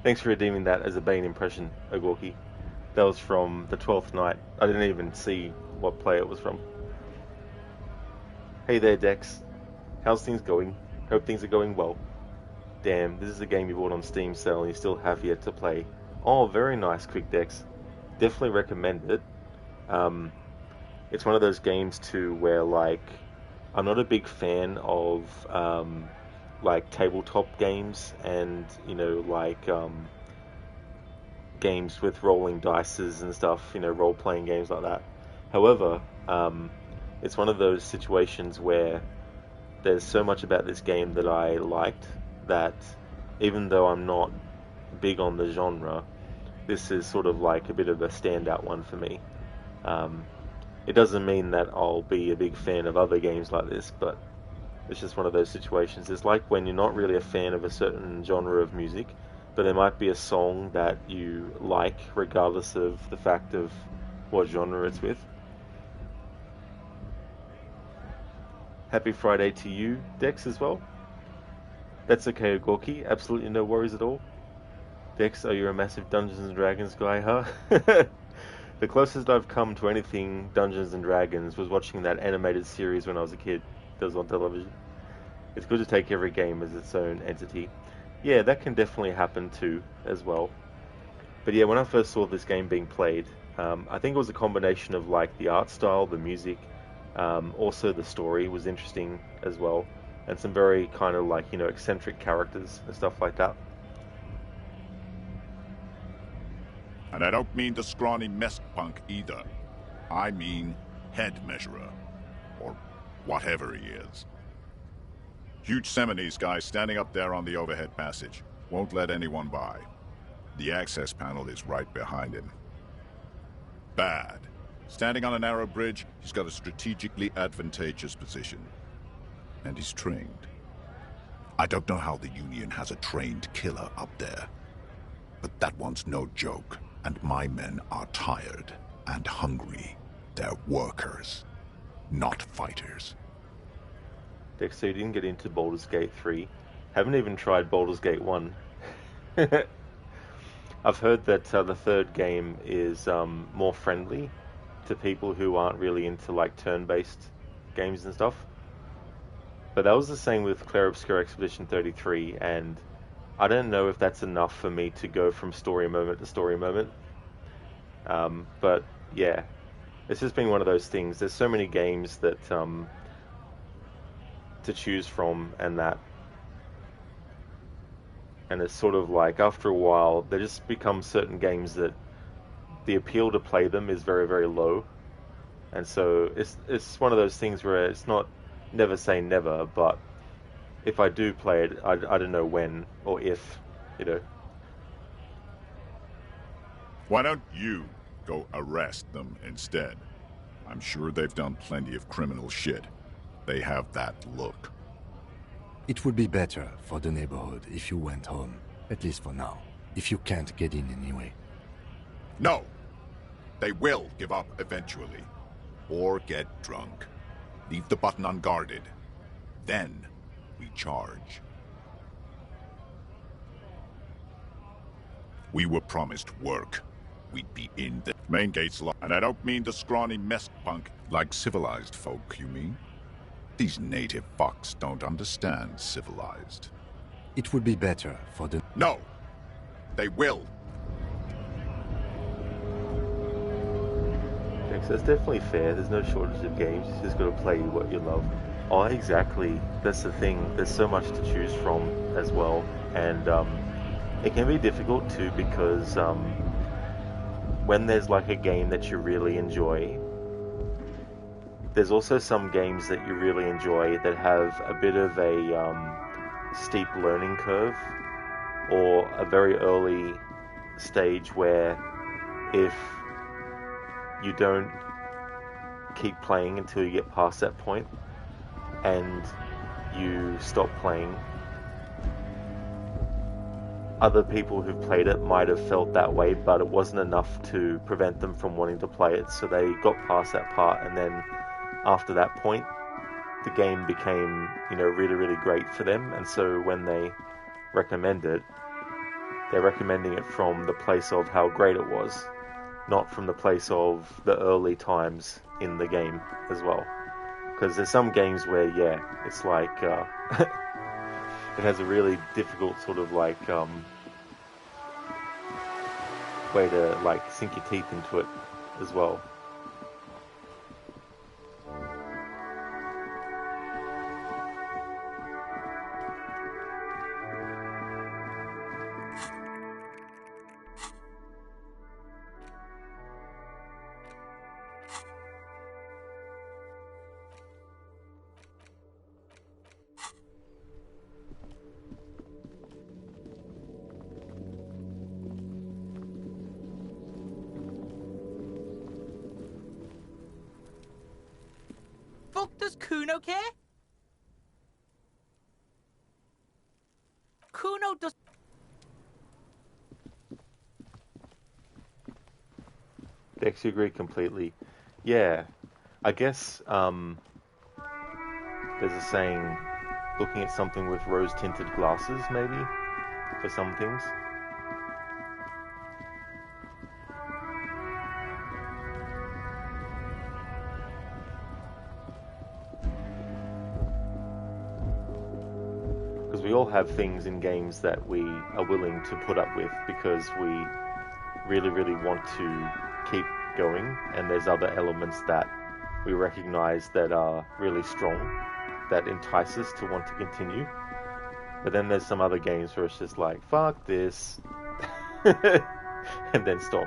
Thanks for redeeming that as a Bane impression, Ogorki. That was from the 12th Night. I didn't even see what play it was from. Hey there, Dex. How's things going? Hope things are going well. Damn, this is a game you bought on Steam sale and you still have yet to play. Oh, very nice, Quick Dex. Definitely recommend it. It's one of those games too where, like, I'm not a big fan of like tabletop games and, you know, like games with rolling dices and stuff, you know, role-playing games like that. However, it's one of those situations where there's so much about this game that I liked that even though I'm not big on the genre, this is sort of like a bit of a standout one for me. It doesn't mean that I'll be a big fan of other games like this, but it's just one of those situations. It's like when you're not really a fan of a certain genre of music, but there might be a song that you like regardless of the fact of what genre it's with. Happy Friday to you, Dex, as well. That's okay, Gorky. Absolutely no worries at all. Dex, are you a massive Dungeons and Dragons guy, huh? The closest I've come to anything Dungeons and Dragons was watching that animated series when I was a kid that was on television. It's good to take every game as its own entity. Yeah, that can definitely happen too, as well. But yeah, when I first saw this game being played, I think it was a combination of like the art style, the music, also the story was interesting as well, and some very kind of like, you know, eccentric characters and stuff like that. And I don't mean the scrawny mess punk either. I mean head measurer, or whatever he is. Huge Seminese guy standing up there on the overhead passage. Won't let anyone by. The access panel is right behind him. Bad. Standing on a narrow bridge, he's got a strategically advantageous position. And he's trained. I don't know how the Union has a trained killer up there. But that one's no joke. And my men are tired and hungry. They're workers, not fighters. Dex, so you didn't get into Baldur's Gate 3. Haven't even tried Baldur's Gate 1. I've heard that the third game is more friendly to people who aren't really into like turn-based games and stuff. But that was the same with Clair Obscur Expedition 33, and I don't know if that's enough for me to go from story moment to story moment. But yeah, it's just been one of those things. There's so many games that to choose from, and it's sort of like after a while there just become certain games that the appeal to play them is very, very low, and so it's one of those things where it's not never say never, but if I do play it, I don't know when or if, you know. Why don't you go arrest them instead? I'm sure they've done plenty of criminal shit. They have that look. It would be better for the neighborhood if you went home, at least for now, if you can't get in anyway. No! They will give up eventually. Or get drunk. Leave the button unguarded. Then we charge. We were promised work. We'd be in the main gate's locked. And I don't mean the scrawny mess punk. Like civilized folk, you mean? These native fucks don't understand civilized. It would be better for the... No! They will! Okay, so it's definitely fair. There's no shortage of games. You just got to play what you love. Oh, exactly. That's the thing. There's so much to choose from as well. And it can be difficult too because when there's like a game that you really enjoy, there's also some games that you really enjoy that have a bit of a steep learning curve or a very early stage where if you don't keep playing until you get past that point and you stop playing, other people who've played it might have felt that way, but it wasn't enough to prevent them from wanting to play it, so they got past that part, and then after that point the game became, really, really great for them. And so when they recommend it, they're recommending it from the place of how great it was, not from the place of the early times in the game as well. Because there's some games where, it's like it has a really difficult sort of like way to like sink your teeth into it as well. Fuck does Kuno care? Kuno does... I actually agree completely. Yeah, I guess there's a saying, looking at something with rose-tinted glasses, maybe, for some things. Because we all have things in games that we are willing to put up with because we really, really want to keep going, and there's other elements that we recognize that are really strong, that entice us to want to continue. But then there's some other games where it's just like, fuck this, and then stop.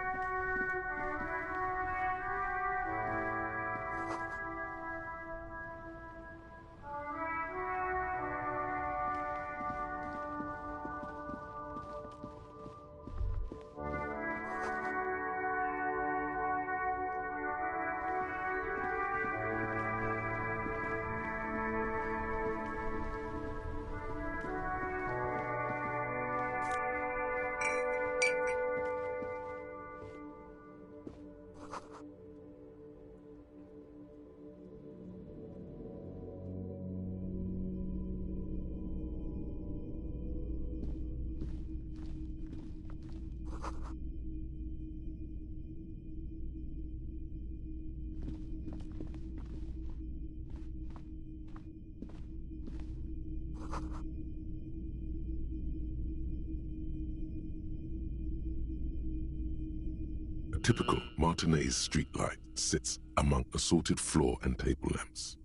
A typical Martinez streetlight sits among assorted floor and table lamps.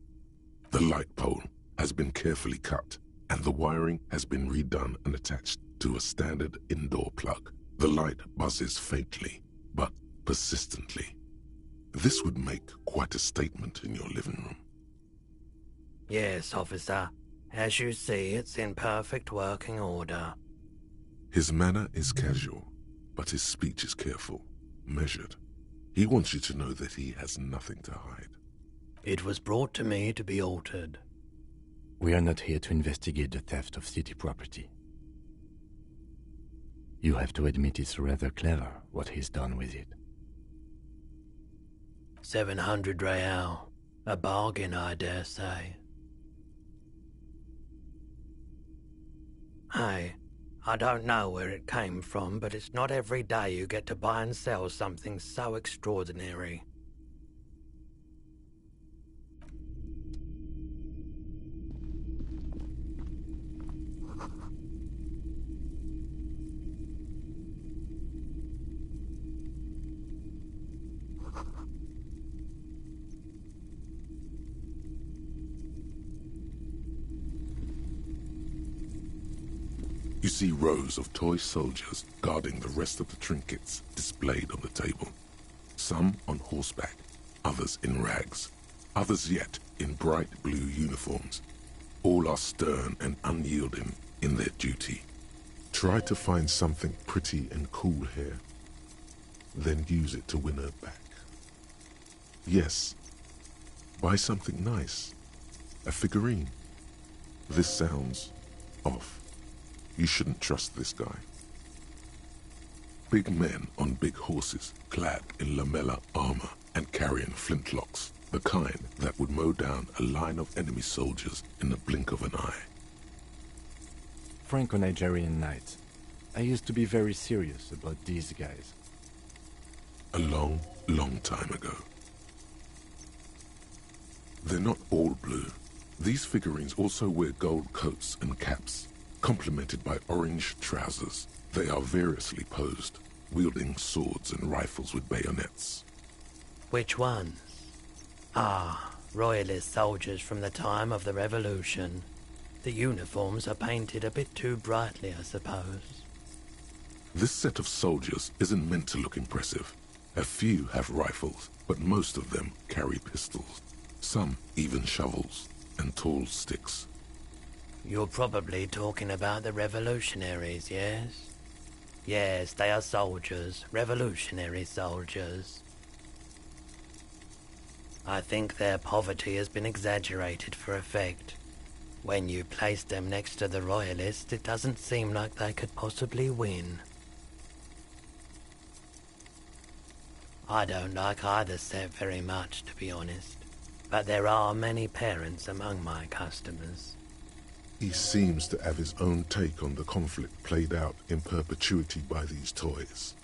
The light pole has been carefully cut, and the wiring has been redone and attached to a standard indoor plug. The light buzzes faintly, but persistently. This would make quite a statement in your living room. Yes, officer. As you see, it's in perfect working order. His manner is casual, but his speech is careful, measured. He wants you to know that he has nothing to hide. It was brought to me to be altered. We are not here to investigate the theft of city property. You have to admit it's rather clever what he's done with it. 700 real. A bargain, I dare say. Hey, I don't know where it came from, but it's not every day you get to buy and sell something so extraordinary. You see rows of toy soldiers guarding the rest of the trinkets displayed on the table. Some on horseback, others in rags, others yet in bright blue uniforms. All are stern and unyielding in their duty. Try to find something pretty and cool here, then use it to win her back. Yes, buy something nice, a figurine. This sounds off. You shouldn't trust this guy. Big men on big horses, clad in lamella armor and carrying flintlocks, the kind that would mow down a line of enemy soldiers in the blink of an eye. Franco-Nigerian knight. I used to be very serious about these guys. A long, long time ago. They're not all blue. These figurines also wear gold coats and caps, complemented by orange trousers. They are variously posed, wielding swords and rifles with bayonets. Which ones? Ah, royalist soldiers from the time of the Revolution. The uniforms are painted a bit too brightly, I suppose. This set of soldiers isn't meant to look impressive. A few have rifles, but most of them carry pistols. Some even shovels and tall sticks. You're probably talking about the revolutionaries, yes? Yes, they are soldiers, revolutionary soldiers. I think their poverty has been exaggerated for effect. When you place them next to the royalists, it doesn't seem like they could possibly win. I don't like either set very much, to be honest, but there are many parents among my customers. He seems to have his own take on the conflict played out in perpetuity by these toys.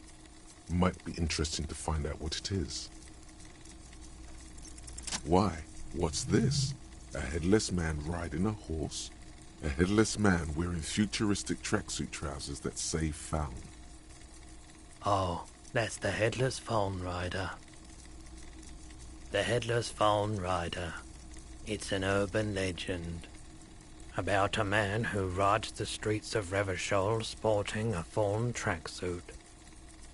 Might be interesting to find out what it is. Why? What's this? A headless man riding a horse? A headless man wearing futuristic tracksuit trousers that say Found. Oh, that's the Headless Phone Rider. The Headless Phone Rider. It's an urban legend about a man who rides the streets of Revachol sporting a fawn tracksuit.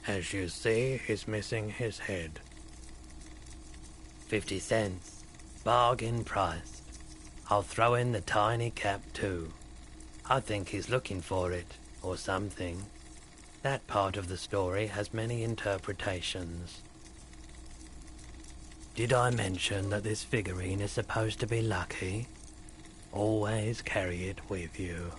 As you see, he's missing his head. 50 cents. Bargain priced. I'll throw in the tiny cap too. I think he's looking for it, or something. That part of the story has many interpretations. Did I mention that this figurine is supposed to be lucky? Always carry it with you.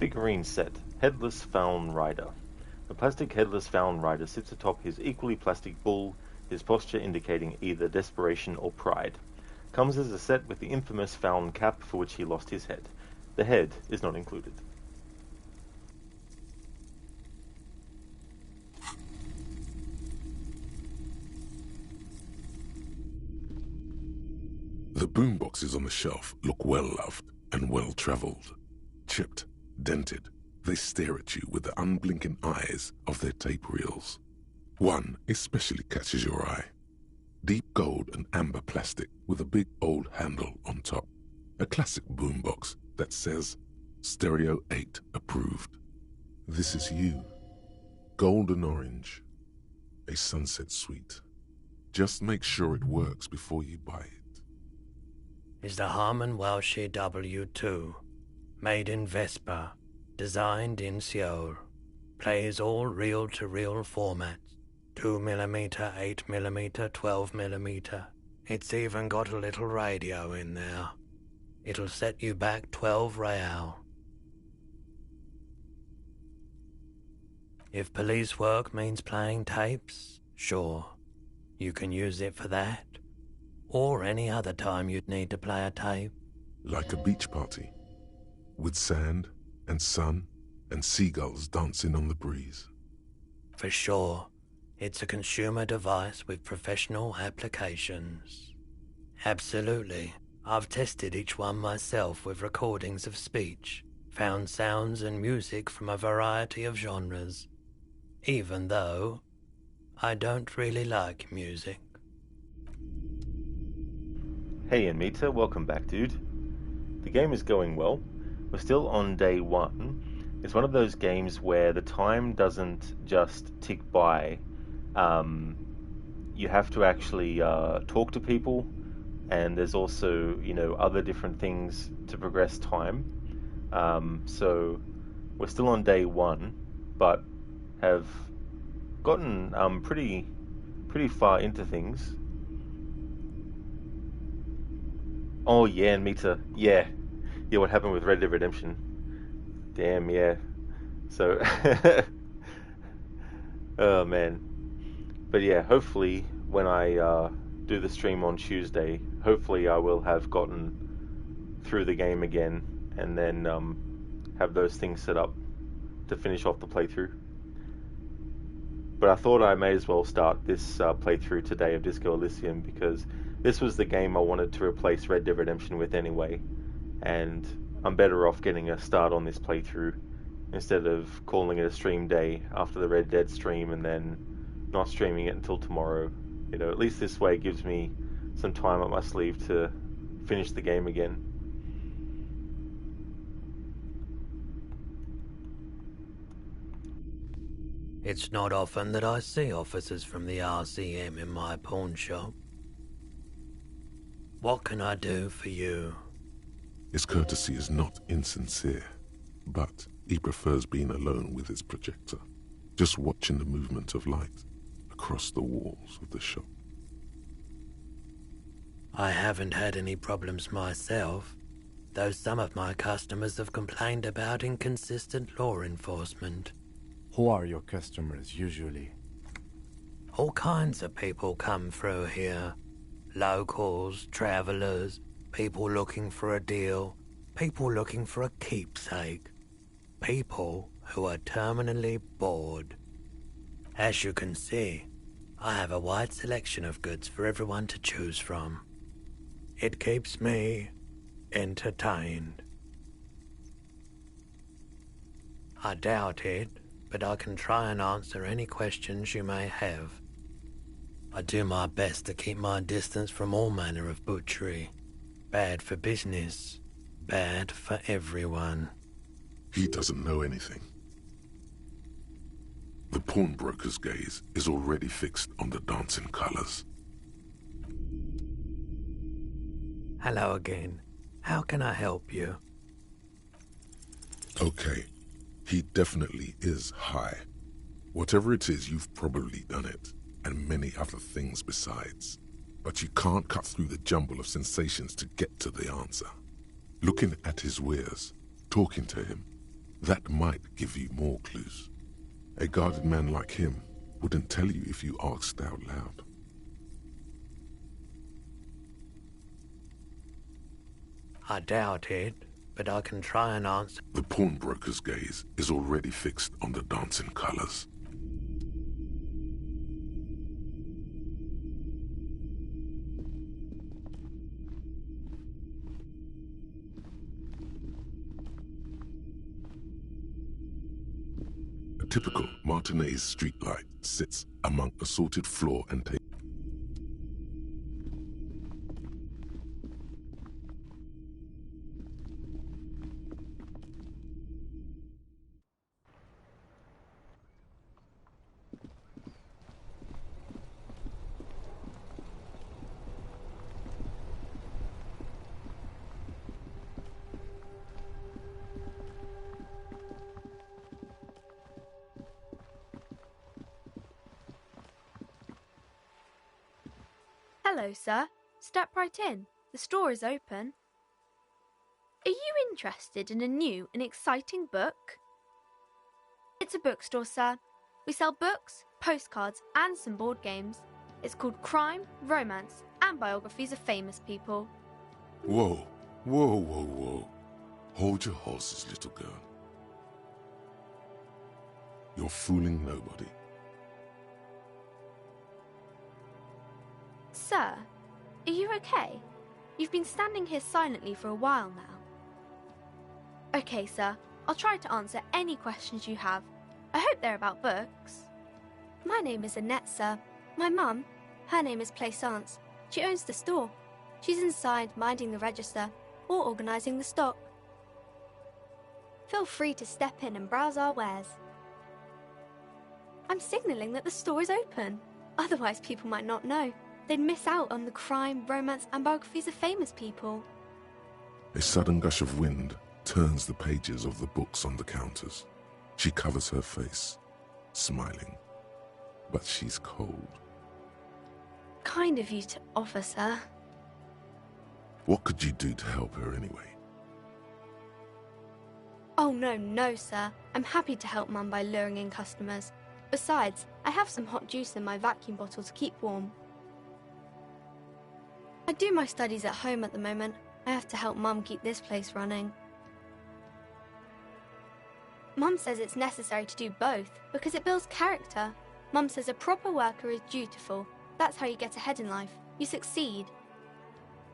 Figurine set, Headless Found Rider. The plastic Headless Found Rider sits atop his equally plastic bull, his posture indicating either desperation or pride. Comes as a set with the infamous Found cap for which he lost his head. The head is not included. The boomboxes on the shelf look well-loved and well-traveled. Chipped, dented, they stare at you with the unblinking eyes of their tape reels. One especially catches your eye. Deep gold and amber plastic with a big old handle on top. A classic boombox that says, Stereo 8 approved. This is you. Golden orange. A sunset suite. Just make sure it works before you buy it. Is the Harman Welshie W2. Made in Vespa. Designed in Seoul. Plays all reel-to-reel formats. 2mm, 8mm, 12mm. It's even got a little radio in there. It'll set you back 12 real. If police work means playing tapes, sure. You can use it for that, or any other time you'd need to play a tape. Like a beach party, with sand and sun and seagulls dancing on the breeze. For sure, it's a consumer device with professional applications. Absolutely. I've tested each one myself with recordings of speech, found sounds and music from a variety of genres, even though I don't really like music. Hey Anmita, welcome back, dude. The game is going well. We're still on day 1. It's one of those games where the time doesn't just tick by. You have to actually talk to people, and there's also, other different things to progress time. So we're still on day 1, but have gotten pretty far into things. Oh yeah, Anmita, yeah, what happened with Red Dead Redemption? Damn, yeah. So, oh man. But yeah, hopefully when I do the stream on Tuesday, hopefully I will have gotten through the game again, and then have those things set up to finish off the playthrough. But I thought I may as well start this playthrough today of Disco Elysium, because this was the game I wanted to replace Red Dead Redemption with anyway, and I'm better off getting a start on this playthrough instead of calling it a stream day after the Red Dead stream and then not streaming it until tomorrow. At least this way it gives me some time up my sleeve to finish the game again. It's not often that I see officers from the RCM in my pawn shop. What can I do for you? His courtesy is not insincere, but he prefers being alone with his projector, just watching the movement of light across the walls of the shop. I haven't had any problems myself, though some of my customers have complained about inconsistent law enforcement. Who are your customers usually? All kinds of people come through here. Locals, travelers, people looking for a deal, people looking for a keepsake, people who are terminally bored. As you can see, I have a wide selection of goods for everyone to choose from. It keeps me entertained. I doubt it, but I can try and answer any questions you may have. I do my best to keep my distance from all manner of butchery. Bad for business, bad for everyone. He doesn't know anything. The pawnbroker's gaze is already fixed on the dancing colors. Hello again. How can I help you? Okay, he definitely is high. Whatever it is, you've probably done it, and many other things besides. But you can't cut through the jumble of sensations to get to the answer. Looking at his wares, talking to him, that might give you more clues. A guarded man like him wouldn't tell you if you asked out loud. I doubt it, but I can try and answer. The pawnbroker's gaze is already fixed on the dancing colors. A typical Martinez streetlight sits among assorted floor and table. Hello, sir. Step right in. The store is open. Are you interested in a new and exciting book? It's a bookstore, sir. We sell books, postcards, and some board games. It's called Crime, Romance, and Biographies of Famous People. Whoa, whoa, whoa, whoa. Hold your horses, little girl. You're fooling nobody. Sir, are you okay? You've been standing here silently for a while now. Okay, sir, I'll try to answer any questions you have. I hope they're about books. My name is Annette, sir. My mum, her name is Plaisance. She owns the store. She's inside minding the register or organising the stock. Feel free to step in and browse our wares. I'm signalling that the store is open. Otherwise people might not know. They'd miss out on the crime, romance and biographies of famous people. A sudden gush of wind turns the pages of the books on the counters. She covers her face, smiling. But she's cold. Kind of you to offer, sir. What could you do to help her anyway? Oh, no, sir. I'm happy to help Mum by luring in customers. Besides, I have some hot juice in my vacuum bottle to keep warm. I do my studies at home at the moment. I have to help Mum keep this place running. Mum says it's necessary to do both because it builds character. Mum says a proper worker is dutiful. That's how you get ahead in life. You succeed.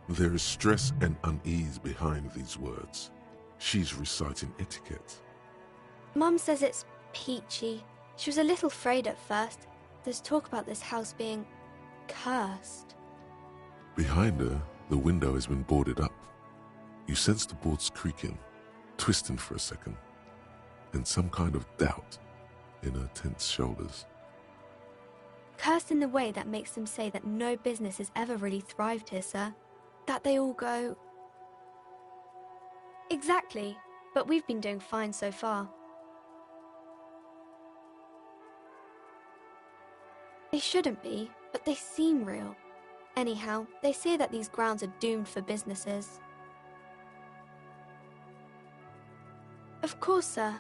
There is stress and unease behind these words. She's reciting etiquette. Mum says it's peachy. She was a little afraid at first. There's talk about this house being cursed. Behind her, the window has been boarded up. You sense the boards creaking, twisting for a second, and some kind of doubt in her tense shoulders. Cursed in the way that makes them say that no business has ever really thrived here, sir. That they all go... Exactly, but we've been doing fine so far. They shouldn't be, but they seem real. Anyhow, they say that these grounds are doomed for businesses. Of course, sir.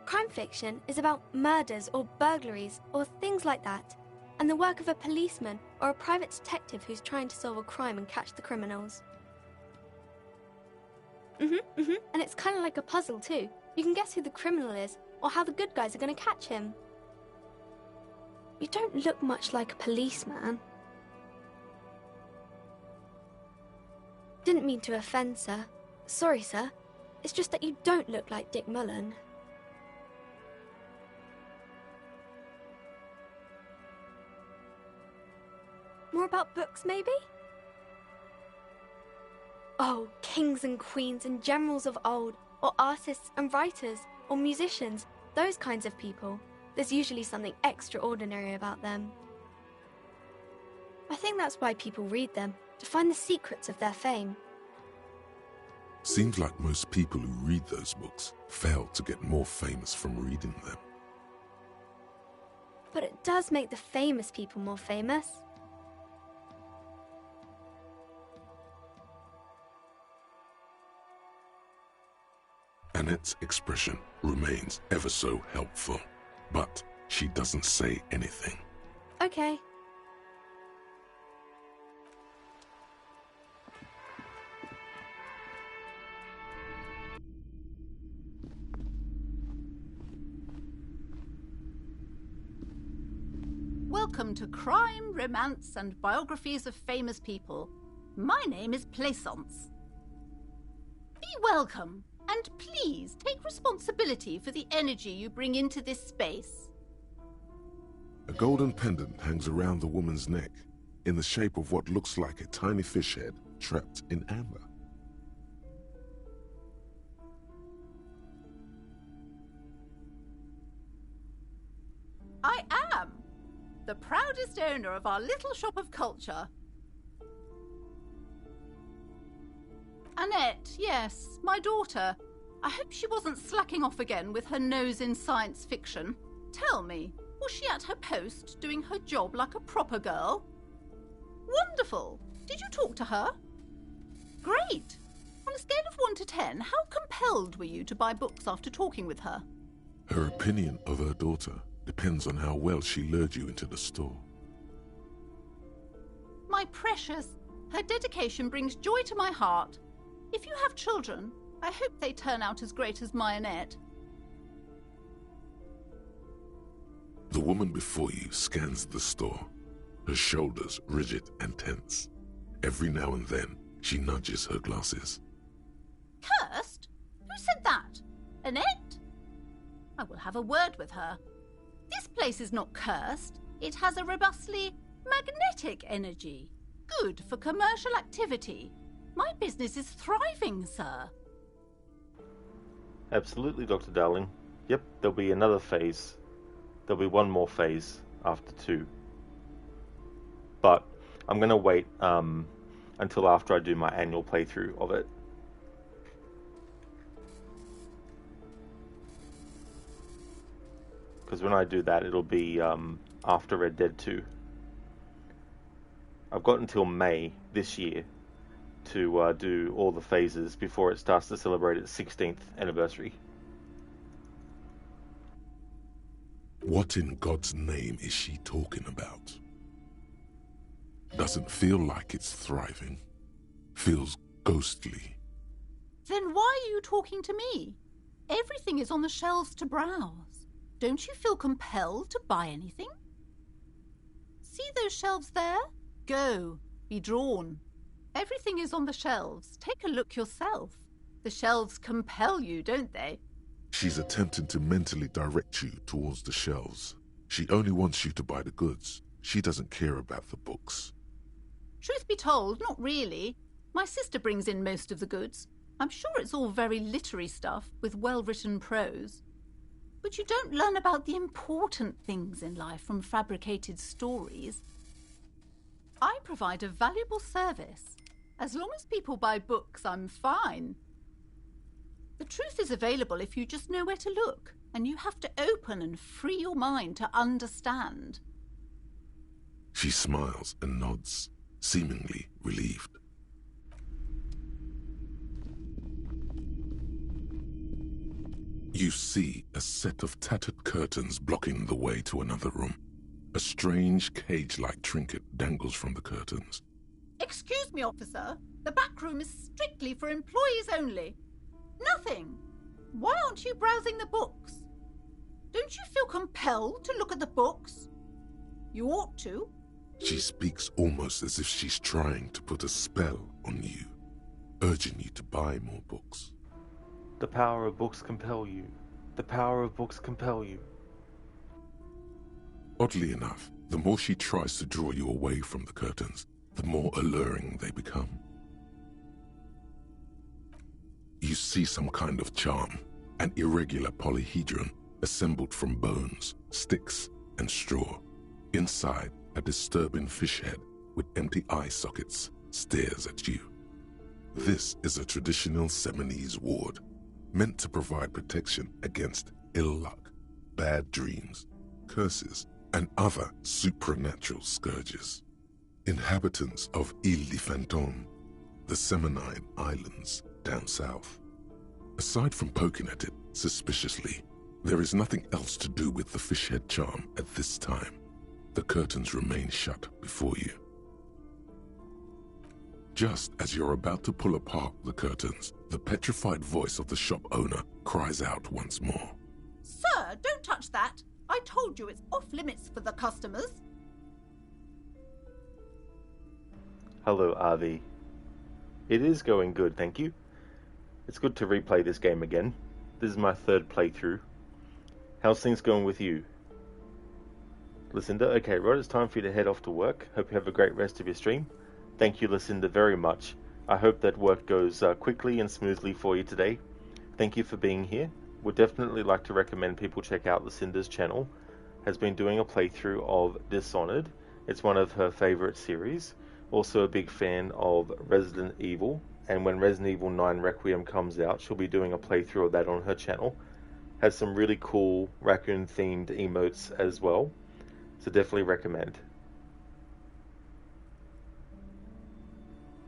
Crime fiction is about murders or burglaries or things like that, and the work of a policeman or a private detective who's trying to solve a crime and catch the criminals. And it's kind of like a puzzle too. You can guess who the criminal is or how the good guys are going to catch him. You don't look much like a policeman. Didn't mean to offend, sir. Sorry, sir. It's just that you don't look like Dick Mullen. More about books, maybe? Oh, kings and queens and generals of old, or artists and writers, or musicians, those kinds of people. There's usually something extraordinary about them. I think that's why people read them, to find the secrets of their fame. Seems like most people who read those books fail to get more famous from reading them. But it does make the famous people more famous. Annette's expression remains ever so helpful, but she doesn't say anything. Okay. Welcome to Crime, Romance and Biographies of Famous People. My name is Plaisance. Be welcome, and please take responsibility for the energy you bring into this space. A golden pendant hangs around the woman's neck, in the shape of what looks like a tiny fish head trapped in amber. I am the proudest owner of our little shop of culture. Annette, yes, my daughter. I hope she wasn't slacking off again with her nose in science fiction. Tell me, was she at her post doing her job like a proper girl? Wonderful! Did you talk to her? Great! On a scale of 1 to 10, how compelled were you to buy books after talking with her? Her opinion of her daughter depends on how well she lured you into the store. My precious, her dedication brings joy to my heart. If you have children, I hope they turn out as great as Mayonette. The woman before you scans the store, her shoulders rigid and tense. Every now and then, she nudges her glasses. Cursed? Who said that? Annette? I will have a word with her. This place is not cursed. It has a robustly magnetic energy. Good for commercial activity. My business is thriving, sir. Absolutely, Dr. Darling. Yep, there'll be another phase. There'll be one more phase after 2. But I'm going to wait until after I do my annual playthrough of it. Because when I do that, it'll be after Red Dead 2. I've got until May this year to do all the phases before it starts to celebrate its 16th anniversary. What in God's name is she talking about? Doesn't feel like it's thriving. Feels ghostly. Then why are you talking to me? Everything is on the shelves to browse. Don't you feel compelled to buy anything? See those shelves there? Go. Be drawn. Everything is on the shelves. Take a look yourself. The shelves compel you, don't they? She's attempting to mentally direct you towards the shelves. She only wants you to buy the goods. She doesn't care about the books. Truth be told, not really. My sister brings in most of the goods. I'm sure it's all very literary stuff with well-written prose. But you don't learn about the important things in life from fabricated stories. I provide a valuable service. As long as people buy books, I'm fine. The truth is available if you just know where to look, and you have to open and free your mind to understand. She smiles and nods, seemingly relieved. You see a set of tattered curtains blocking the way to another room. A strange cage-like trinket dangles from the curtains. Excuse me, officer. The back room is strictly for employees only. Nothing. Why aren't you browsing the books? Don't you feel compelled to look at the books? You ought to. She speaks almost as if she's trying to put a spell on you, urging you to buy more books. The power of books compel you. The power of books compel you. Oddly enough, the more she tries to draw you away from the curtains, the more alluring they become. You see some kind of charm, an irregular polyhedron assembled from bones, sticks, and straw. Inside, a disturbing fish head with empty eye sockets stares at you. This is a traditional Seminese ward, meant to provide protection against ill luck, bad dreams, curses, and other supernatural scourges. Inhabitants of Ile de Fantôme, the Seminine Islands down south. Aside from poking at it suspiciously, there is nothing else to do with the fish head charm at this time. The curtains remain shut before you. Just as you're about to pull apart the curtains, the petrified voice of the shop owner cries out once more. Sir, don't touch that. I told you it's off limits for the customers. Hello, RV. It is going good, thank you. It's good to replay this game again. This is my 3rd playthrough. How's things going with you? Lucinda, okay, right, it's time for you to head off to work. Hope you have a great rest of your stream. Thank you, Lucinda, very much. I hope that work goes quickly and smoothly for you today. Thank you for being here. Would definitely like to recommend people check out Lucinda's channel. Has been doing a playthrough of Dishonored. It's one of her favorite series. Also a big fan of Resident Evil. And when Resident Evil 9 Requiem comes out, she'll be doing a playthrough of that on her channel. Has some really cool raccoon-themed emotes as well. So definitely recommend.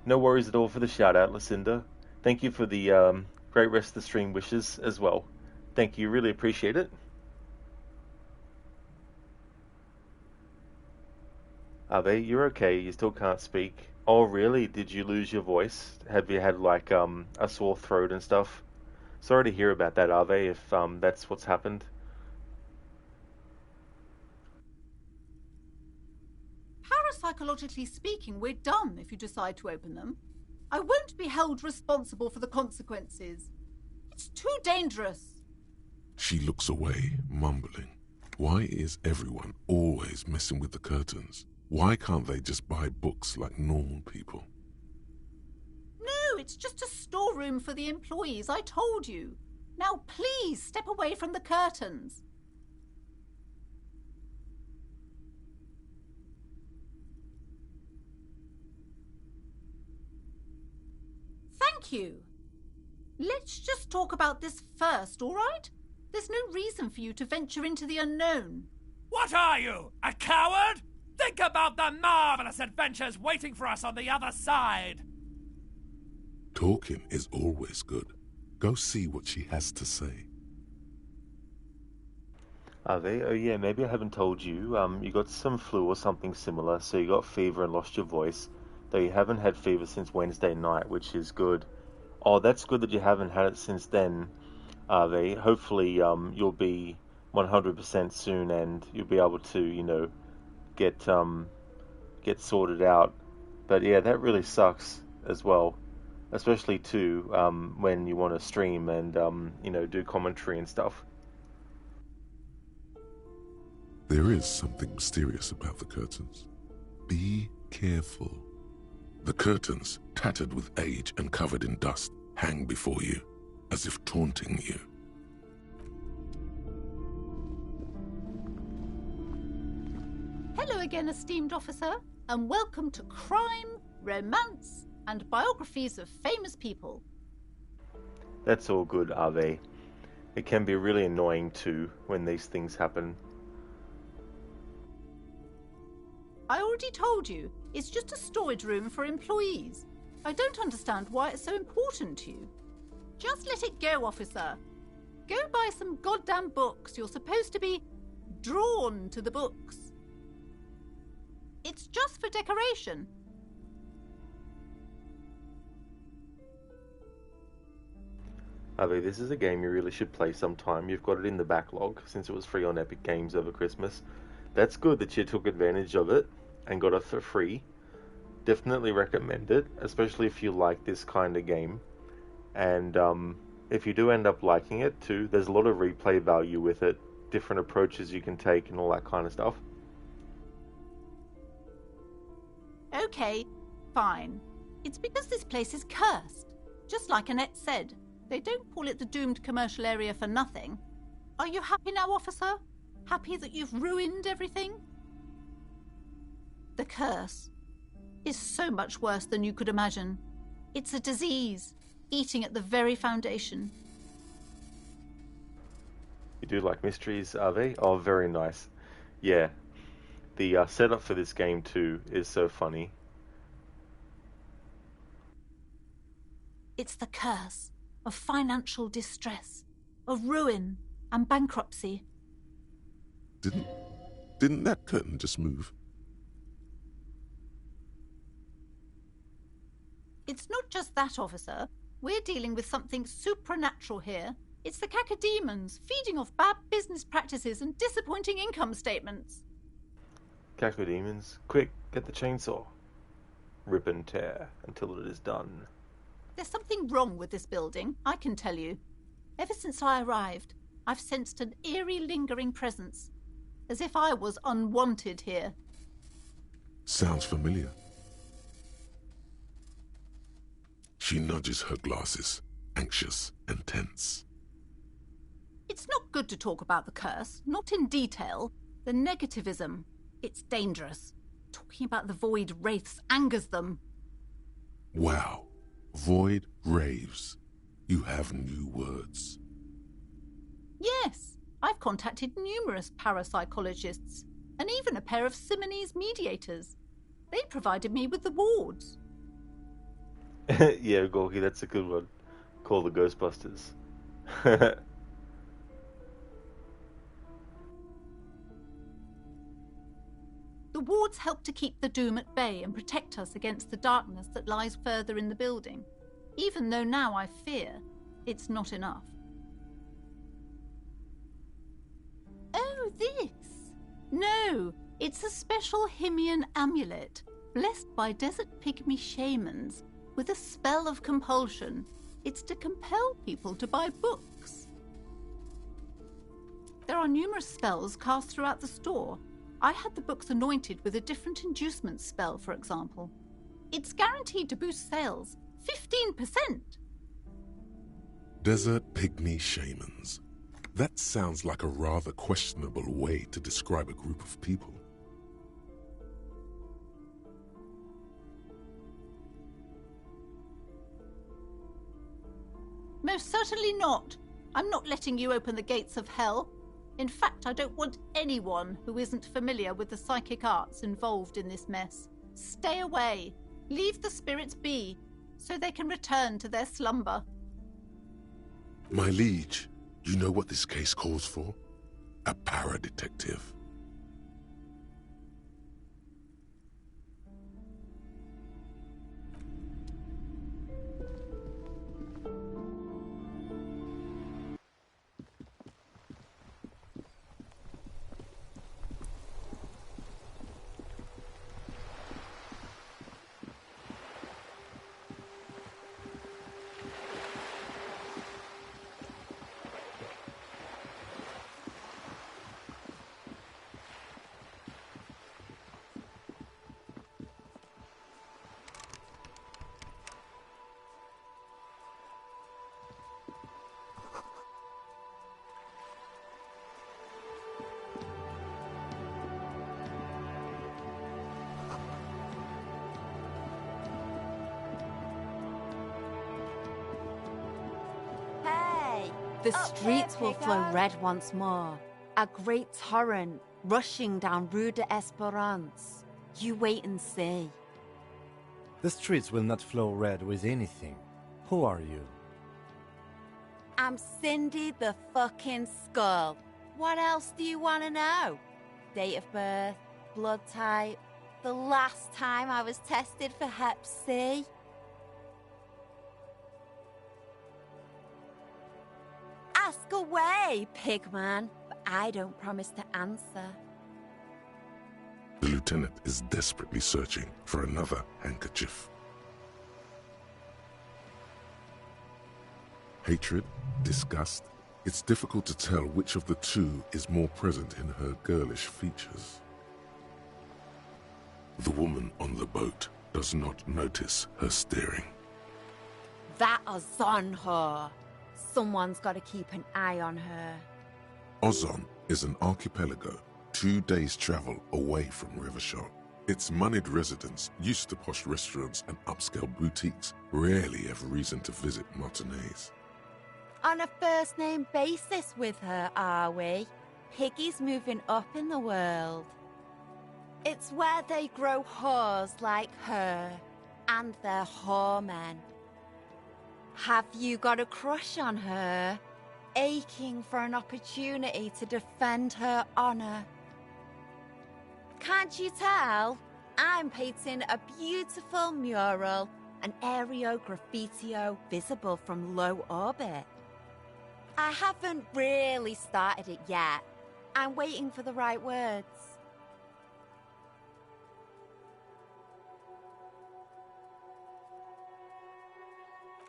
No worries at all for the shout out, Lucinda. Thank you for the great rest of the stream wishes as well. Thank you, really appreciate it. Ave, you're okay. You still can't speak. Oh, really? Did you lose your voice? Have you had like a sore throat and stuff? Sorry to hear about that, Ave, if that's what's happened. Parapsychologically speaking, we're done if you decide to open them. I won't be held responsible for the consequences. It's too dangerous. She looks away, mumbling. Why is everyone always messing with the curtains? Why can't they just buy books like normal people? No, it's just a storeroom for the employees, I told you. Now please step away from the curtains. Thank you. Let's just talk about this first, all right? There's no reason for you to venture into the unknown. What are you, a coward? Think about the marvelous adventures waiting for us on the other side. Talking is always good. Go see what she has to say. Ave, oh yeah, maybe I haven't told you. You got some flu or something similar, so you got fever and lost your voice. Though you haven't had fever since Wednesday night, which is good. Oh, that's good that you haven't had it since then, Ave. Hopefully, you'll be 100% soon, and you'll be able to, get sorted out. But yeah, that really sucks as well, especially too when you want to stream and do commentary and stuff. There is something mysterious about the curtains. Be careful. The curtains, tattered with age and covered in dust, hang before you, as if taunting you. Hello again, esteemed officer, and welcome to Crime, Romance, and Biographies of Famous People. That's all good, Ave. It can be really annoying too when these things happen. I already told you, it's just a storage room for employees. I don't understand why it's so important to you. Just let it go, officer. Go buy some goddamn books. You're supposed to be drawn to the books. It's just for decoration. Ave, this is a game you really should play sometime. You've got it in the backlog since it was free on Epic Games over Christmas. That's good that you took advantage of it and got it for free. Definitely recommend it, especially if you like this kind of game. And if you do end up liking it too, there's a lot of replay value with it, different approaches you can take and all that kind of stuff. Okay, fine. It's because this place is cursed. Just like Annette said, they don't call it the doomed commercial area for nothing. Are you happy now, officer? Happy that you've ruined everything? The curse is so much worse than you could imagine. It's a disease, eating at the very foundation. You do like mysteries, Ave? Oh, very nice. Yeah. The setup for this game too is so funny. It's the curse of financial distress, of ruin and bankruptcy. Didn't that curtain just move? It's not just that, officer. We're dealing with something supernatural here. It's the cacodemons feeding off bad business practices and disappointing income statements. Cacodemons, quick, get the chainsaw. Rip and tear until it is done. There's something wrong with this building, I can tell you. Ever since I arrived, I've sensed an eerie, lingering presence, as if I was unwanted here. Sounds familiar. She nudges her glasses, anxious and tense. It's not good to talk about the curse, not in detail. The negativism, it's dangerous. Talking about the void wraiths angers them. Wow. Void raves. You have new words. Yes, I've contacted numerous parapsychologists, and even a pair of Simonese mediators. They provided me with the wards. Yeah, Gorky, that's a good one. Call the Ghostbusters. The The wards help to keep the doom at bay and protect us against the darkness that lies further in the building, even though now I fear it's not enough. Oh, this? No, it's a special Himian amulet, blessed by desert pygmy shamans, with a spell of compulsion. It's to compel people to buy books. There are numerous spells cast throughout the store. I had the books anointed with a different inducement spell, for example. It's guaranteed to boost sales 15%. Desert pygmy shamans. That sounds like a rather questionable way to describe a group of people. Most certainly not. I'm not letting you open the gates of hell. In fact, I don't want anyone who isn't familiar with the psychic arts involved in this mess. Stay away. Leave the spirits be, so they can return to their slumber. My liege, you know what this case calls for? A para-detective. The streets will flow red once more. A great torrent rushing down Rue de Esperance. You wait and see. The streets will not flow red with anything. Who are you? I'm Cindy the fucking Skull. What else do you want to know? Date of birth, blood type, the last time I was tested for Hep C. Ask away, pigman, but I don't promise to answer. The lieutenant is desperately searching for another handkerchief. Hatred, disgust, it's difficult to tell which of the two is more present in her girlish features. The woman on the boat does not notice her staring. That is on her. Someone's got to keep an eye on her. Ozon is an archipelago 2 days' travel away from Rivershot. Its moneyed residents, used to posh restaurants and upscale boutiques, rarely have reason to visit Martinez. On a first-name basis with her, are we? Piggy's moving up in the world. It's where they grow whores like her, and their whoremen. Have you got a crush on her? Aching for an opportunity to defend her honor? Can't you tell? I'm painting a beautiful mural, an aereo graffitio visible from low orbit. I haven't really started it yet. I'm waiting for the right words.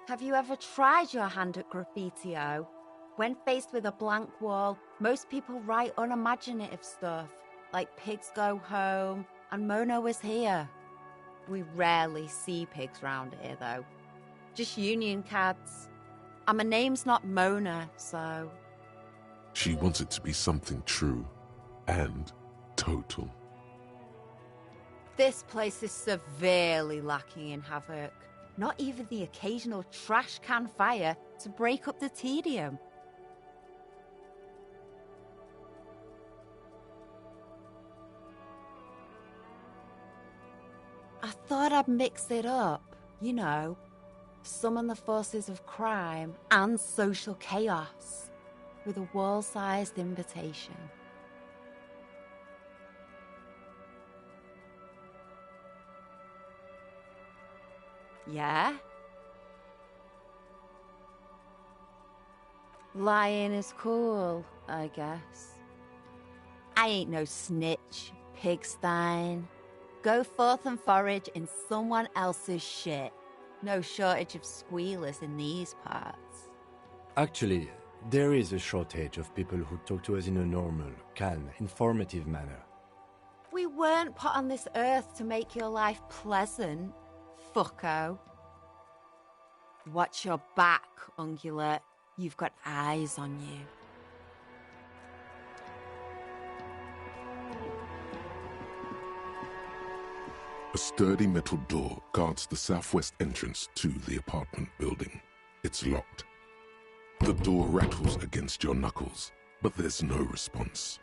Have you ever tried your hand at graffitio? When faced with a blank wall, most people write unimaginative stuff, like pigs go home and Mona was here. We rarely see pigs round here, though. Just union cards. And my name's not Mona, so... She wants it to be something true and total. This place is severely lacking in havoc. Not even the occasional trash can fire to break up the tedium. I thought I'd mix it up, you know, summon the forces of crime and social chaos with a wall-sized invitation. Yeah? Lying is cool, I guess. I ain't no snitch, pigstein. Go forth and forage in someone else's shit. No shortage of squealers in these parts. Actually, there is a shortage of people who talk to us in a normal, calm, informative manner. We weren't put on this earth to make your life pleasant, fucko. Watch your back, Ungulate. You've got eyes on you. A sturdy metal door guards the southwest entrance to the apartment building. It's locked. The door rattles against your knuckles, but there's no response.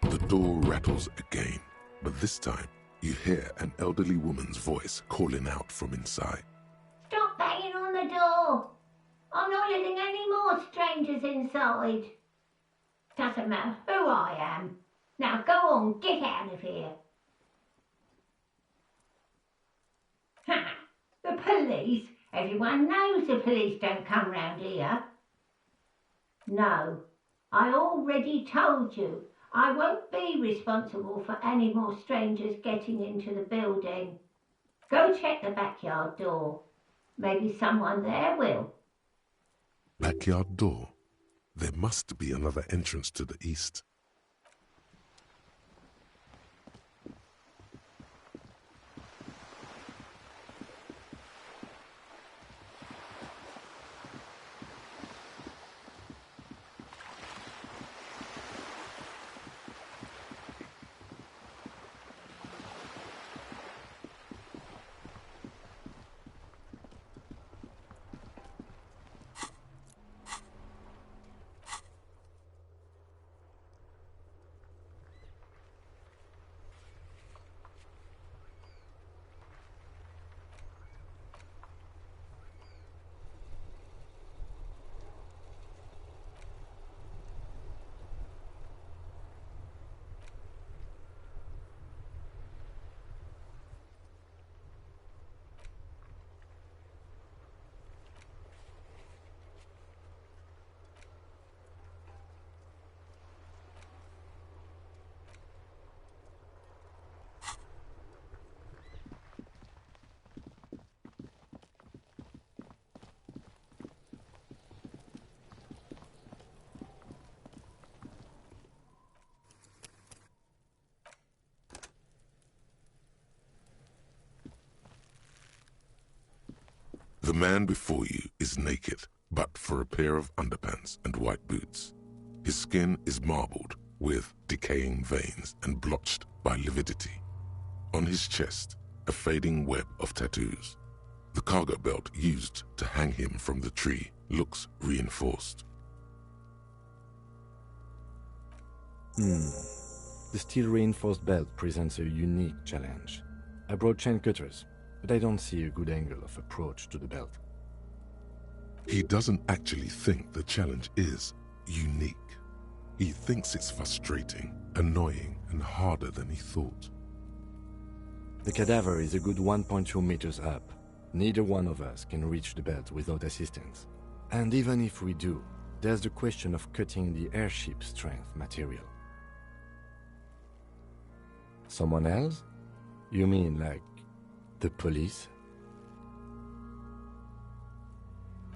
The door rattles again, but this time you hear an elderly woman's voice calling out from inside. Stop banging on the door! I'm not letting any more strangers inside. Doesn't matter who I am. Now go on, get out of here. Ha! The police? Everyone knows the police don't come round here. No, I already told you. I won't be responsible for any more strangers getting into the building. Go check the backyard door. Maybe someone there will. Backyard door? There must be another entrance to the east. The man before you is naked, but for a pair of underpants and white boots. His skin is marbled with decaying veins and blotched by lividity. On his chest, a fading web of tattoos. The cargo belt used to hang him from the tree looks reinforced. The steel-reinforced belt presents a unique challenge. I brought chain cutters, but I don't see a good angle of approach to the belt. He doesn't actually think the challenge is unique. He thinks it's frustrating, annoying, and harder than he thought. The cadaver is a good 1.2 meters up. Neither one of us can reach the belt without assistance. And even if we do, there's the question of cutting the airship strength material. Someone else? You mean like the police?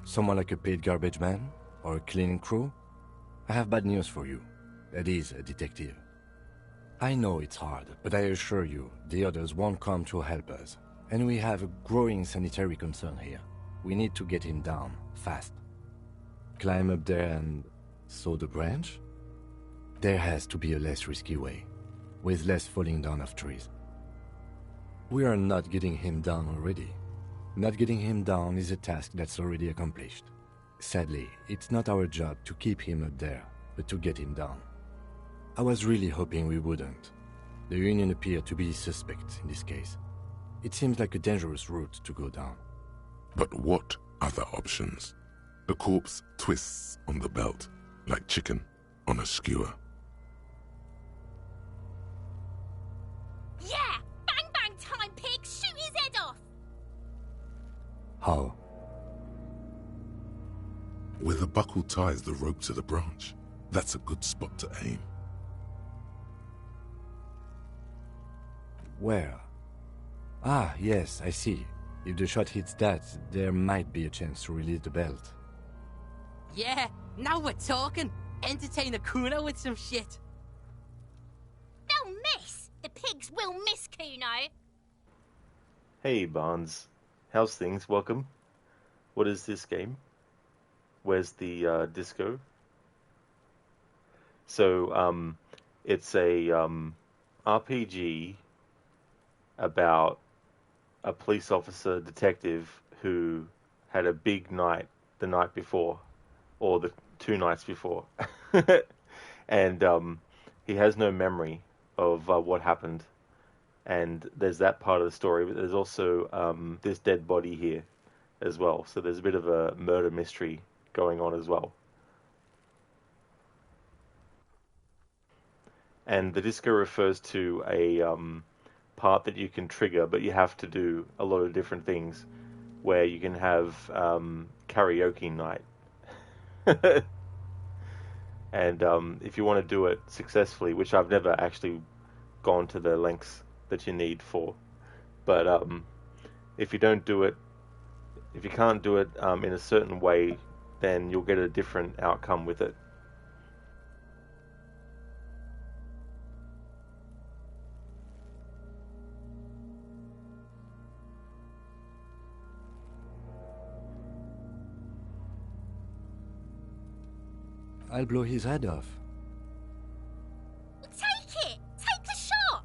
Someone like a paid garbage man? Or a cleaning crew? I have bad news for you. That is a detective. I know it's hard, but I assure you, the others won't come to help us. And we have a growing sanitary concern here. We need to get him down, fast. Climb up there and saw the branch? There has to be a less risky way, with less falling down of trees. We are not getting him down already. Not getting him down is a task that's already accomplished. Sadly, it's not our job to keep him up there, but to get him down. I was really hoping we wouldn't. The Union appeared to be suspect in this case. It seems like a dangerous route to go down. But what other options? The corpse twists on the belt, like chicken on a skewer. Yeah! Bang bang time, pig! Shoot his head off! How? Where the buckle ties the rope to the branch. That's a good spot to aim. Where? Ah, yes, I see. If the shot hits that, there might be a chance to release the belt. Yeah, now we're talking. Entertain the Kuno with some shit. They'll miss. The pigs will miss Kuno. Hey Barnes, how's things? Welcome. What is this game? Where's the disco? So, it's a RPG about a police officer detective who had a big night the night before, or the 2 nights before, and he has no memory of what happened. And there's that part of the story, but there's also this dead body here as well. So there's a bit of a murder mystery going on as well. And the disco refers to a part that you can trigger, but you have to do a lot of different things, where you can have karaoke night. And if you want to do it successfully, which I've never actually gone to the lengths that you need for, but if you don't do it, if you can't do it in a certain way, then you'll get a different outcome with it. I'll blow his head off. Take it! Take the shot!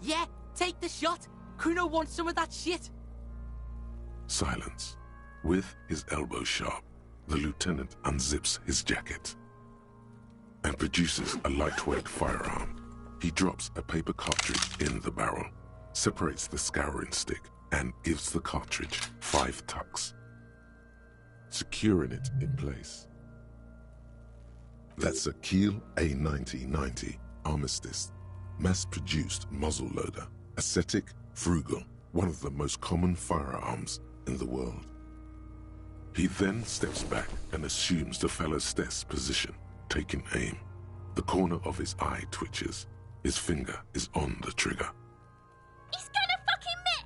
Yeah, take the shot. Kuno wants some of that shit. Silence. With his elbow sharp, the lieutenant unzips his jacket and produces a lightweight firearm. He drops a paper cartridge in the barrel, separates the scouring stick, and gives the cartridge 5 tucks, securing it in place. That's a Kiel A9090 Armistice, mass-produced muzzleloader, ascetic, frugal, one of the most common firearms in the world. He then steps back and assumes the fellow's desk position, taking aim. The corner of his eye twitches. His finger is on the trigger. He's gonna fucking miss!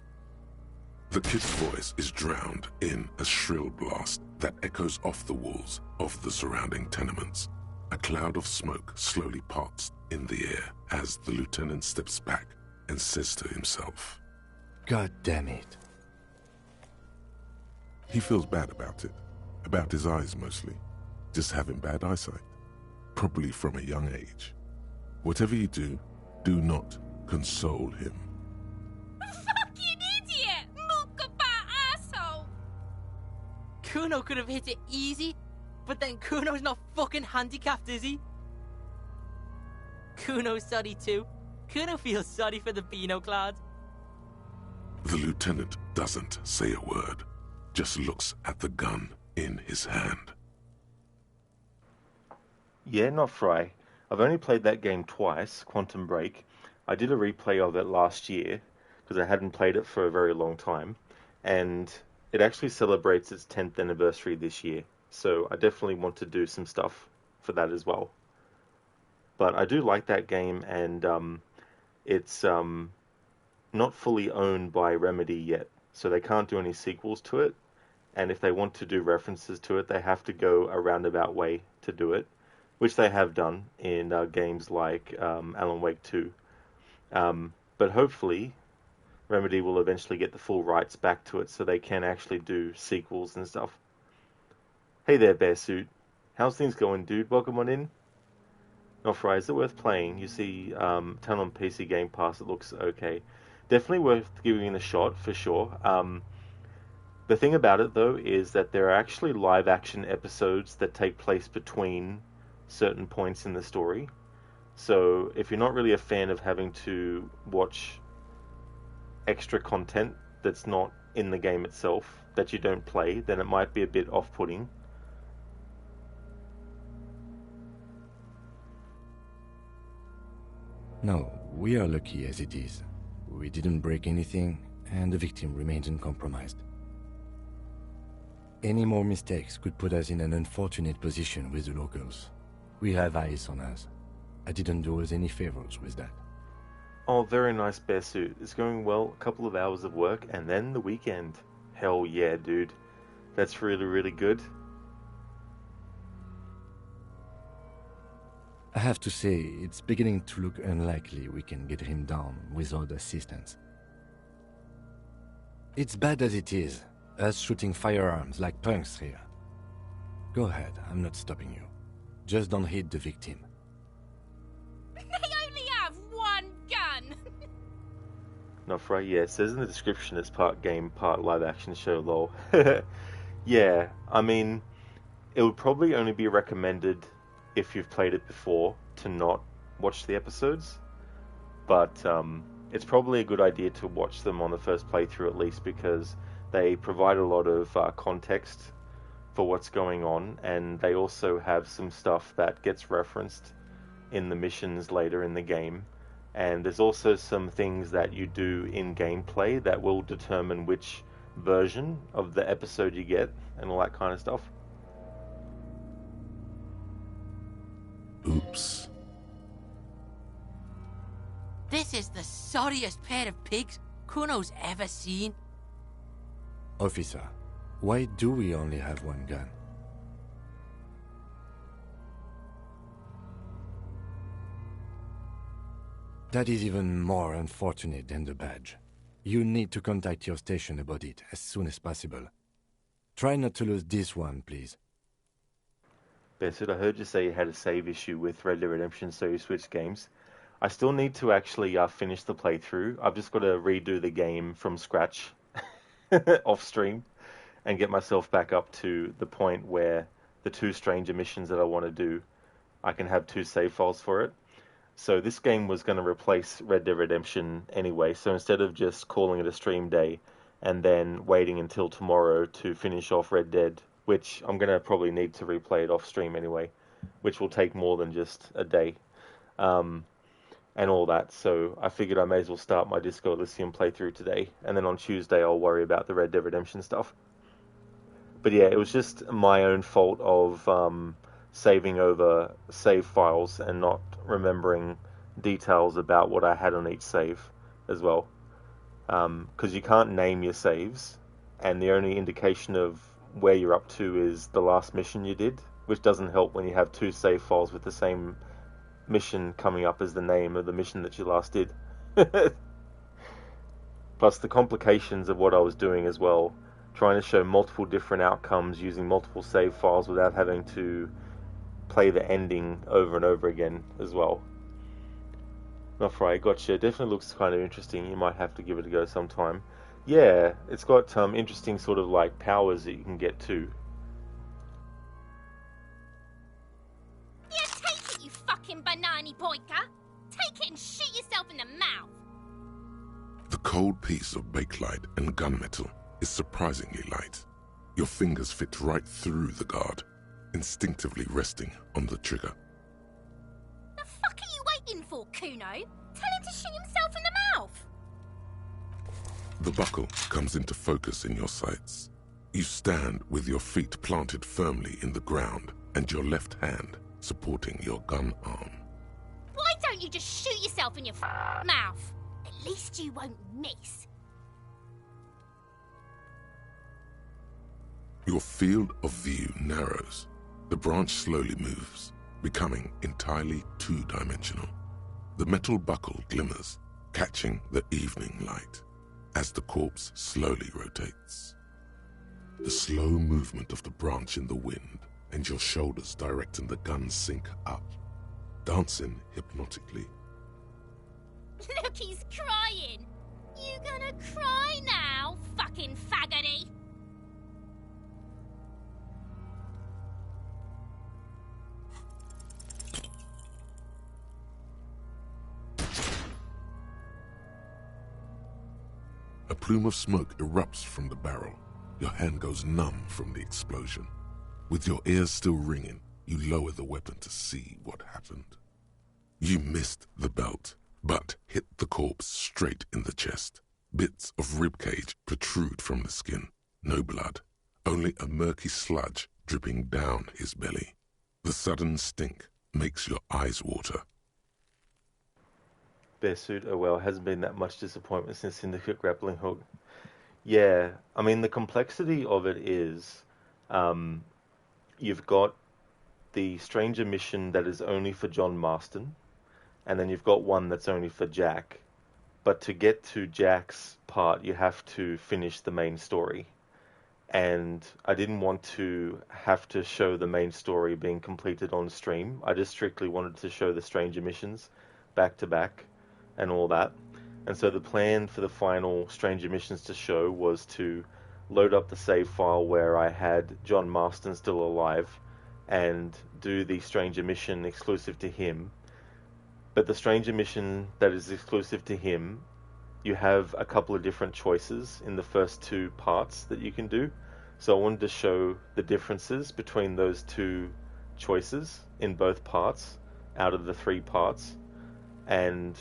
The kid's voice is drowned in a shrill blast that echoes off the walls of the surrounding tenements. A cloud of smoke slowly parts in the air as the lieutenant steps back and says to himself, God damn it. He feels bad about it, about his eyes mostly, just having bad eyesight, probably from a young age. Whatever you do, do not console him. Fucking idiot! Mukabat asshole! Kuno could have hit it easy, but then Kuno's not fucking handicapped, is he? Kuno's sorry too. Kuno feels sorry for the Beano Cloud. The lieutenant doesn't say a word, just looks at the gun in his hand. Yeah, not Fry. I've only played that game twice, Quantum Break. I did a replay of it last year, because I hadn't played it for a very long time, and it actually celebrates its 10th anniversary this year. So I definitely want to do some stuff for that as well. But I do like that game, and it's not fully owned by Remedy yet. So they can't do any sequels to it. And if they want to do references to it, they have to go a roundabout way to do it, which they have done in games like Alan Wake 2. But hopefully, Remedy will eventually get the full rights back to it so they can actually do sequels and stuff. Hey there, Bearsuit. How's things going, dude? Welcome on in. Nofry, is it worth playing? You see, turn on PC Game Pass, it looks okay. Definitely worth giving it a shot, for sure. The thing about it, though, is that there are actually live-action episodes that take place between certain points in the story. So, if you're not really a fan of having to watch extra content that's not in the game itself, that you don't play, then it might be a bit off-putting. No, we are lucky as it is. We didn't break anything, and the victim remains uncompromised. Any more mistakes could put us in an unfortunate position with the locals. We have eyes on us. I didn't do us any favors with that. Oh, very nice, Bear Suit. It's going well. A couple of hours of work, and then the weekend. Hell yeah, dude. That's really, really good. I have to say, it's beginning to look unlikely we can get him down without assistance. It's bad as it is, us shooting firearms like punks here. Go ahead, I'm not stopping you. Just don't hit the victim. They only have one gun! Not right, yeah. It says in the description it's part game, part live action show, lol. Yeah, I mean, it would probably only be recommended if you've played it before to not watch the episodes. But it's probably a good idea to watch them on the first playthrough at least, because they provide a lot of context for what's going on, and they also have some stuff that gets referenced in the missions later in the game. And there's also some things that you do in gameplay that will determine which version of the episode you get and all that kind of stuff. Oops. This is the sorriest pair of pigs Kuno's ever seen. Officer, why do we only have one gun? That is even more unfortunate than the badge. You need to contact your station about it as soon as possible. Try not to lose this one, please. Bessert, I heard you say you had a save issue with Red Dead Redemption, so you switched games. I still need to actually finish the playthrough. I've just got to redo the game from scratch off stream and get myself back up to the point where the 2 stranger missions that I want to do, I can have 2 save files for it. So this game was going to replace Red Dead Redemption anyway, so instead of just calling it a stream day and then waiting until tomorrow to finish off Red Dead, which I'm going to probably need to replay it off stream anyway, which will take more than just a day, and all that. So I figured I may as well start my Disco Elysium playthrough today, and then on Tuesday I'll worry about the Red Dead Redemption stuff. But yeah, it was just my own fault of saving over save files and not remembering details about what I had on each save as well. Because you can't name your saves, and the only indication of where you're up to is the last mission you did, which doesn't help when you have 2 save files with the same mission coming up as the name of the mission that you last did. Plus the complications of what I was doing as well, trying to show multiple different outcomes using multiple save files without having to play the ending over and over again as well. Not right, gotcha. It definitely looks kind of interesting. You might have to give it a go sometime. Yeah, it's got interesting sort of like powers that you can get too. Yeah, take it, you fucking banana boyka! Take it and shoot yourself in the mouth! The cold piece of bakelite and gunmetal is surprisingly light. Your fingers fit right through the guard, instinctively resting on the trigger. The fuck are you waiting for, Kuno? Tell him to shoot himself in the mouth! The buckle comes into focus in your sights. You stand with your feet planted firmly in the ground and your left hand supporting your gun arm. Why don't you just shoot yourself in your mouth? At least you won't miss. Your field of view narrows. The branch slowly moves, becoming entirely 2-dimensional. The metal buckle glimmers, catching the evening light as the corpse slowly rotates. The slow movement of the branch in the wind and your shoulders directing the gun sync up, dancing hypnotically. Look, he's crying! You gonna cry now, fucking faggoty? A plume of smoke erupts from the barrel. Your hand goes numb from the explosion. With your ears still ringing, you lower the weapon to see what happened. You missed the belt, but hit the corpse straight in the chest. Bits of ribcage protrude from the skin. No blood, only a murky sludge dripping down his belly. The sudden stink makes your eyes water. Bearsuit, oh well, hasn't been that much disappointment since Syndicate Grappling Hook. Yeah, I mean, the complexity of it is you've got the Stranger mission that is only for John Marston, and then you've got one that's only for Jack. But to get to Jack's part, you have to finish the main story. And I didn't want to have to show the main story being completed on stream. I just strictly wanted to show the Stranger missions back to back and all that. And so the plan for the final Stranger missions to show was to load up the save file where I had John Marston still alive and do the Stranger mission exclusive to him. But the Stranger mission that is exclusive to him, you have a couple of different choices in the first two parts that you can do. So I wanted to show the differences between those two choices in both parts out of the 3 parts. And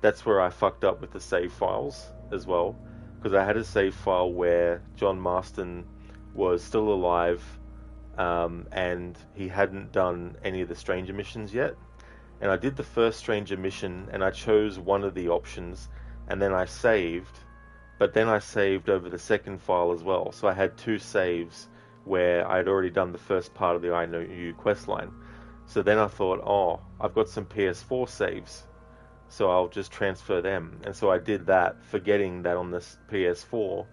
that's where I fucked up with the save files as well, because I had a save file where John Marston was still alive and he hadn't done any of the Stranger missions yet. And I did the first Stranger mission and I chose one of the options and then I saved, but then I saved over the second file as well. So I had 2 saves where I'd already done the first part of the I Know You questline. So then I thought, oh, I've got some PS4 saves, so I'll just transfer them. And so I did that, forgetting that on this PS4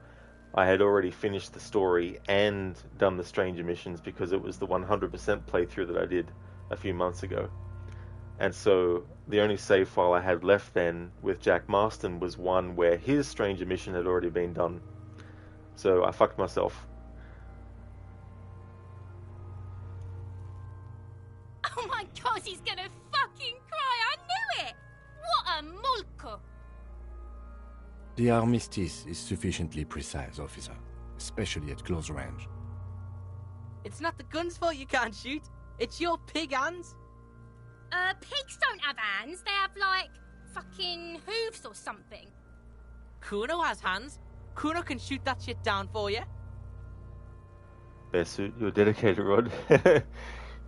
I had already finished the story and done the Stranger missions, because it was the 100% playthrough that I did a few months ago. And so the only save file I had left then with Jack Marston was one where his Stranger mission had already been done. So I fucked myself. Oh my god, he's gonna fucking cry! I knew it! What a mulko! The armistice is sufficiently precise, officer, especially at close range. It's not the gun's fault you can't shoot. It's your pig hands. Pigs don't have hands. They have, like, fucking hooves or something. Kuno has hands. Kuno can shoot that shit down for you. Bearsuit, you're dedicated, Rod.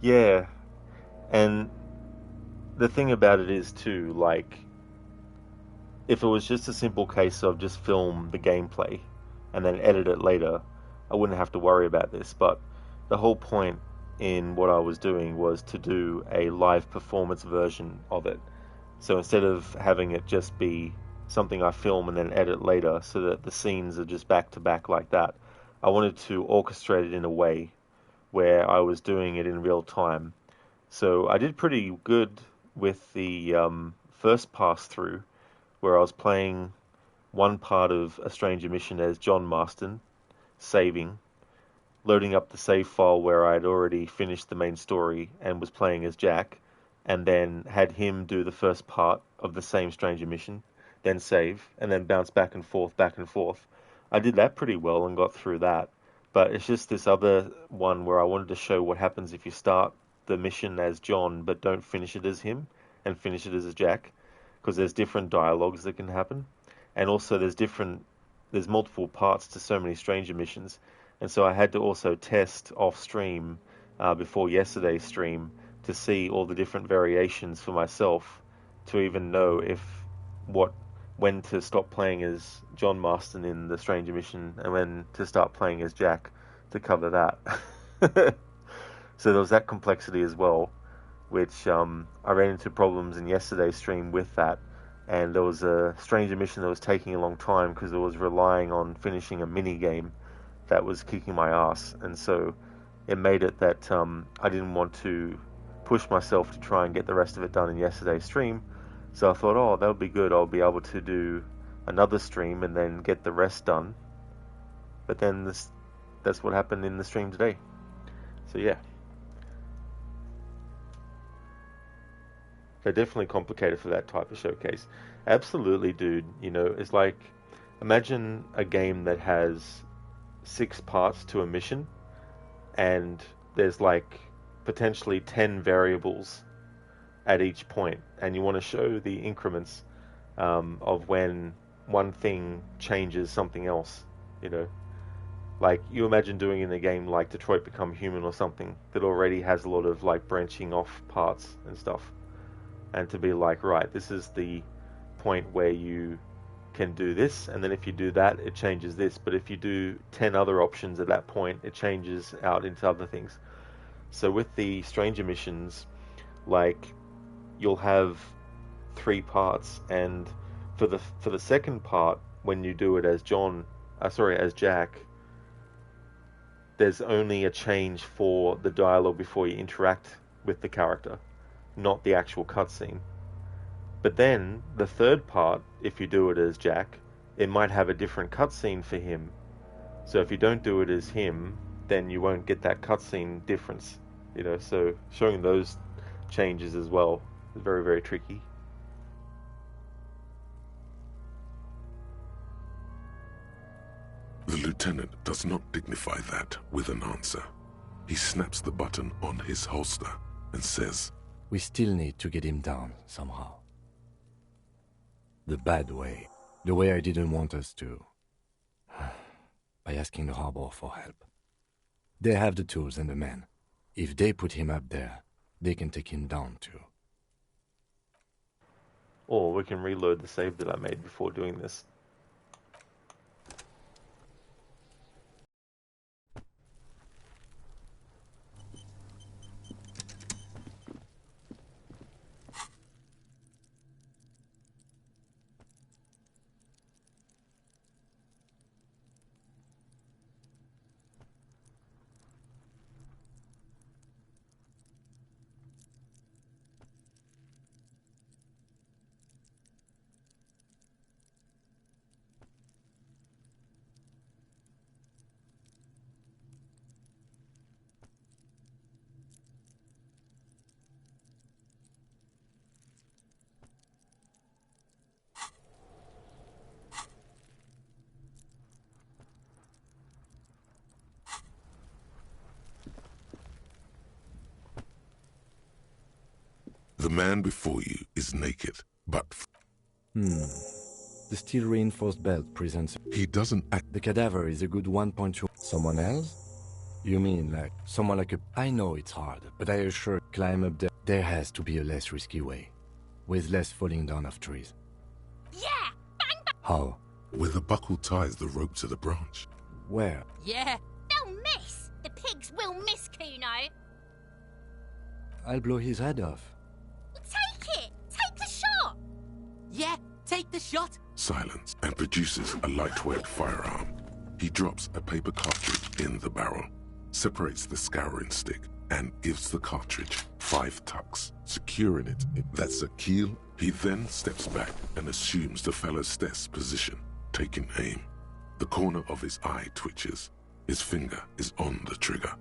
Yeah. And the thing about it is, too, like, if it was just a simple case of just film the gameplay and then edit it later, I wouldn't have to worry about this. But the whole point in what I was doing was to do a live performance version of it. So instead of having it just be something I film and then edit later so that the scenes are just back to back like that, I wanted to orchestrate it in a way where I was doing it in real time. So I did pretty good with the first pass through, where I was playing one part of a Stranger mission as John Marston, saving, loading up the save file where I had already finished the main story and was playing as Jack, and then had him do the first part of the same Stranger mission, then save, and then bounce back and forth, back and forth. I did that pretty well and got through that, but it's just this other one where I wanted to show what happens if you start the mission as John but don't finish it as him and finish it as Jack, because there's different dialogues that can happen, and also there's multiple parts to so many Stranger missions. And so I had to also test off stream before yesterday's stream to see all the different variations for myself, to even know when to stop playing as John Marston in the Stranger mission and when to start playing as Jack to cover that. So there was that complexity as well, which I ran into problems in yesterday's stream with that. And there was a Stranger mission that was taking a long time because it was relying on finishing a mini game that was kicking my ass, and so it made it that I didn't want to push myself to try and get the rest of it done in yesterday's stream. So I thought, oh, that would be good, I'll be able to do another stream and then get the rest done. But then that's what happened in the stream today. So yeah, they're definitely complicated for that type of showcase. Absolutely, dude. You know, it's like, imagine a game that has 6 parts to a mission, and there's like potentially 10 variables at each point, and you want to show the increments of when one thing changes something else, you know, Like, you imagine doing in a game like Detroit Become Human or something that already has a lot of like branching off parts and stuff. And to be like, right, this is the point where you can do this, and then if you do that, it changes this. But if you do 10 other options at that point, it changes out into other things. So with the stranger missions, like, you'll have 3 parts, and for the second part, when you do it as as Jack, there's only a change for the dialogue before you interact with the character, not the actual cutscene. But then, the third part, if you do it as Jack, it might have a different cutscene for him. So if you don't do it as him, then you won't get that cutscene difference. You know, so showing those changes as well is very, very tricky. The lieutenant does not dignify that with an answer. He snaps the button on his holster and says, "We still need to get him down somehow. The bad way. The way I didn't want us to. By asking the harbor for help. They have the tools and the men. If they put him up there, they can take him down too." Or we can reload the save that I made before doing this. The man before you is naked, but... The steel reinforced belt presents... He doesn't act... The cadaver is a good 1.2... Someone else? You mean like someone like a... I know it's hard, but I assure climb up there. There has to be a less risky way. With less falling down of trees. Yeah! Bang bang! How? Where the buckle ties the rope to the branch. Where? Yeah! They'll miss! The pigs will miss, Kuno! I'll blow his head off. Take it! Take the shot! Yeah, take the shot! Silence, and produces a lightweight firearm. He drops a paper cartridge in the barrel, separates the scouring stick, and gives the cartridge 5 tucks, securing it. That's a keel. He then steps back and assumes the fellow's desk position, taking aim. The corner of his eye twitches. His finger is on the trigger.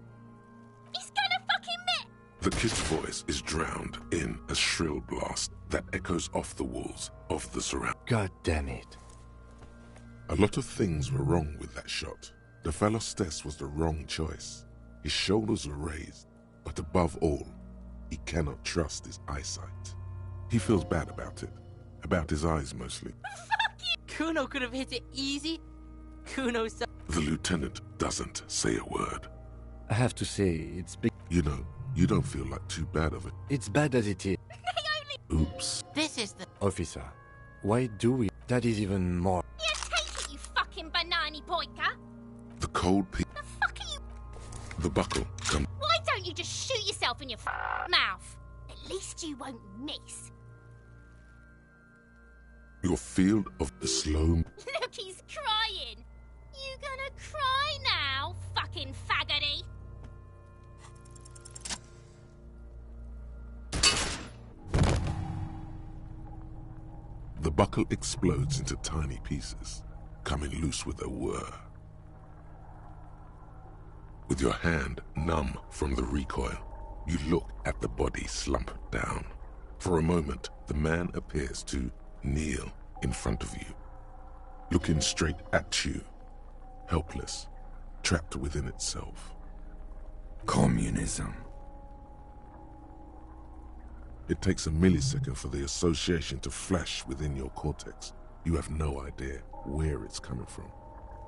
He's gonna fucking miss! The kid's voice is drowned in a shrill blast that echoes off the walls of the surround. God damn it. A lot of things were wrong with that shot. The fellow's desk was the wrong choice. His shoulders were raised, but above all, he cannot trust his eyesight. He feels bad about it. About his eyes, mostly. Fuck you! Kuno could have hit it easy. Kuno's so... The lieutenant doesn't say a word. I have to say, it's big... You know, you don't feel like too bad of it. It's bad as it is. Oops. This is the... Officer, why do we... That is even more... Yeah, take it, you fucking banana boyka! The cold The fuck are you... The buckle comes... Why don't you just shoot yourself in your mouth? At least you won't miss. Your field of the slow... Look, he's crying! You gonna cry now, fucking faggoty? The buckle explodes into tiny pieces, coming loose with a whir. With your hand numb from the recoil, you look at the body slump down. For a moment, the man appears to kneel in front of you, looking straight at you, helpless, trapped within itself. Communism. It takes a millisecond for the association to flash within your cortex. You have no idea where it's coming from,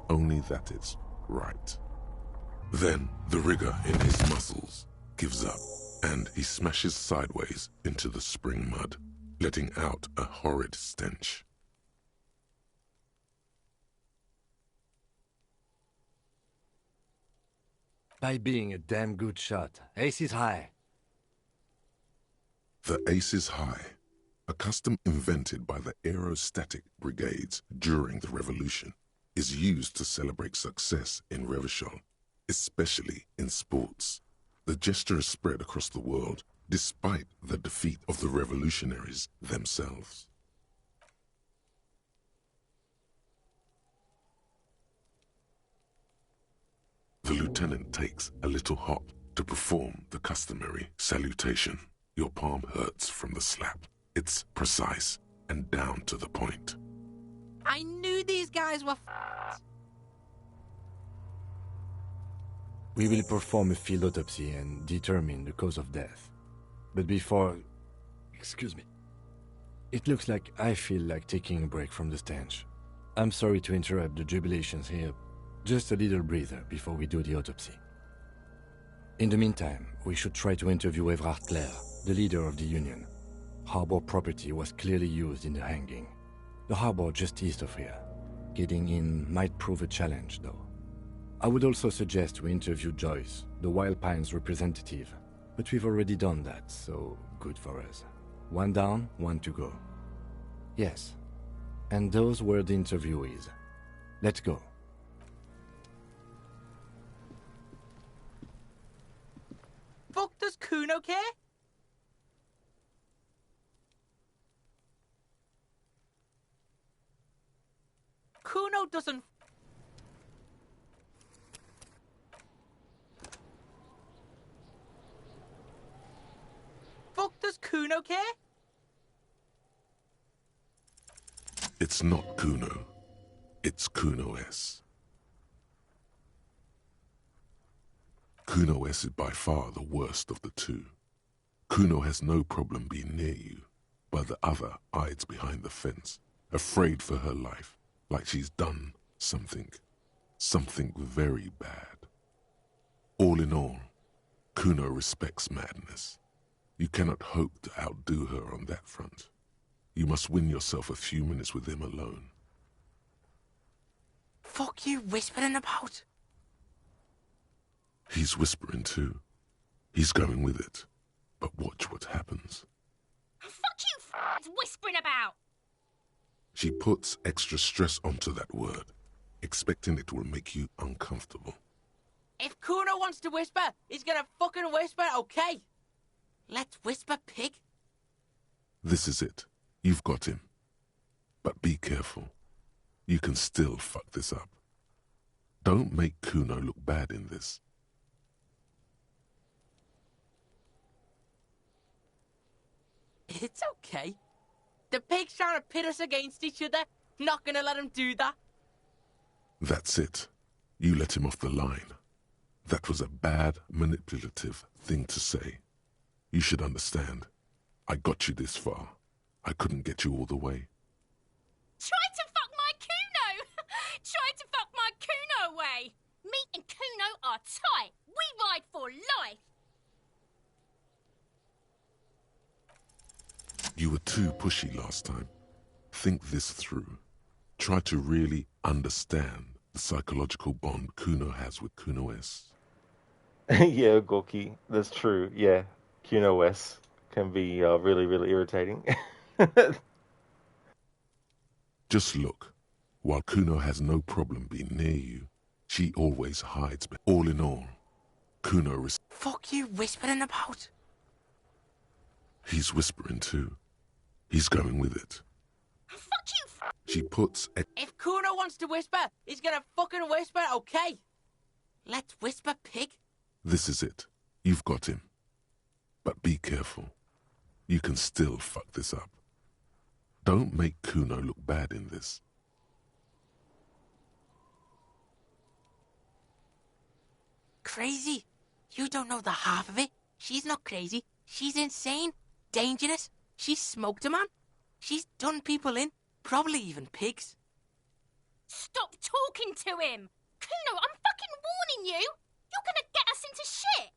only that it's right. Then the rigor in his muscles gives up, and he smashes sideways into the spring mud, letting out a horrid stench. By being a damn good shot, ace is high. The ace is high, a custom invented by the aerostatic brigades during the revolution, is used to celebrate success in Revachol, especially in sports. The gesture is spread across the world, despite the defeat of the revolutionaries themselves. The lieutenant takes a little hop to perform the customary salutation. Your palm hurts from the slap. It's precise and down to the point. I knew these guys were f***ed. We will perform a field autopsy and determine the cause of death. But before... Excuse me. It looks like I feel like taking a break from the stench. I'm sorry to interrupt the jubilations here. Just a little breather before we do the autopsy. In the meantime, we should try to interview Evrard Clare, the leader of the Union. Harbor property was clearly used in the hanging. The harbor just east of here. Getting in might prove a challenge, though. I would also suggest we interview Joyce, the Wild Pines representative. But we've already done that, so good for us. One down, one to go. Yes. And those were the interviewees. Let's go. Fuck does Kuno care? Kuno doesn't... Fuck does Kuno care? It's not Kuno. It's Kuno S. Kuno S is by far the worst of the two. Kuno has no problem being near you, but the other hides behind the fence, afraid for her life, like she's done something very bad. All in all, Kuno respects madness. You cannot hope to outdo her on that front. You must win yourself a few minutes with him alone. Fuck you whispering about? He's whispering too. He's going with it. But watch what happens. Fuck you, whispering about! She puts extra stress onto that word, expecting it will make you uncomfortable. If Kuno wants to whisper, he's gonna fucking whisper, okay? Let's whisper, pig. This is it. You've got him. But be careful. You can still fuck this up. Don't make Kuno look bad in this. It's okay. The pig's trying to pit us against each other. Not gonna let him do that. That's it. You let him off the line. That was a bad, manipulative thing to say. You should understand. I got you this far. I couldn't get you all the way. Try to fuck my Kuno! Try to fuck my Kuno away! Me and Kuno are tight. We ride for life. You were too pushy last time. Think this through. Try to really understand the psychological bond Kuno has with Kuno S. Yeah, Gorky, that's true. Yeah, Kuno S can be really, really irritating. Just look. While Kuno has no problem being near you, she always hides. All in all, Kuno is... Fuck you whispering about? He's whispering too. He's going with it. Fuck you! She puts... If Kuno wants to whisper, he's gonna fucking whisper, okay? Let's whisper, pig. This is it. You've got him. But be careful. You can still fuck this up. Don't make Kuno look bad in this. Crazy? You don't know the half of it. She's not crazy. She's insane. Dangerous. She's smoked a man. She's done people in. Probably even pigs. Stop talking to him! Kuno, I'm fucking warning you! You're gonna get us into shit!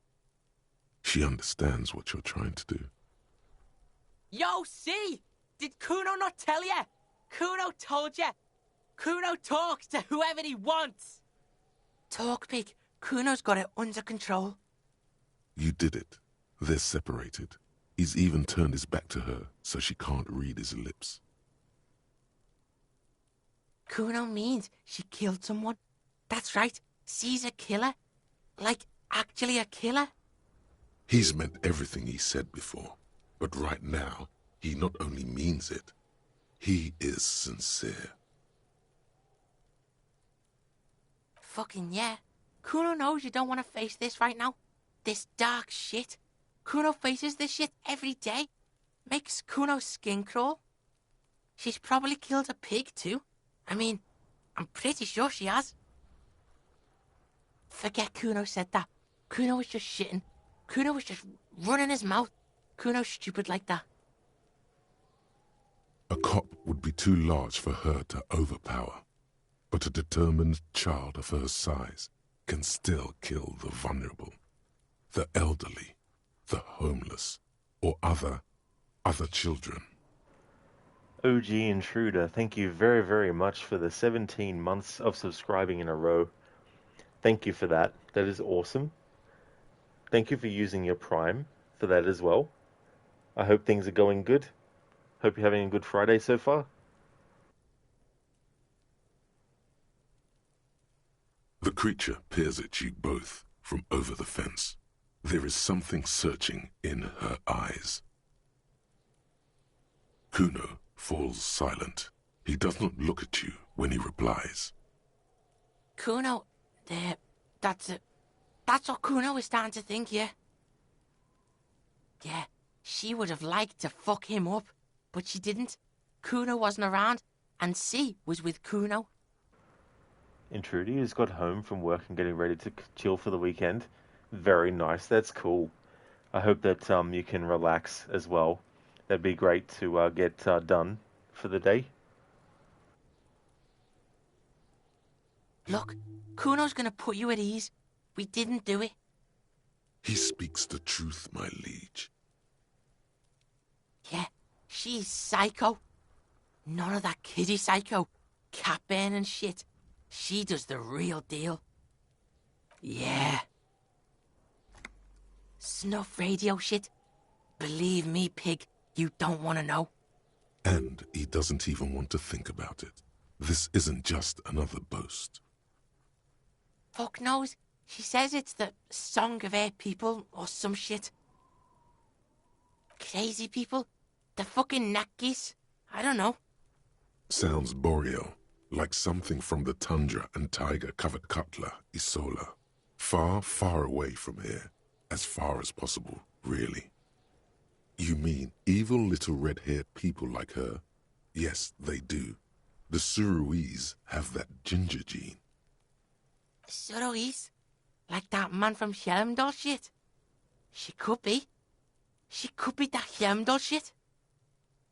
She understands what you're trying to do. Yo, see? Did Kuno not tell you? Kuno told you. Kuno talks to whoever he wants. Talk, pig. Kuno's got it under control. You did it. They're separated. He's even turned his back to her, so she can't read his lips. Kuno means she killed someone. That's right. She's a killer. Like, actually a killer. He's meant everything he said before, but right now, he not only means it, he is sincere. Fucking yeah. Kuno knows you don't want to face this right now. This dark shit. Kuno faces this shit every day. Makes Kuno's skin crawl. She's probably killed a pig too. I mean, I'm pretty sure she has. Forget Kuno said that. Kuno was just shitting. Kuno was just running his mouth. Kuno's stupid like that. A cop would be too large for her to overpower, but a determined child of her size can still kill the vulnerable, the elderly, the homeless, or other children. OG Intruder, thank you very, very much for the 17 months of subscribing in a row. Thank you for that. That is awesome. Thank you for using your Prime for that as well. I hope things are going good. Hope you're having a good Friday so far. The creature peers at you both from over the fence. There is something searching in her eyes. Kuno falls silent. He does not look at you when he replies. Kuno, that's what Kuno is starting to think, yeah? Yeah, she would have liked to fuck him up, but she didn't. Kuno wasn't around, and she was with Kuno. Intruder has got home from work and getting ready to chill for the weekend. Very nice, that's cool. I hope that you can relax as well. That'd be great to get done for the day. Look, Kuno's gonna put you at ease. We didn't do it. He speaks the truth, my liege. Yeah, she's psycho. None of that kiddie psycho, cat burning shit. She does the real deal. Yeah. Snuff radio shit. Believe me, pig, you don't want to know. And he doesn't even want to think about it. This isn't just another boast. Fuck knows. She says it's the song of her people or some shit. Crazy people. The fucking Nakis. I don't know. Sounds boreal, like something from the tundra and tiger-covered Cutler, Isola. Far, far away from here. As far as possible, really. You mean evil little red-haired people like her? Yes, they do. The Suruese have that ginger gene. Suruese? Like that man from Helmdall shit? She could be. She could be that Helmdall shit.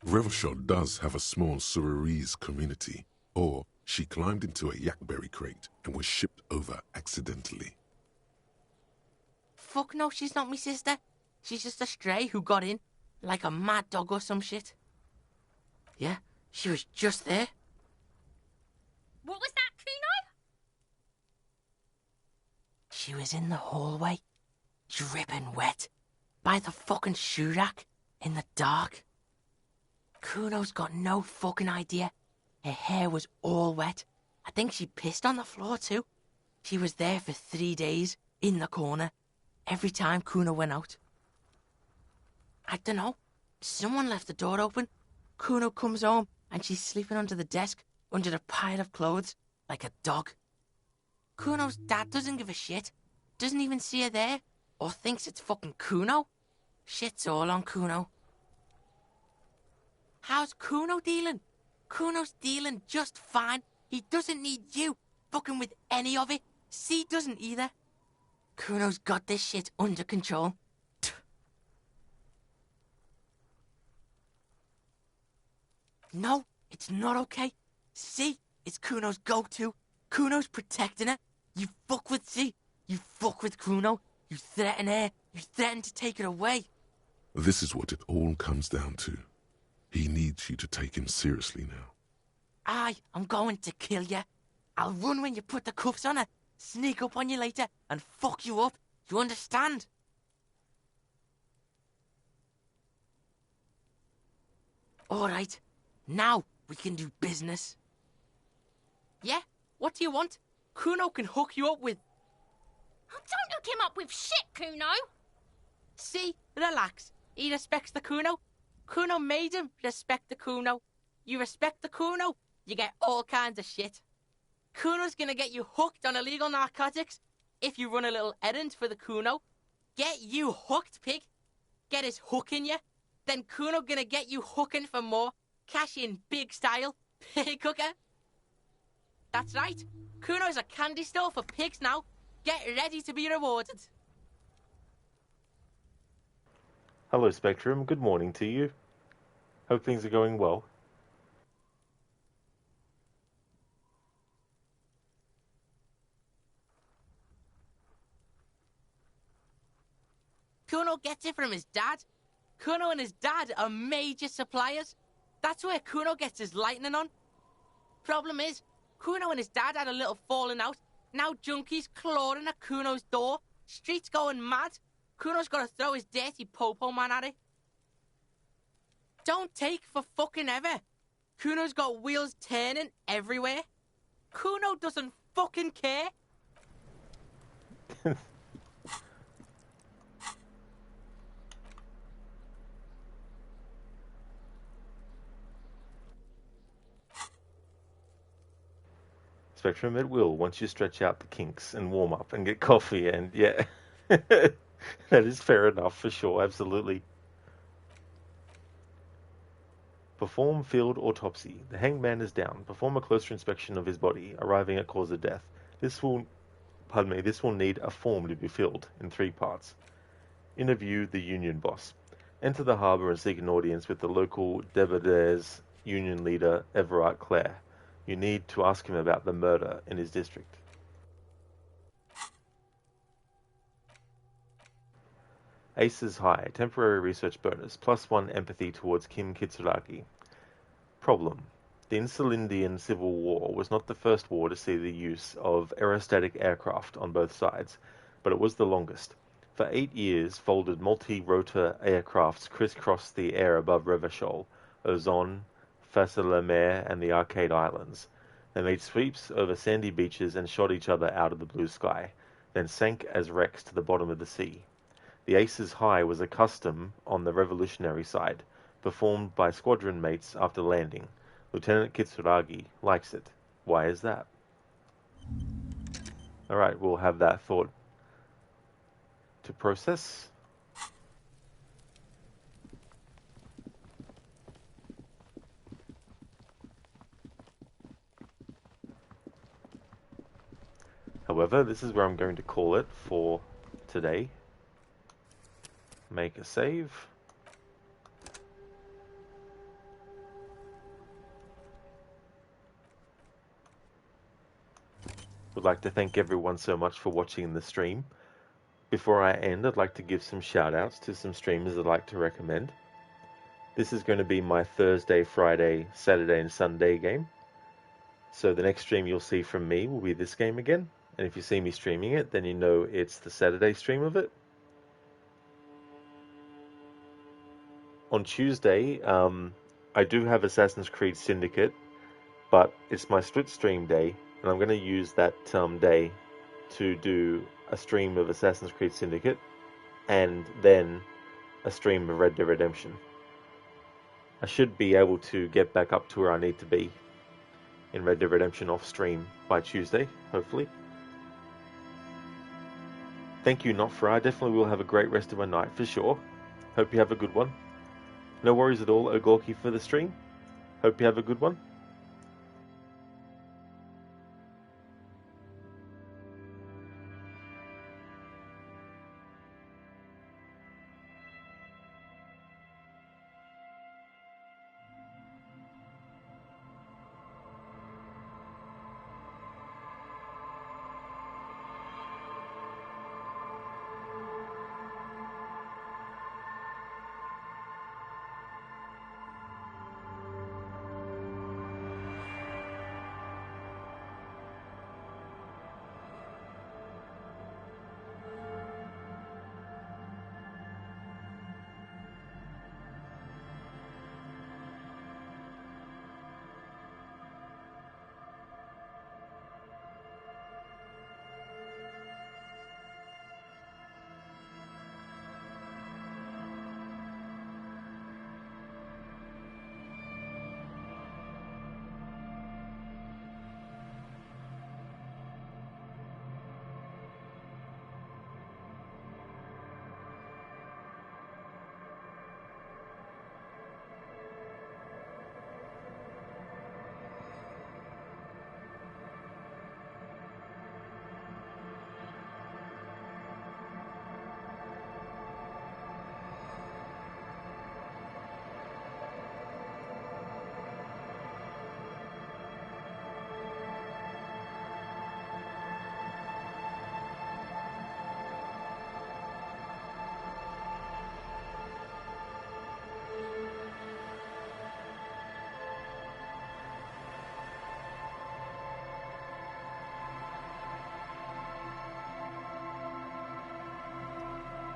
Revelshot does have a small Suruese community, or she climbed into a yakberry crate and was shipped over accidentally. Fuck no, she's not me sister. She's just a stray who got in, like a mad dog or some shit. Yeah, she was just there. What was that, Kuno? She was in the hallway, dripping wet, by the fucking shoe rack, in the dark. Kuno's got no fucking idea. Her hair was all wet. I think she pissed on the floor too. She was there for 3 days, in the corner, every time Kuno went out. I don't know. Someone left the door open. Kuno comes home and she's sleeping under the desk, under the pile of clothes, like a dog. Kuno's dad doesn't give a shit. Doesn't even see her there, or thinks it's fucking Kuno. Shit's all on Kuno. How's Kuno dealing? Kuno's dealing just fine. He doesn't need you fucking with any of it. C doesn't either. Kuno's got this shit under control. No, it's not okay. C is Kuno's go-to. Kuno's protecting her. You fuck with C, You fuck with Kuno. You threaten her. You threaten to take her away. This is what it all comes down to. He needs you to take him seriously now. I'm going to kill you. I'll run when you put the cuffs on her, sneak up on you later, and fuck you up. You understand? All right. Now we can do business. Yeah? What do you want? Kuno can hook you up with... Oh, don't hook him up with shit, Kuno. See? Relax. He respects the Kuno. Kuno made him respect the Kuno. You respect the Kuno, you get all kinds of shit. Kuno's gonna get you hooked on illegal narcotics if you run a little errand for the Kuno. Get you hooked, pig. Get his hook in you. Then Kuno gonna get you hooking for more. Cash in big style. Pig hooker. That's right. Kuno's a candy store for pigs now. Get ready to be rewarded. Hello, Spectrum. Good morning to you. Hope things are going well. Kuno gets it from his dad. Kuno and his dad are major suppliers. That's where Kuno gets his lightning on. Problem is, Kuno and his dad had a little falling out. Now junkies clawing at Kuno's door. Streets going mad. Kuno's got to throw his dirty popo man at it. Don't take for fucking ever. Kuno's got wheels turning everywhere. Kuno doesn't fucking care. Spectrum, it will once you stretch out the kinks and warm up and get coffee, and yeah, that is fair enough for sure, absolutely. Perform field autopsy. The hanged man is down. Perform a closer inspection of his body, arriving at cause of death. This will need a form to be filled in 3 parts. Interview the union boss. Enter the harbour and seek an audience with the local Debade's union leader, Everard Clare. You need to ask him about the murder in his district. Aces High. Temporary research bonus. +1 empathy towards Kim Kitsuragi. Problem. The Insulindian Civil War was not the first war to see the use of aerostatic aircraft on both sides, but it was the longest. For 8 years, folded multi-rotor aircrafts crisscrossed the air above Revachol, Ozon, Face-la-Mer, and the Arcade Islands. They made sweeps over sandy beaches and shot each other out of the blue sky, then sank as wrecks to the bottom of the sea. The Aces High was a custom on the revolutionary side, performed by squadron mates after landing. Lieutenant Kitsuragi likes it. Why is that? Alright, we'll have that thought to process. However, this is where I'm going to call it for today. Make a save. Would like to thank everyone so much for watching the stream. Before I end, I'd like to give some shout outs to some streamers I'd like to recommend. This is going to be my Thursday, Friday, Saturday and Sunday game. So the next stream you'll see from me will be this game again. And if you see me streaming it, then you know it's the Saturday stream of it. On Tuesday, I do have Assassin's Creed Syndicate, but it's my split stream day, and I'm going to use that day to do a stream of Assassin's Creed Syndicate, and then a stream of Red Dead Redemption. I should be able to get back up to where I need to be in Red Dead Redemption off stream by Tuesday, hopefully. Thank you, Notfra. I definitely will have a great rest of my night for sure. Hope you have a good one. No worries at all, Ogorki, for the stream. Hope you have a good one.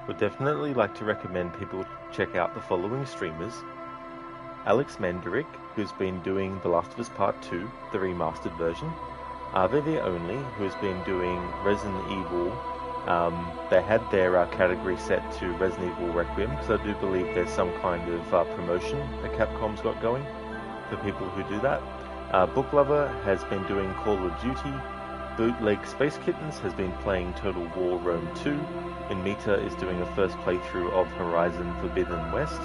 Would definitely like to recommend people check out the following streamers. Alex Mandaric, who's been doing The Last of Us Part 2, the remastered version. RVV Only, who has been doing Resident Evil. They had their category set to Resident Evil Requiem, because I do believe there's some kind of promotion that Capcom's got going for people who do that. Book Lover has been doing Call of Duty. Bootleg Space Kittens has been playing Total War Rome 2. And Mita is doing a first playthrough of Horizon Forbidden West.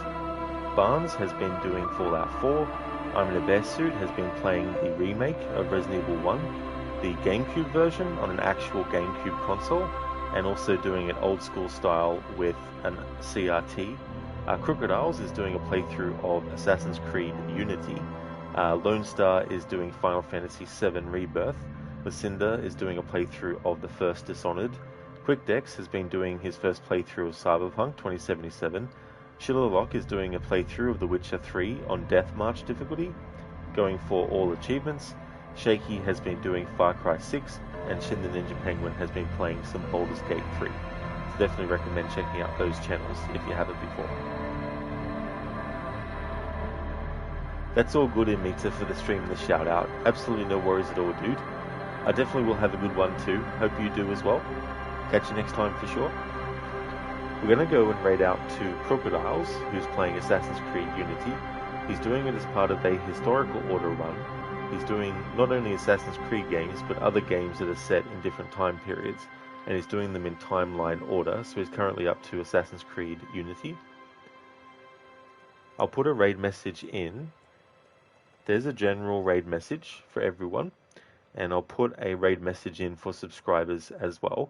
Barnes has been doing Fallout 4. I'm in a Bear Suit has been playing the remake of Resident Evil 1, the GameCube version on an actual GameCube console, and also doing it old school style with an CRT. Crocodiles is doing a playthrough of Assassin's Creed Unity. Lone Star is doing Final Fantasy VII Rebirth. Lucinda is doing a playthrough of the first Dishonored. QuickDex has been doing his first playthrough of Cyberpunk 2077. Shillerlock is doing a playthrough of The Witcher 3 on Death March difficulty, going for all achievements. Shaky has been doing Far Cry 6, and Shin the Ninja Penguin has been playing some Baldur's Gate 3. So definitely recommend checking out those channels if you haven't before. That's all good in Mita for the stream and the shout out. Absolutely no worries at all, dude. I definitely will have a good one too. Hope you do as well. Catch you next time for sure. We're going to go and raid out to Crocodiles, who's playing Assassin's Creed Unity. He's doing it as part of a historical order run. He's doing not only Assassin's Creed games, but other games that are set in different time periods, and he's doing them in timeline order, so he's currently up to Assassin's Creed Unity. I'll put a raid message in. There's a general raid message for everyone, and I'll put a raid message in for subscribers as well.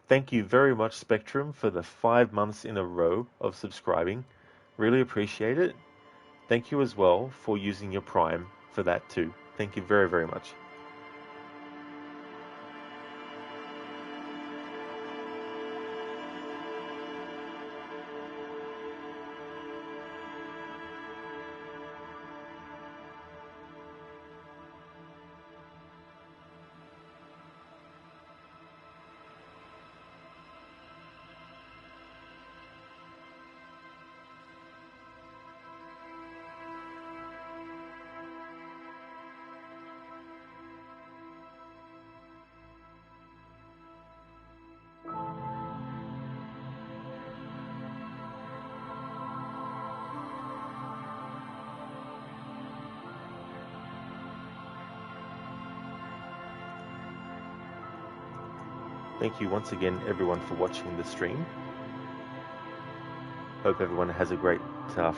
Thank you very much, Spectrum, for the 5 months in a row of subscribing. Really appreciate it. Thank you as well for using your Prime for that too. Thank you very, very much. Thank you once again, everyone, for watching the stream. Hope everyone has a great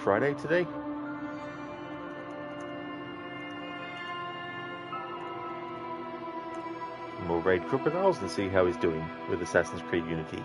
Friday today. And we'll raid Crocodiles and see how he's doing with Assassin's Creed Unity.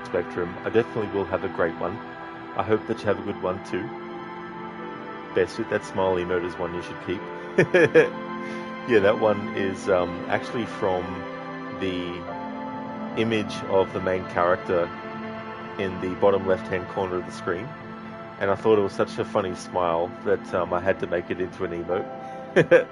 Spectrum, I definitely will have a great one. I hope that you have a good one too. Best with that smile emote is one you should keep. Yeah, that one is actually from the image of the main character in the bottom left-hand corner of the screen. And I thought it was such a funny smile that I had to make it into an emote.